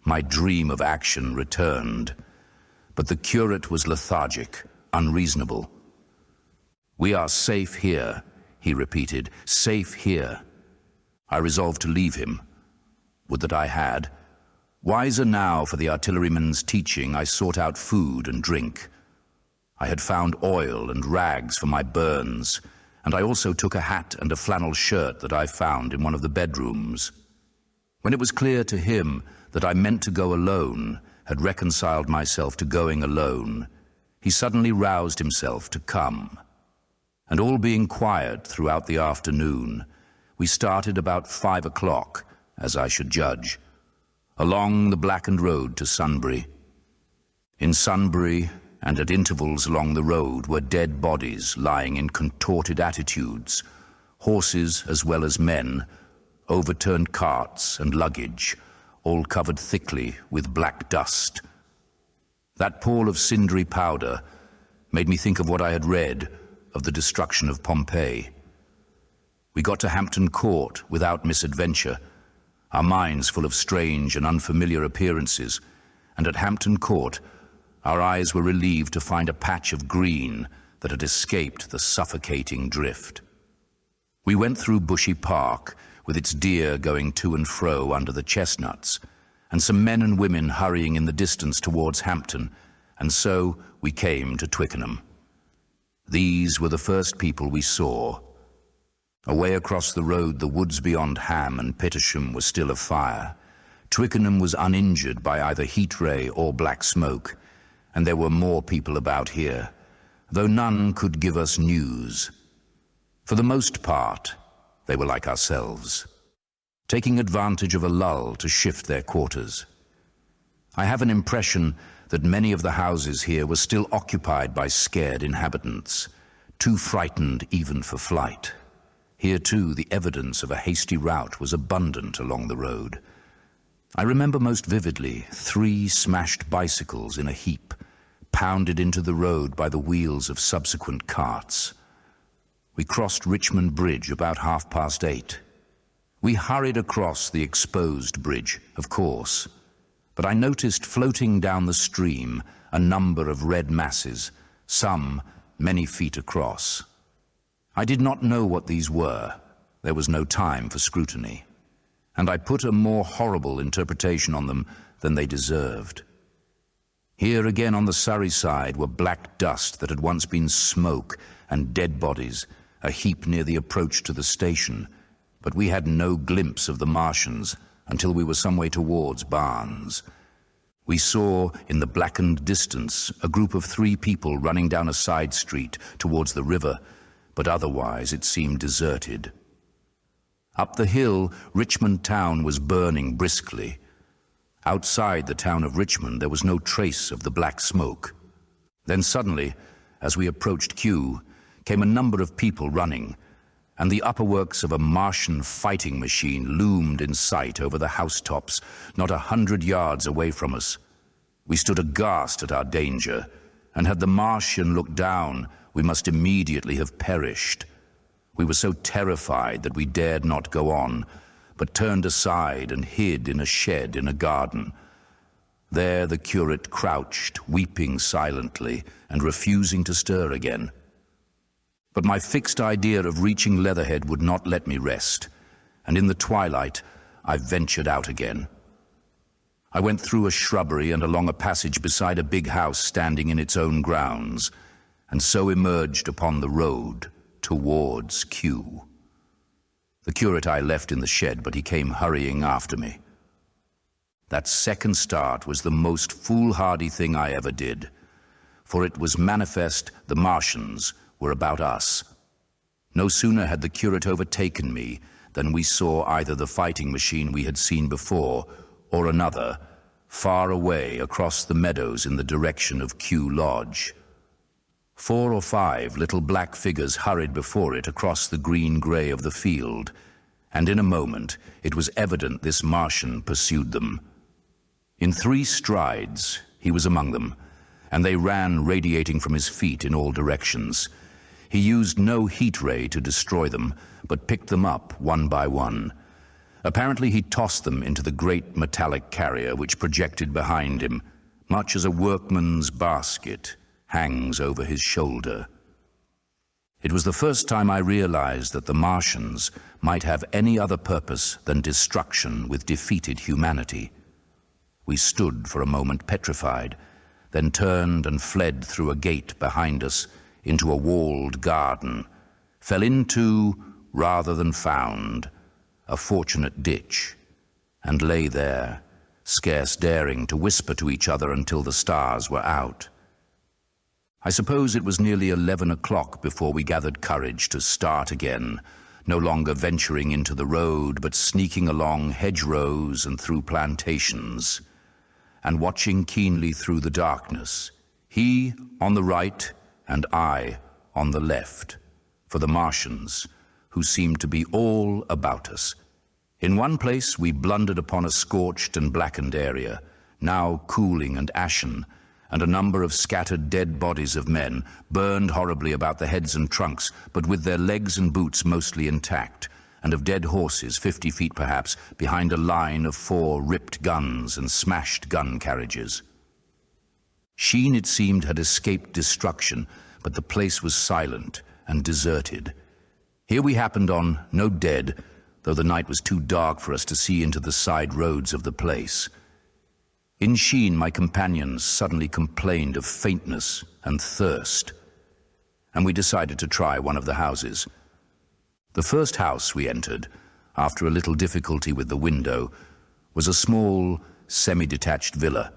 my dream of action returned. But the curate was lethargic, unreasonable. "We are safe here," he repeated, "safe here." I resolved to leave him. Would that I had. Wiser now for the artilleryman's teaching, I sought out food and drink. I had found oil and rags for my burns, and I also took a hat and a flannel shirt that I found in one of the bedrooms. When it was clear to him that I meant to go alone, had reconciled myself to going alone, he suddenly roused himself to come. And all being quiet throughout the afternoon, we started about 5 o'clock, as I should judge, along the blackened road to Sunbury. In Sunbury, and at intervals along the road, were dead bodies lying in contorted attitudes, horses as well as men, overturned carts and luggage, all covered thickly with black dust. That pall of cindery powder made me think of what I had read of the destruction of Pompeii. We got to Hampton Court without misadventure, our minds full of strange and unfamiliar appearances, and at Hampton Court our eyes were relieved to find a patch of green that had escaped the suffocating drift. We went through Bushy Park, with its deer going to and fro under the chestnuts, and some men and women hurrying in the distance towards Hampton, and so we came to Twickenham. These were the first people we saw. Away across the road, the woods beyond Ham and Petersham were still afire. Twickenham was uninjured by either heat ray or black smoke, and there were more people about here, though none could give us news. For the most part, they were like ourselves, taking advantage of a lull to shift their quarters. I have an impression that many of the houses here were still occupied by scared inhabitants, too frightened even for flight. Here too, the evidence of a hasty rout was abundant along the road. I remember most vividly 3 smashed bicycles in a heap, pounded into the road by the wheels of subsequent carts. We crossed Richmond Bridge about 8:30. We hurried across the exposed bridge, of course, but I noticed floating down the stream a number of red masses, some many feet across. I did not know what these were. There was no time for scrutiny, and I put a more horrible interpretation on them than they deserved. Here again on the Surrey side were black dust that had once been smoke and dead bodies, a heap near the approach to the station, but we had no glimpse of the Martians until we were some way towards Barnes. We saw in the blackened distance a group of 3 people running down a side street towards the river, but otherwise it seemed deserted. Up the hill, Richmond town was burning briskly. Outside the town of Richmond, there was no trace of the black smoke. Then suddenly, as we approached Kew, came a number of people running, and the upperworks of a Martian fighting machine loomed in sight over the housetops, not 100 yards away from us. We stood aghast at our danger, and had the Martian looked down, we must immediately have perished. We were so terrified that we dared not go on, but turned aside and hid in a shed in a garden. There the curate crouched, weeping silently and refusing to stir again. But my fixed idea of reaching Leatherhead would not let me rest, and in the twilight I ventured out again. I went through a shrubbery and along a passage beside a big house standing in its own grounds, and so emerged upon the road towards Kew. The curate I left in the shed, but he came hurrying after me. That second start was the most foolhardy thing I ever did, for it was manifest the Martians were about us. No sooner had the curate overtaken me than we saw either the fighting machine we had seen before or another, far away across the meadows in the direction of Kew Lodge. 4 or 5 little black figures hurried before it across the green-grey of the field, and in a moment it was evident this Martian pursued them. In 3 strides he was among them, and they ran radiating from his feet in all directions. He used no heat ray to destroy them, but picked them up one by one. Apparently he tossed them into the great metallic carrier which projected behind him, much as a workman's basket hangs over his shoulder. It was the first time I realized that the Martians might have any other purpose than destruction with defeated humanity. We stood for a moment petrified, then turned and fled through a gate behind us into a walled garden, fell into, rather than found, a fortunate ditch, and lay there, scarce daring to whisper to each other until the stars were out. I suppose it was nearly 11 o'clock before we gathered courage to start again, no longer venturing into the road, but sneaking along hedgerows and through plantations, and watching keenly through the darkness, he on the right and I on the left, for the Martians, who seemed to be all about us. In one place we blundered upon a scorched and blackened area, now cooling and ashen, and a number of scattered dead bodies of men, burned horribly about the heads and trunks, but with their legs and boots mostly intact, and of dead horses, 50 feet perhaps, behind a line of 4 ripped guns and smashed gun carriages. Sheen, it seemed, had escaped destruction, but the place was silent and deserted. Here we happened on no dead, though the night was too dark for us to see into the side roads of the place. In Sheen, my companions suddenly complained of faintness and thirst, and we decided to try one of the houses. The first house we entered, after a little difficulty with the window, was a small, semi-detached villa,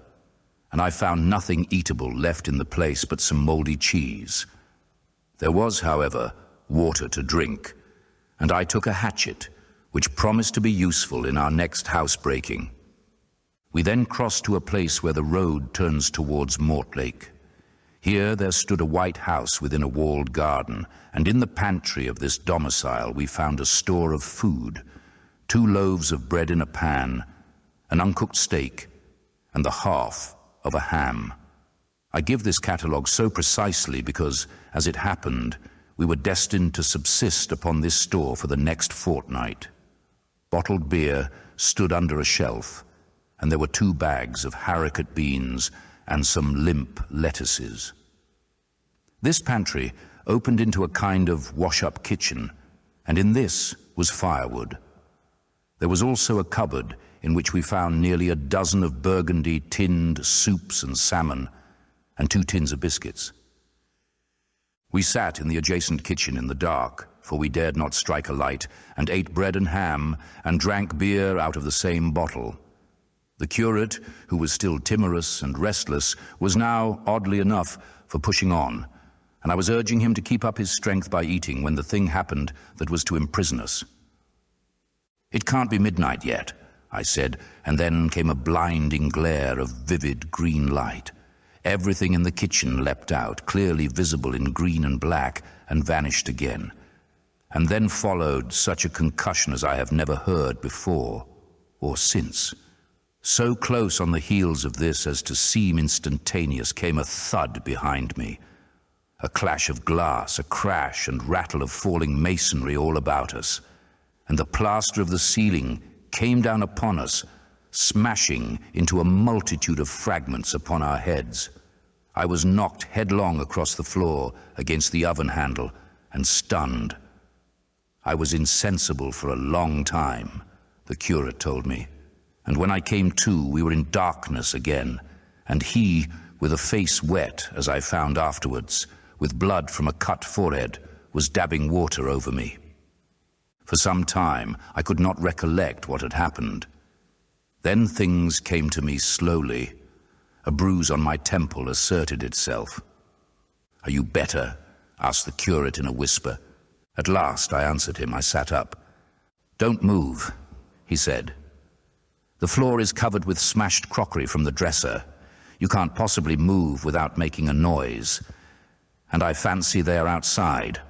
and I found nothing eatable left in the place but some mouldy cheese. There was, however, water to drink, and I took a hatchet, which promised to be useful in our next housebreaking. We then crossed to a place where the road turns towards Mortlake. Here there stood a white house within a walled garden, and in the pantry of this domicile we found a store of food, 2 loaves of bread in a pan, an uncooked steak, and the half of a ham. I give this catalogue so precisely because, as it happened, we were destined to subsist upon this store for the next fortnight. Bottled beer stood under a shelf, and there were 2 bags of haricot beans and some limp lettuces. This pantry opened into a kind of wash-up kitchen, and in this was firewood. There was also a cupboard in which we found nearly a dozen of burgundy tinned soups and salmon, and 2 tins of biscuits. We sat in the adjacent kitchen in the dark, for we dared not strike a light, and ate bread and ham, and drank beer out of the same bottle. The curate, who was still timorous and restless, was now, oddly enough, for pushing on, and I was urging him to keep up his strength by eating when the thing happened that was to imprison us. "It can't be midnight yet," I said, and then came a blinding glare of vivid green light. Everything in the kitchen leapt out, clearly visible in green and black, and vanished again. And then followed such a concussion as I have never heard before or since. So close on the heels of this as to seem instantaneous came a thud behind me. A clash of glass, a crash and rattle of falling masonry all about us, and the plaster of the ceiling came down upon us, smashing into a multitude of fragments upon our heads. I was knocked headlong across the floor against the oven handle and stunned. I was insensible for a long time, the curate told me, and when I came to, we were in darkness again, and he, with a face wet, as I found afterwards, with blood from a cut forehead, was dabbing water over me. For some time, I could not recollect what had happened. Then things came to me slowly. A bruise on my temple asserted itself. "Are you better?" asked the curate in a whisper. At last, I answered him. I sat up. "Don't move," he said. "The floor is covered with smashed crockery from the dresser. You can't possibly move without making a noise, and I fancy they are outside."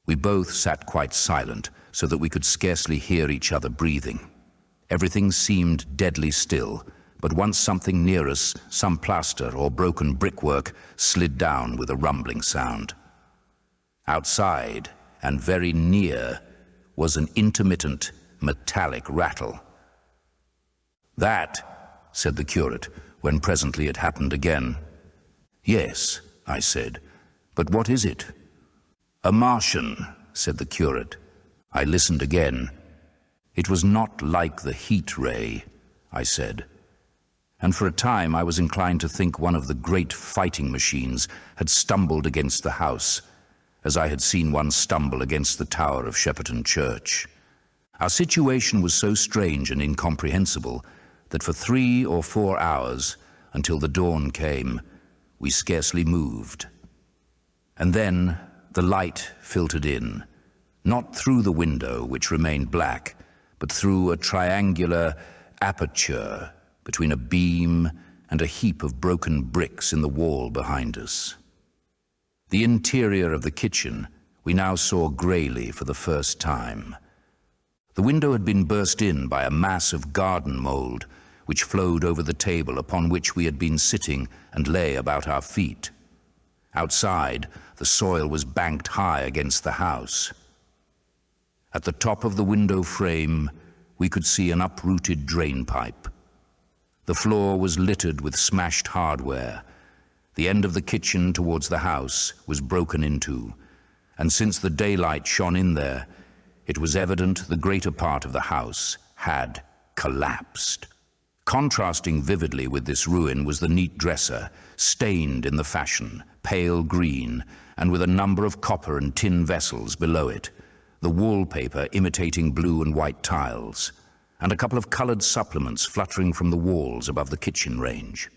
We both sat quite silent, so that we could scarcely hear each other breathing. Everything seemed deadly still, but once something near us, some plaster or broken brickwork, slid down with a rumbling sound. Outside, and very near, was an intermittent, metallic rattle. "That," said the curate, when presently it happened again. "Yes," I said, "but what is it?" "A Martian," said the curate. I listened again. "It was not like the heat ray," I said, and for a time I was inclined to think one of the great fighting machines had stumbled against the house, as I had seen one stumble against the tower of Shepperton Church. Our situation was so strange and incomprehensible that for 3 or 4 hours, until the dawn came, we scarcely moved. And then the light filtered in, not through the window, which remained black, but through a triangular aperture between a beam and a heap of broken bricks in the wall behind us. The interior of the kitchen we now saw greyly for the first time. The window had been burst in by a mass of garden mould, which flowed over the table upon which we had been sitting and lay about our feet. Outside, the soil was banked high against the house. At the top of the window frame, we could see an uprooted drain pipe. The floor was littered with smashed hardware. The end of the kitchen towards the house was broken into, and since the daylight shone in there, it was evident the greater part of the house had collapsed. Contrasting vividly with this ruin was the neat dresser, stained in the fashion, pale green, and with a number of copper and tin vessels below it, the wallpaper imitating blue and white tiles, and a couple of colored supplements fluttering from the walls above the kitchen range.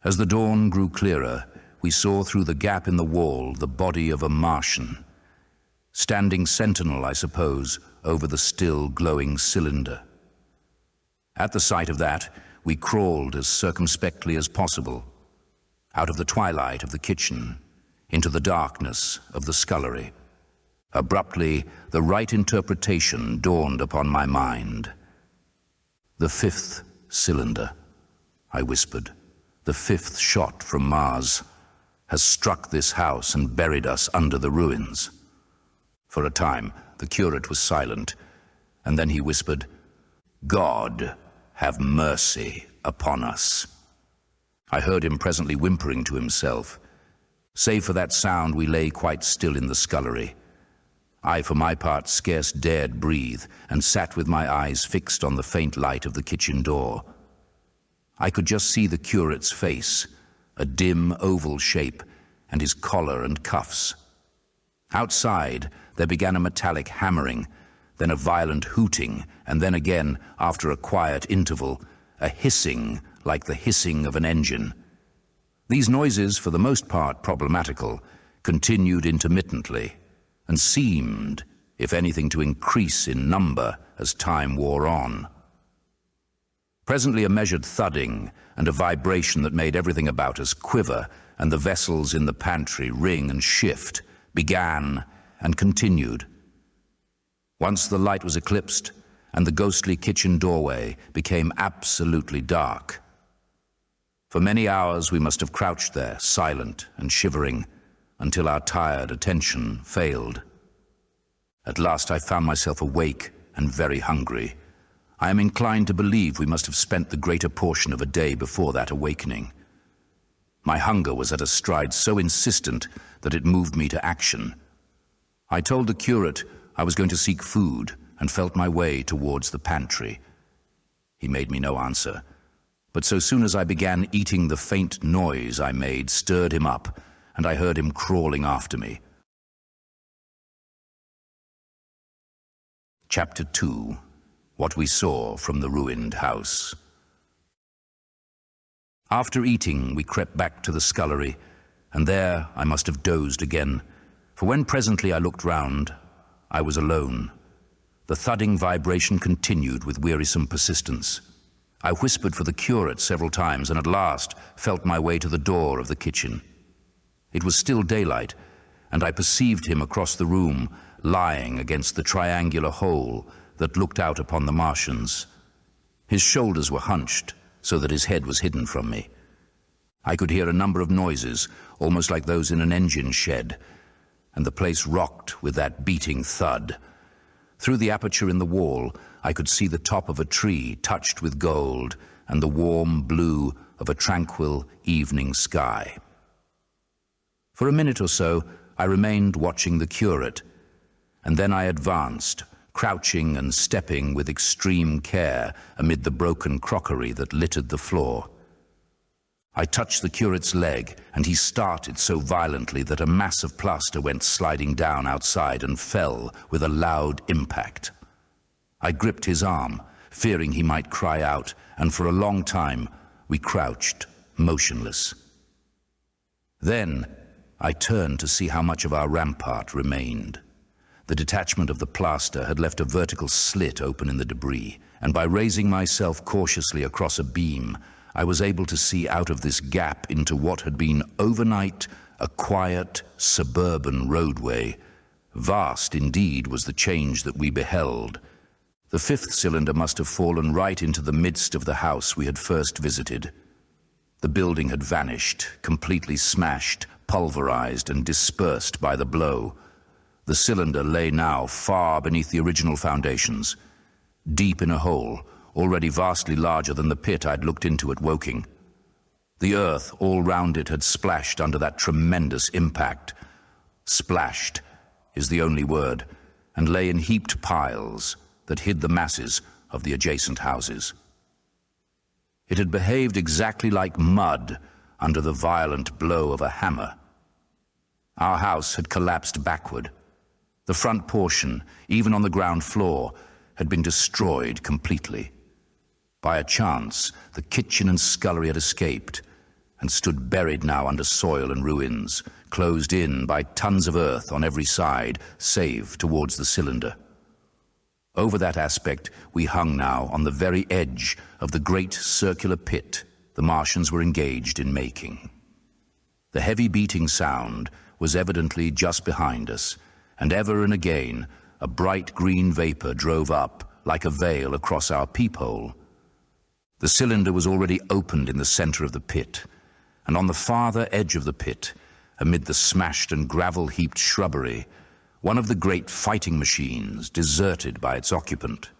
As the dawn grew clearer, we saw through the gap in the wall the body of a Martian, standing sentinel, I suppose, over the still glowing cylinder. At the sight of that, we crawled as circumspectly as possible, out of the twilight of the kitchen, into the darkness of the scullery. Abruptly, the right interpretation dawned upon my mind. "The fifth cylinder," I whispered. "The fifth shot from Mars has struck this house and buried us under the ruins." For a time, the curate was silent, and then he whispered, "God have mercy upon us." I heard him presently whimpering to himself. Save for that sound, we lay quite still in the scullery. I, for my part, scarce dared breathe, and sat with my eyes fixed on the faint light of the kitchen door. I could just see the curate's face, a dim oval shape, and his collar and cuffs. Outside, there began a metallic hammering, then a violent hooting, and then again, after a quiet interval, a hissing like the hissing of an engine. These noises, for the most part problematical, continued intermittently, and seemed, if anything, to increase in number as time wore on. Presently a measured thudding and a vibration that made everything about us quiver and the vessels in the pantry ring and shift began and continued. Once the light was eclipsed and the ghostly kitchen doorway became absolutely dark. For many hours we must have crouched there, silent and shivering, until our tired attention failed. At last I found myself awake and very hungry. I am inclined to believe we must have spent the greater portion of a day before that awakening. My hunger was at a stride so insistent that it moved me to action. I told the curate I was going to seek food and felt my way towards the pantry. He made me no answer, but so soon as I began eating, the faint noise I made stirred him up, and I heard him crawling after me. Chapter 2. What we saw from the ruined house. After eating, we crept back to the scullery, and there I must have dozed again, for when presently I looked round, I was alone. The thudding vibration continued with wearisome persistence. I whispered for the curate several times, and at last felt my way to the door of the kitchen. It was still daylight, and I perceived him across the room, lying against the triangular hole that looked out upon the Martians. His shoulders were hunched, so that his head was hidden from me. I could hear a number of noises, almost like those in an engine shed, and the place rocked with that beating thud. Through the aperture in the wall, I could see the top of a tree touched with gold and the warm blue of a tranquil evening sky. For a minute or so, I remained watching the curate, and then I advanced, crouching and stepping with extreme care amid the broken crockery that littered the floor. I touched the curate's leg, and he started so violently that a mass of plaster went sliding down outside and fell with a loud impact. I gripped his arm, fearing he might cry out, and for a long time we crouched, motionless. Then I turned to see how much of our rampart remained. The detachment of the plaster had left a vertical slit open in the debris, and by raising myself cautiously across a beam, I was able to see out of this gap into what had been overnight a quiet, suburban roadway. Vast indeed was the change that we beheld. The fifth cylinder must have fallen right into the midst of the house we had first visited. The building had vanished, completely smashed, pulverized, and dispersed by the blow. The cylinder lay now far beneath the original foundations, deep in a hole, already vastly larger than the pit I'd looked into at Woking. The earth all round it had splashed under that tremendous impact, splashed is the only word, and lay in heaped piles that hid the masses of the adjacent houses. It had behaved exactly like mud under the violent blow of a hammer. Our house had collapsed backward. The front portion, even on the ground floor, had been destroyed completely. By a chance, the kitchen and scullery had escaped and stood buried now under soil and ruins, closed in by tons of earth on every side, save towards the cylinder. Over that aspect, we hung now on the very edge of the great circular pit the Martians were engaged in making. The heavy beating sound was evidently just behind us, and ever and again a bright green vapor drove up like a veil across our peephole. The cylinder was already opened in the center of the pit, and on the farther edge of the pit, amid the smashed and gravel-heaped shrubbery, one of the great fighting machines, deserted by its occupant,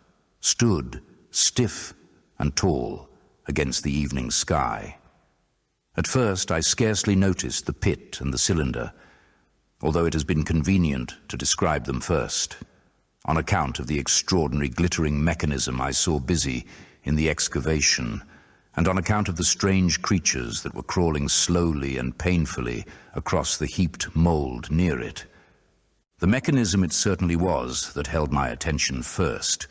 stood stiff and tall against the evening sky. At first, I scarcely noticed the pit and the cylinder, although it has been convenient to describe them first, on account of the extraordinary glittering mechanism I saw busy in the excavation, and on account of the strange creatures that were crawling slowly and painfully across the heaped mold near it. The mechanism it certainly was that held my attention first.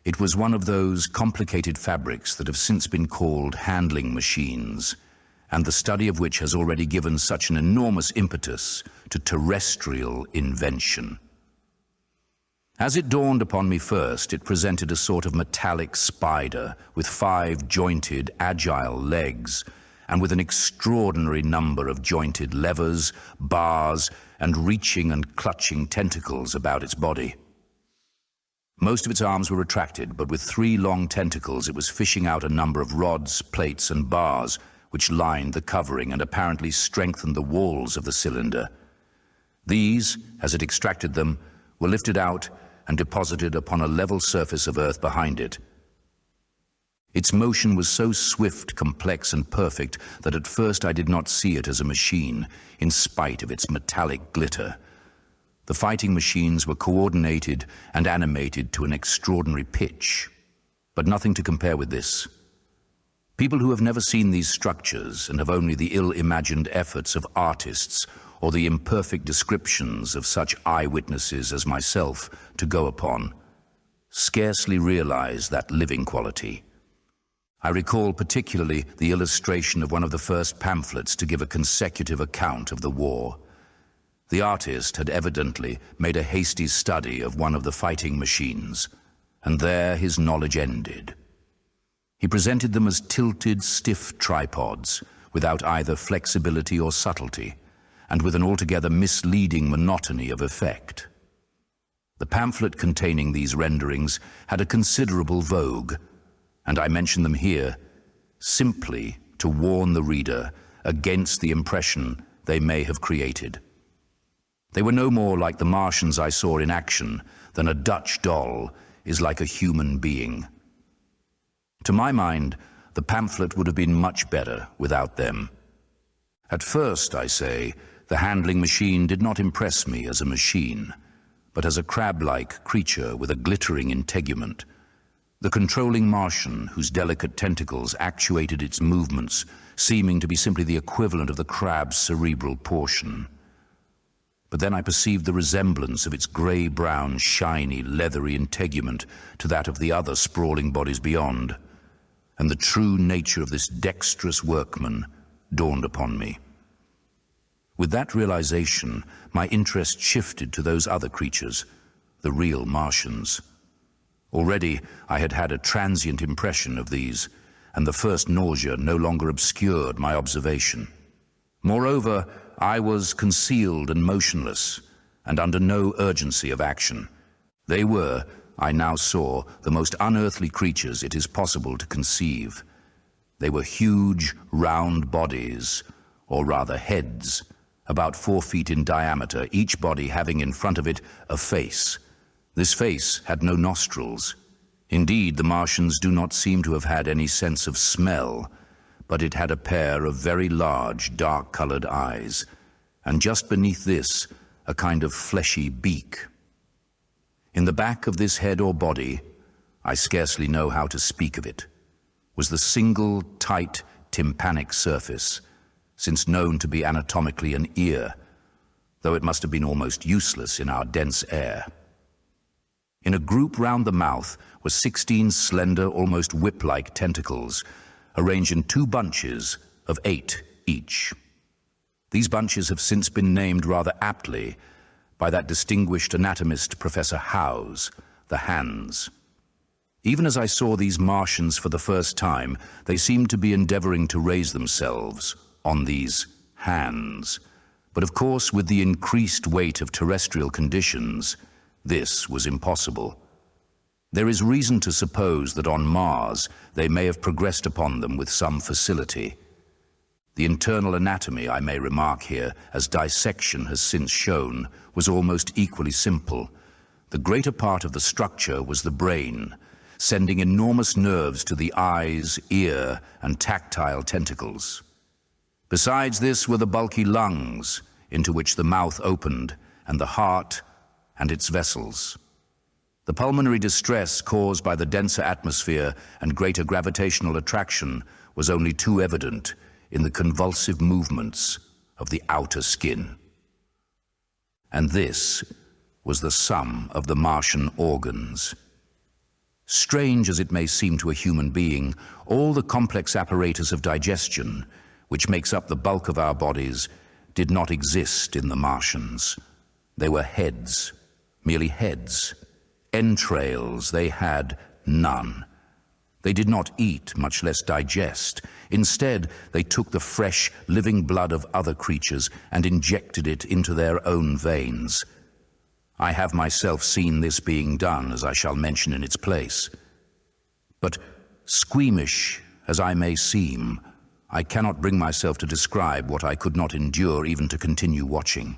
It was one of those complicated fabrics that have since been called handling machines, and the study of which has already given such an enormous impetus to terrestrial invention. As it dawned upon me first, it presented a sort of metallic spider with 5 jointed, agile legs, and with an extraordinary number of jointed levers, bars, and reaching and clutching tentacles about its body. Most of its arms were retracted, but with 3 long tentacles it was fishing out a number of rods, plates, and bars which lined the covering and apparently strengthened the walls of the cylinder. These, as it extracted them, were lifted out and deposited upon a level surface of earth behind it. Its motion was so swift, complex, and perfect that at first I did not see it as a machine, in spite of its metallic glitter. The fighting machines were coordinated and animated to an extraordinary pitch, but nothing to compare with this. People who have never seen these structures and have only the ill-imagined efforts of artists or the imperfect descriptions of such eyewitnesses as myself to go upon, scarcely realize that living quality. I recall particularly the illustration of one of the first pamphlets to give a consecutive account of the war. The artist had evidently made a hasty study of one of the fighting machines, and there his knowledge ended. He presented them as tilted, stiff tripods, without either flexibility or subtlety, and with an altogether misleading monotony of effect. The pamphlet containing these renderings had a considerable vogue, and I mention them here simply to warn the reader against the impression they may have created. They were no more like the Martians I saw in action than a Dutch doll is like a human being. To my mind, the pamphlet would have been much better without them. At first, I say, the handling machine did not impress me as a machine, but as a crab-like creature with a glittering integument. The controlling Martian, whose delicate tentacles actuated its movements, seeming to be simply the equivalent of the crab's cerebral portion. But then I perceived the resemblance of its grey-brown, shiny, leathery integument to that of the other sprawling bodies beyond, and the true nature of this dexterous workman dawned upon me. With that realization, my interest shifted to those other creatures, the real Martians. Already I had had a transient impression of these, and the first nausea no longer obscured my observation. Moreover, I was concealed and motionless, and under no urgency of action. They were, I now saw, the most unearthly creatures it is possible to conceive. They were huge, round bodies, or rather heads, about 4 feet in diameter, each body having in front of it a face. This face had no nostrils. Indeed, the Martians do not seem to have had any sense of smell, but it had a pair of very large, dark-colored eyes, and just beneath this, a kind of fleshy beak. In the back of this head or body, I scarcely know how to speak of it, was the single tight tympanic surface, since known to be anatomically an ear, though it must have been almost useless in our dense air. In a group round the mouth were 16 slender, almost whip-like tentacles, arranged in 2 bunches of 8 each. These bunches have since been named rather aptly by that distinguished anatomist, Professor Howes, the hands. Even as I saw these Martians for the first time, they seemed to be endeavoring to raise themselves on these hands. But of course, with the increased weight of terrestrial conditions, this was impossible. There is reason to suppose that on Mars they may have progressed upon them with some facility. The internal anatomy, I may remark here, as dissection has since shown, was almost equally simple. The greater part of the structure was the brain, sending enormous nerves to the eyes, ear, and tactile tentacles. Besides this were the bulky lungs, into which the mouth opened, and the heart and its vessels. The pulmonary distress caused by the denser atmosphere and greater gravitational attraction was only too evident in the convulsive movements of the outer skin. And this was the sum of the Martian organs. Strange as it may seem to a human being, all the complex apparatus of digestion, which makes up the bulk of our bodies, did not exist in the Martians. They were heads, merely heads. Entrails they had none. They did not eat, much less digest. Instead, they took the fresh, living blood of other creatures and injected it into their own veins. I have myself seen this being done, as I shall mention in its place. But squeamish as I may seem, I cannot bring myself to describe what I could not endure even to continue watching.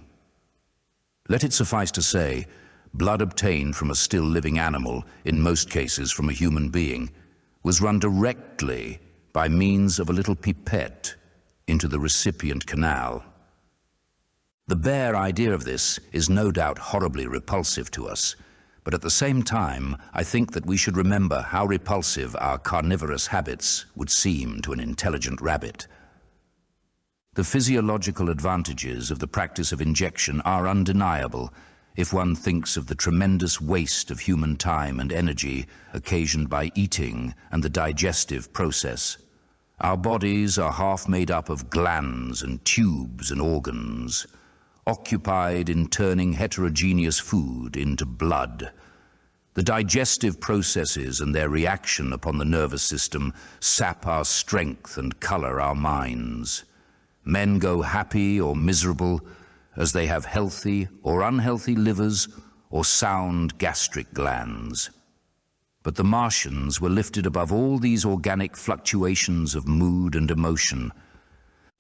Let it suffice to say, blood obtained from a still living animal, in most cases from a human being, was run directly by means of a little pipette into the recipient canal. The bare idea of this is no doubt horribly repulsive to us, but at the same time, I think that we should remember how repulsive our carnivorous habits would seem to an intelligent rabbit. The physiological advantages of the practice of injection are undeniable if one thinks of the tremendous waste of human time and energy occasioned by eating and the digestive process. Our bodies are half made up of glands and tubes and organs, occupied in turning heterogeneous food into blood. The digestive processes and their reaction upon the nervous system sap our strength and color our minds. Men go happy or miserable as they have healthy or unhealthy livers or sound gastric glands. But the Martians were lifted above all these organic fluctuations of mood and emotion.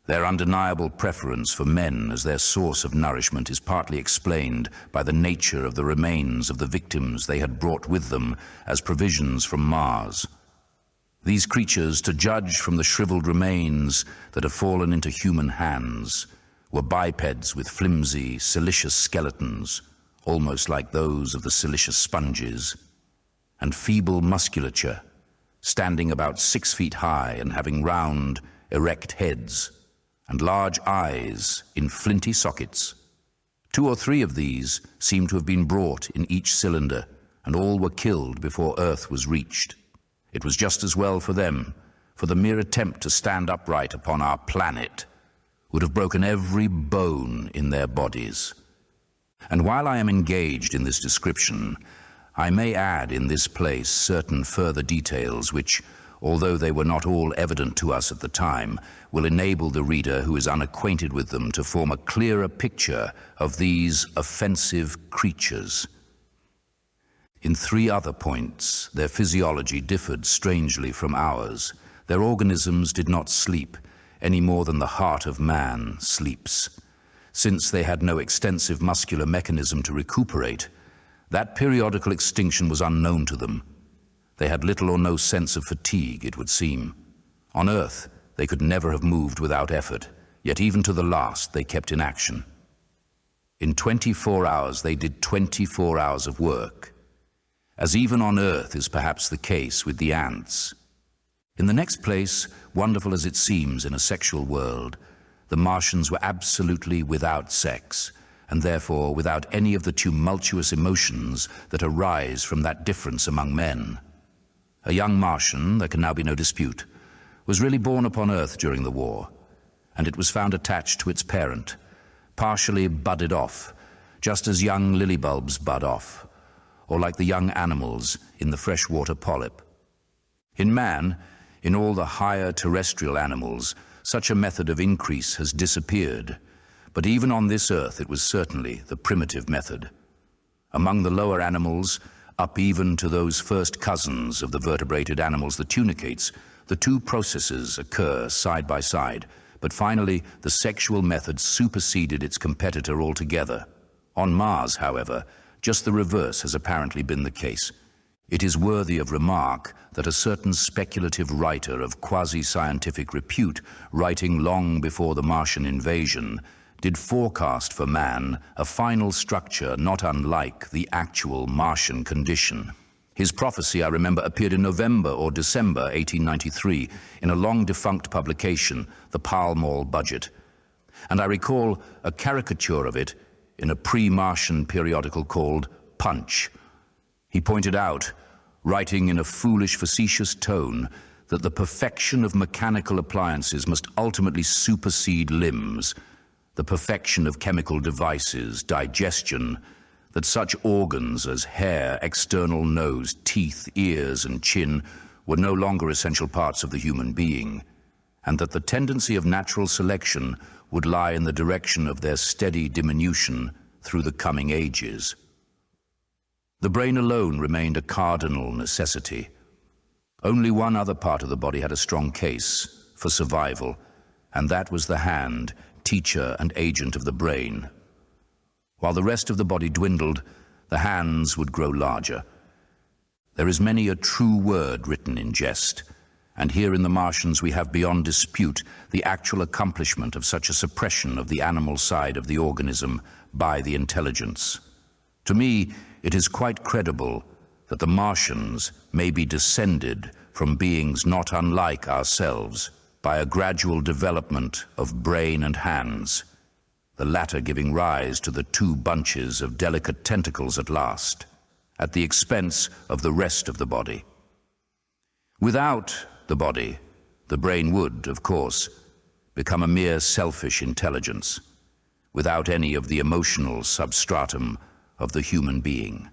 Their undeniable preference for men as their source of nourishment is partly explained by the nature of the remains of the victims they had brought with them as provisions from Mars. These creatures, to judge from the shriveled remains that have fallen into human hands, were bipeds with flimsy, siliceous skeletons, almost like those of the siliceous sponges, and feeble musculature, standing about 6 feet high and having round, erect heads, and large eyes in flinty sockets. 2 or 3 of these seemed to have been brought in each cylinder, and all were killed before Earth was reached. It was just as well for them, for the mere attempt to stand upright upon our planet would have broken every bone in their bodies. And while I am engaged in this description, I may add in this place certain further details which, although they were not all evident to us at the time, will enable the reader who is unacquainted with them to form a clearer picture of these offensive creatures. In 3 other points, their physiology differed strangely from ours. Their organisms did not sleep any more than the heart of man sleeps. Since they had no extensive muscular mechanism to recuperate, that periodical extinction was unknown to them. They had little or no sense of fatigue, it would seem. On Earth, they could never have moved without effort, yet even to the last they kept in action. In 24 hours, they did 24 hours of work, as even on Earth is perhaps the case with the ants. In the next place, wonderful as it seems in a sexual world, the Martians were absolutely without sex, and therefore without any of the tumultuous emotions that arise from that difference among men. A young Martian, there can now be no dispute, was really born upon Earth during the war, and it was found attached to its parent, partially budded off, just as young lily bulbs bud off, or like the young animals in the freshwater polyp. In man, in all the higher terrestrial animals, such a method of increase has disappeared, but even on this Earth it was certainly the primitive method. Among the lower animals, up even to those first cousins of the vertebrated animals, the tunicates, the two processes occur side by side, but finally the sexual method superseded its competitor altogether. On Mars, however, just the reverse has apparently been the case. It is worthy of remark that a certain speculative writer of quasi-scientific repute, writing long before the Martian invasion, did forecast for man a final structure not unlike the actual Martian condition. His prophecy, I remember, appeared in November or December 1893 in a long-defunct publication, the Pall Mall Budget, and I recall a caricature of it in a pre-Martian periodical called Punch. He pointed out, writing in a foolish, facetious tone, that the perfection of mechanical appliances must ultimately supersede limbs, the perfection of chemical devices, digestion, that such organs as hair, external nose, teeth, ears, and chin were no longer essential parts of the human being, and that the tendency of natural selection would lie in the direction of their steady diminution through the coming ages. The brain alone remained a cardinal necessity. Only one other part of the body had a strong case for survival, and that was the hand, teacher and agent of the brain. While the rest of the body dwindled, the hands would grow larger. There is many a true word written in jest, and here in the Martians we have beyond dispute the actual accomplishment of such a suppression of the animal side of the organism by the intelligence. To me, it is quite credible that the Martians may be descended from beings not unlike ourselves by a gradual development of brain and hands, the latter giving rise to the two bunches of delicate tentacles at last, at the expense of the rest of the body. Without the body, the brain would, of course, become a mere selfish intelligence, without any of the emotional substratum of the human being.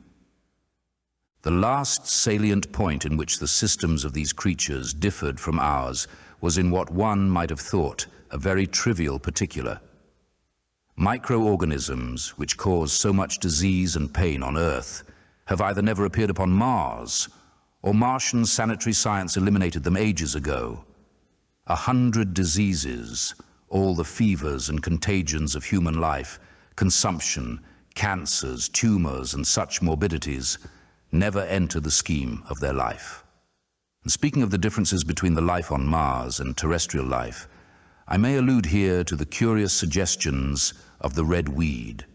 The last salient point in which the systems of these creatures differed from ours was in what one might have thought a very trivial particular. Microorganisms which cause so much disease and pain on Earth have either never appeared upon Mars, or Martian sanitary science eliminated them ages ago. 100 diseases, all the fevers and contagions of human life, consumption, cancers, tumors, and such morbidities, never enter the scheme of their life. And speaking of the differences between the life on Mars and terrestrial life, I may allude here to the curious suggestions of the red weed.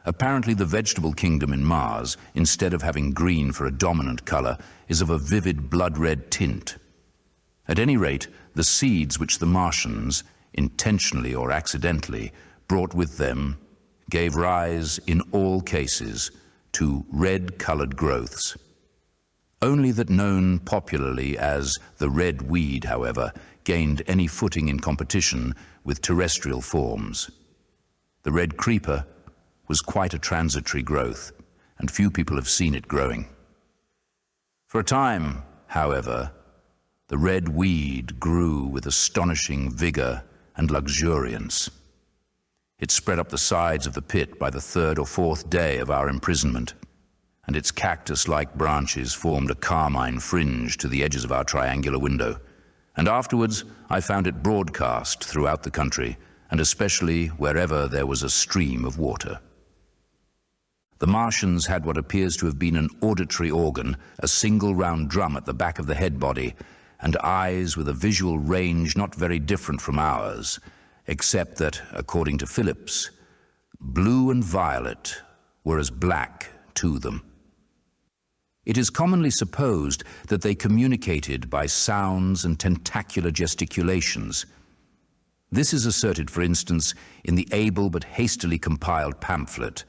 Apparently the vegetable kingdom in Mars, instead of having green for a dominant color, is of a vivid blood-red tint. At any rate, the seeds which the Martians, intentionally or accidentally, brought with them gave rise, in all cases, to red-colored growths. Only that known popularly as the red weed, however, gained any footing in competition with terrestrial forms. The red creeper was quite a transitory growth, and few people have seen it growing. For a time, however, the red weed grew with astonishing vigor and luxuriance. It spread up the sides of the pit by the third or fourth day of our imprisonment, and its cactus-like branches formed a carmine fringe to the edges of our triangular window. And afterwards, I found it broadcast throughout the country, and especially wherever there was a stream of water. The Martians had what appears to have been an auditory organ, a single round drum at the back of the head body, and eyes with a visual range not very different from ours, except that, according to Phillips, blue and violet, were as black to them. It is commonly supposed that they communicated by sounds and tentacular gesticulations. This is asserted, for instance, in the able but hastily compiled pamphlet,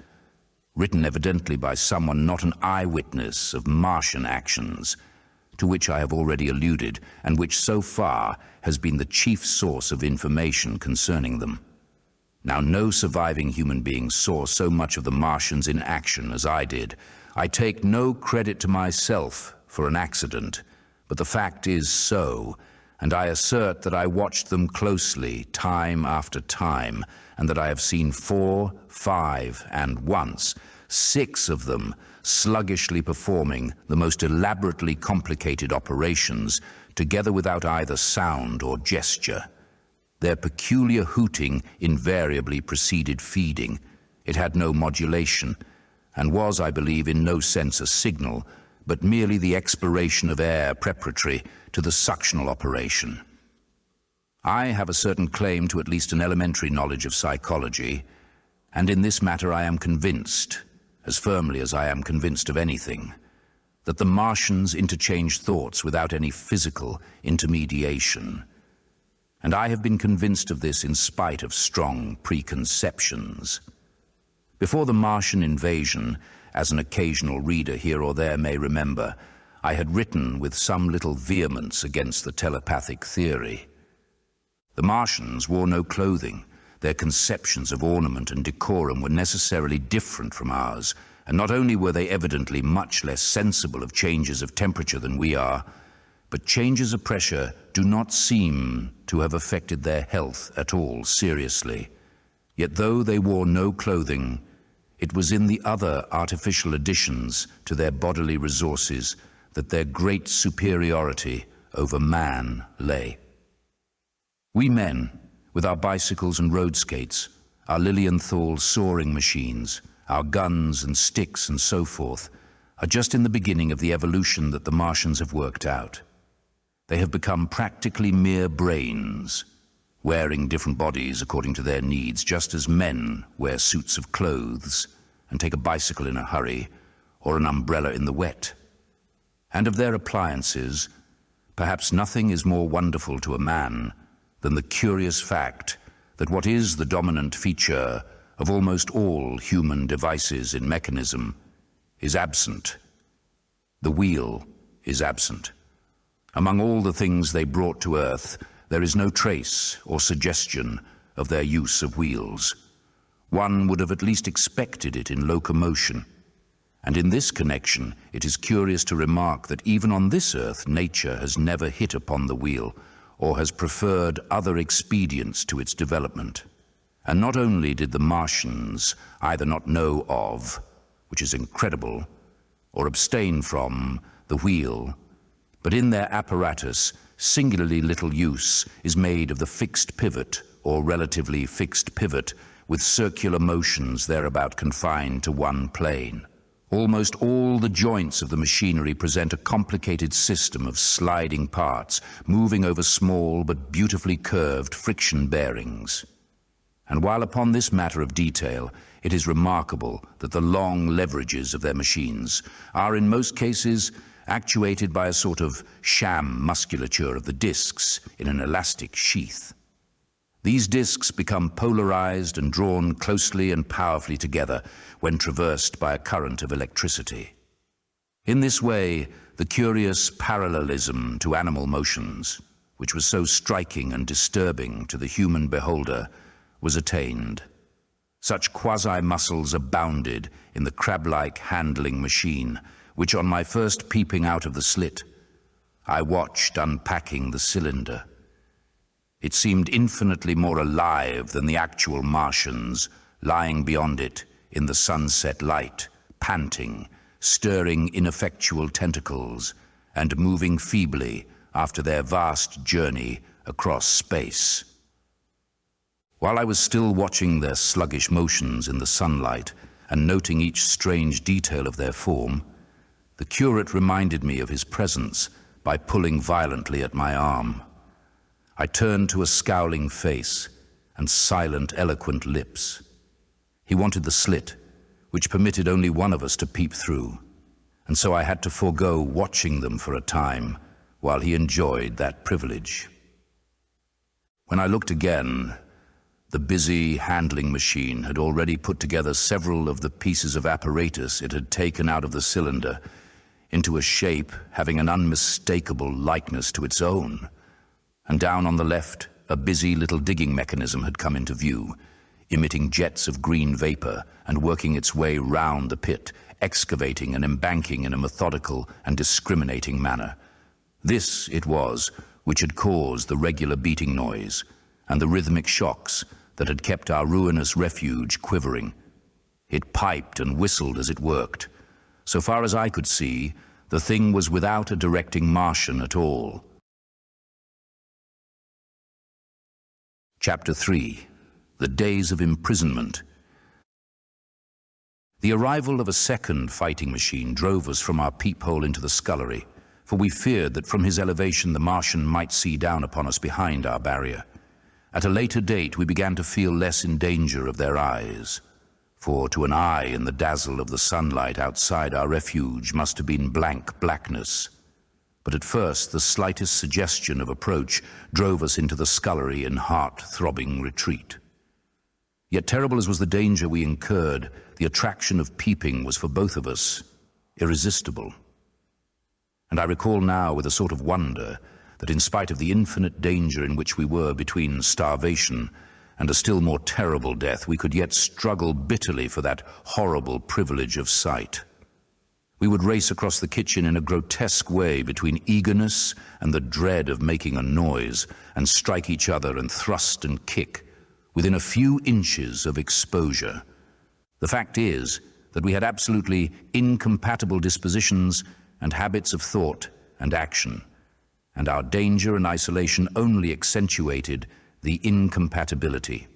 written evidently by someone not an eyewitness of Martian actions, to which I have already alluded, and which so far has been the chief source of information concerning them. Now, no surviving human being saw so much of the Martians in action as I did. I take no credit to myself for an accident, but the fact is so, and I assert that I watched them closely time after time, and that I have seen 4, 5, and once 6 of them sluggishly performing the most elaborately complicated operations, together without either sound or gesture. Their peculiar hooting invariably preceded feeding. It had no modulation, and was, I believe, in no sense a signal, but merely the expiration of air preparatory to the suctional operation. I have a certain claim to at least an elementary knowledge of psychology, and in this matter I am convinced, as firmly as I am convinced of anything, that the Martians interchange thoughts without any physical intermediation. And I have been convinced of this in spite of strong preconceptions. Before the Martian invasion, as an occasional reader here or there may remember, I had written with some little vehemence against the telepathic theory. The Martians wore no clothing. Their conceptions of ornament and decorum were necessarily different from ours, and not only were they evidently much less sensible of changes of temperature than we are, but changes of pressure do not seem to have affected their health at all seriously. Yet though they wore no clothing, it was in the other artificial additions to their bodily resources that their great superiority over man lay. We men, with our bicycles and road skates, our Lilienthal soaring machines, our guns and sticks and so forth, are just in the beginning of the evolution that the Martians have worked out. They have become practically mere brains, wearing different bodies according to their needs, just as men wear suits of clothes and take a bicycle in a hurry or an umbrella in the wet. And of their appliances, perhaps nothing is more wonderful to a man than the curious fact that what is the dominant feature of almost all human devices in mechanism is absent. The wheel is absent. Among all the things they brought to earth, there is no trace or suggestion of their use of wheels. One would have at least expected it in locomotion. And in this connection, it is curious to remark that even on this earth, nature has never hit upon the wheel, or has preferred other expedients to its development. And not only did the Martians either not know of, which is incredible, or abstain from the wheel, but in their apparatus, singularly little use is made of the fixed pivot or relatively fixed pivot with circular motions thereabout confined to one plane. Almost all the joints of the machinery present a complicated system of sliding parts, moving over small but beautifully curved friction bearings. And while upon this matter of detail, it is remarkable that the long leverages of their machines are in most cases actuated by a sort of sham musculature of the discs in an elastic sheath. These discs become polarized and drawn closely and powerfully together when traversed by a current of electricity. In this way, the curious parallelism to animal motions, which was so striking and disturbing to the human beholder, was attained. Such quasi-muscles abounded in the crab-like handling machine, which on my first peeping out of the slit, I watched unpacking the cylinder. It seemed infinitely more alive than the actual Martians, lying beyond it in the sunset light, panting, stirring ineffectual tentacles, and moving feebly after their vast journey across space. While I was still watching their sluggish motions in the sunlight and noting each strange detail of their form, the curate reminded me of his presence by pulling violently at my arm. I turned to a scowling face and silent, eloquent lips. He wanted the slit, which permitted only one of us to peep through, and so I had to forego watching them for a time while he enjoyed that privilege. When I looked again, the busy handling machine had already put together several of the pieces of apparatus it had taken out of the cylinder into a shape having an unmistakable likeness to its own, and down on the left, a busy little digging mechanism had come into view, emitting jets of green vapor and working its way round the pit, excavating and embanking in a methodical and discriminating manner. This it was which had caused the regular beating noise and the rhythmic shocks that had kept our ruinous refuge quivering. It piped and whistled as it worked. So far as I could see, the thing was without a directing Martian at all. Chapter 3. The Days of Imprisonment. The arrival of a second fighting machine drove us from our peephole into the scullery, for we feared that from his elevation the Martian might see down upon us behind our barrier. At a later date we began to feel less in danger of their eyes, for to an eye in the dazzle of the sunlight outside our refuge must have been blank blackness. But at first the slightest suggestion of approach drove us into the scullery in heart-throbbing retreat. Yet terrible as was the danger we incurred, the attraction of peeping was for both of us irresistible. And I recall now with a sort of wonder that in spite of the infinite danger in which we were between starvation and a still more terrible death, we could yet struggle bitterly for that horrible privilege of sight. We would race across the kitchen in a grotesque way between eagerness and the dread of making a noise, and strike each other and thrust and kick within a few inches of exposure. The fact is that we had absolutely incompatible dispositions and habits of thought and action, and our danger and isolation only accentuated the incompatibility.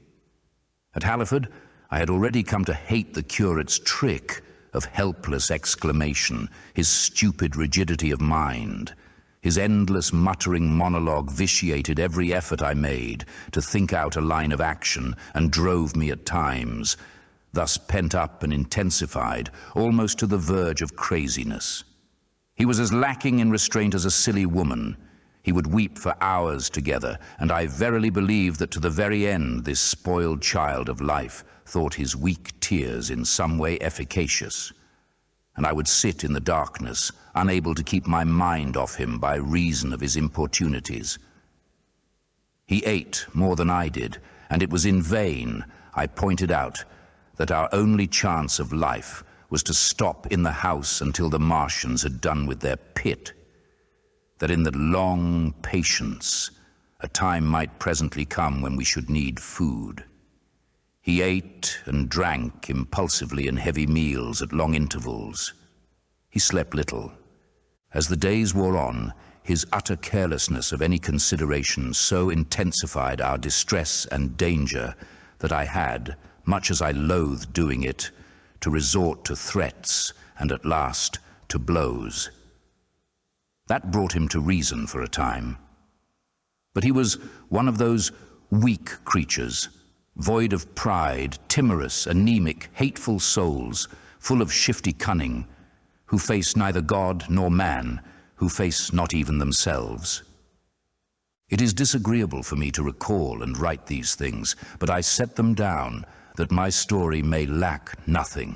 At Halliford, I had already come to hate the curate's trick of helpless exclamation, his stupid rigidity of mind. His endless muttering monologue vitiated every effort I made to think out a line of action and drove me at times, thus pent up and intensified, almost to the verge of craziness. He was as lacking in restraint as a silly woman. He would weep for hours together, and I verily believe that to the very end this spoiled child of life thought his weak tears in some way efficacious. And I would sit in the darkness, unable to keep my mind off him by reason of his importunities. He ate more than I did, and it was in vain I pointed out that our only chance of life was to stop in the house until the Martians had done with their pit, that in the long patience a time might presently come when we should need food. He ate and drank impulsively in heavy meals at long intervals. He slept little. As the days wore on, his utter carelessness of any consideration so intensified our distress and danger that I had, much as I loathed doing it, to resort to threats and at last to blows. That brought him to reason for a time. But he was one of those weak creatures, void of pride, timorous, anemic, hateful souls, full of shifty cunning, who face neither God nor man, who face not even themselves. It is disagreeable for me to recall and write these things, but I set them down that my story may lack nothing.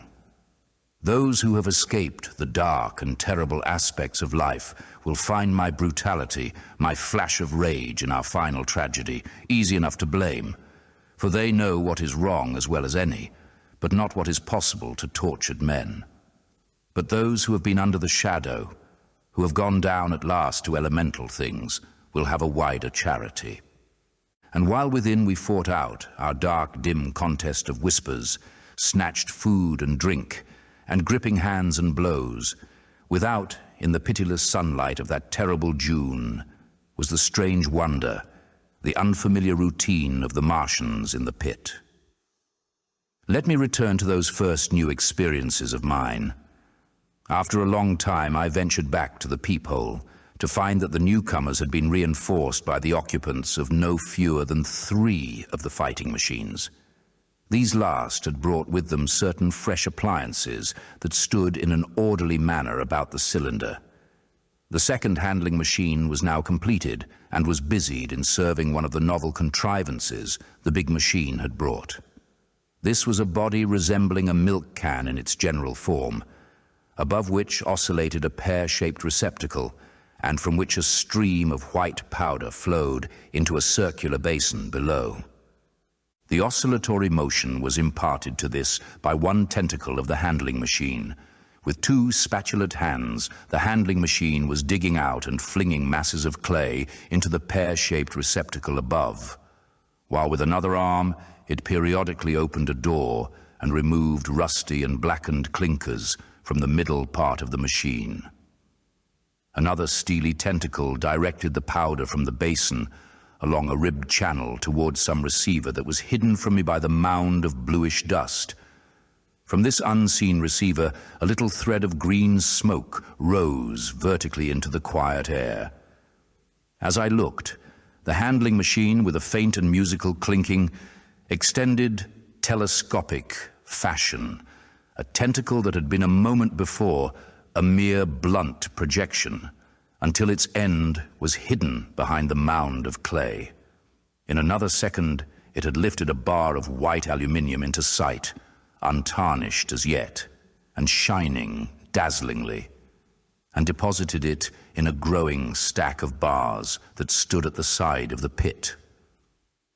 Those who have escaped the dark and terrible aspects of life will find my brutality, my flash of rage in our final tragedy, easy enough to blame, for they know what is wrong as well as any, but not what is possible to tortured men. But those who have been under the shadow, who have gone down at last to elemental things, will have a wider charity. And while within we fought out our dark, dim contest of whispers, snatched food and drink, and gripping hands and blows, without, in the pitiless sunlight of that terrible June, was the strange wonder, the unfamiliar routine of the Martians in the pit. Let me return to those first new experiences of mine. After a long time, I ventured back to the peephole to find that the newcomers had been reinforced by the occupants of no fewer than 3 of the fighting machines. These last had brought with them certain fresh appliances that stood in an orderly manner about the cylinder. The second handling machine was now completed and was busied in serving one of the novel contrivances the big machine had brought. This was a body resembling a milk can in its general form, above which oscillated a pear-shaped receptacle, and from which a stream of white powder flowed into a circular basin below. The oscillatory motion was imparted to this by one tentacle of the handling machine. With two spatulate hands, the handling machine was digging out and flinging masses of clay into the pear-shaped receptacle above, while with another arm it periodically opened a door and removed rusty and blackened clinkers from the middle part of the machine. Another steely tentacle directed the powder from the basin along a ribbed channel towards some receiver that was hidden from me by the mound of bluish dust. From this unseen receiver, a little thread of green smoke rose vertically into the quiet air. As I looked, the handling machine, with a faint and musical clinking, extended telescopic fashion, a tentacle that had been a moment before a mere blunt projection, until its end was hidden behind the mound of clay. In another second, it had lifted a bar of white aluminium into sight, untarnished as yet, and shining dazzlingly, and deposited it in a growing stack of bars that stood at the side of the pit.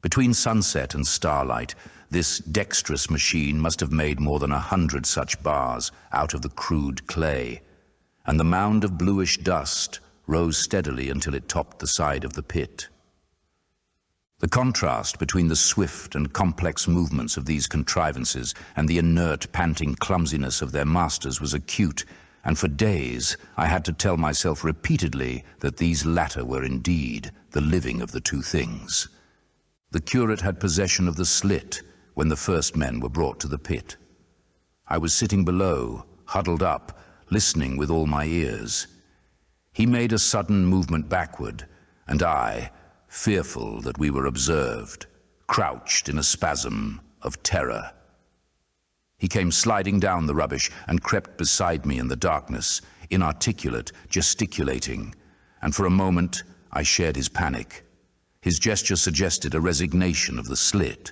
Between sunset and starlight, this dexterous machine must have made more than 100 such bars out of the crude clay, and the mound of bluish dust rose steadily until it topped the side of the pit. The contrast between the swift and complex movements of these contrivances and the inert, panting clumsiness of their masters was acute, and for days I had to tell myself repeatedly that these latter were indeed the living of the two things. The curate had possession of the slit when the first men were brought to the pit. I was sitting below, huddled up, listening with all my ears. He made a sudden movement backward, and I, fearful that we were observed, crouched in a spasm of terror. He came sliding down the rubbish and crept beside me in the darkness, inarticulate, gesticulating, and for a moment I shared his panic. His gesture suggested a resignation of the slit,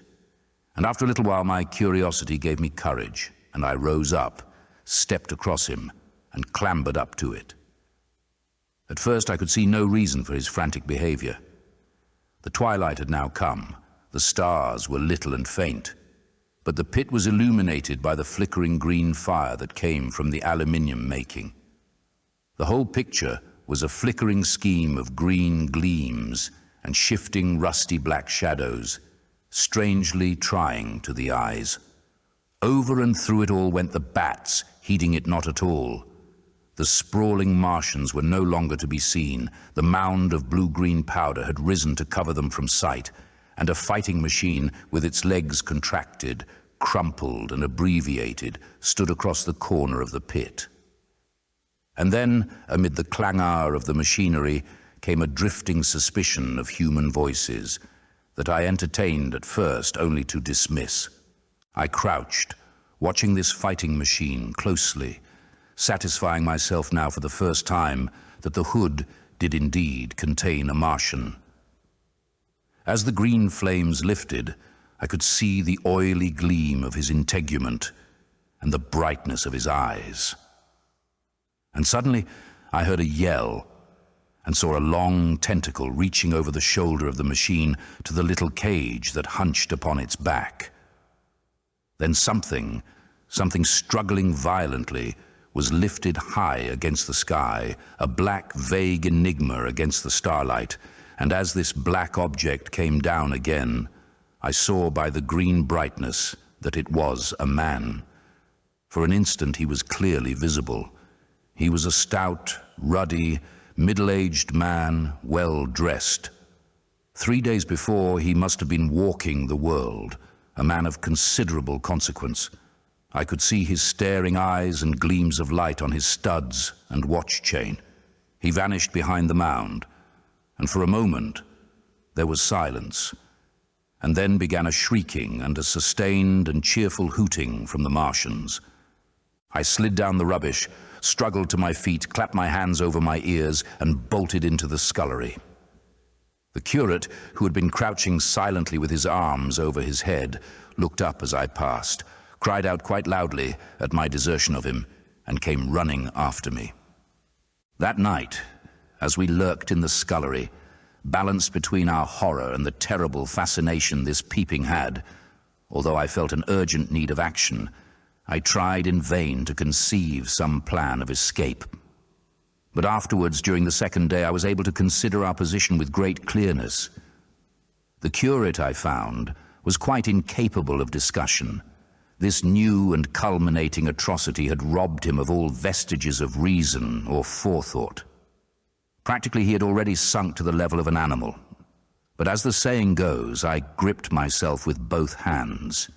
and after a little while my curiosity gave me courage, and I rose up, stepped across him, and clambered up to it. At first I could see no reason for his frantic behavior. The twilight had now come, the stars were little and faint, but the pit was illuminated by the flickering green fire that came from the aluminium making. The whole picture was a flickering scheme of green gleams and shifting rusty black shadows, strangely trying to the eyes. Over and through it all went the bats, heeding it not at all. The sprawling Martians were no longer to be seen. The mound of blue-green powder had risen to cover them from sight, and a fighting machine, with its legs contracted, crumpled and abbreviated, stood across the corner of the pit. And then, amid the clangor of the machinery, came a drifting suspicion of human voices that I entertained at first only to dismiss. I crouched, watching this fighting machine closely, satisfying myself now for the first time that the hood did indeed contain a Martian. As the green flames lifted, I could see the oily gleam of his integument and the brightness of his eyes. And suddenly I heard a yell and saw a long tentacle reaching over the shoulder of the machine to the little cage that hunched upon its back. Then something struggling violently was lifted high against the sky, a black, vague enigma against the starlight, and as this black object came down again, I saw by the green brightness that it was a man. For an instant he was clearly visible. He was a stout, ruddy, middle-aged man, well dressed. 3 days before, he must have been walking the world, a man of considerable consequence. I could see his staring eyes and gleams of light on his studs and watch chain. He vanished behind the mound, and for a moment there was silence. and then began a shrieking and a sustained and cheerful hooting from the Martians. I slid down the rubbish, struggled to my feet, clapped my hands over my ears, and bolted into the scullery. The curate, who had been crouching silently with his arms over his head, looked up as I passed, cried out quite loudly at my desertion of him, and came running after me. That night, as we lurked in the scullery, balanced between our horror and the terrible fascination this peeping had, although I felt an urgent need of action, I tried in vain to conceive some plan of escape. But afterwards, during the second day, I was able to consider our position with great clearness. The curate, I found, was quite incapable of discussion. This new and culminating atrocity had robbed him of all vestiges of reason or forethought. Practically, he had already sunk to the level of an animal. But as the saying goes, I gripped myself with both hands.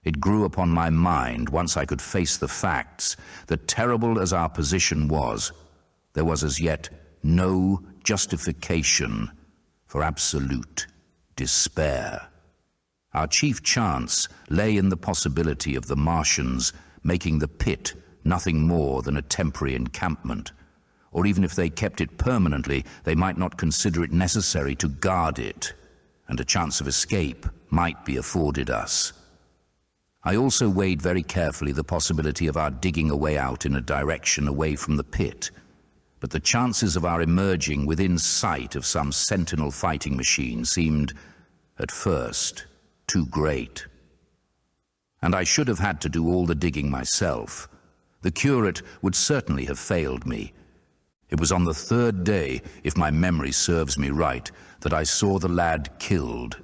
It grew upon my mind, once I could face the facts, that terrible as our position was, there was as yet no justification for absolute despair. Our chief chance lay in the possibility of the Martians making the pit nothing more than a temporary encampment, or even if they kept it permanently, they might not consider it necessary to guard it, and a chance of escape might be afforded us. I also weighed very carefully the possibility of our digging a way out in a direction away from the pit, but the chances of our emerging within sight of some sentinel fighting machine seemed, at first, too great. And I should have had to do all the digging myself. The curate would certainly have failed me. It was on the third day, if my memory serves me right, that I saw the lad killed.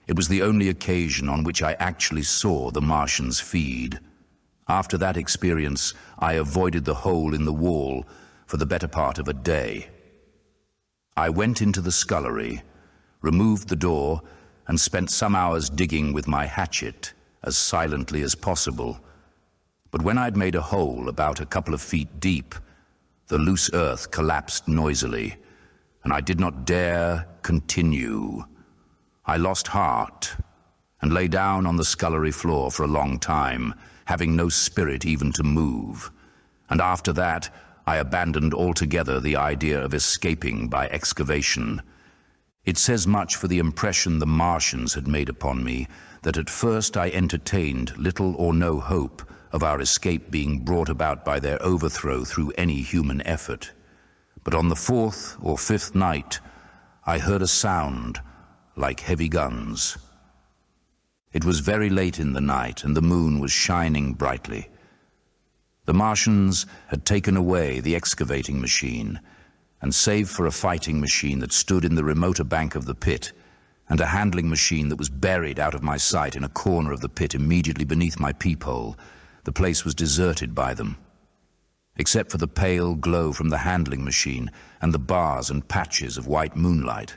It was the only occasion on which I actually saw the Martians feed. After that experience, I avoided the hole in the wall for the better part of a day. I went into the scullery, removed the door, and spent some hours digging with my hatchet, as silently as possible. But when I'd made a hole about a couple of feet deep, the loose earth collapsed noisily, and I did not dare continue. I lost heart and lay down on the scullery floor for a long time, having no spirit even to move. And after that, I abandoned altogether the idea of escaping by excavation. It says much for the impression the Martians had made upon me that at first I entertained little or no hope of our escape being brought about by their overthrow through any human effort. But on the fourth or fifth night, I heard a sound like heavy guns. It was very late in the night, and the moon was shining brightly. The Martians had taken away the excavating machine, and save for a fighting machine that stood in the remoter bank of the pit, and a handling machine that was buried out of my sight in a corner of the pit immediately beneath my peephole, the place was deserted by them. Except for the pale glow from the handling machine and the bars and patches of white moonlight.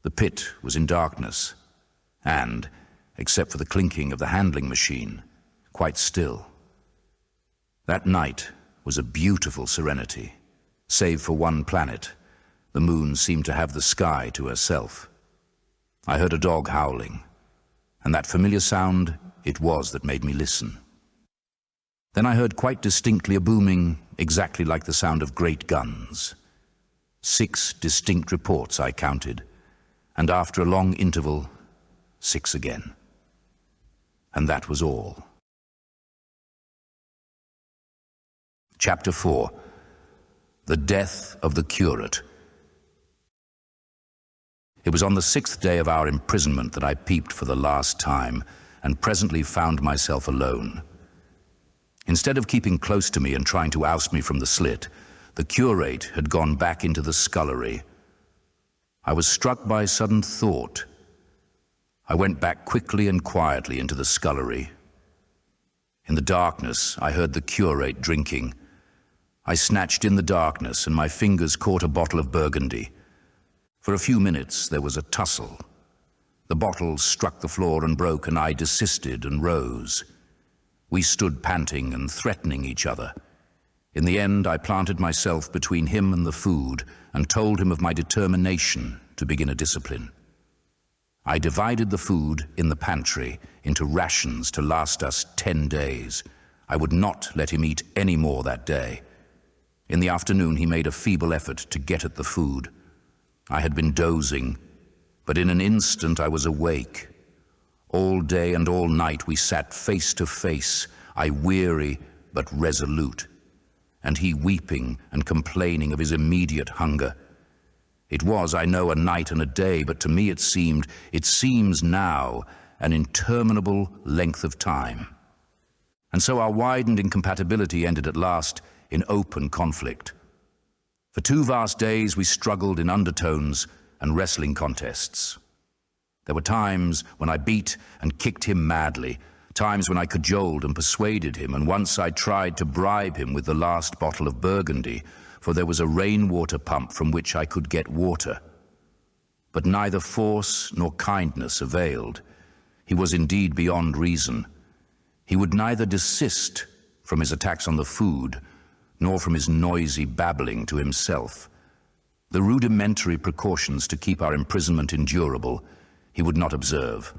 The pit was in darkness, and, except for the clinking of the handling machine, quite still. That night was a beautiful serenity. Save for one planet, the moon seemed to have the sky to herself. I heard a dog howling, and that familiar sound it was that made me listen. Then I heard quite distinctly a booming, exactly like the sound of great guns. 6 distinct reports I counted, and after a long interval, 6 again. And that was all. Chapter 4. The Death of the Curate. It was on the 6th day of our imprisonment that I peeped for the last time, and presently found myself alone. Instead of keeping close to me and trying to oust me from the slit, the curate had gone back into the scullery. I was struck by a sudden thought. I went back quickly and quietly into the scullery. In the darkness, I heard the curate drinking. I snatched in the darkness, and my fingers caught a bottle of Burgundy. For a few minutes, there was a tussle. The bottle struck the floor and broke, and I desisted and rose. We stood panting and threatening each other. In the end, I planted myself between him and the food and told him of my determination to begin a discipline. I divided the food in the pantry into rations to last us 10 days. I would not let him eat any more that day. In the afternoon, he made a feeble effort to get at the food. I had been dozing, but in an instant I was awake. All day and all night we sat face to face, I weary but resolute, and he weeping and complaining of his immediate hunger. It was, I know, a night and a day, but to me it seems now, an interminable length of time. And so our widened incompatibility ended at last in open conflict. For 2 vast days we struggled in undertones and wrestling contests. There were times when I beat and kicked him madly, times when I cajoled and persuaded him, and once I tried to bribe him with the last bottle of Burgundy, for there was a rainwater pump from which I could get water. But neither force nor kindness availed. He was indeed beyond reason. He would neither desist from his attacks on the food, nor from his noisy babbling to himself. The rudimentary precautions to keep our imprisonment endurable he would not observe.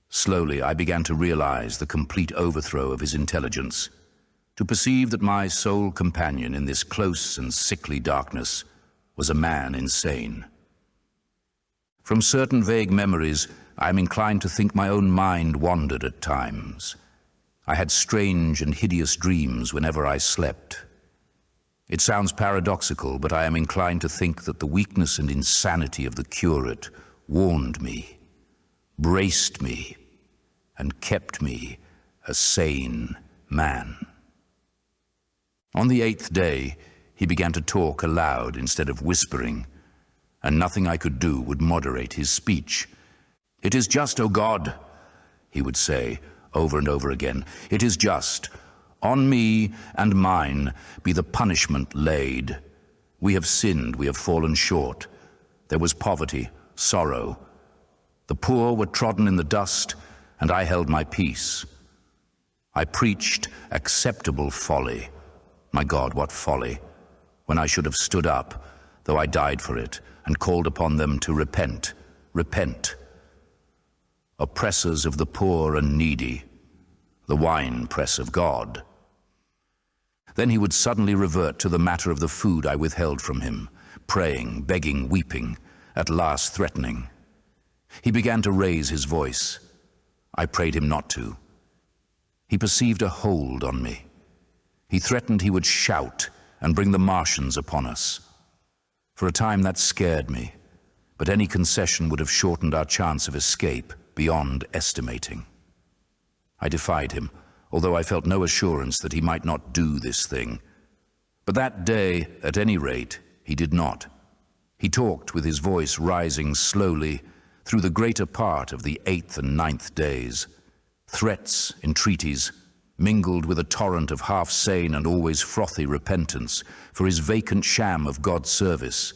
Slowly I began to realize the complete overthrow of his intelligence, to perceive that my sole companion in this close and sickly darkness was a man insane. From certain vague memories, I am inclined to think my own mind wandered at times. I had strange and hideous dreams whenever I slept. It sounds paradoxical, but I am inclined to think that the weakness and insanity of the curate warned me, braced me, and kept me a sane man. On the 8th day, he began to talk aloud instead of whispering, and nothing I could do would moderate his speech. "It is just, O God," he would say over and over again. "It is just. On me and mine be the punishment laid. We have sinned, we have fallen short. There was poverty, sorrow. The poor were trodden in the dust, and I held my peace. I preached acceptable folly. My God, what folly, when I should have stood up, though I died for it, and called upon them to repent, repent. Oppressors of the poor and needy, the winepress of God." Then he would suddenly revert to the matter of the food I withheld from him, praying, begging, weeping, at last threatening. He began to raise his voice. I prayed him not to. He perceived a hold on me. He threatened he would shout and bring the Martians upon us. For a time that scared me, but any concession would have shortened our chance of escape beyond estimating. I defied him, although I felt no assurance that he might not do this thing. But that day, at any rate, he did not. He talked with his voice rising slowly through the greater part of the 8th and 9th days. Threats, entreaties, mingled with a torrent of half-sane and always frothy repentance for his vacant sham of God's service,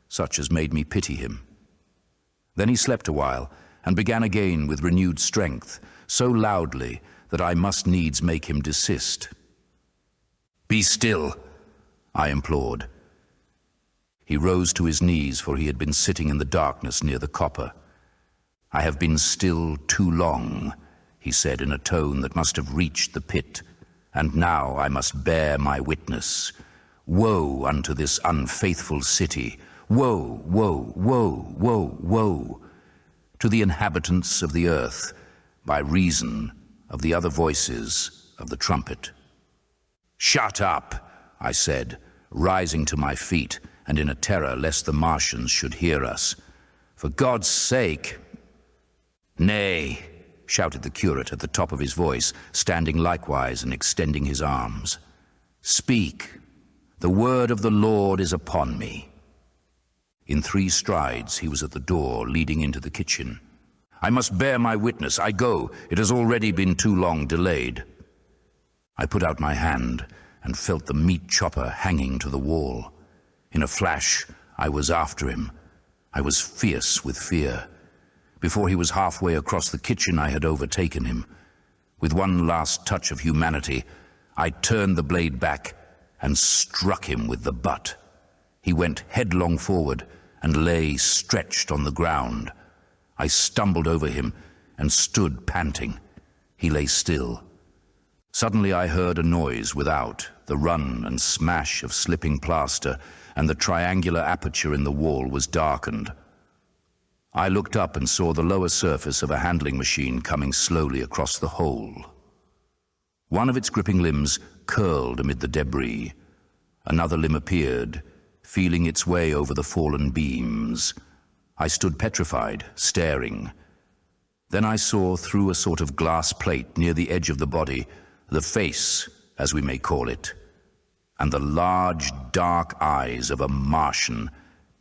such as made me pity him. Then he slept a while and began again with renewed strength, so loudly that I must needs make him desist. "Be still," I implored. He rose to his knees, for he had been sitting in the darkness near the copper. "I have been still too long," he said in a tone that must have reached the pit, "and now I must bear my witness. Woe unto this unfaithful city! Woe, woe, woe, woe, woe! To the inhabitants of the earth, by reason of the other voices of the trumpet." "Shut up," I said, rising to my feet, and in a terror lest the Martians should hear us. "For God's sake—" "Nay," shouted the curate at the top of his voice, standing likewise and extending his arms. "Speak. The word of the Lord is upon me." In 3 strides he was at the door leading into the kitchen. "I must bear my witness. I go. It has already been too long delayed." I put out my hand and felt the meat chopper hanging to the wall. In a flash, I was after him. I was fierce with fear. Before he was halfway across the kitchen, I had overtaken him. With one last touch of humanity, I turned the blade back and struck him with the butt. He went headlong forward and lay stretched on the ground. I stumbled over him and stood panting. He lay still. Suddenly I heard a noise without, the run and smash of slipping plaster, and the triangular aperture in the wall was darkened. I looked up and saw the lower surface of a handling machine coming slowly across the hole. One of its gripping limbs curled amid the debris. Another limb appeared, feeling its way over the fallen beams. I stood petrified, staring. Then I saw through a sort of glass plate near the edge of the body, the face, as we may call it, and the large, dark eyes of a Martian,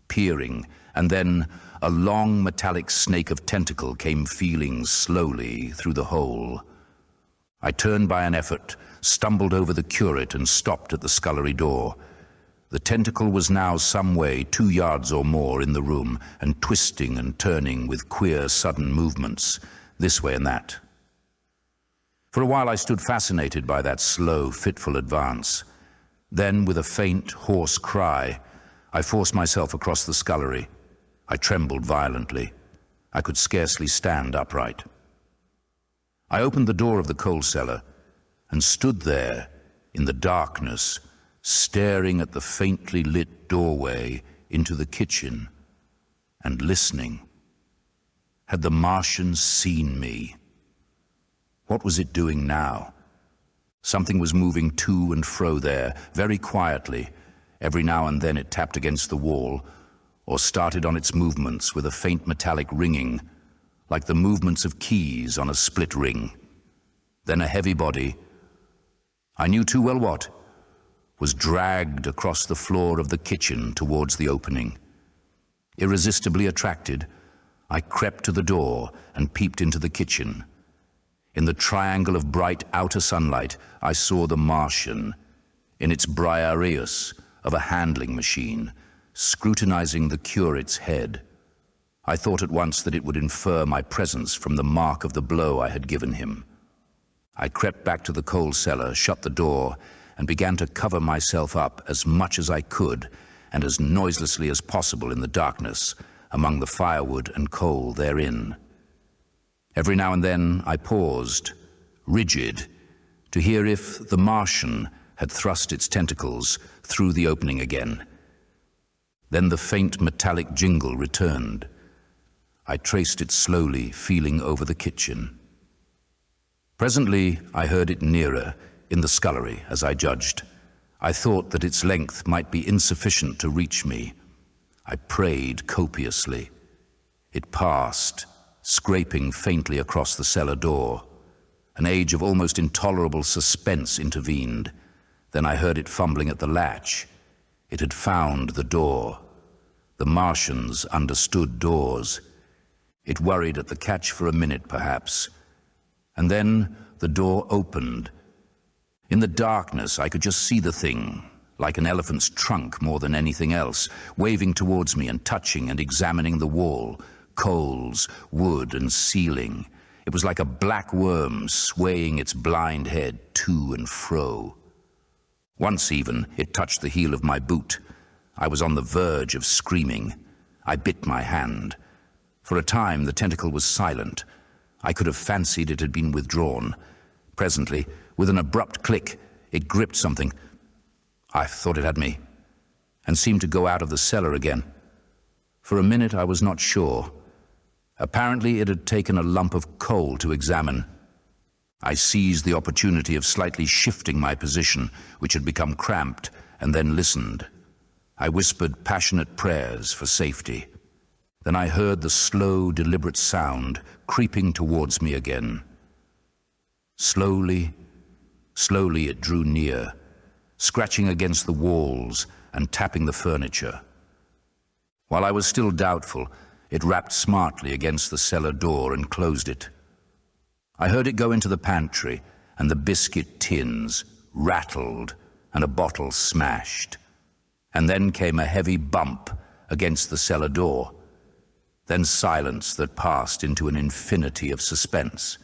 peering, and then a long metallic snake of tentacle came feeling slowly through the hole. I turned by an effort, stumbled over the curate and stopped at the scullery door. The tentacle was now some way 2 yards or more in the room and twisting and turning with queer sudden movements, this way and that. For a while I stood fascinated by that slow, fitful advance. Then, with a faint, hoarse cry, I forced myself across the scullery. I trembled violently. I could scarcely stand upright. I opened the door of the coal cellar and stood there in the darkness, staring at the faintly lit doorway into the kitchen and listening. Had the Martian seen me? What was it doing now? Something was moving to and fro there, very quietly. Every now and then it tapped against the wall, or started on its movements with a faint metallic ringing, like the movements of keys on a split ring. Then a heavy body, I knew too well what, was dragged across the floor of the kitchen towards the opening. Irresistibly attracted, I crept to the door and peeped into the kitchen. In the triangle of bright outer sunlight, I saw the Martian, in its briareus of a handling machine, scrutinizing the curate's head. I thought at once that it would infer my presence from the mark of the blow I had given him. I crept back to the coal cellar, shut the door, and began to cover myself up as much as I could and as noiselessly as possible in the darkness among the firewood and coal therein. Every now and then I paused, rigid, to hear if the Martian had thrust its tentacles through the opening again. Then the faint metallic jingle returned. I traced it slowly, feeling over the kitchen. Presently I heard it nearer, in the scullery, as I judged. I thought that its length might be insufficient to reach me. I prayed copiously. It passed, scraping faintly across the cellar door. An age of almost intolerable suspense intervened. Then I heard it fumbling at the latch. It had found the door. The Martians understood doors. It worried at the catch for a minute, perhaps. And then the door opened. In the darkness, I could just see the thing, like an elephant's trunk more than anything else, waving towards me and touching and examining the wall, coals, wood, and ceiling. It was like a black worm swaying its blind head to and fro. Once even, it touched the heel of my boot. I was on the verge of screaming. I bit my hand. For a time, the tentacle was silent. I could have fancied it had been withdrawn. Presently, with an abrupt click, it gripped something. I thought it had me, and seemed to go out of the cellar again. For a minute, I was not sure. Apparently, it had taken a lump of coal to examine. I seized the opportunity of slightly shifting my position, which had become cramped, and then listened. I whispered passionate prayers for safety. Then I heard the slow, deliberate sound creeping towards me again. Slowly, slowly it drew near, scratching against the walls and tapping the furniture. While I was still doubtful, it rapped smartly against the cellar door and closed it. I heard it go into the pantry, and the biscuit tins rattled and a bottle smashed. And then came a heavy bump against the cellar door. Then silence that passed into an infinity of suspense.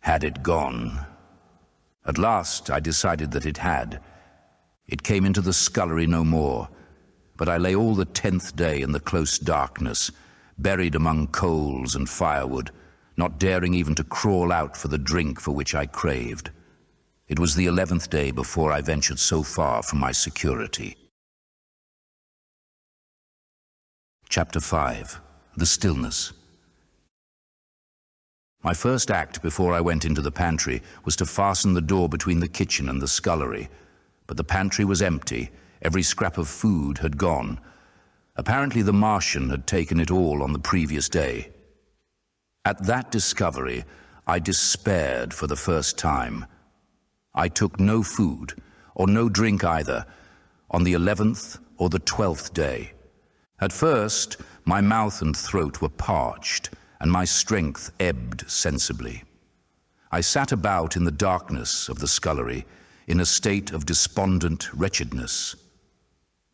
Had it gone? At last I decided that it had. It came into the scullery no more, but I lay all the 10th day in the close darkness, buried among coals and firewood, not daring even to crawl out for the drink for which I craved. It was the 11th day before I ventured so far from my security. Chapter 5. The Stillness. My first act before I went into the pantry was to fasten the door between the kitchen and the scullery, but the pantry was empty. Every scrap of food had gone. Apparently the Martian had taken it all on the previous day. At that discovery, I despaired for the first time. I took no food, or no drink either, on the 11th or the 12th day. At first, my mouth and throat were parched, and my strength ebbed sensibly. I sat about in the darkness of the scullery, in a state of despondent wretchedness.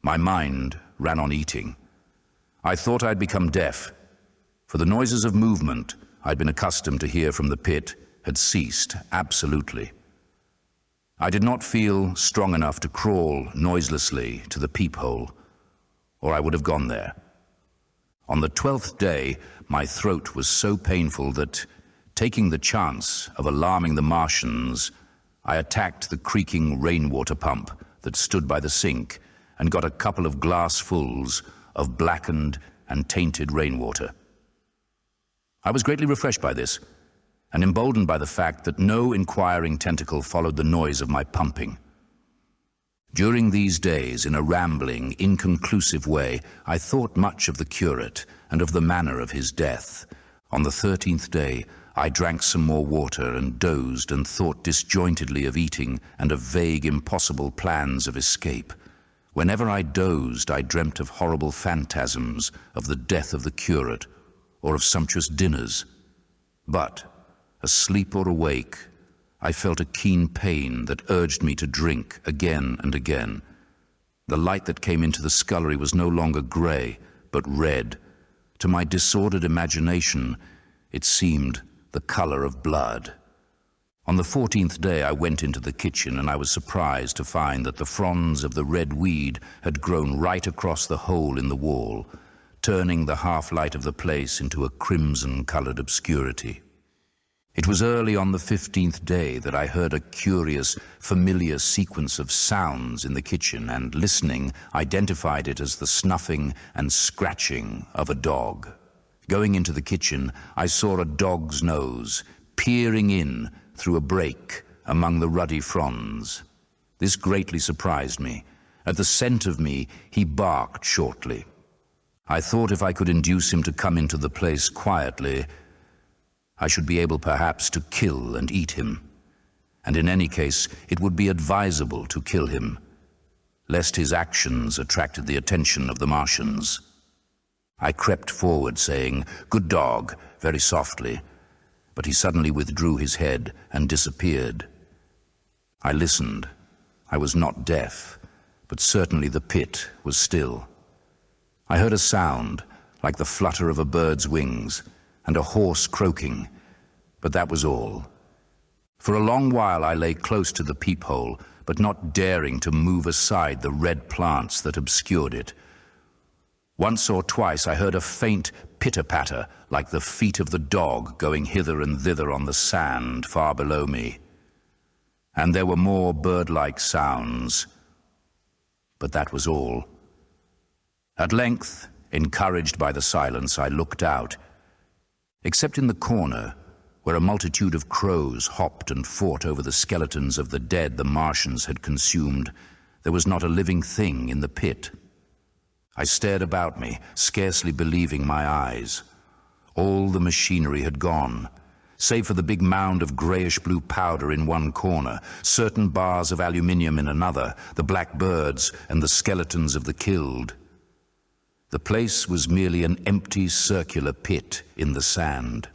My mind ran on eating. I thought I'd become deaf, for the noises of movement I'd been accustomed to hear from the pit had ceased absolutely. I did not feel strong enough to crawl noiselessly to the peephole, or I would have gone there. On the 12th day, my throat was so painful that, taking the chance of alarming the Martians, I attacked the creaking rainwater pump that stood by the sink and got a couple of glassfuls of blackened and tainted rainwater. I was greatly refreshed by this, and emboldened by the fact that no inquiring tentacle followed the noise of my pumping. During these days, in a rambling, inconclusive way, I thought much of the curate and of the manner of his death. On the 13th day, I drank some more water and dozed and thought disjointedly of eating and of vague, impossible plans of escape. Whenever I dozed, I dreamt of horrible phantasms, of the death of the curate, or of sumptuous dinners. But, asleep or awake, I felt a keen pain that urged me to drink again and again. The light that came into the scullery was no longer grey, but red. To my disordered imagination, it seemed the colour of blood. On the 14th day, I went into the kitchen, and I was surprised to find that the fronds of the red weed had grown right across the hole in the wall, turning the half-light of the place into a crimson-coloured obscurity. It was early on the 15th day that I heard a curious, familiar sequence of sounds in the kitchen, and listening, identified it as the snuffing and scratching of a dog. Going into the kitchen, I saw a dog's nose peering in through a break among the ruddy fronds. This greatly surprised me. At the scent of me, he barked shortly. I thought if I could induce him to come into the place quietly, I should be able perhaps to kill and eat him. And in any case, it would be advisable to kill him, lest his actions attracted the attention of the Martians. I crept forward, saying, "Good dog," very softly, but he suddenly withdrew his head and disappeared. I listened. I was not deaf, but certainly the pit was still. I heard a sound, like the flutter of a bird's wings, and a horse croaking, but that was all. For a long while I lay close to the peephole, but not daring to move aside the red plants that obscured it. Once or twice I heard a faint pitter-patter, like the feet of the dog going hither and thither on the sand far below me. And there were more bird-like sounds, but that was all. At length, encouraged by the silence, I looked out. Except in the corner, where a multitude of crows hopped and fought over the skeletons of the dead the Martians had consumed, there was not a living thing in the pit. I stared about me, scarcely believing my eyes. All the machinery had gone, save for the big mound of greyish-blue powder in one corner, certain bars of aluminium in another, the black birds and the skeletons of the killed. The place was merely an empty circular pit in the sand.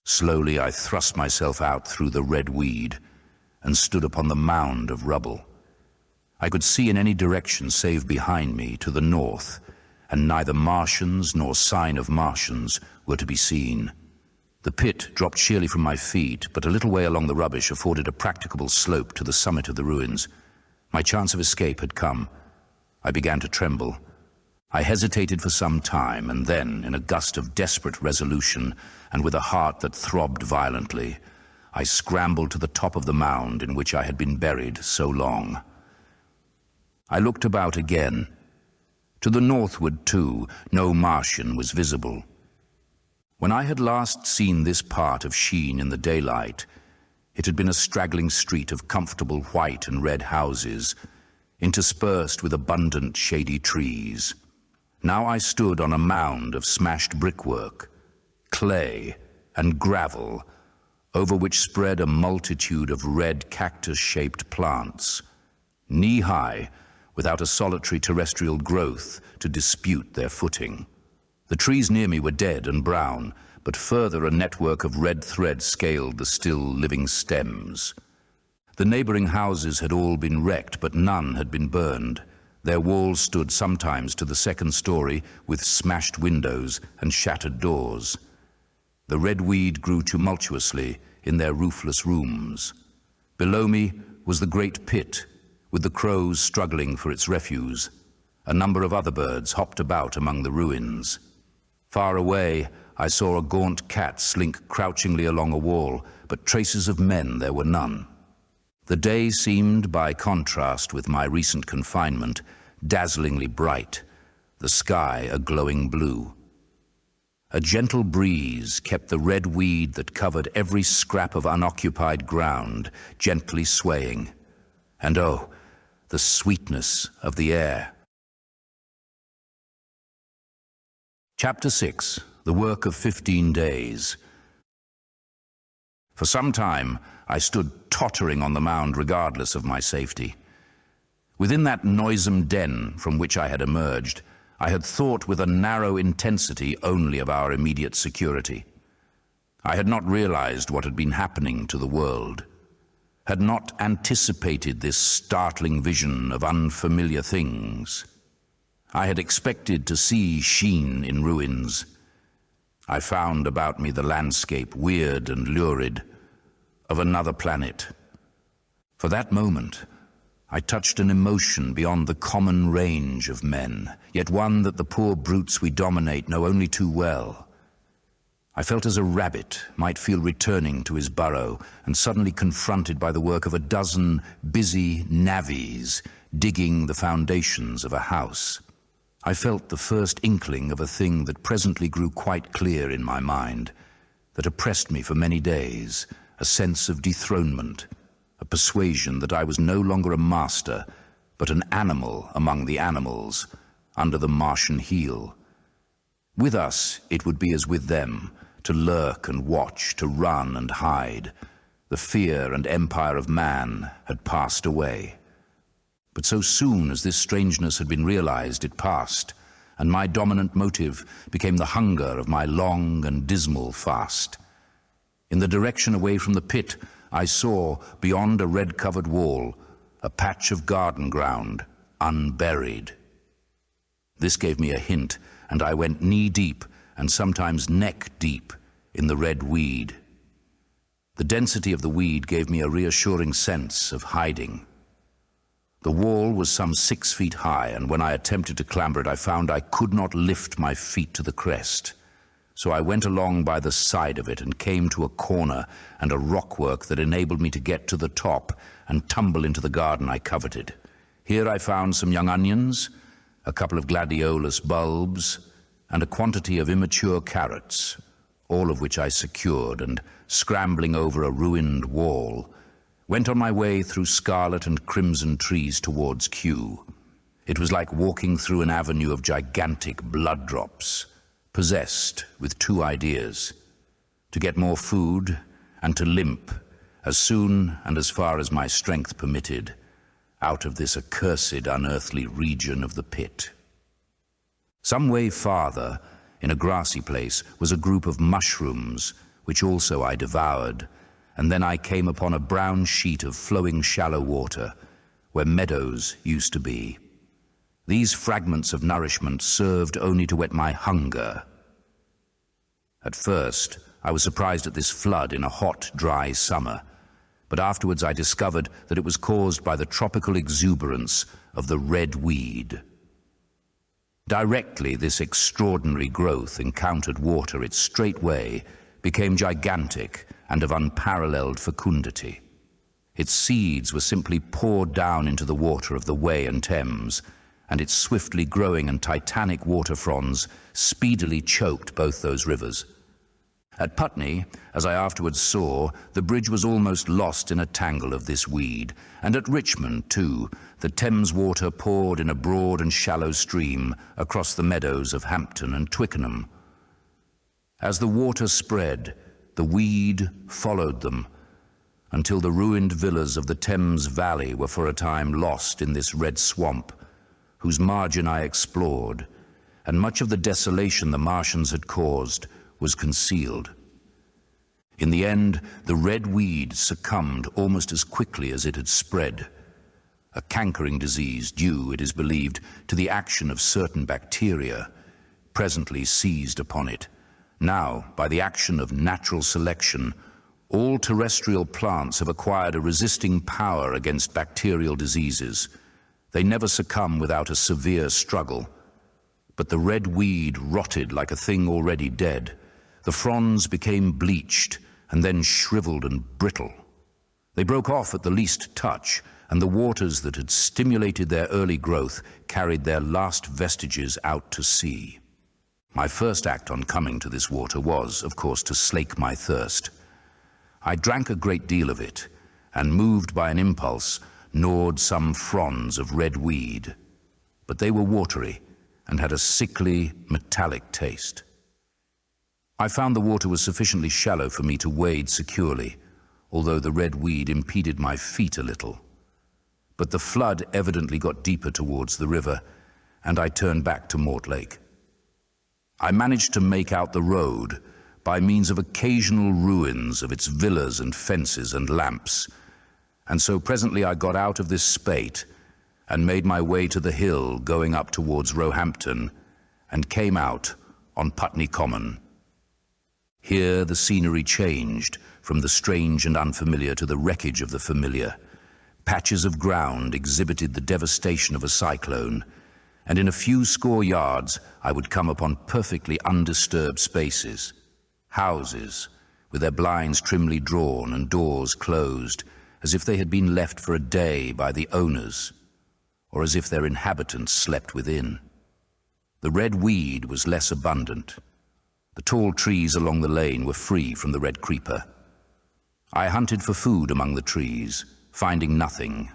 Slowly I thrust myself out through the red weed and stood upon the mound of rubble. I could see in any direction save behind me to the north, and neither Martians nor sign of Martians were to be seen. The pit dropped sheerly from my feet, but a little way along the rubbish afforded a practicable slope to the summit of the ruins. My chance of escape had come. I began to tremble. I hesitated for some time, and then, in a gust of desperate resolution, and with a heart that throbbed violently, I scrambled to the top of the mound in which I had been buried so long. I looked about again. To the northward, too, no Martian was visible. When I had last seen this part of Sheen in the daylight, it had been a straggling street of comfortable white and red houses, interspersed with abundant shady trees. Now I stood on a mound of smashed brickwork, clay, and gravel, over which spread a multitude of red cactus-shaped plants, knee-high, without a solitary terrestrial growth to dispute their footing. The trees near me were dead and brown, but further a network of red thread scaled the still living stems. The neighboring houses had all been wrecked, but none had been burned. Their walls stood sometimes to the second story, with smashed windows and shattered doors. The red weed grew tumultuously in their roofless rooms. Below me was the great pit, with the crows struggling for its refuse. A number of other birds hopped about among the ruins. Far away, I saw a gaunt cat slink crouchingly along a wall, but traces of men there were none. The day seemed, by contrast with my recent confinement, dazzlingly bright, the sky a glowing blue. A gentle breeze kept the red weed that covered every scrap of unoccupied ground gently swaying. And oh, the sweetness of the air. Chapter 6. The Work of 15 Days. For some time, I stood tottering on the mound regardless of my safety. Within that noisome den from which I had emerged, I had thought with a narrow intensity only of our immediate security. I had not realized what had been happening to the world, had not anticipated this startling vision of unfamiliar things. I had expected to see Sheen in ruins. I found about me the landscape, weird and lurid, of another planet. For that moment, I touched an emotion beyond the common range of men, yet one that the poor brutes we dominate know only too well. I felt as a rabbit might feel returning to his burrow and suddenly confronted by the work of a dozen busy navvies digging the foundations of a house. I felt the first inkling of a thing that presently grew quite clear in my mind, that oppressed me for many days, a sense of dethronement, a persuasion that I was no longer a master, but an animal among the animals, under the Martian heel. With us, it would be as with them, to lurk and watch, to run and hide. The fear and empire of man had passed away. But so soon as this strangeness had been realized, it passed, and my dominant motive became the hunger of my long and dismal fast. In the direction away from the pit, I saw, beyond a red-covered wall, a patch of garden ground, unburied. This gave me a hint, and I went knee-deep, and sometimes neck-deep, in the red weed. The density of the weed gave me a reassuring sense of hiding. The wall was some 6 feet high, and when I attempted to clamber it, I found I could not lift my feet to the crest. So I went along by the side of it and came to a corner and a rockwork that enabled me to get to the top and tumble into the garden I coveted. Here I found some young onions, a couple of gladiolus bulbs, and a quantity of immature carrots, all of which I secured, and, scrambling over a ruined wall, went on my way through scarlet and crimson trees towards Kew. It was like walking through an avenue of gigantic blood drops, possessed with two ideas: to get more food and to limp, as soon and as far as my strength permitted, out of this accursed unearthly region of the pit. Some way farther, in a grassy place, was a group of mushrooms, which also I devoured, and then I came upon a brown sheet of flowing shallow water, where meadows used to be. These fragments of nourishment served only to whet my hunger. At first, I was surprised at this flood in a hot, dry summer, but afterwards I discovered that it was caused by the tropical exuberance of the red weed. Directly this extraordinary growth encountered water, it straightway became gigantic and of unparalleled fecundity. Its seeds were simply poured down into the water of the Wey and Thames, and its swiftly growing and titanic water fronds speedily choked both those rivers. At Putney, as I afterwards saw, the bridge was almost lost in a tangle of this weed, and at Richmond, too, the Thames water poured in a broad and shallow stream across the meadows of Hampton and Twickenham. As the water spread, the weed followed them, until the ruined villas of the Thames Valley were for a time lost in this red swamp, whose margin I explored, and much of the desolation the Martians had caused was concealed. In the end, the red weed succumbed almost as quickly as it had spread, a cankering disease due, it is believed, to the action of certain bacteria presently seized upon it. Now, by the action of natural selection, all terrestrial plants have acquired a resisting power against bacterial diseases. They never succumb without a severe struggle. But the red weed rotted like a thing already dead. The fronds became bleached and then shriveled and brittle. They broke off at the least touch, and the waters that had stimulated their early growth carried their last vestiges out to sea. My first act on coming to this water was, of course, to slake my thirst. I drank a great deal of it, and moved by an impulse, gnawed some fronds of red weed. But they were watery, and had a sickly, metallic taste. I found the water was sufficiently shallow for me to wade securely, although the red weed impeded my feet a little. But the flood evidently got deeper towards the river, and I turned back to Mortlake. I managed to make out the road by means of occasional ruins of its villas and fences and lamps, and so presently I got out of this spate and made my way to the hill going up towards Roehampton, and came out on Putney Common. Here the scenery changed from the strange and unfamiliar to the wreckage of the familiar. Patches of ground exhibited the devastation of a cyclone, and in a few score yards I would come upon perfectly undisturbed spaces. Houses, with their blinds trimly drawn and doors closed, as if they had been left for a day by the owners, or as if their inhabitants slept within. The red weed was less abundant. The tall trees along the lane were free from the red creeper. I hunted for food among the trees, finding nothing,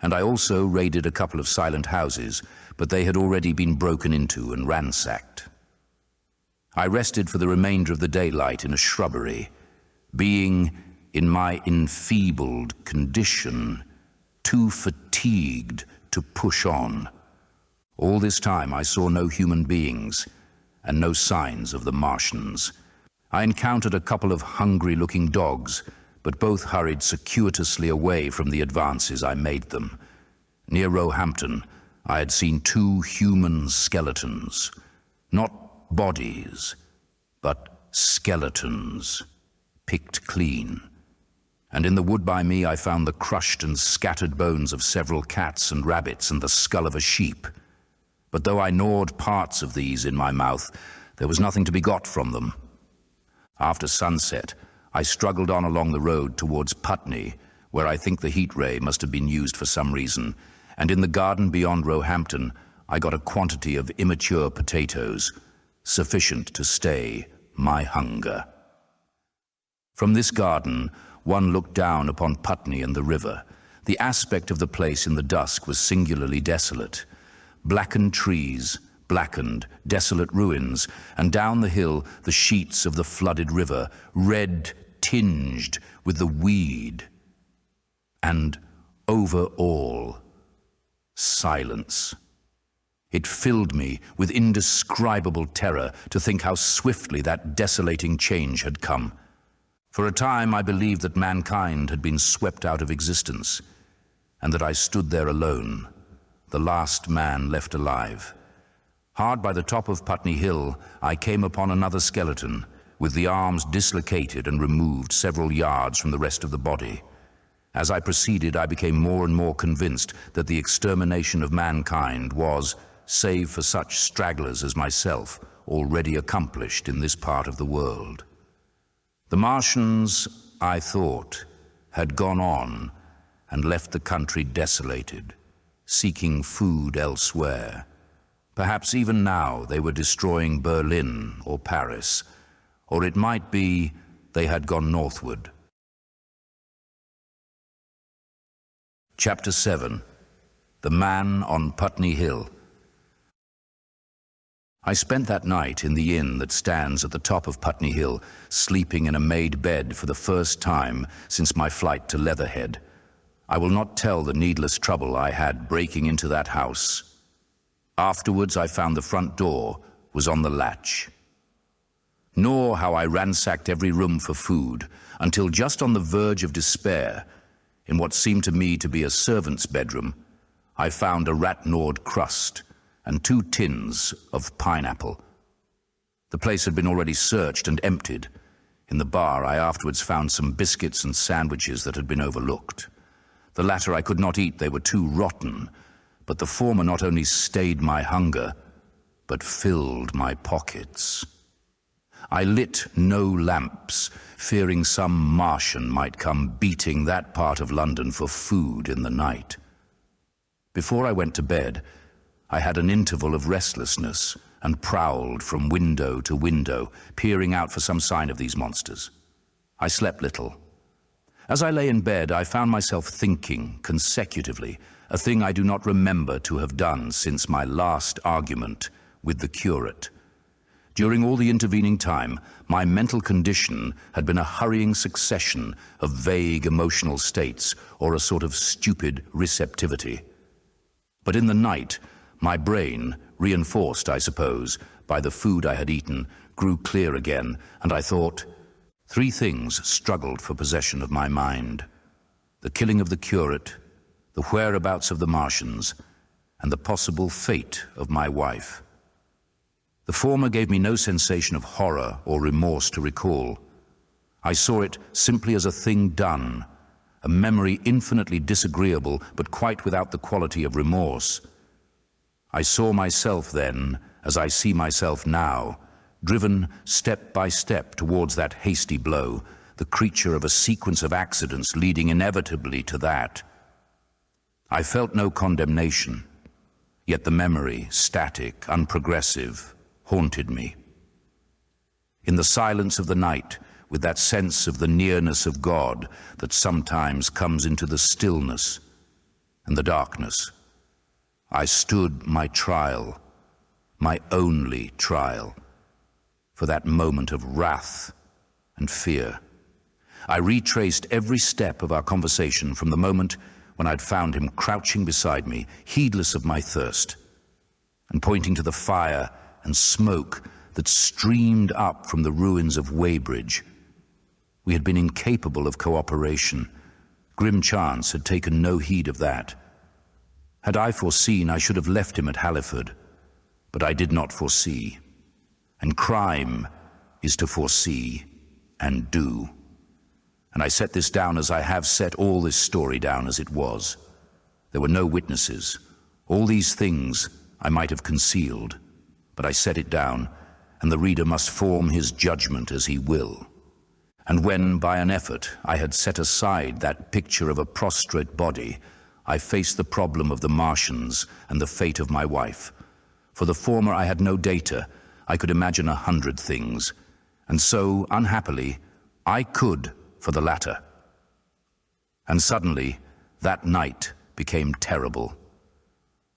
and I also raided a couple of silent houses, but they had already been broken into and ransacked. I rested for the remainder of the daylight in a shrubbery, being, in my enfeebled condition, too fatigued to push on. All this time I saw no human beings and no signs of the Martians. I encountered a couple of hungry-looking dogs, but both hurried circuitously away from the advances I made them. Near Roehampton, I had seen 2 human skeletons, not bodies, but skeletons, picked clean. And in the wood by me I found the crushed and scattered bones of several cats and rabbits and the skull of a sheep. But though I gnawed parts of these in my mouth, there was nothing to be got from them. After sunset, I struggled on along the road towards Putney, where I think the heat ray must have been used for some reason, and in the garden beyond Roehampton I got a quantity of immature potatoes, sufficient to stay my hunger. From this garden, one looked down upon Putney and the river. The aspect of the place in the dusk was singularly desolate. Blackened trees, blackened, desolate ruins, and down the hill the sheets of the flooded river, red tinged with the weed. And over all, silence. It filled me with indescribable terror to think how swiftly that desolating change had come. For a time I believed that mankind had been swept out of existence, and that I stood there alone, the last man left alive. Hard by the top of Putney Hill, I came upon another skeleton, with the arms dislocated and removed several yards from the rest of the body. As I proceeded, I became more and more convinced that the extermination of mankind was, save for such stragglers as myself, already accomplished in this part of the world. The Martians, I thought, had gone on and left the country desolated, seeking food elsewhere. Perhaps even now they were destroying Berlin or Paris, or it might be they had gone northward. Chapter 7. The Man on Putney Hill. I spent that night in the inn that stands at the top of Putney Hill, sleeping in a made bed for the first time since my flight to Leatherhead. I will not tell the needless trouble I had breaking into that house. Afterwards, I found the front door was on the latch. Nor how I ransacked every room for food, until just on the verge of despair, in what seemed to me to be a servant's bedroom, I found a rat-gnawed crust and 2 tins of pineapple. The place had been already searched and emptied. In the bar, I afterwards found some biscuits and sandwiches that had been overlooked. The latter I could not eat, they were too rotten, but the former not only stayed my hunger, but filled my pockets. I lit no lamps, fearing some Martian might come beating that part of London for food in the night. Before I went to bed, I had an interval of restlessness and prowled from window to window, peering out for some sign of these monsters. I slept little. As I lay in bed, I found myself thinking consecutively, a thing I do not remember to have done since my last argument with the curate. During all the intervening time, my mental condition had been a hurrying succession of vague emotional states or a sort of stupid receptivity. But in the night, my brain, reinforced, I suppose, by the food I had eaten, grew clear again, and I thought, 3 things struggled for possession of my mind: the killing of the curate, the whereabouts of the Martians, and the possible fate of my wife. The former gave me no sensation of horror or remorse to recall. I saw it simply as a thing done, a memory infinitely disagreeable but quite without the quality of remorse. I saw myself then, as I see myself now, driven step by step towards that hasty blow, the creature of a sequence of accidents leading inevitably to that. I felt no condemnation, yet the memory, static, unprogressive, haunted me. In the silence of the night, with that sense of the nearness of God that sometimes comes into the stillness and the darkness, I stood my trial, my only trial, for that moment of wrath and fear. I retraced every step of our conversation from the moment when I'd found him crouching beside me, heedless of my thirst, and pointing to the fire and smoke that streamed up from the ruins of Weybridge. We had been incapable of cooperation. Grim chance had taken no heed of that. Had I foreseen, I should have left him at Halliford, but I did not foresee. And crime is to foresee and do. And I set this down as I have set all this story down as it was. There were no witnesses. All these things I might have concealed, but I set it down, and the reader must form his judgment as he will. And when, by an effort, I had set aside that picture of a prostrate body, I faced the problem of the Martians and the fate of my wife. For the former I had no data. I could imagine 100 things. And so, unhappily, I could for the latter. And suddenly, that night became terrible.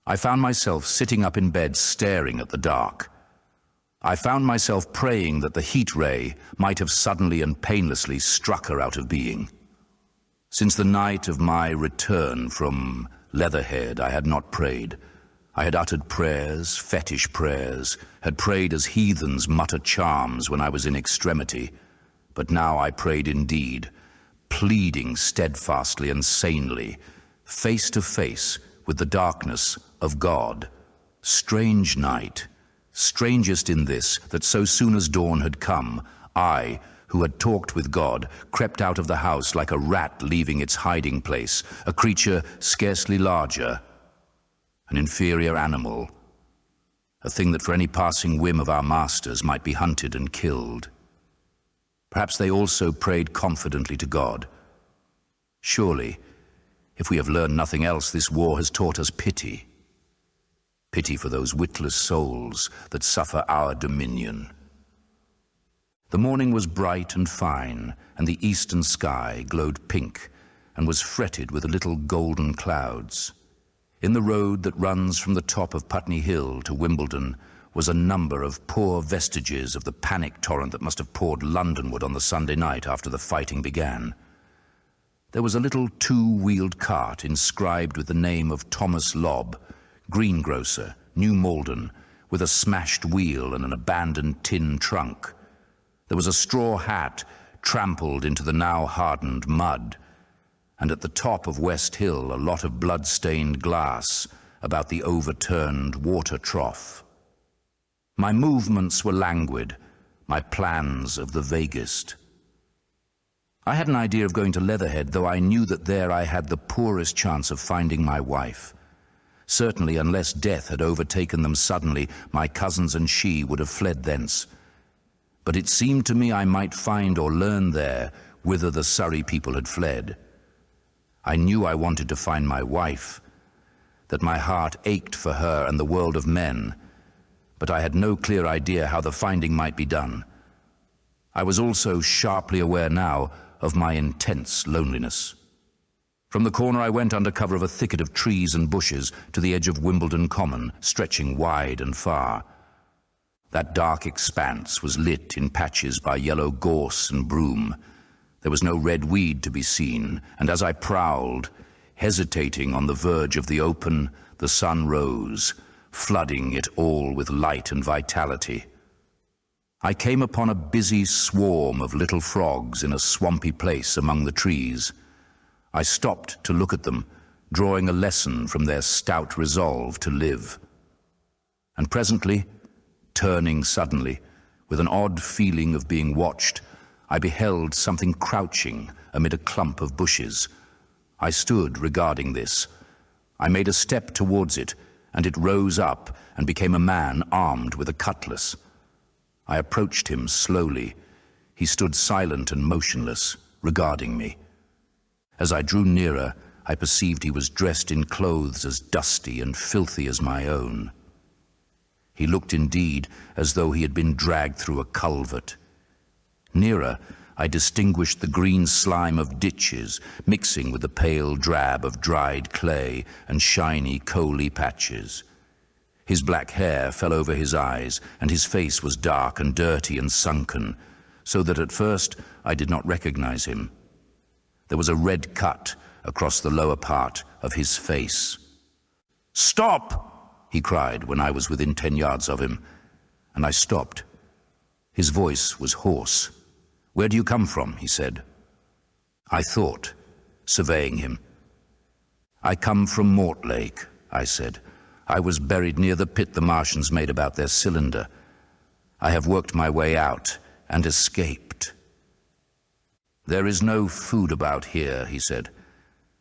I found myself sitting up in bed staring at the dark. I found myself praying that the heat ray might have suddenly and painlessly struck her out of being. Since the night of my return from Leatherhead, I had not prayed. I had uttered prayers, fetish prayers, had prayed as heathens mutter charms when I was in extremity. But now I prayed indeed, pleading steadfastly and sanely, face to face with the darkness of God. Strange night, strangest in this, that so soon as dawn had come, I, who had talked with God, crept out of the house like a rat leaving its hiding place, a creature scarcely larger, an inferior animal, a thing that for any passing whim of our masters might be hunted and killed. Perhaps they also prayed confidently to God. Surely, if we have learned nothing else, this war has taught us pity. Pity for those witless souls that suffer our dominion. The morning was bright and fine, and the eastern sky glowed pink and was fretted with little golden clouds. In the road that runs from the top of Putney Hill to Wimbledon was a number of poor vestiges of the panic torrent that must have poured Londonward on the Sunday night after the fighting began. There was a little two-wheeled cart inscribed with the name of Thomas Lobb, greengrocer, New Malden, with a smashed wheel and an abandoned tin trunk. There was a straw hat trampled into the now hardened mud, and at the top of West Hill a lot of blood-stained glass about the overturned water trough. My movements were languid, my plans of the vaguest. I had an idea of going to Leatherhead, though I knew that there I had the poorest chance of finding my wife. Certainly, unless death had overtaken them suddenly, my cousins and she would have fled thence. But it seemed to me I might find or learn there whither the Surrey people had fled. I knew I wanted to find my wife, that my heart ached for her and the world of men, but I had no clear idea how the finding might be done. I was also sharply aware now of my intense loneliness. From the corner I went under cover of a thicket of trees and bushes to the edge of Wimbledon Common, stretching wide and far. That dark expanse was lit in patches by yellow gorse and broom. There was no red weed to be seen, and as I prowled, hesitating on the verge of the open, the sun rose, flooding it all with light and vitality. I came upon a busy swarm of little frogs in a swampy place among the trees. I stopped to look at them, drawing a lesson from their stout resolve to live. And presently, turning suddenly, with an odd feeling of being watched, I beheld something crouching amid a clump of bushes. I stood regarding this. I made a step towards it, and it rose up and became a man armed with a cutlass. I approached him slowly. He stood silent and motionless, regarding me. As I drew nearer, I perceived he was dressed in clothes as dusty and filthy as my own. He looked indeed as though he had been dragged through a culvert. Nearer, I distinguished the green slime of ditches mixing with the pale drab of dried clay and shiny coaly patches. His black hair fell over his eyes, and his face was dark and dirty and sunken, so that at first I did not recognize him. There was a red cut across the lower part of his face. "Stop!" he cried when I was within 10 yards of him, and I stopped. His voice was hoarse. "Where do you come from?" he said. I thought, surveying him. "I come from Mortlake," I said. "I was buried near the pit the Martians made about their cylinder. I have worked my way out and escaped." "There is no food about here," he said.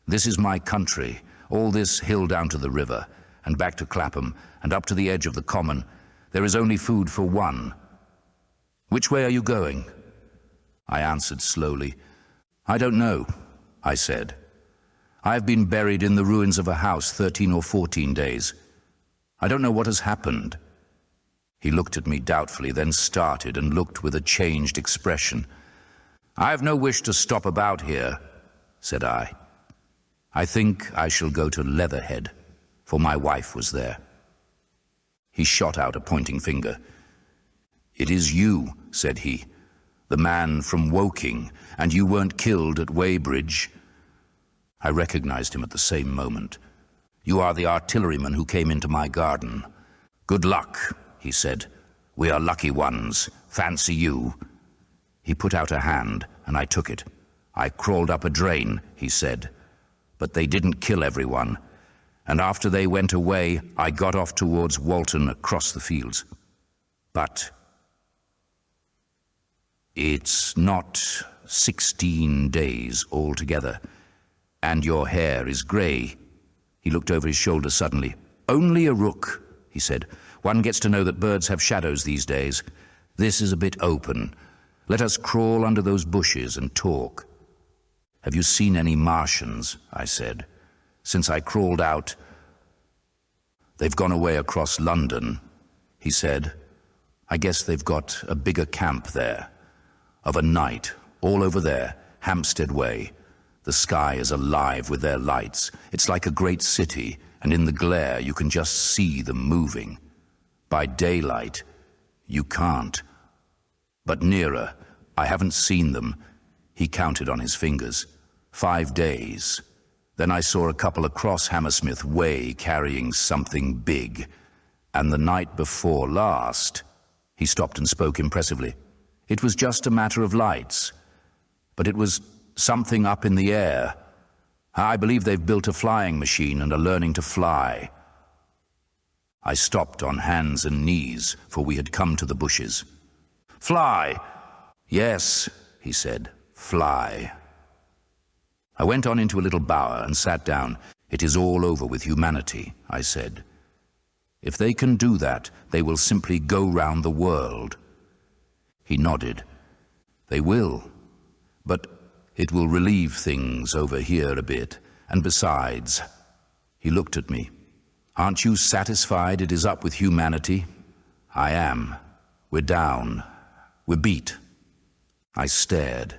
"This is my country, all this hill down to the river, and back to Clapham, and up to the edge of the common. There is only food for one. Which way are you going?" I answered slowly. "I don't know," I said. "I have been buried in the ruins of a house 13 or 14 days. I don't know what has happened." He looked at me doubtfully, then started and looked with a changed expression. "I have no wish to stop about here," said I. "I think I shall go to Leatherhead, for my wife was there." He shot out a pointing finger. "It is you," said he, "the man from Woking, and you weren't killed at Weybridge." I recognized him at the same moment. "You are the artilleryman who came into my garden. Good luck," he said. "We are lucky ones. Fancy you." He put out a hand, and I took it. "I crawled up a drain," he said. "But they didn't kill everyone. And after they went away, I got off towards Walton across the fields. But it's not 16 days altogether. And your hair is grey." He looked over his shoulder suddenly. "Only a rook," he said. One gets to know that birds have shadows these days. This is a bit open. Let us crawl under those bushes and talk. Have you seen any Martians? I said. Since I crawled out. They've gone away across London, he said. I guess they've got a bigger camp there. Of a night, all over there, Hampstead Way. The sky is alive with their lights. It's like a great city, and in the glare you can just see them moving. By daylight, you can't. But nearer, I haven't seen them. He counted on his fingers. 5 days. Then I saw a couple across Hammersmith Way carrying something big. And the night before last, he stopped and spoke impressively. It was just a matter of lights. But it was something up in the air. I believe they've built a flying machine and are learning to fly. I stopped on hands and knees, for we had come to the bushes. Fly! Yes, he said, fly. I went on into a little bower and sat down. It is all over with humanity, I said. If they can do that, they will simply go round the world. He nodded. They will. But it will relieve things over here a bit. And besides, he looked at me. Aren't you satisfied it is up with humanity? I am. We're down. We're beat. I stared.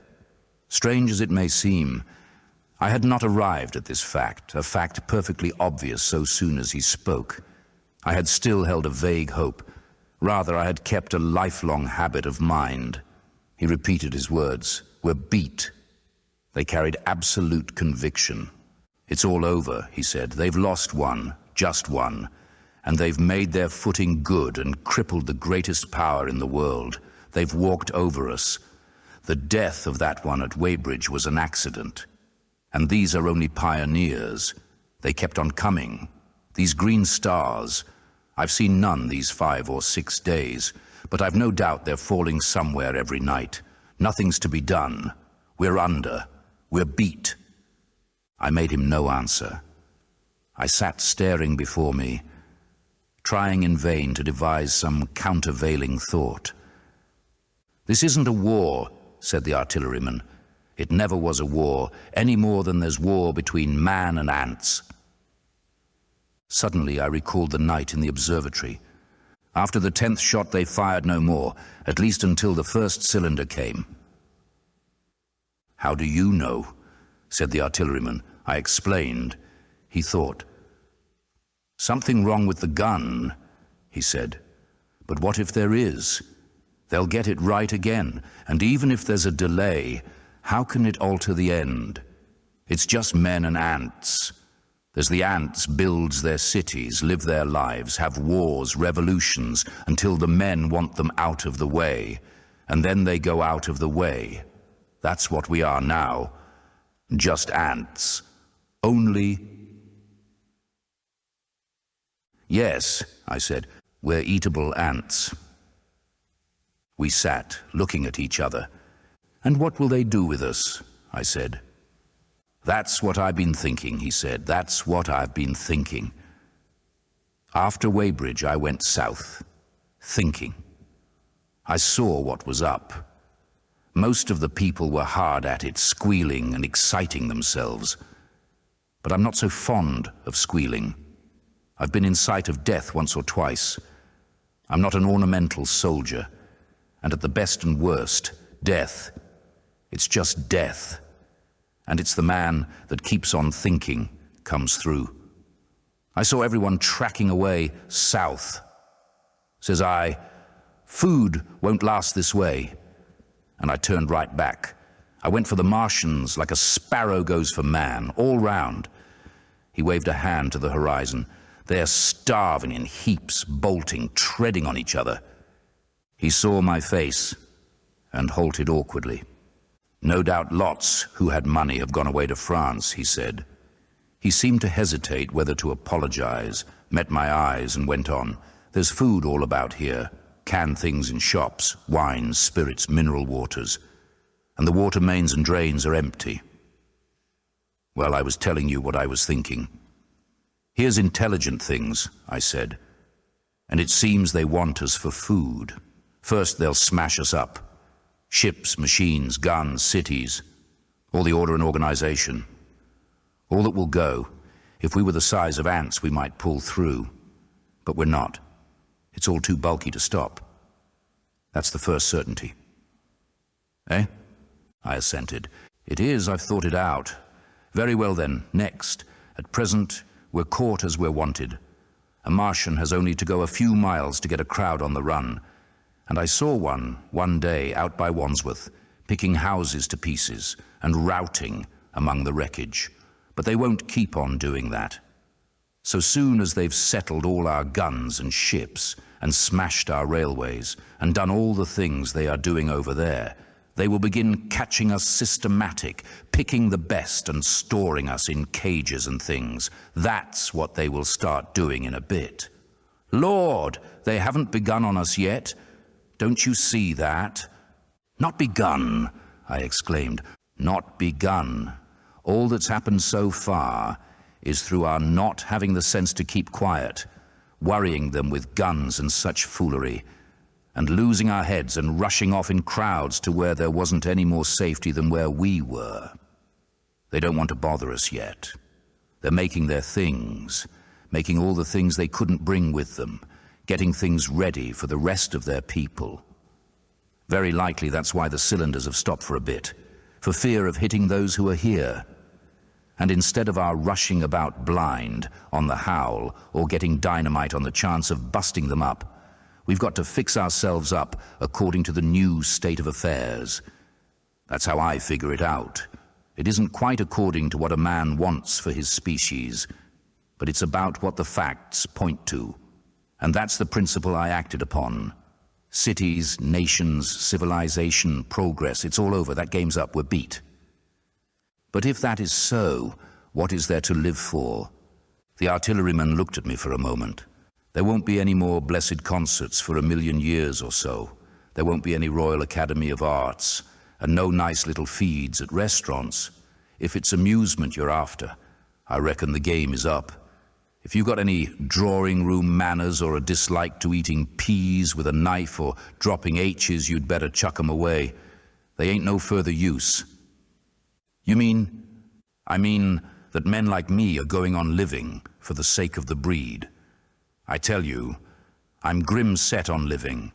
Strange as it may seem, I had not arrived at this fact, a fact perfectly obvious so soon as he spoke. I had still held a vague hope. Rather, I had kept a lifelong habit of mind. He repeated his words. We're beat. They carried absolute conviction. It's all over, he said. They've lost one, just one, and they've made their footing good and crippled the greatest power in the world. They've walked over us. The death of that one at Weybridge was an accident. And these are only pioneers. They kept on coming. These green stars, I've seen none these 5 or 6 days, but I've no doubt they're falling somewhere every night. Nothing's to be done. We're under. We're beat. I made him no answer. I sat staring before me, trying in vain to devise some countervailing thought. This isn't a war, said the artilleryman. It never was a war, any more than there's war between man and ants. Suddenly I recalled the night in the observatory. After the 10th shot they fired no more, at least until the first cylinder came. How do you know? Said the artilleryman. I explained. He thought. Something wrong with the gun, he said. But what if there is? They'll get it right again, and even if there's a delay, how can it alter the end? It's just men and ants. As the ants builds their cities, live their lives, have wars, revolutions, until the men want them out of the way, and then they go out of the way. That's what we are now. Just ants. Only... Yes, I said, we're eatable ants. We sat, looking at each other. And what will they do with us? I said. That's what I've been thinking, he said. That's what I've been thinking. After Weybridge, I went south, thinking. I saw what was up. Most of the people were hard at it, squealing and exciting themselves. But I'm not so fond of squealing. I've been in sight of death once or twice. I'm not an ornamental soldier. And at the best and worst, death. It's just death. And it's the man that keeps on thinking comes through. I saw everyone tracking away south. Says I, food won't last this way. And I turned right back. I went for the Martians like a sparrow goes for man, all round. He waved a hand to the horizon. They're starving in heaps, bolting, treading on each other. He saw my face and halted awkwardly. No doubt lots who had money have gone away to France, he said. He seemed to hesitate whether to apologize, met my eyes and went on. There's food all about here, canned things in shops, wines, spirits, mineral waters. And the water mains and drains are empty. Well, I was telling you what I was thinking. Here's intelligent things, I said. And it seems they want us for food. First they'll smash us up. Ships, machines, guns, cities, all the order and organization. All that will go. If we were the size of ants, we might pull through. But we're not. It's all too bulky to stop. That's the first certainty. Eh? I assented. It is, I've thought it out. Very well then, next. At present, we're caught as we're wanted. A Martian has only to go a few miles to get a crowd on the run. And I saw one day, out by Wandsworth, picking houses to pieces and routing among the wreckage. But they won't keep on doing that. So soon as they've settled all our guns and ships and smashed our railways and done all the things they are doing over there, they will begin catching us systematic, picking the best and storing us in cages and things. That's what they will start doing in a bit. Lord, they haven't begun on us yet. Don't you see that? Not begun, I exclaimed. Not begun. All that's happened so far is through our not having the sense to keep quiet, worrying them with guns and such foolery, and losing our heads and rushing off in crowds to where there wasn't any more safety than where we were. They don't want to bother us yet. They're making their things, making all the things they couldn't bring with them, getting things ready for the rest of their people. Very likely that's why the cylinders have stopped for a bit, for fear of hitting those who are here. And instead of our rushing about blind on the howl or getting dynamite on the chance of busting them up, we've got to fix ourselves up according to the new state of affairs. That's how I figure it out. It isn't quite according to what a man wants for his species, but it's about what the facts point to. And that's the principle I acted upon. Cities, nations, civilization, progress, it's all over. That game's up. We're beat. But if that is so, what is there to live for? The artilleryman looked at me for a moment. There won't be any more blessed concerts for 1,000,000 years or so. There won't be any Royal Academy of Arts, and no nice little feeds at restaurants. If it's amusement you're after, I reckon the game is up. If you've got any drawing room manners or a dislike to eating peas with a knife or dropping H's, you'd better chuck 'em away. They ain't no further use. You mean? I mean that men like me are going on living for the sake of the breed. I tell you, I'm grim set on living,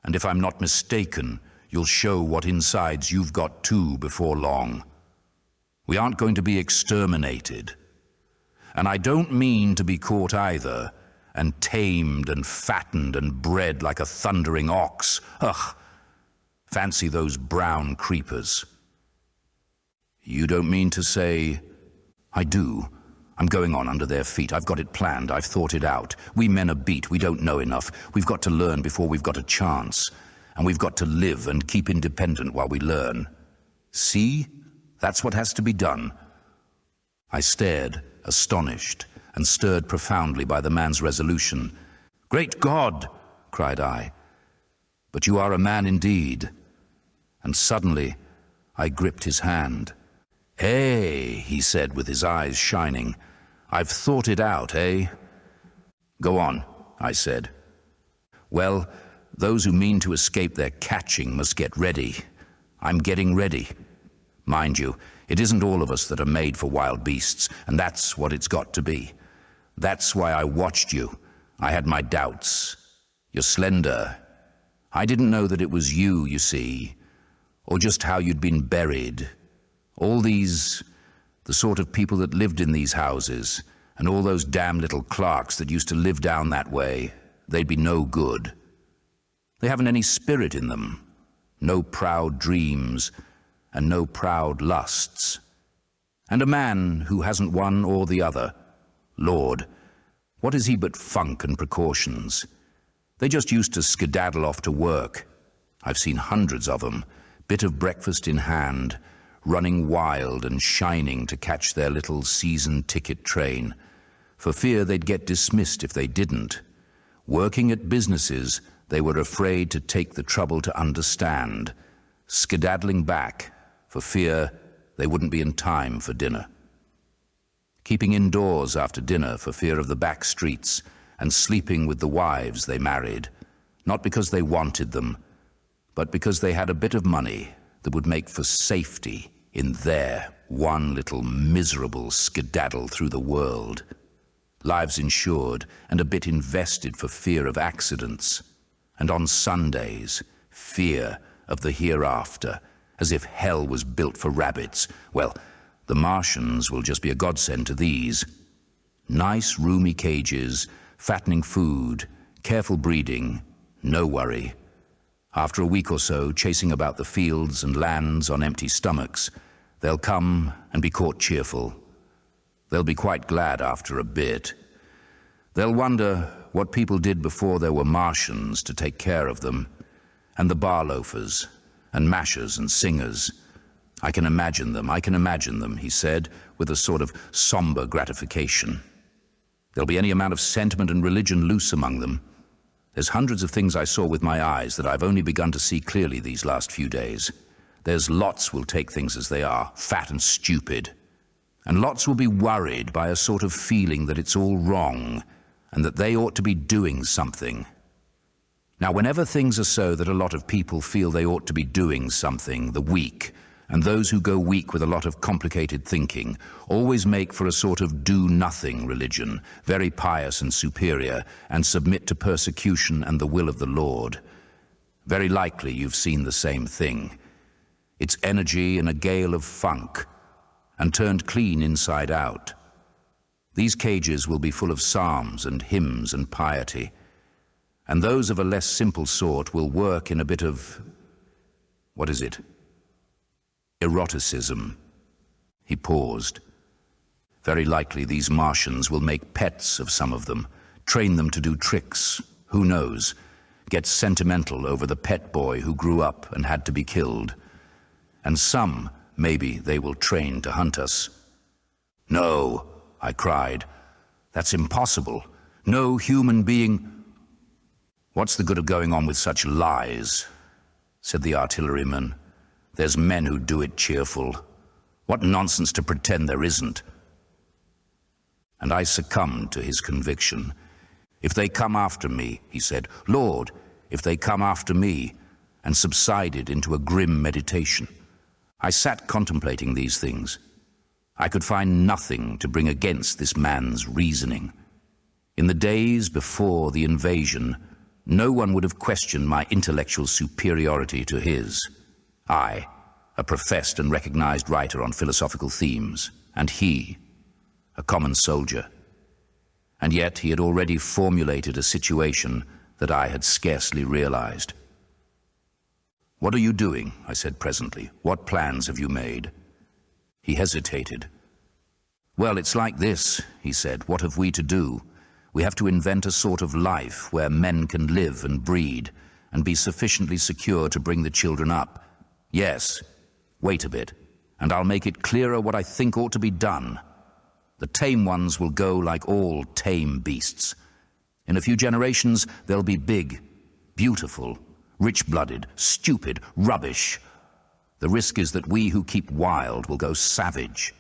and if I'm not mistaken, you'll show what insides you've got too before long. We aren't going to be exterminated. And I don't mean to be caught either, and tamed and fattened and bred like a thundering ox. Ugh! Fancy those brown creepers. You don't mean to say... I do. I'm going on under their feet. I've got it planned. I've thought it out. We men are beat. We don't know enough. We've got to learn before we've got a chance. And we've got to live and keep independent while we learn. See? That's what has to be done. I stared, astonished, and stirred profoundly by the man's resolution. Great God! Cried I. But you are a man indeed. And suddenly I gripped his hand. Hey, he said with his eyes shining. I've thought it out, eh? Go on, I said. Well, those who mean to escape their catching must get ready. I'm getting ready. Mind you, it isn't all of us that are made for wild beasts, and that's what it's got to be. That's why I watched you. I had my doubts. You're slender. I didn't know that it was you see, or just how you'd been buried. All these, the sort of people that lived in these houses, and all those damn little clerks that used to live down that way, they'd be no good. They haven't any spirit in them, no proud dreams, and no proud lusts. And a man who hasn't one or the other, Lord, what is he but funk and precautions? They just used to skedaddle off to work. I've seen hundreds of them, bit of breakfast in hand, running wild and shining to catch their little season ticket train, for fear they'd get dismissed if they didn't. Working at businesses they were afraid to take the trouble to understand, skedaddling back for fear they wouldn't be in time for dinner. Keeping indoors after dinner for fear of the back streets and sleeping with the wives they married, not because they wanted them, but because they had a bit of money that would make for safety in their one little miserable skedaddle through the world. Lives insured and a bit invested for fear of accidents. And on Sundays, fear of the hereafter, as if hell was built for rabbits. Well, the Martians will just be a godsend to these. Nice, roomy cages, fattening food, careful breeding, no worry. After a week or so, chasing about the fields and lands on empty stomachs, they'll come and be caught cheerful. They'll be quite glad after a bit. They'll wonder what people did before there were Martians to take care of them, and the bar loafers, and mashers and singers. I can imagine them, he said, with a sort of somber gratification. There'll be any amount of sentiment and religion loose among them. There's hundreds of things I saw with my eyes that I've only begun to see clearly these last few days. There's lots will take things as they are, fat and stupid. And lots will be worried by a sort of feeling that it's all wrong and that they ought to be doing something. Now, whenever things are so that a lot of people feel they ought to be doing something, the weak, and those who go weak with a lot of complicated thinking, always make for a sort of do-nothing religion, very pious and superior, and submit to persecution and the will of the Lord. Very likely you've seen the same thing. It's energy in a gale of funk, and turned clean inside out. These cages will be full of psalms and hymns and piety, and those of a less simple sort will work in a bit of, what is it? Eroticism. He paused. Very likely these Martians will make pets of some of them, train them to do tricks, who knows, get sentimental over the pet boy who grew up and had to be killed. And some, maybe, they will train to hunt us. No, I cried. That's impossible. No human being... What's the good of going on with such lies? Said the artilleryman. There's men who do it cheerful. What nonsense to pretend there isn't. And I succumbed to his conviction. If they come after me, he said, Lord, if they come after me, and subsided into a grim meditation. I sat contemplating these things. I could find nothing to bring against this man's reasoning. In the days before the invasion, no one would have questioned my intellectual superiority to his. I, a professed and recognized writer on philosophical themes, and he, a common soldier. And yet he had already formulated a situation that I had scarcely realized. What are you doing? I said presently. What plans have you made? He hesitated. Well, it's like this, he said. What have we to do? We have to invent a sort of life where men can live and breed and be sufficiently secure to bring the children up. Yes, wait a bit, and I'll make it clearer what I think ought to be done. The tame ones will go like all tame beasts. In a few generations, they'll be big, beautiful, rich-blooded, stupid, rubbish. The risk is that we who keep wild will go savage,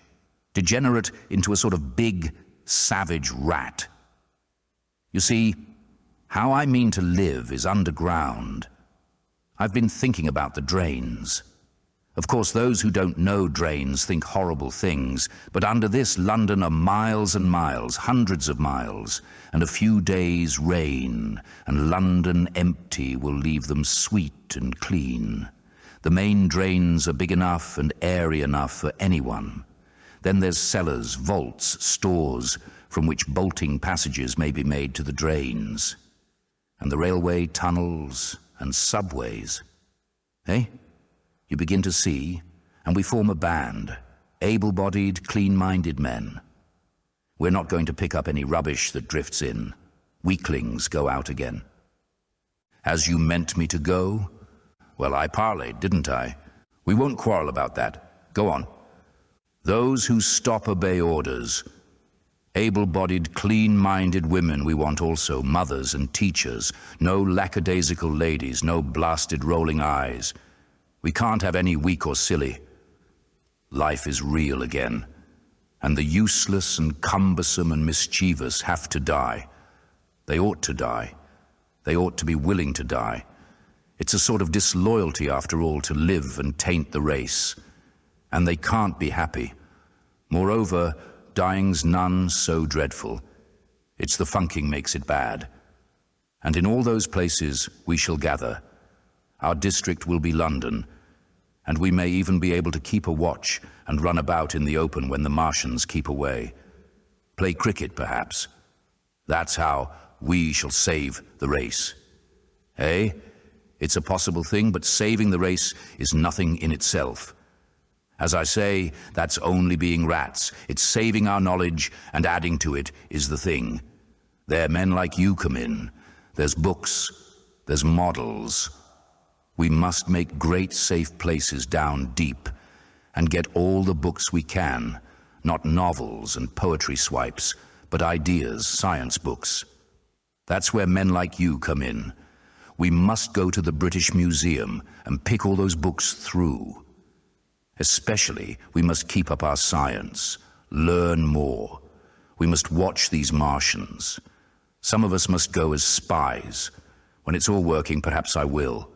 degenerate into a sort of big, savage rat. You see, how I mean to live is underground. I've been thinking about the drains. Of course, those who don't know drains think horrible things, but under this London are miles and miles, hundreds of miles, and a few days' rain, and London empty will leave them sweet and clean. The main drains are big enough and airy enough for anyone. Then there's cellars, vaults, stores, from which bolting passages may be made to the drains. And the railway tunnels and subways. Eh? You begin to see, and we form a band, able-bodied, clean-minded men. We're not going to pick up any rubbish that drifts in. Weaklings go out again. As you meant me to go? Well, I parleyed, didn't I? We won't quarrel about that. Go on. Those who stop obey orders. Able-bodied, clean-minded women we want also, mothers and teachers. No lackadaisical ladies, no blasted rolling eyes. We can't have any weak or silly. Life is real again, and the useless and cumbersome and mischievous have to die. They ought to die. They ought to be willing to die. It's a sort of disloyalty, after all, to live and taint the race. And they can't be happy. Moreover, dying's none so dreadful. It's the funking makes it bad. And in all those places we shall gather. Our district will be London, and we may even be able to keep a watch and run about in the open when the Martians keep away. Play cricket, perhaps. That's how we shall save the race. Eh? It's a possible thing, but saving the race is nothing in itself. As I say, that's only being rats. It's saving our knowledge and adding to it is the thing. There men like you come in. There's books. There's models. We must make great safe places down deep and get all the books we can, not novels and poetry swipes, but ideas, science books. That's where men like you come in. We must go to the British Museum and pick all those books through. Especially, we must keep up our science, learn more. We must watch these Martians. Some of us must go as spies. When it's all working, perhaps I will.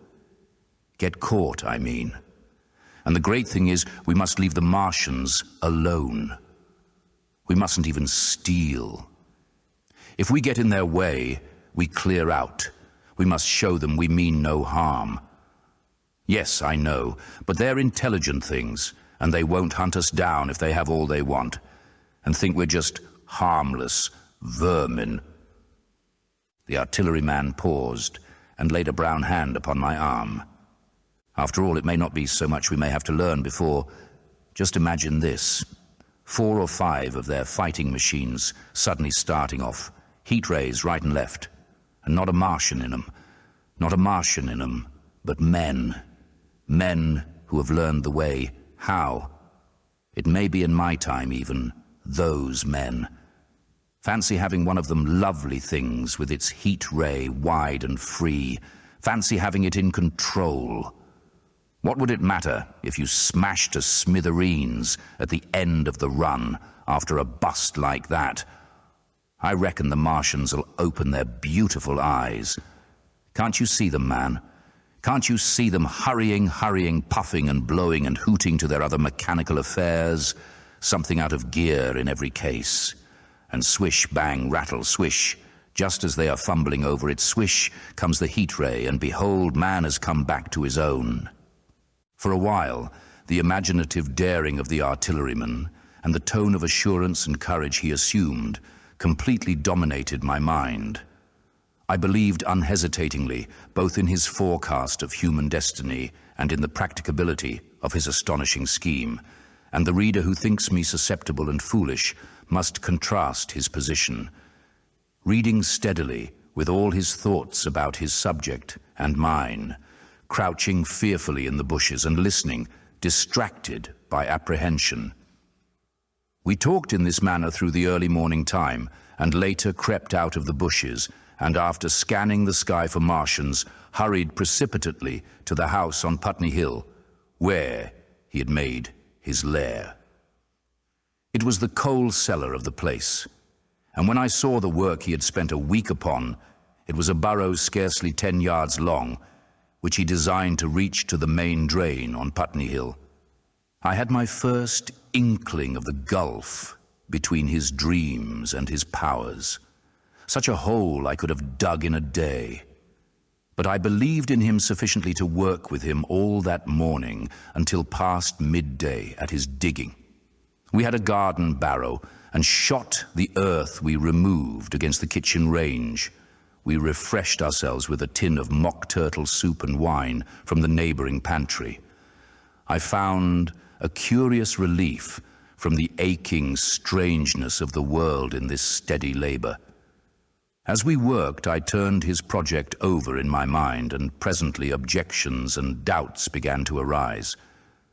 Get caught, I mean. And the great thing is, we must leave the Martians alone. We mustn't even steal. If we get in their way, we clear out. We must show them we mean no harm. Yes, I know, but they're intelligent things, and they won't hunt us down if they have all they want, and think we're just harmless vermin. The artilleryman paused and laid a brown hand upon my arm. After all, it may not be so much we may have to learn before. Just imagine this. 4 or 5 of their fighting machines suddenly starting off, heat rays right and left, and not a Martian in them. Not a Martian in them, but men. Men who have learned the way. How? It may be in my time even, those men. Fancy having one of them lovely things with its heat ray wide and free. Fancy having it in control. What would it matter if you smashed to smithereens at the end of the run after a bust like that? I reckon the Martians will open their beautiful eyes. Can't you see them, man? Can't you see them hurrying, puffing and blowing and hooting to their other mechanical affairs? Something out of gear in every case. And swish, bang, rattle, swish. Just as they are fumbling over it, swish, comes the heat ray, and behold, man has come back to his own. For a while, the imaginative daring of the artilleryman and the tone of assurance and courage he assumed completely dominated my mind. I believed unhesitatingly both in his forecast of human destiny and in the practicability of his astonishing scheme, and the reader who thinks me susceptible and foolish must contrast his position. Reading steadily, with all his thoughts about his subject and mine, crouching fearfully in the bushes and listening, distracted by apprehension. We talked in this manner through the early morning time, and later crept out of the bushes, and after scanning the sky for Martians, hurried precipitately to the house on Putney Hill, where he had made his lair. It was the coal cellar of the place, and when I saw the work he had spent a week upon, it was a burrow scarcely 10 yards long, which he designed to reach to the main drain on Putney Hill. I had my first inkling of the gulf between his dreams and his powers. Such a hole I could have dug in a day. But I believed in him sufficiently to work with him all that morning until past midday at his digging. We had a garden barrow and shot the earth we removed against the kitchen range. We refreshed ourselves with a tin of mock turtle soup and wine from the neighboring pantry. I found a curious relief from the aching strangeness of the world in this steady labor. As we worked, I turned his project over in my mind, and presently objections and doubts began to arise.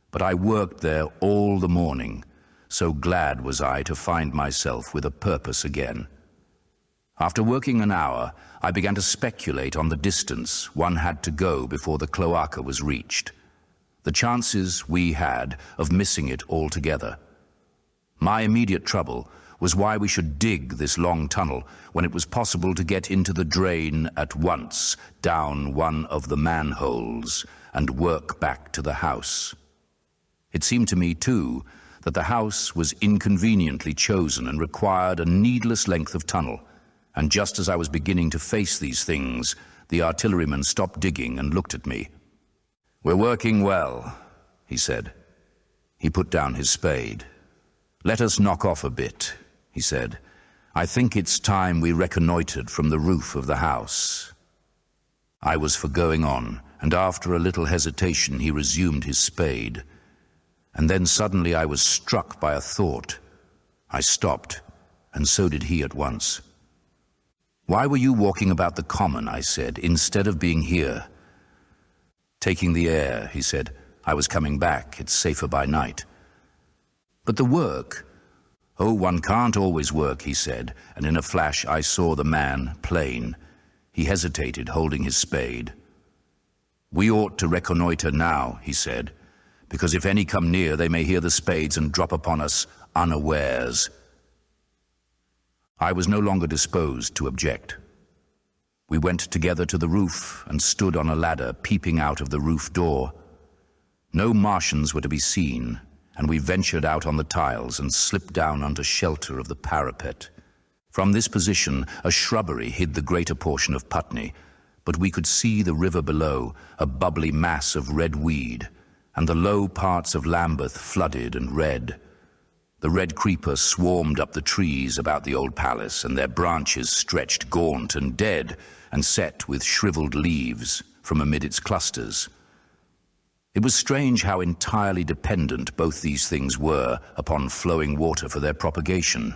But I worked there all the morning, so glad was I to find myself with a purpose again. After working an hour, I began to speculate on the distance one had to go before the cloaca was reached. The chances we had of missing it altogether. My immediate trouble was why we should dig this long tunnel when it was possible to get into the drain at once down one of the manholes and work back to the house. It seemed to me, too, that the house was inconveniently chosen and required a needless length of tunnel, and just as I was beginning to face these things, the artilleryman stopped digging and looked at me. "We're working well," he said. He put down his spade. "Let us knock off a bit," he said. "I think it's time we reconnoitered from the roof of the house." I was for going on, and after a little hesitation he resumed his spade. And then suddenly I was struck by a thought. I stopped, and so did he at once. "Why were you walking about the common," I said, "instead of being here?" "Taking the air," he said. "I was coming back. It's safer by night." "But the work?" "Oh, one can't always work," he said, and in a flash I saw the man plain. He hesitated, holding his spade. "We ought to reconnoiter now," he said, "because if any come near, they may hear the spades and drop upon us unawares." I was no longer disposed to object. We went together to the roof and stood on a ladder, peeping out of the roof door. No Martians were to be seen, and we ventured out on the tiles and slipped down under shelter of the parapet. From this position, a shrubbery hid the greater portion of Putney, but we could see the river below, a bubbly mass of red weed, and the low parts of Lambeth flooded and red. The red creeper swarmed up the trees about the old palace, and their branches stretched gaunt and dead and set with shriveled leaves from amid its clusters. It was strange how entirely dependent both these things were upon flowing water for their propagation.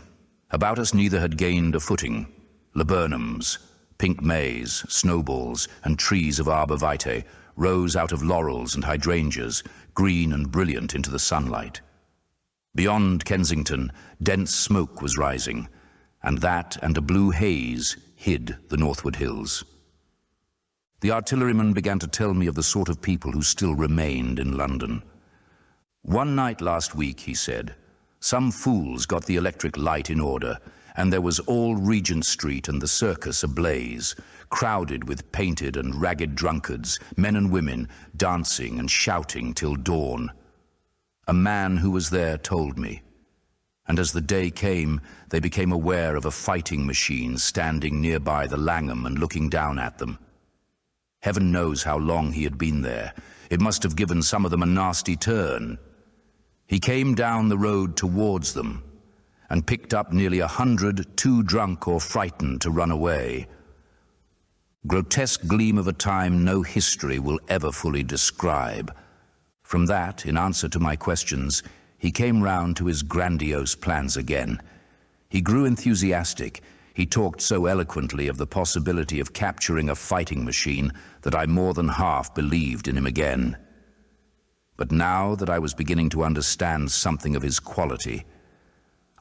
About us neither had gained a footing. Laburnums, pink maize, snowballs, and trees of arbor vitae rose out of laurels and hydrangeas, green and brilliant into the sunlight. Beyond Kensington, dense smoke was rising, and that and a blue haze hid the northward hills. The artilleryman began to tell me of the sort of people who still remained in London. "One night last week," he said, "some fools got the electric light in order, and there was all Regent Street and the circus ablaze, crowded with painted and ragged drunkards, men and women, dancing and shouting till dawn. A man who was there told me, and as the day came, they became aware of a fighting machine standing nearby the Langham and looking down at them. Heaven knows how long he had been there. It must have given some of them a nasty turn. He came down the road towards them and picked up nearly 100 too drunk or frightened to run away. Grotesque gleam of a time no history will ever fully describe. From that, in answer to my questions, he came round to his grandiose plans again. He grew enthusiastic. He talked so eloquently of the possibility of capturing a fighting machine that I more than half believed in him again. But now that I was beginning to understand something of his quality,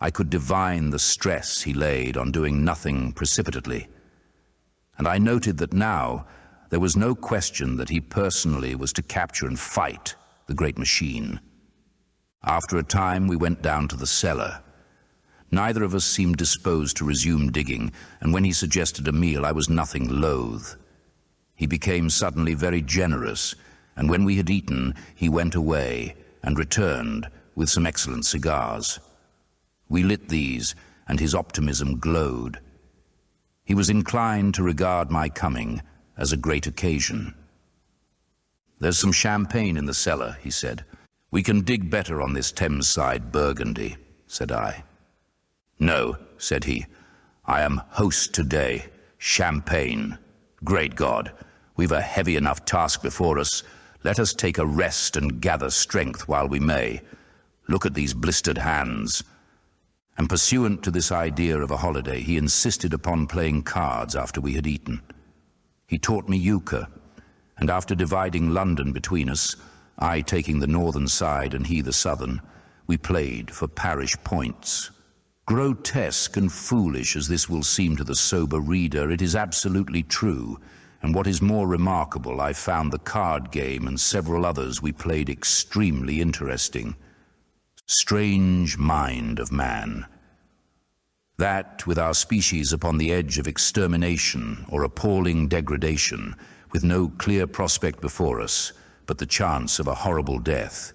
I could divine the stress he laid on doing nothing precipitately. And I noted that now there was no question that he personally was to capture and fight the great machine. After a time, we went down to the cellar. Neither of us seemed disposed to resume digging, and when he suggested a meal, I was nothing loath. He became suddenly very generous, and when we had eaten, he went away and returned with some excellent cigars. We lit these, and his optimism glowed. He was inclined to regard my coming as a great occasion. "There's some champagne in the cellar," he said. "We can dig better on this Thames-side Burgundy," said I. "No," said he. "I am host today. Champagne. Great God, we've a heavy enough task before us. Let us take a rest and gather strength while we may. Look at these blistered hands." And pursuant to this idea of a holiday, he insisted upon playing cards after we had eaten. He taught me euchre, and after dividing London between us, I taking the northern side and he the southern, we played for parish points. Grotesque and foolish as this will seem to the sober reader, it is absolutely true, and what is more remarkable, I found the card game and several others we played extremely interesting. Strange mind of man. That, with our species upon the edge of extermination or appalling degradation, with no clear prospect before us, but the chance of a horrible death,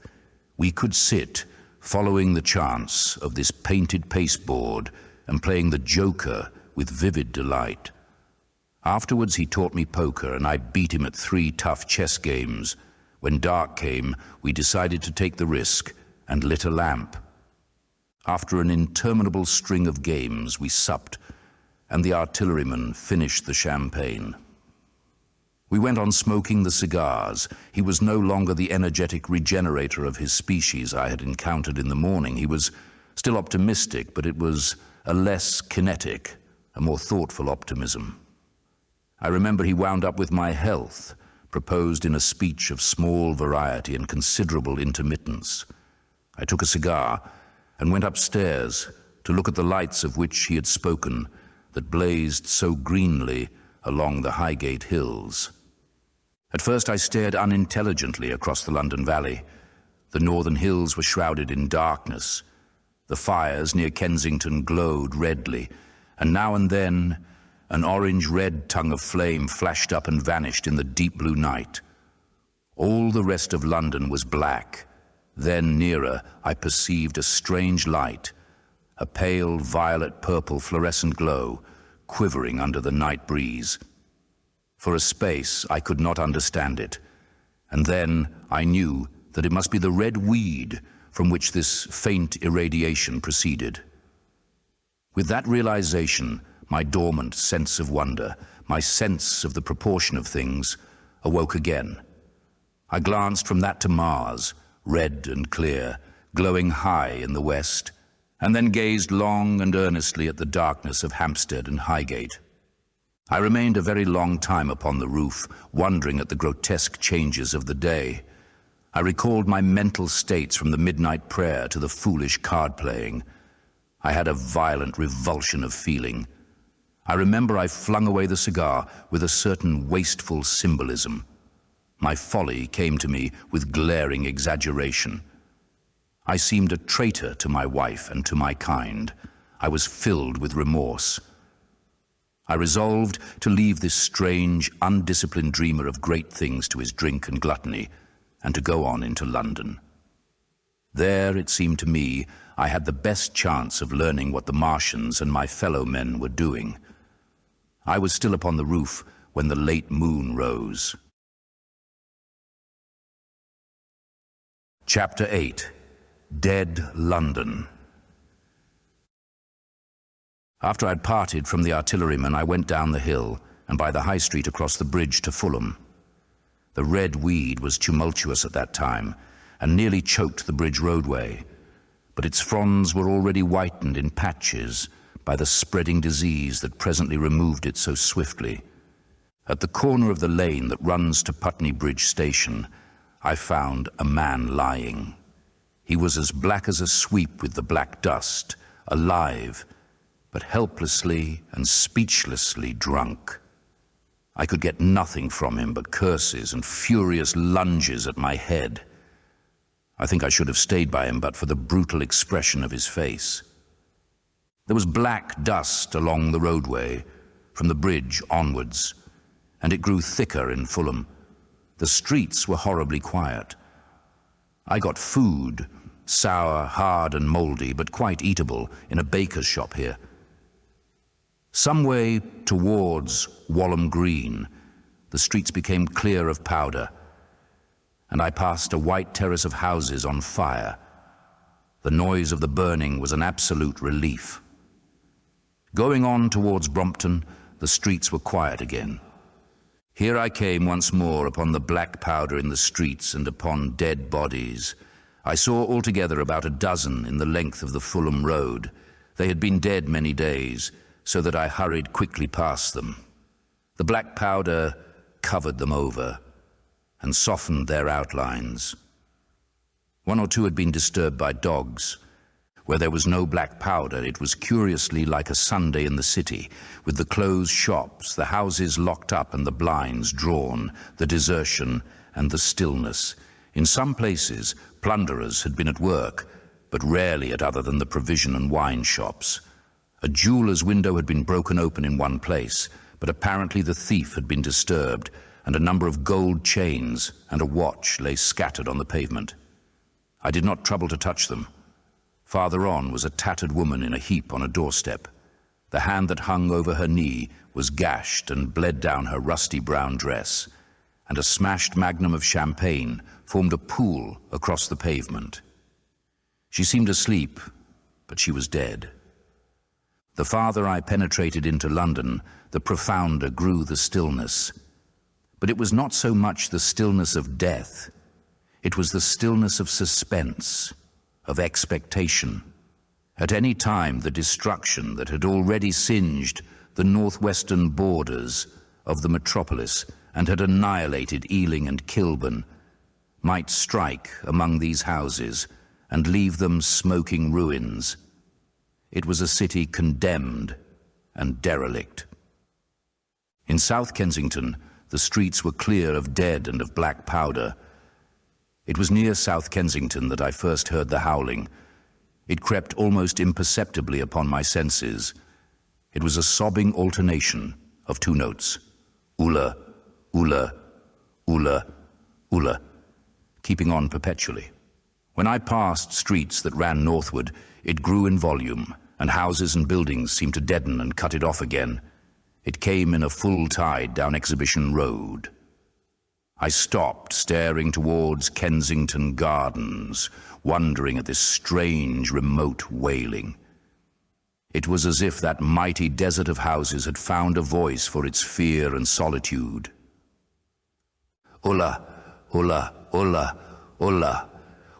we could sit, following the chance of this painted pasteboard and playing the joker with vivid delight. Afterwards he taught me poker, and I beat him at 3 tough chess games. When dark came, we decided to take the risk and lit a lamp. After an interminable string of games, we supped, and the artilleryman finished the champagne. We went on smoking the cigars. He was no longer the energetic regenerator of his species I had encountered in the morning. He was still optimistic, but it was a less kinetic, a more thoughtful optimism. I remember he wound up with my health, proposed in a speech of small variety and considerable intermittence. I took a cigar and went upstairs to look at the lights of which he had spoken that blazed so greenly along the Highgate hills. At first I stared unintelligently across the London Valley. The northern hills were shrouded in darkness. The fires near Kensington glowed redly, and now and then an orange-red tongue of flame flashed up and vanished in the deep blue night. All the rest of London was black. Then, nearer, I perceived a strange light, a pale violet-purple fluorescent glow, quivering under the night breeze. For a space, I could not understand it, and then I knew that it must be the red weed from which this faint irradiation proceeded. With that realization, my dormant sense of wonder, my sense of the proportion of things, awoke again. I glanced from that to Mars, red and clear, glowing high in the west, and then gazed long and earnestly at the darkness of Hampstead and Highgate. I remained a very long time upon the roof, wondering at the grotesque changes of the day. I recalled my mental states from the midnight prayer to the foolish card-playing. I had a violent revulsion of feeling. I remember I flung away the cigar with a certain wasteful symbolism. My folly came to me with glaring exaggeration. I seemed a traitor to my wife and to my kind. I was filled with remorse. I resolved to leave this strange, undisciplined dreamer of great things to his drink and gluttony, and to go on into London. There, it seemed to me, I had the best chance of learning what the Martians and my fellow men were doing. I was still upon the roof when the late moon rose. Chapter 8. Dead London. After I'd parted from the artilleryman, I went down the hill and by the high street across the bridge to Fulham. The red weed was tumultuous at that time and nearly choked the bridge roadway, but its fronds were already whitened in patches by the spreading disease that presently removed it so swiftly. At the corner of the lane that runs to Putney Bridge Station, I found a man lying. He was as black as a sweep with the black dust, alive, but helplessly and speechlessly drunk. I could get nothing from him but curses and furious lunges at my head. I think I should have stayed by him but for the brutal expression of his face. There was black dust along the roadway, from the bridge onwards, and it grew thicker in Fulham. The streets were horribly quiet. I got food, sour, hard and mouldy, but quite eatable, in a baker's shop here. Some way towards Walham Green, the streets became clear of powder, and I passed a white terrace of houses on fire. The noise of the burning was an absolute relief. Going on towards Brompton, the streets were quiet again. Here I came once more upon the black powder in the streets and upon dead bodies. I saw altogether about a dozen in the length of the Fulham Road. They had been dead many days, so that I hurried quickly past them. The black powder covered them over and softened their outlines. One or two had been disturbed by dogs. Where there was no black powder, it was curiously like a Sunday in the city, with the closed shops, the houses locked up and the blinds drawn, the desertion and the stillness. In some places, plunderers had been at work, but rarely at other than the provision and wine shops. A jeweller's window had been broken open in one place, but apparently the thief had been disturbed, and a number of gold chains and a watch lay scattered on the pavement. I did not trouble to touch them. Farther on was a tattered woman in a heap on a doorstep. The hand that hung over her knee was gashed and bled down her rusty brown dress, and a smashed magnum of champagne formed a pool across the pavement. She seemed asleep, but she was dead. The farther I penetrated into London, the profounder grew the stillness. But it was not so much the stillness of death. It was the stillness of suspense, of expectation. At any time, the destruction that had already singed the northwestern borders of the metropolis and had annihilated Ealing and Kilburn might strike among these houses and leave them smoking ruins. It was a city condemned and derelict. In South Kensington, the streets were clear of dead and of black powder. It was near South Kensington that I first heard the howling. It crept almost imperceptibly upon my senses. It was a sobbing alternation of two notes, ula, ula, ula, ula, keeping on perpetually. When I passed streets that ran northward, it grew in volume, and houses and buildings seemed to deaden and cut it off again. It came in a full tide down Exhibition Road. I stopped, staring towards Kensington Gardens, wondering at this strange, remote wailing. It was as if that mighty desert of houses had found a voice for its fear and solitude. Ulla, ulla, ulla, ulla,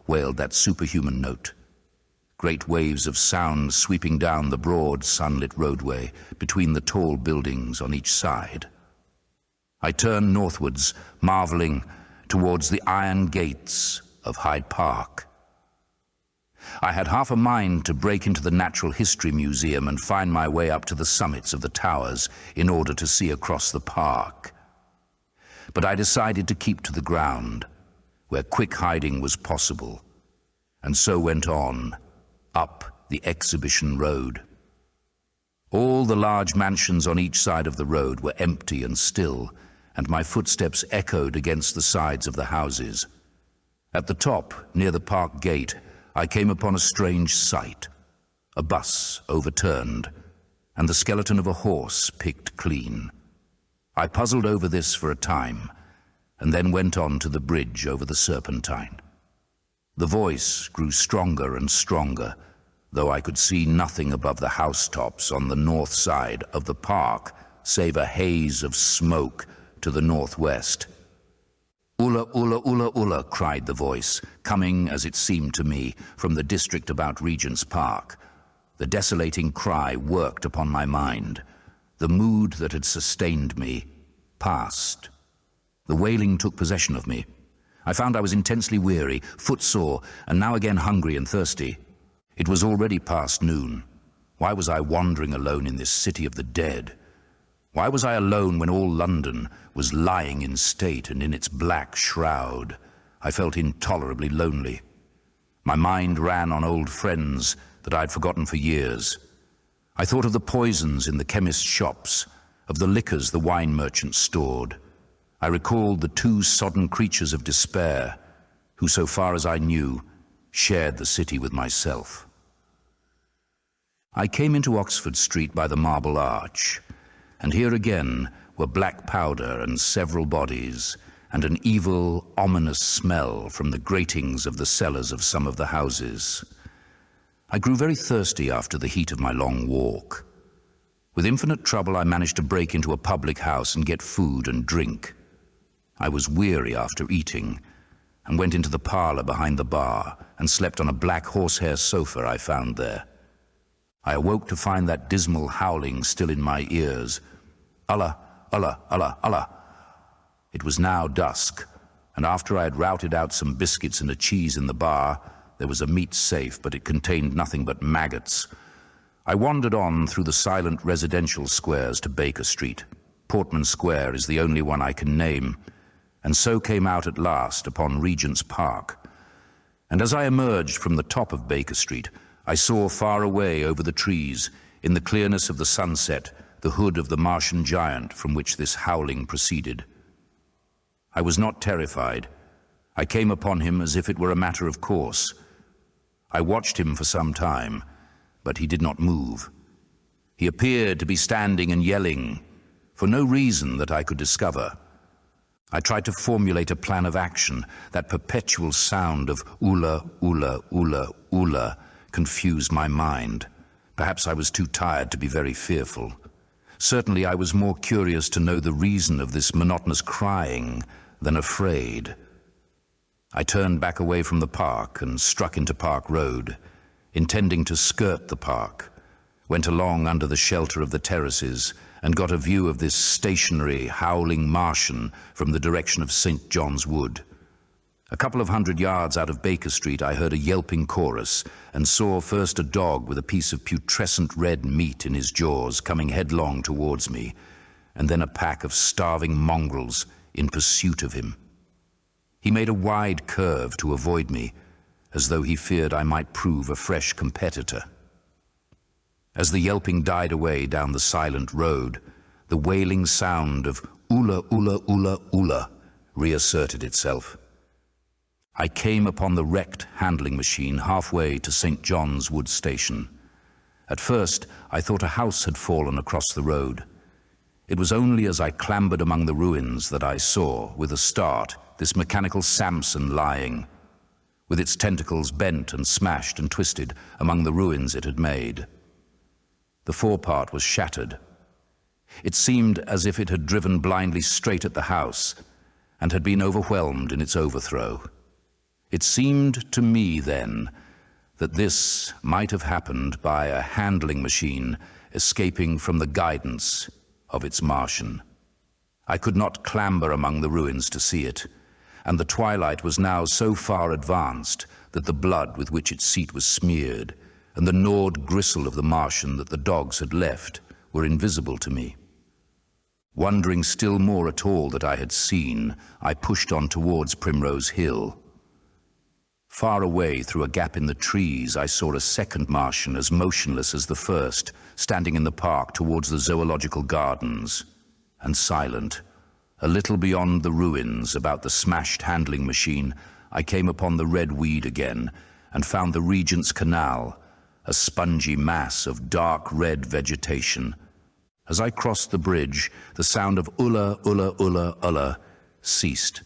wailed that superhuman note. Great waves of sound sweeping down the broad, sunlit roadway between the tall buildings on each side. I turned northwards, marveling, towards the iron gates of Hyde Park. I had half a mind to break into the Natural History Museum and find my way up to the summits of the towers in order to see across the park. But I decided to keep to the ground, where quick hiding was possible, and so went on, up the Exhibition Road. All the large mansions on each side of the road were empty and still, and my footsteps echoed against the sides of the houses. At the top, near the park gate, I came upon a strange sight. A bus overturned, and the skeleton of a horse picked clean. I puzzled over this for a time, and then went on to the bridge over the Serpentine. The voice grew stronger and stronger, though I could see nothing above the housetops on the north side of the park, save a haze of smoke to the northwest. Ulla, ulla, ulla, ulla, cried the voice, coming, as it seemed to me, from the district about Regent's Park. The desolating cry worked upon my mind. The mood that had sustained me passed. The wailing took possession of me. I found I was intensely weary, footsore, and now again hungry and thirsty. It was already past noon. Why was I wandering alone in this city of the dead? Why was I alone when all London was lying in state and in its black shroud? I felt intolerably lonely. My mind ran on old friends that I'd forgotten for years. I thought of the poisons in the chemist's shops, of the liquors the wine merchants stored. I recalled the two sodden creatures of despair, who, so far as I knew, shared the city with myself. I came into Oxford Street by the Marble Arch, and here again were black powder and several bodies, and an evil, ominous smell from the gratings of the cellars of some of the houses. I grew very thirsty after the heat of my long walk. With infinite trouble, I managed to break into a public house and get food and drink. I was weary after eating, and went into the parlour behind the bar and slept on a black horsehair sofa I found there. I awoke to find that dismal howling still in my ears. Allah, Allah, Allah, Allah. It was now dusk, and after I had routed out some biscuits and a cheese in the bar, there was a meat safe, but it contained nothing but maggots. I wandered on through the silent residential squares to Baker Street. Portman Square is the only one I can name, and so came out at last upon Regent's Park. And as I emerged from the top of Baker Street, I saw far away over the trees, in the clearness of the sunset, the hood of the Martian giant from which this howling proceeded. I was not terrified. I came upon him as if it were a matter of course. I watched him for some time, but he did not move. He appeared to be standing and yelling, for no reason that I could discover. I tried to formulate a plan of action. That perpetual sound of oola, oola, oola, oola confused my mind. Perhaps I was too tired to be very fearful. Certainly I was more curious to know the reason of this monotonous crying than afraid. I turned back away from the park and struck into Park Road, intending to skirt the park, went along under the shelter of the terraces and got a view of this stationary, howling Martian from the direction of St. John's Wood. A couple of 100 yards out of Baker Street, I heard a yelping chorus and saw first a dog with a piece of putrescent red meat in his jaws coming headlong towards me, and then a pack of starving mongrels in pursuit of him. He made a wide curve to avoid me, as though he feared I might prove a fresh competitor. As the yelping died away down the silent road, the wailing sound of oola, oola, oola, oola reasserted itself. I came upon the wrecked handling machine halfway to St. John's Wood Station. At first, I thought a house had fallen across the road. It was only as I clambered among the ruins that I saw, with a start, this mechanical Samson lying, with its tentacles bent and smashed and twisted among the ruins it had made. The forepart was shattered. It seemed as if it had driven blindly straight at the house and had been overwhelmed in its overthrow. It seemed to me then that this might have happened by a handling machine escaping from the guidance of its Martian. I could not clamber among the ruins to see it, and the twilight was now so far advanced that the blood with which its seat was smeared and the gnawed gristle of the Martian that the dogs had left were invisible to me. Wondering still more at all that I had seen, I pushed on towards Primrose Hill. Far away through a gap in the trees, I saw a second Martian as motionless as the first, standing in the park towards the zoological gardens, and silent. A little beyond the ruins, about the smashed handling machine, I came upon the red weed again and found the Regent's Canal, a spongy mass of dark red vegetation. As I crossed the bridge, the sound of ulla, ulla, ulla, ulla ceased.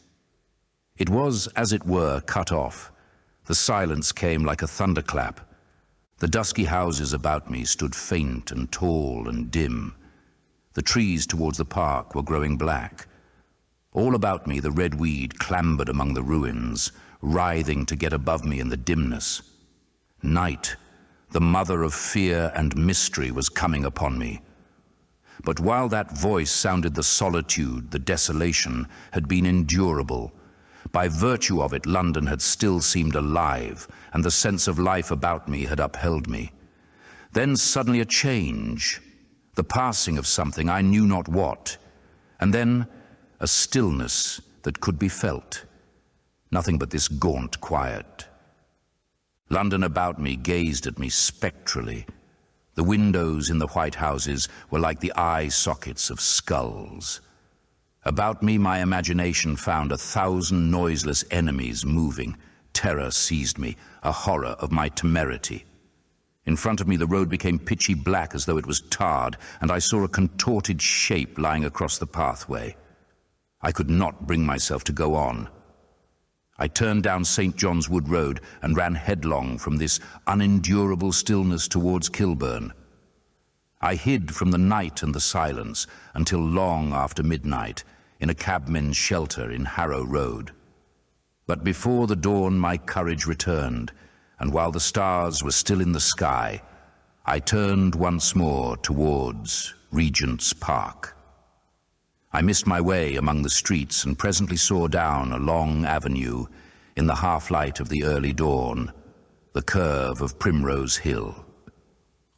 It was, as it were, cut off. The silence came like a thunderclap. The dusky houses about me stood faint and tall and dim. The trees towards the park were growing black. All about me the red weed clambered among the ruins, writhing to get above me in the dimness. Night, the mother of fear and mystery, was coming upon me. But while that voice sounded, the solitude, the desolation, had been endurable. By virtue of it, London had still seemed alive, and the sense of life about me had upheld me. Then suddenly a change, the passing of something I knew not what, and then a stillness that could be felt. Nothing but this gaunt quiet. London about me gazed at me spectrally. The windows in the white houses were like the eye sockets of skulls. About me, my imagination found 1,000 noiseless enemies moving. Terror seized me, a horror of my temerity. In front of me, the road became pitchy black as though it was tarred, and I saw a contorted shape lying across the pathway. I could not bring myself to go on. I turned down St. John's Wood Road and ran headlong from this unendurable stillness towards Kilburn. I hid from the night and the silence until long after midnight in a cabman's shelter in Harrow Road. But before the dawn my courage returned, and while the stars were still in the sky, I turned once more towards Regent's Park. I missed my way among the streets and presently saw down a long avenue in the half-light of the early dawn, the curve of Primrose Hill.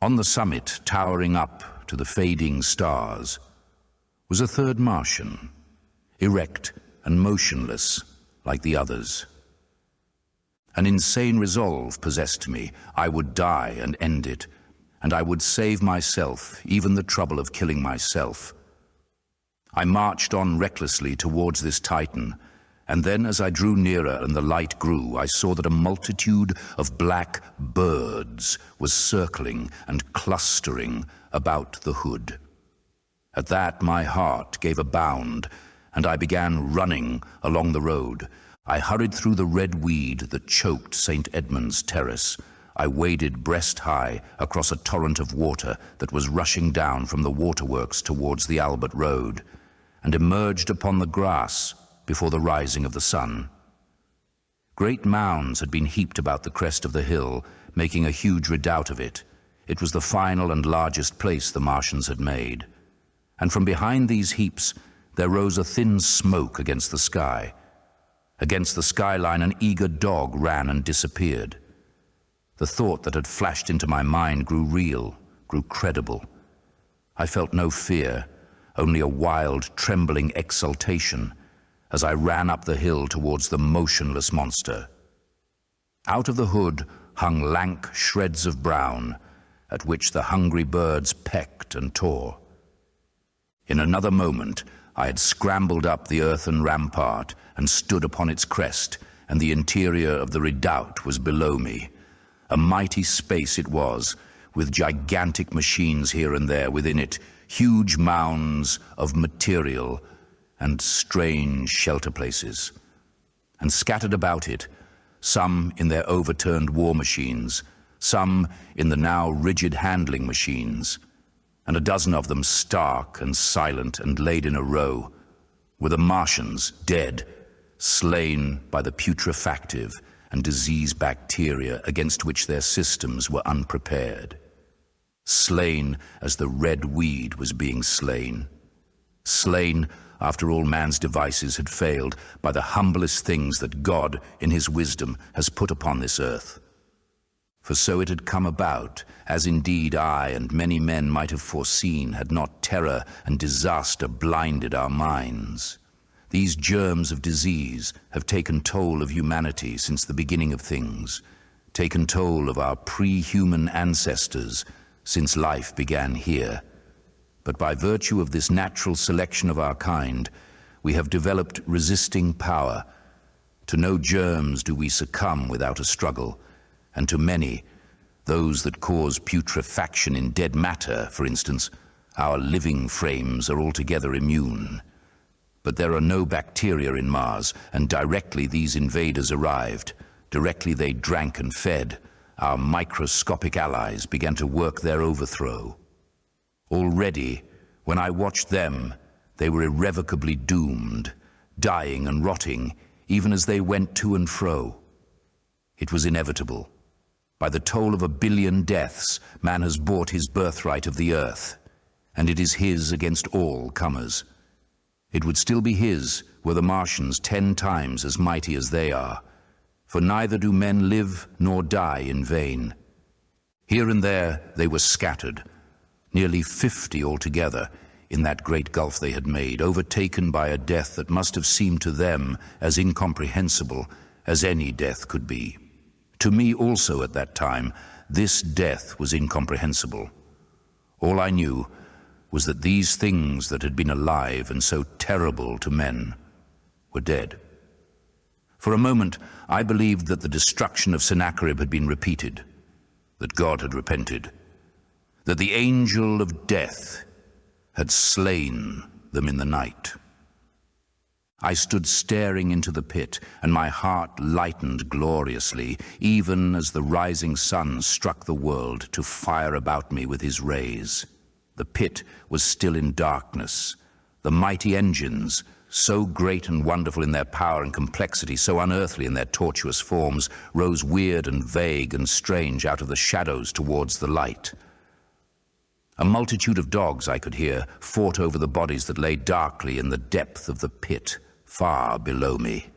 On the summit, towering up to the fading stars, was a third Martian, erect and motionless like the others. An insane resolve possessed me. I would die and end it, and I would save myself, even the trouble of killing myself. I marched on recklessly towards this Titan, and then as I drew nearer and the light grew, I saw that a multitude of black birds was circling and clustering about the hood. At that my heart gave a bound, and I began running along the road. I hurried through the red weed that choked St. Edmund's Terrace. I waded breast high across a torrent of water that was rushing down from the waterworks towards the Albert Road, and emerged upon the grass before the rising of the sun. Great mounds had been heaped about the crest of the hill, making a huge redoubt of it. It was the final and largest place the Martians had made. And from behind these heaps there rose a thin smoke against the sky. Against the skyline an eager dog ran and disappeared. The thought that had flashed into my mind grew real, grew credible. I felt no fear, only a wild, trembling exultation as I ran up the hill towards the motionless monster. Out of the hood hung lank shreds of brown, at which the hungry birds pecked and tore. In another moment, I had scrambled up the earthen rampart and stood upon its crest, and the interior of the redoubt was below me. A mighty space it was, with gigantic machines here and there within it, huge mounds of material and strange shelter places. And scattered about it, some in their overturned war machines, some in the now rigid handling machines, and a dozen of them stark and silent and laid in a row, were the Martians dead, slain by the putrefactive and disease bacteria against which their systems were unprepared. Slain as the red weed was being slain. Slain after all man's devices had failed by the humblest things that God, in his wisdom, has put upon this earth. For so it had come about, as indeed I and many men might have foreseen had not terror and disaster blinded our minds. These germs of disease have taken toll of humanity since the beginning of things, taken toll of our pre-human ancestors since life began here. But by virtue of this natural selection of our kind, we have developed resisting power. To no germs do we succumb without a struggle, and to many, those that cause putrefaction in dead matter, for instance, our living frames are altogether immune. But there are no bacteria in Mars, and directly these invaders arrived, directly they drank and fed, our microscopic allies began to work their overthrow. Already, when I watched them, they were irrevocably doomed, dying and rotting, even as they went to and fro. It was inevitable. By the toll of 1 billion deaths, man has bought his birthright of the earth, and it is his against all comers. It would still be his were the Martians 10 times as mighty as they are, for neither do men live nor die in vain. Here and there they were scattered, nearly 50 altogether, in that great gulf they had made, overtaken by a death that must have seemed to them as incomprehensible as any death could be. To me also at that time, this death was incomprehensible. All I knew was that these things that had been alive and so terrible to men were dead. For a moment, I believed that the destruction of Sennacherib had been repeated, that God had repented, that the angel of death had slain them in the night. I stood staring into the pit, and my heart lightened gloriously, even as the rising sun struck the world to fire about me with his rays. The pit was still in darkness. The mighty engines, so great and wonderful in their power and complexity, so unearthly in their tortuous forms, rose weird and vague and strange out of the shadows towards the light. A multitude of dogs, I could hear, fought over the bodies that lay darkly in the depth of the pit, far below me.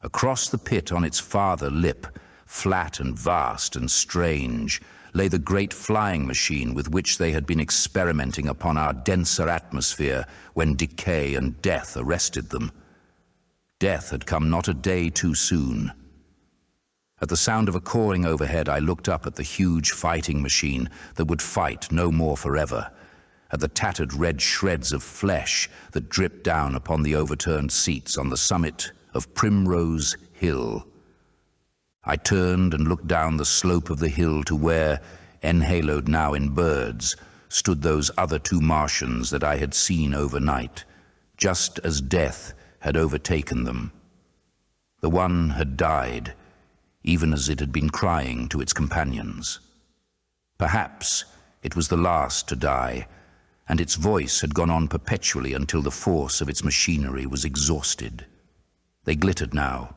Across the pit on its farther lip, flat and vast and strange, lay the great flying machine with which they had been experimenting upon our denser atmosphere when decay and death arrested them. Death had come not a day too soon. At the sound of a cawing overhead, I looked up at the huge fighting machine that would fight no more forever, at the tattered red shreds of flesh that dripped down upon the overturned seats on the summit of Primrose Hill. I turned and looked down the slope of the hill to where, enhaloed now in birds, stood those other two Martians that I had seen overnight, just as death had overtaken them. The one had died, even as it had been crying to its companions. Perhaps it was the last to die, and its voice had gone on perpetually until the force of its machinery was exhausted. They glittered now,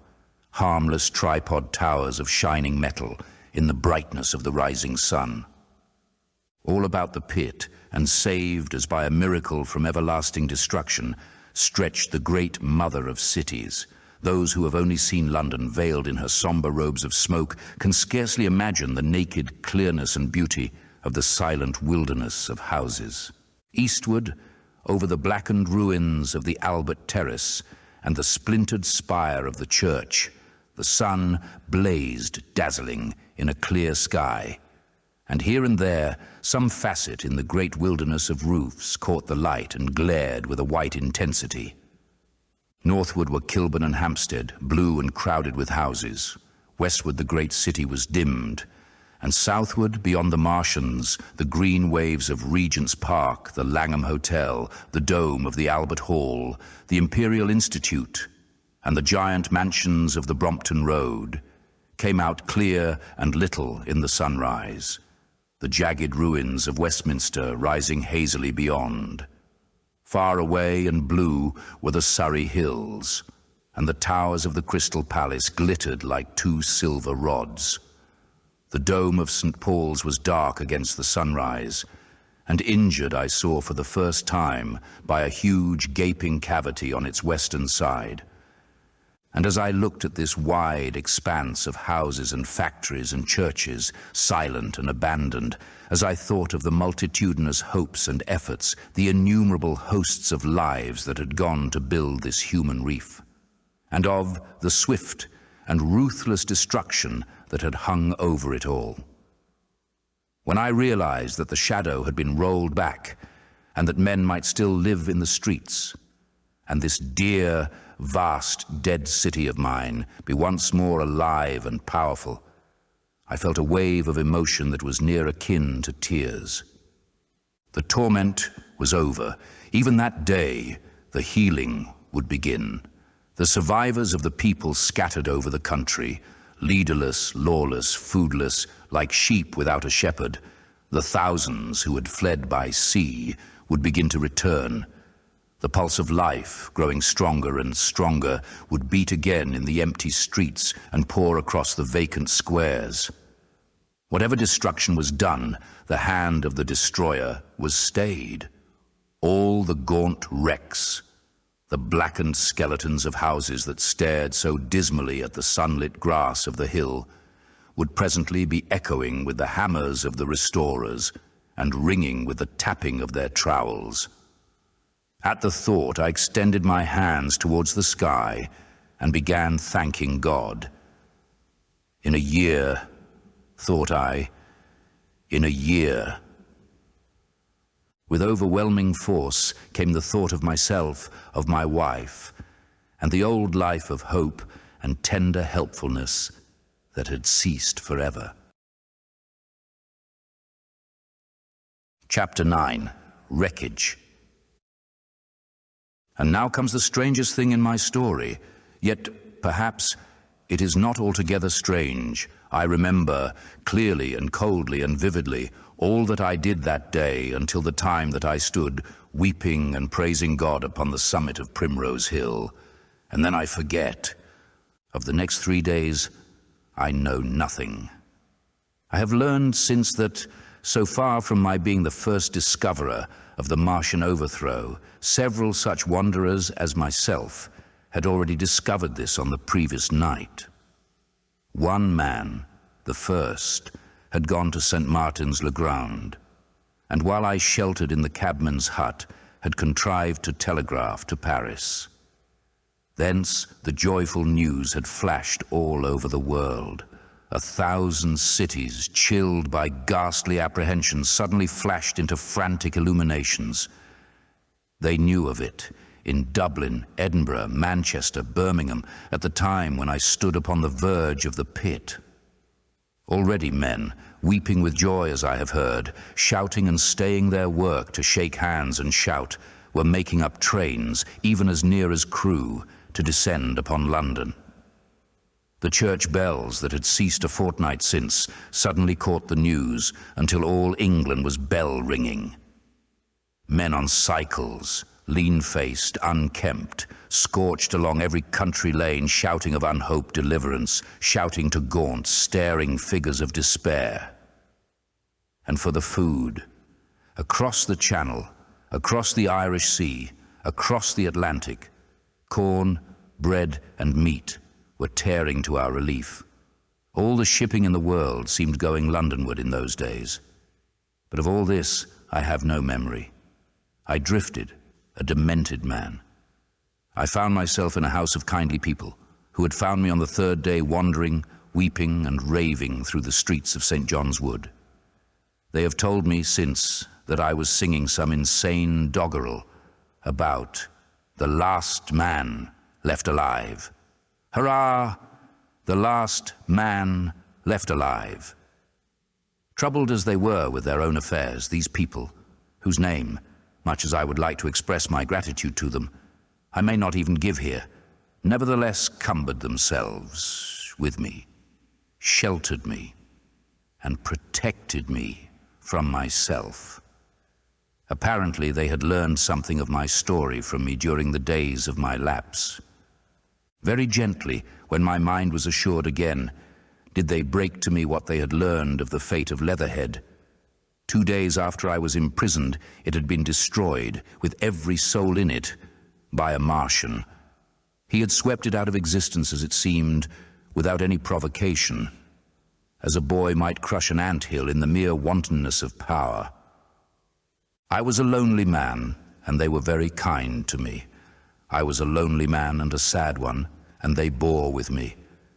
harmless tripod towers of shining metal in the brightness of the rising sun. All about the pit, and saved as by a miracle from everlasting destruction, stretched the great mother of cities. Those who have only seen London veiled in her somber robes of smoke can scarcely imagine the naked clearness and beauty of the silent wilderness of houses. Eastward, over the blackened ruins of the Albert Terrace and the splintered spire of the church, the sun blazed dazzling in a clear sky, and here and there some facet in the great wilderness of roofs caught the light and glared with a white intensity. Northward were Kilburn and Hampstead, blue and crowded with houses. Westward the great city was dimmed, and southward, beyond the Martians, the green waves of Regent's Park, the Langham Hotel, the dome of the Albert Hall, the Imperial Institute, and the giant mansions of the Brompton Road, came out clear and little in the sunrise, the jagged ruins of Westminster rising hazily beyond. Far away and blue were the Surrey hills, and the towers of the Crystal Palace glittered like two silver rods. The dome of St. Paul's was dark against the sunrise, and injured I saw for the first time by a huge gaping cavity on its western side. And as I looked at this wide expanse of houses and factories and churches, silent and abandoned, as I thought of the multitudinous hopes and efforts, the innumerable hosts of lives that had gone to build this human reef, and of the swift and ruthless destruction that had hung over it all. When I realized that the shadow had been rolled back and that men might still live in the streets, and this dear, vast, dead city of mine be once more alive and powerful, I felt a wave of emotion that was near akin to tears. The torment was over. Even that day, the healing would begin. The survivors of the people scattered over the country, leaderless, lawless, foodless, like sheep without a shepherd, the thousands who had fled by sea would begin to return. The pulse of life, growing stronger and stronger, would beat again in the empty streets and pour across the vacant squares. Whatever destruction was done, the hand of the destroyer was stayed. All the gaunt wrecks, the blackened skeletons of houses that stared so dismally at the sunlit grass of the hill, would presently be echoing with the hammers of the restorers and ringing with the tapping of their trowels. At the thought, I extended my hands towards the sky and began thanking God. In a year, thought I, in a year. With overwhelming force came the thought of myself, of my wife, and the old life of hope and tender helpfulness that had ceased forever. Chapter 9, Wreckage. And now comes the strangest thing in my story, yet perhaps it is not altogether strange. I remember clearly and coldly and vividly all that I did that day until the time that I stood weeping and praising God upon the summit of Primrose Hill. And then I forget. Of the next 3 days, I know nothing. I have learned since that, so far from my being the first discoverer of the Martian overthrow, several such wanderers as myself had already discovered this on the previous night. One man, the first, had gone to St. Martin's-le-Grand, and while I sheltered in the cabman's hut, had contrived to telegraph to Paris. Thence the joyful news had flashed all over the world. 1,000 cities, chilled by ghastly apprehensions, suddenly flashed into frantic illuminations. They knew of it in Dublin, Edinburgh, Manchester, Birmingham, at the time when I stood upon the verge of the pit. Already men, weeping with joy as I have heard, shouting and staying their work to shake hands and shout, were making up trains, even as near as Crewe, to descend upon London. The church bells that had ceased a fortnight since suddenly caught the news until all England was bell-ringing. Men on cycles, lean-faced, unkempt, scorched along every country lane, shouting of unhoped deliverance, shouting to gaunt, staring figures of despair. And for the food, across the Channel, across the Irish Sea, across the Atlantic, corn, bread, and meat were tearing to our relief. All the shipping in the world seemed going Londonward in those days. But of all this, I have no memory. I drifted, a demented man. I found myself in a house of kindly people who had found me on the third day wandering, weeping and raving through the streets of St. John's Wood. They have told me since that I was singing some insane doggerel about the last man left alive. Hurrah! The last man left alive. Troubled as they were with their own affairs, these people, whose name, much as I would like to express my gratitude to them, I may not even give here, nevertheless cumbered themselves with me, sheltered me, and protected me from myself. Apparently they had learned something of my story from me during the days of my lapse. Very gently, when my mind was assured again, did they break to me what they had learned of the fate of Leatherhead. 2 days after I was imprisoned, it had been destroyed, with every soul in it, by a Martian. He had swept it out of existence, as it seemed, without any provocation, as a boy might crush an anthill in the mere wantonness of power. I was a lonely man, and they were very kind to me. I was a lonely man and a sad one, and they bore with me.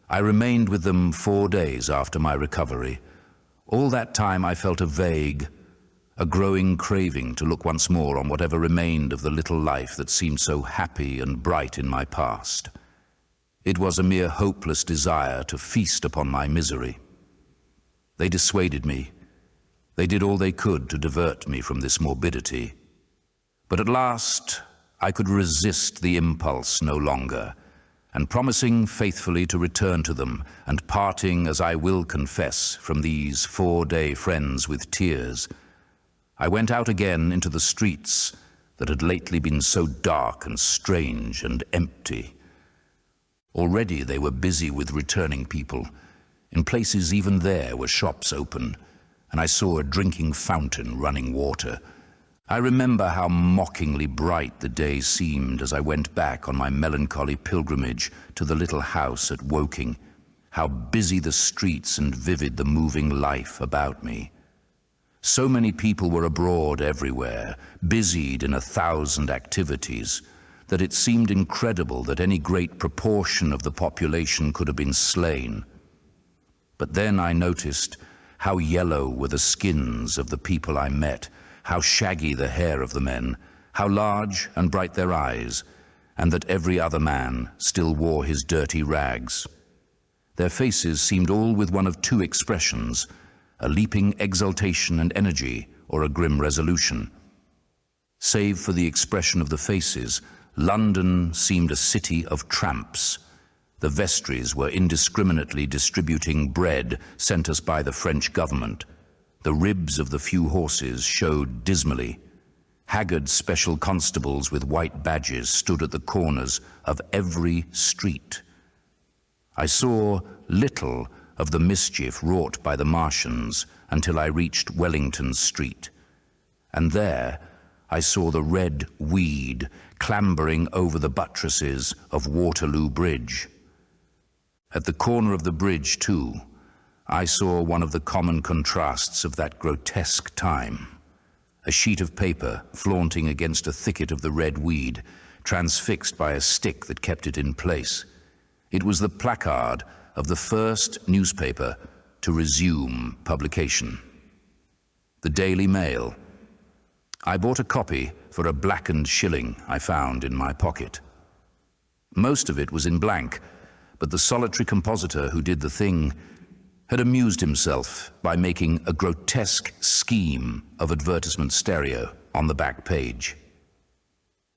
I remained with them 4 days after my recovery. All that time I felt a growing craving to look once more on whatever remained of the little life that seemed so happy and bright in my past. It was a mere hopeless desire to feast upon my misery. They dissuaded me. They did all they could to divert me from this morbidity. But at last I could resist the impulse no longer, and promising faithfully to return to them, and parting, as I will confess, from these 4-day friends with tears, I went out again into the streets that had lately been so dark and strange and empty. Already they were busy with returning people. In places even there were shops open, and I saw a drinking fountain running water. I remember how mockingly bright the day seemed as I went back on my melancholy pilgrimage to the little house at Woking, how busy the streets and vivid the moving life about me. So many people were abroad everywhere, busied in 1,000 activities, that it seemed incredible that any great proportion of the population could have been slain. But then I noticed how yellow were the skins of the people I met, how shaggy the hair of the men, how large and bright their eyes, and that every other man still wore his dirty rags. Their faces seemed all with one of 2 expressions, a leaping exultation and energy, or a grim resolution. Save for the expression of the faces, London seemed a city of tramps. The vestries were indiscriminately distributing bread sent us by the French government. The ribs of the few horses showed dismally. Haggard special constables with white badges stood at the corners of every street. I saw little of the mischief wrought by the Martians until I reached Wellington Street, and there I saw the red weed clambering over the buttresses of Waterloo Bridge. At the corner of the bridge, too, I saw one of the common contrasts of that grotesque time, a sheet of paper flaunting against a thicket of the red weed, transfixed by a stick that kept it in place. It was the placard of the first newspaper to resume publication. The Daily Mail. I bought a copy for a blackened shilling I found in my pocket. Most of it was in blank, but the solitary compositor who did the thing had amused himself by making a grotesque scheme of advertisement stereo on the back page.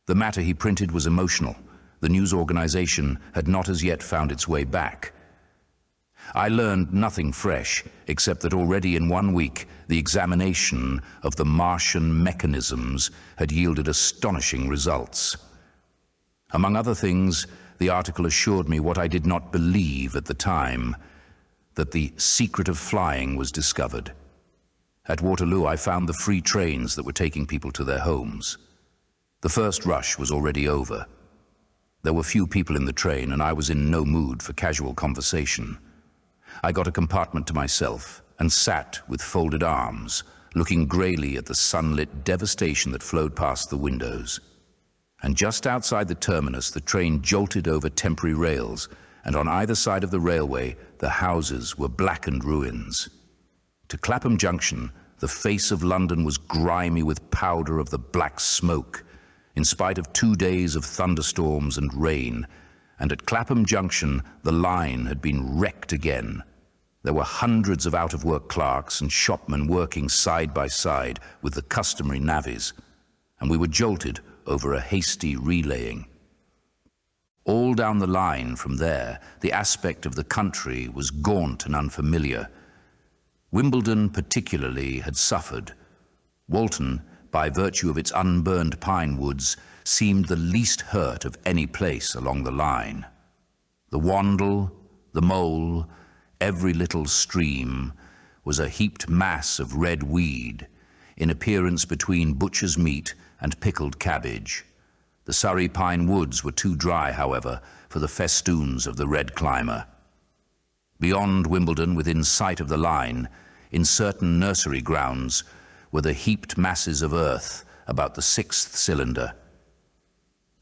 The matter he printed was emotional. The news organization had not as yet found its way back. I learned nothing fresh, except that already in 1 week, the examination of the Martian mechanisms had yielded astonishing results. Among other things, the article assured me what I did not believe at the time, that the secret of flying was discovered. At Waterloo, I found the free trains that were taking people to their homes. The first rush was already over. There were few people in the train, and I was in no mood for casual conversation. I got a compartment to myself and sat with folded arms, looking greyly at the sunlit devastation that flowed past the windows. And just outside the terminus, the train jolted over temporary rails, and on either side of the railway, the houses were blackened ruins. To Clapham Junction, the face of London was grimy with powder of the black smoke, in spite of 2 days of thunderstorms and rain, and at Clapham Junction, the line had been wrecked again. There were hundreds of out-of-work clerks and shopmen working side by side with the customary navvies, and we were jolted over a hasty relaying. All down the line from there, the aspect of the country was gaunt and unfamiliar. Wimbledon particularly had suffered. Walton, by virtue of its unburned pine woods, seemed the least hurt of any place along the line. The Wandle, the Mole, every little stream was a heaped mass of red weed, in appearance between butcher's meat and pickled cabbage. The Surrey pine woods were too dry, however, for the festoons of the red climber. Beyond Wimbledon, within sight of the line, in certain nursery grounds, were the heaped masses of earth about the 6th cylinder.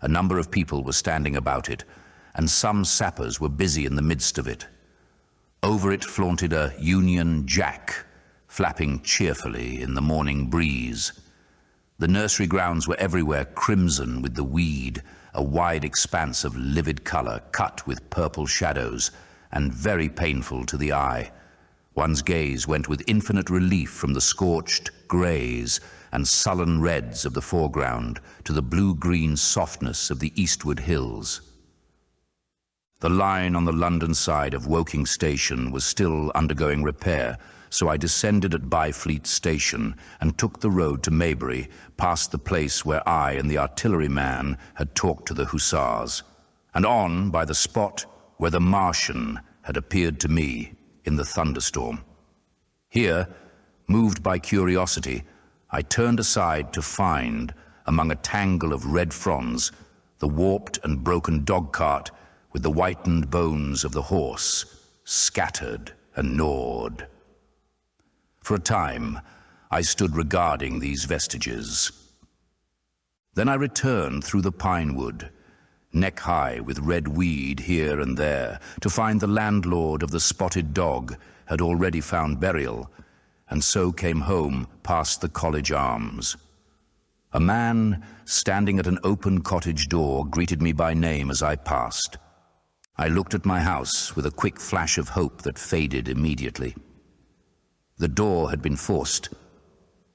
A number of people were standing about it, and some sappers were busy in the midst of it. Over it flaunted a Union Jack, flapping cheerfully in the morning breeze. The nursery grounds were everywhere crimson with the weed, a wide expanse of livid color cut with purple shadows, and very painful to the eye. One's gaze went with infinite relief from the scorched greys and sullen reds of the foreground to the blue-green softness of the eastward hills. The line on the London side of Woking Station was still undergoing repair, so I descended at Byfleet Station and took the road to Maybury, past the place where I and the artilleryman had talked to the hussars, and on by the spot where the Martian had appeared to me in the thunderstorm. Here, moved by curiosity, I turned aside to find, among a tangle of red fronds, the warped and broken dog-cart with the whitened bones of the horse, scattered and gnawed. For a time, I stood regarding these vestiges. Then I returned through the pine wood, neck-high with red weed here and there, to find the landlord of the Spotted Dog had already found burial, and so came home past the College Arms. A man standing at an open cottage door greeted me by name as I passed. I looked at my house with a quick flash of hope that faded immediately. The door had been forced.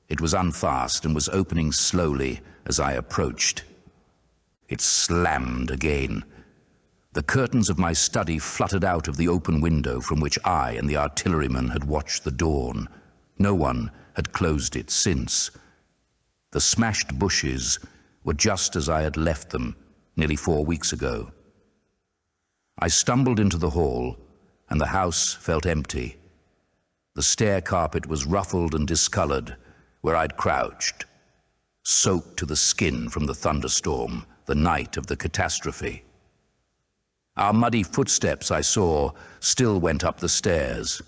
It was unfast and was opening slowly as I approached. It slammed again. The curtains of my study fluttered out of the open window from which I and the artilleryman had watched the dawn. No one had closed it since. The smashed bushes were just as I had left them nearly 4 weeks ago. I stumbled into the hall, and the house felt empty. The stair carpet was ruffled and discolored where I'd crouched, soaked to the skin from the thunderstorm, the night of the catastrophe. Our muddy footsteps, I saw, still went up the stairs.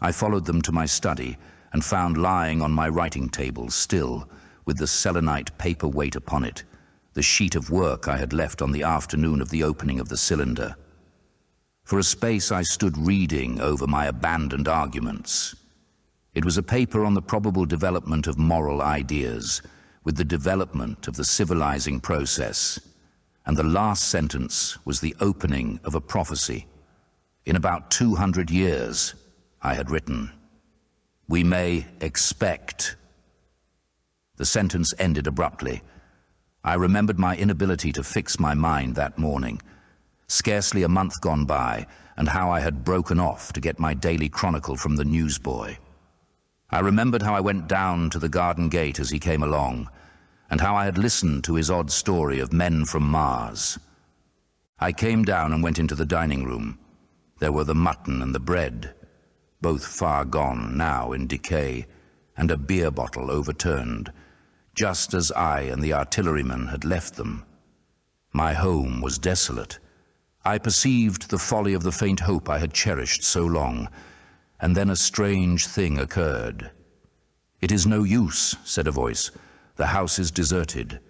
I followed them to my study and found lying on my writing table still, with the selenite paper weight upon it, the sheet of work I had left on the afternoon of the opening of the cylinder. For a space I stood reading over my abandoned arguments. It was a paper on the probable development of moral ideas, with the development of the civilizing process, and the last sentence was the opening of a prophecy. In about 200 years, I had written, we may expect. The sentence ended abruptly. I remembered my inability to fix my mind that morning, scarcely a month gone by, and how I had broken off to get my daily chronicle from the newsboy. I remembered how I went down to the garden gate as he came along, and how I had listened to his odd story of men from Mars. I came down and went into the dining room. There were the mutton and the bread, both far gone now in decay, and a beer bottle overturned, just as I and the artilleryman had left them. My home was desolate. I perceived the folly of the faint hope I had cherished so long, and then a strange thing occurred. "It is no use," said a voice. "The house is deserted.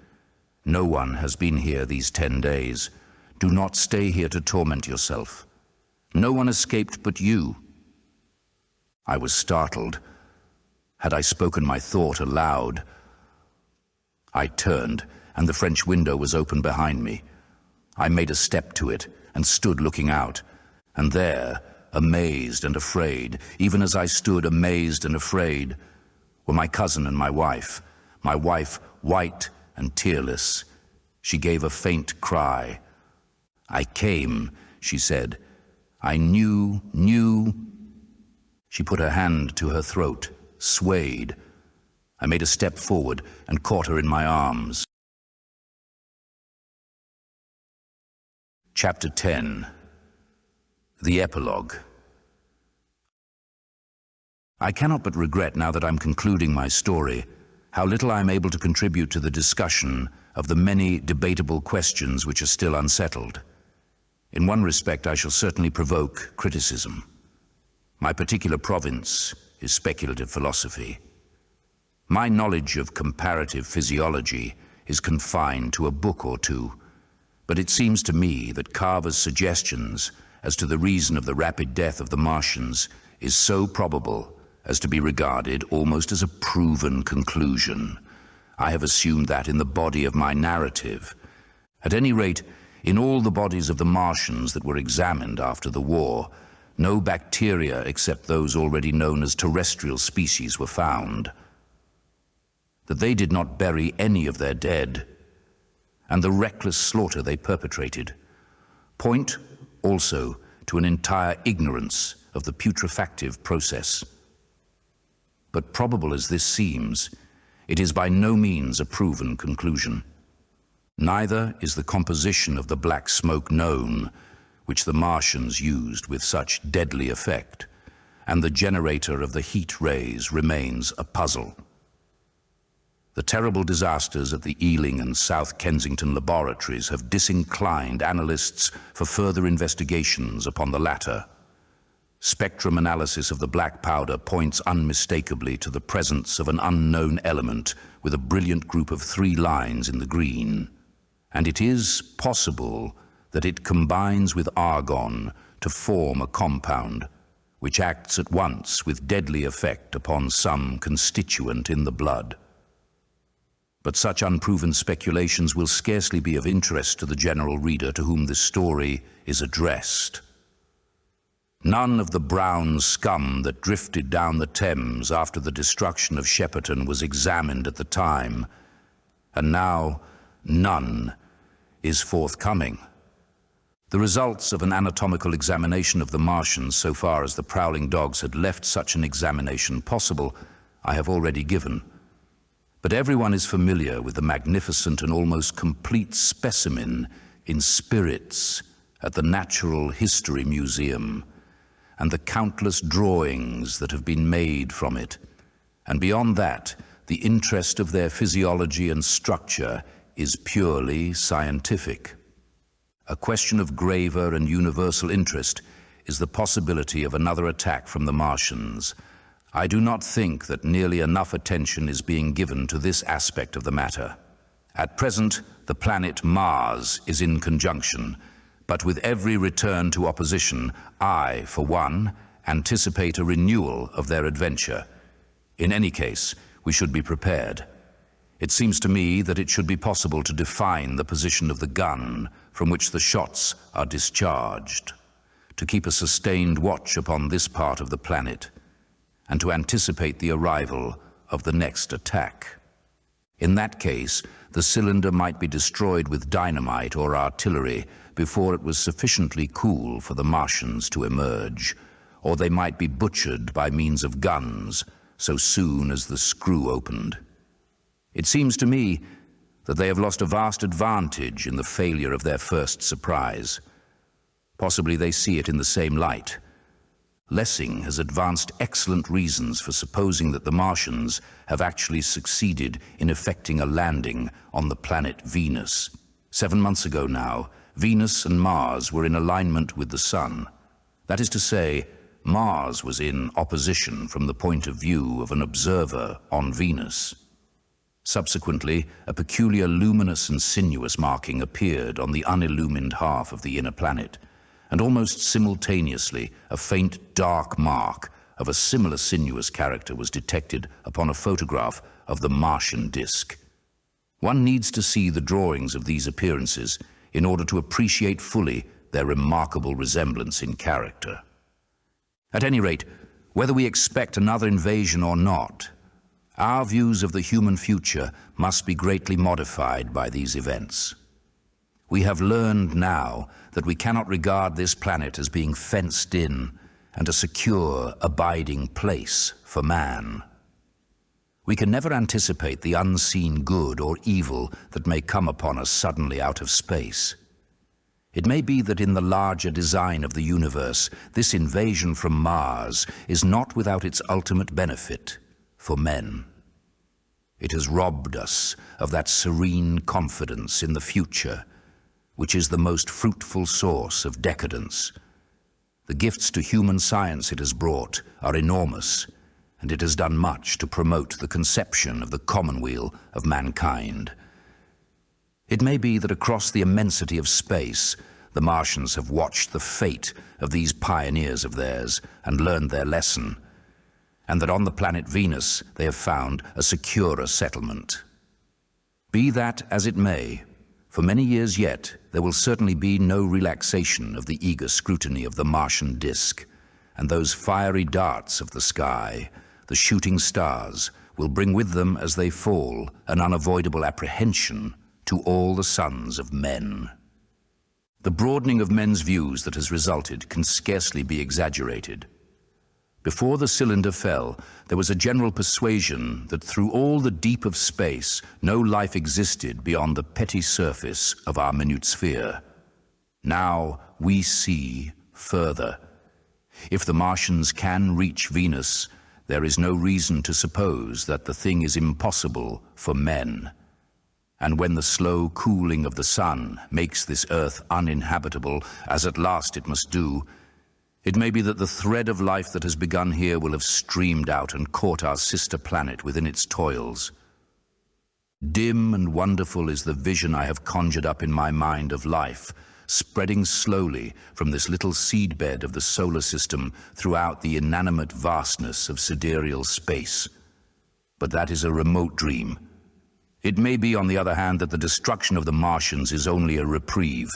No one has been here these 10 days. Do not stay here to torment yourself. No one escaped but you." I was startled. Had I spoken my thought aloud? I turned, and the French window was open behind me. I made a step to it and stood looking out, and there, amazed and afraid, even as I stood amazed and afraid, were my cousin and my wife white and tearless. She gave a faint cry. "I came," she said. "I knew." She put her hand to her throat, swayed. I made a step forward and caught her in my arms. Chapter 10. The Epilogue. I cannot but regret, now that I'm concluding my story, how little I am able to contribute to the discussion of the many debatable questions which are still unsettled. In one respect, I shall certainly provoke criticism. My particular province is speculative philosophy. My knowledge of comparative physiology is confined to a book or two, but it seems to me that Carver's suggestions as to the reason of the rapid death of the Martians is so probable as to be regarded almost as a proven conclusion. I have assumed that in the body of my narrative. At any rate, in all the bodies of the Martians that were examined after the war, no bacteria except those already known as terrestrial species were found. That they did not bury any of their dead, and the reckless slaughter they perpetrated, point also to an entire ignorance of the putrefactive process. But probable as this seems, it is by no means a proven conclusion. Neither is the composition of the black smoke known, which the Martians used with such deadly effect, and the generator of the heat rays remains a puzzle. The terrible disasters at the Ealing and South Kensington laboratories have disinclined analysts for further investigations upon the latter. Spectrum analysis of the black powder points unmistakably to the presence of an unknown element with a brilliant group of 3 lines in the green, and it is possible that it combines with argon to form a compound which acts at once with deadly effect upon some constituent in the blood. But such unproven speculations will scarcely be of interest to the general reader to whom this story is addressed. None of the brown scum that drifted down the Thames after the destruction of Shepperton was examined at the time, and now none is forthcoming. The results of an anatomical examination of the Martians, so far as the prowling dogs had left such an examination possible, I have already given. But everyone is familiar with the magnificent and almost complete specimen in spirits at the Natural History Museum, and the countless drawings that have been made from it. And beyond that, the interest of their physiology and structure is purely scientific. A question of graver and universal interest is the possibility of another attack from the Martians. I do not think that nearly enough attention is being given to this aspect of the matter. At present, the planet Mars is in conjunction, But with every return to opposition, I, for one, anticipate a renewal of their adventure. In any case, we should be prepared. It seems to me that it should be possible to define the position of the gun from which the shots are discharged, to keep a sustained watch upon this part of the planet, and to anticipate the arrival of the next attack. In that case, the cylinder might be destroyed with dynamite or artillery before it was sufficiently cool for the Martians to emerge, or they might be butchered by means of guns so soon as the screw opened. It seems to me that they have lost a vast advantage in the failure of their first surprise. Possibly they see it in the same light. Lessing has advanced excellent reasons for supposing that the Martians have actually succeeded in effecting a landing on the planet Venus. 7 months ago now, Venus and Mars were in alignment with the Sun. That is to say, Mars was in opposition from the point of view of an observer on Venus. Subsequently, a peculiar luminous and sinuous marking appeared on the unillumined half of the inner planet, and almost simultaneously a faint dark mark of a similar sinuous character was detected upon a photograph of the Martian disk. One needs to see the drawings of these appearances in order to appreciate fully their remarkable resemblance in character. At any rate, whether we expect another invasion or not, our views of the human future must be greatly modified by these events. We have learned now that we cannot regard this planet as being fenced in and a secure, abiding place for man. We can never anticipate the unseen good or evil that may come upon us suddenly out of space. It may be that in the larger design of the universe, this invasion from Mars is not without its ultimate benefit for men. It has robbed us of that serene confidence in the future, which is the most fruitful source of decadence. The gifts to human science it has brought are enormous, and it has done much to promote the conception of the commonweal of mankind. It may be that across the immensity of space, the Martians have watched the fate of these pioneers of theirs and learned their lesson, and that on the planet Venus they have found a securer settlement. Be that as it may, for many years yet, there will certainly be no relaxation of the eager scrutiny of the Martian disk, and those fiery darts of the sky, the shooting stars, will bring with them as they fall an unavoidable apprehension to all the sons of men. The broadening of men's views that has resulted can scarcely be exaggerated. Before the cylinder fell, there was a general persuasion that through all the deep of space, no life existed beyond the petty surface of our minute sphere. Now we see further. If the Martians can reach Venus, there is no reason to suppose that the thing is impossible for men. And when the slow cooling of the sun makes this earth uninhabitable, as at last it must do, it may be that the thread of life that has begun here will have streamed out and caught our sister planet within its toils. Dim and wonderful is the vision I have conjured up in my mind of life, spreading slowly from this little seedbed of the solar system throughout the inanimate vastness of sidereal space. But that is a remote dream. It may be, on the other hand, that the destruction of the Martians is only a reprieve.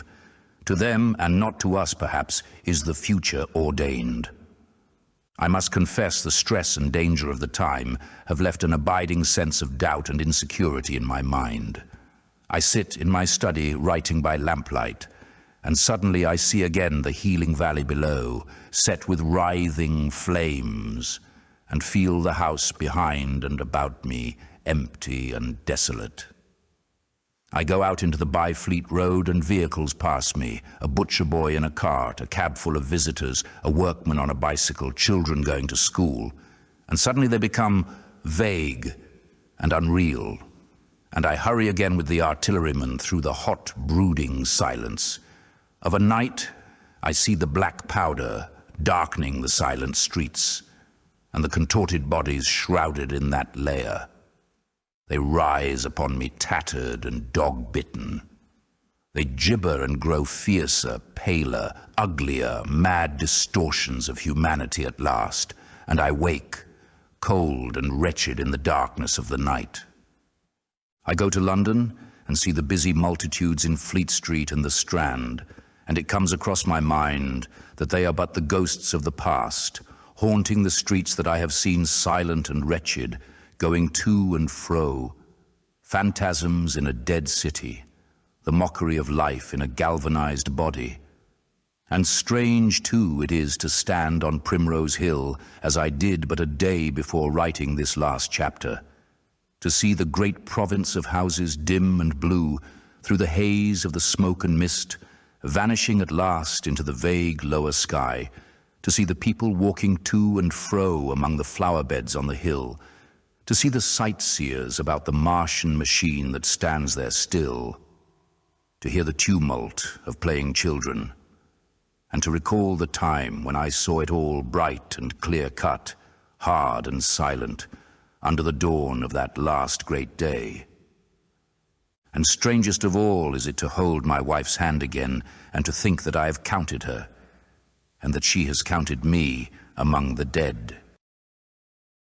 To them, and not to us perhaps, is the future ordained. I must confess the stress and danger of the time have left an abiding sense of doubt and insecurity in my mind. I sit in my study writing by lamplight, and suddenly I see again the healing valley below, set with writhing flames, and feel the house behind and about me empty and desolate. I go out into the Byfleet Road and vehicles pass me, a butcher boy in a cart, a cab full of visitors, a workman on a bicycle, children going to school, and suddenly they become vague and unreal, and I hurry again with the artilleryman through the hot, brooding silence. Of a night, I see the black powder darkening the silent streets, and the contorted bodies shrouded in that layer. They rise upon me tattered and dog-bitten. They gibber and grow fiercer, paler, uglier, mad distortions of humanity at last, and I wake, cold and wretched in the darkness of the night. I go to London and see the busy multitudes in Fleet Street and the Strand, and it comes across my mind that they are but the ghosts of the past, haunting the streets that I have seen silent and wretched, going to and fro, phantasms in a dead city, the mockery of life in a galvanized body. And strange, too, it is to stand on Primrose Hill, as I did but a day before writing this last chapter, to see the great province of houses dim and blue through the haze of the smoke and mist, vanishing at last into the vague lower sky, to see the people walking to and fro among the flower beds on the hill, to see the sightseers about the Martian machine that stands there still, to hear the tumult of playing children, and to recall the time when I saw it all bright and clear-cut, hard and silent, under the dawn of that last great day. And strangest of all is it to hold my wife's hand again and to think that I have counted her, and that she has counted me among the dead.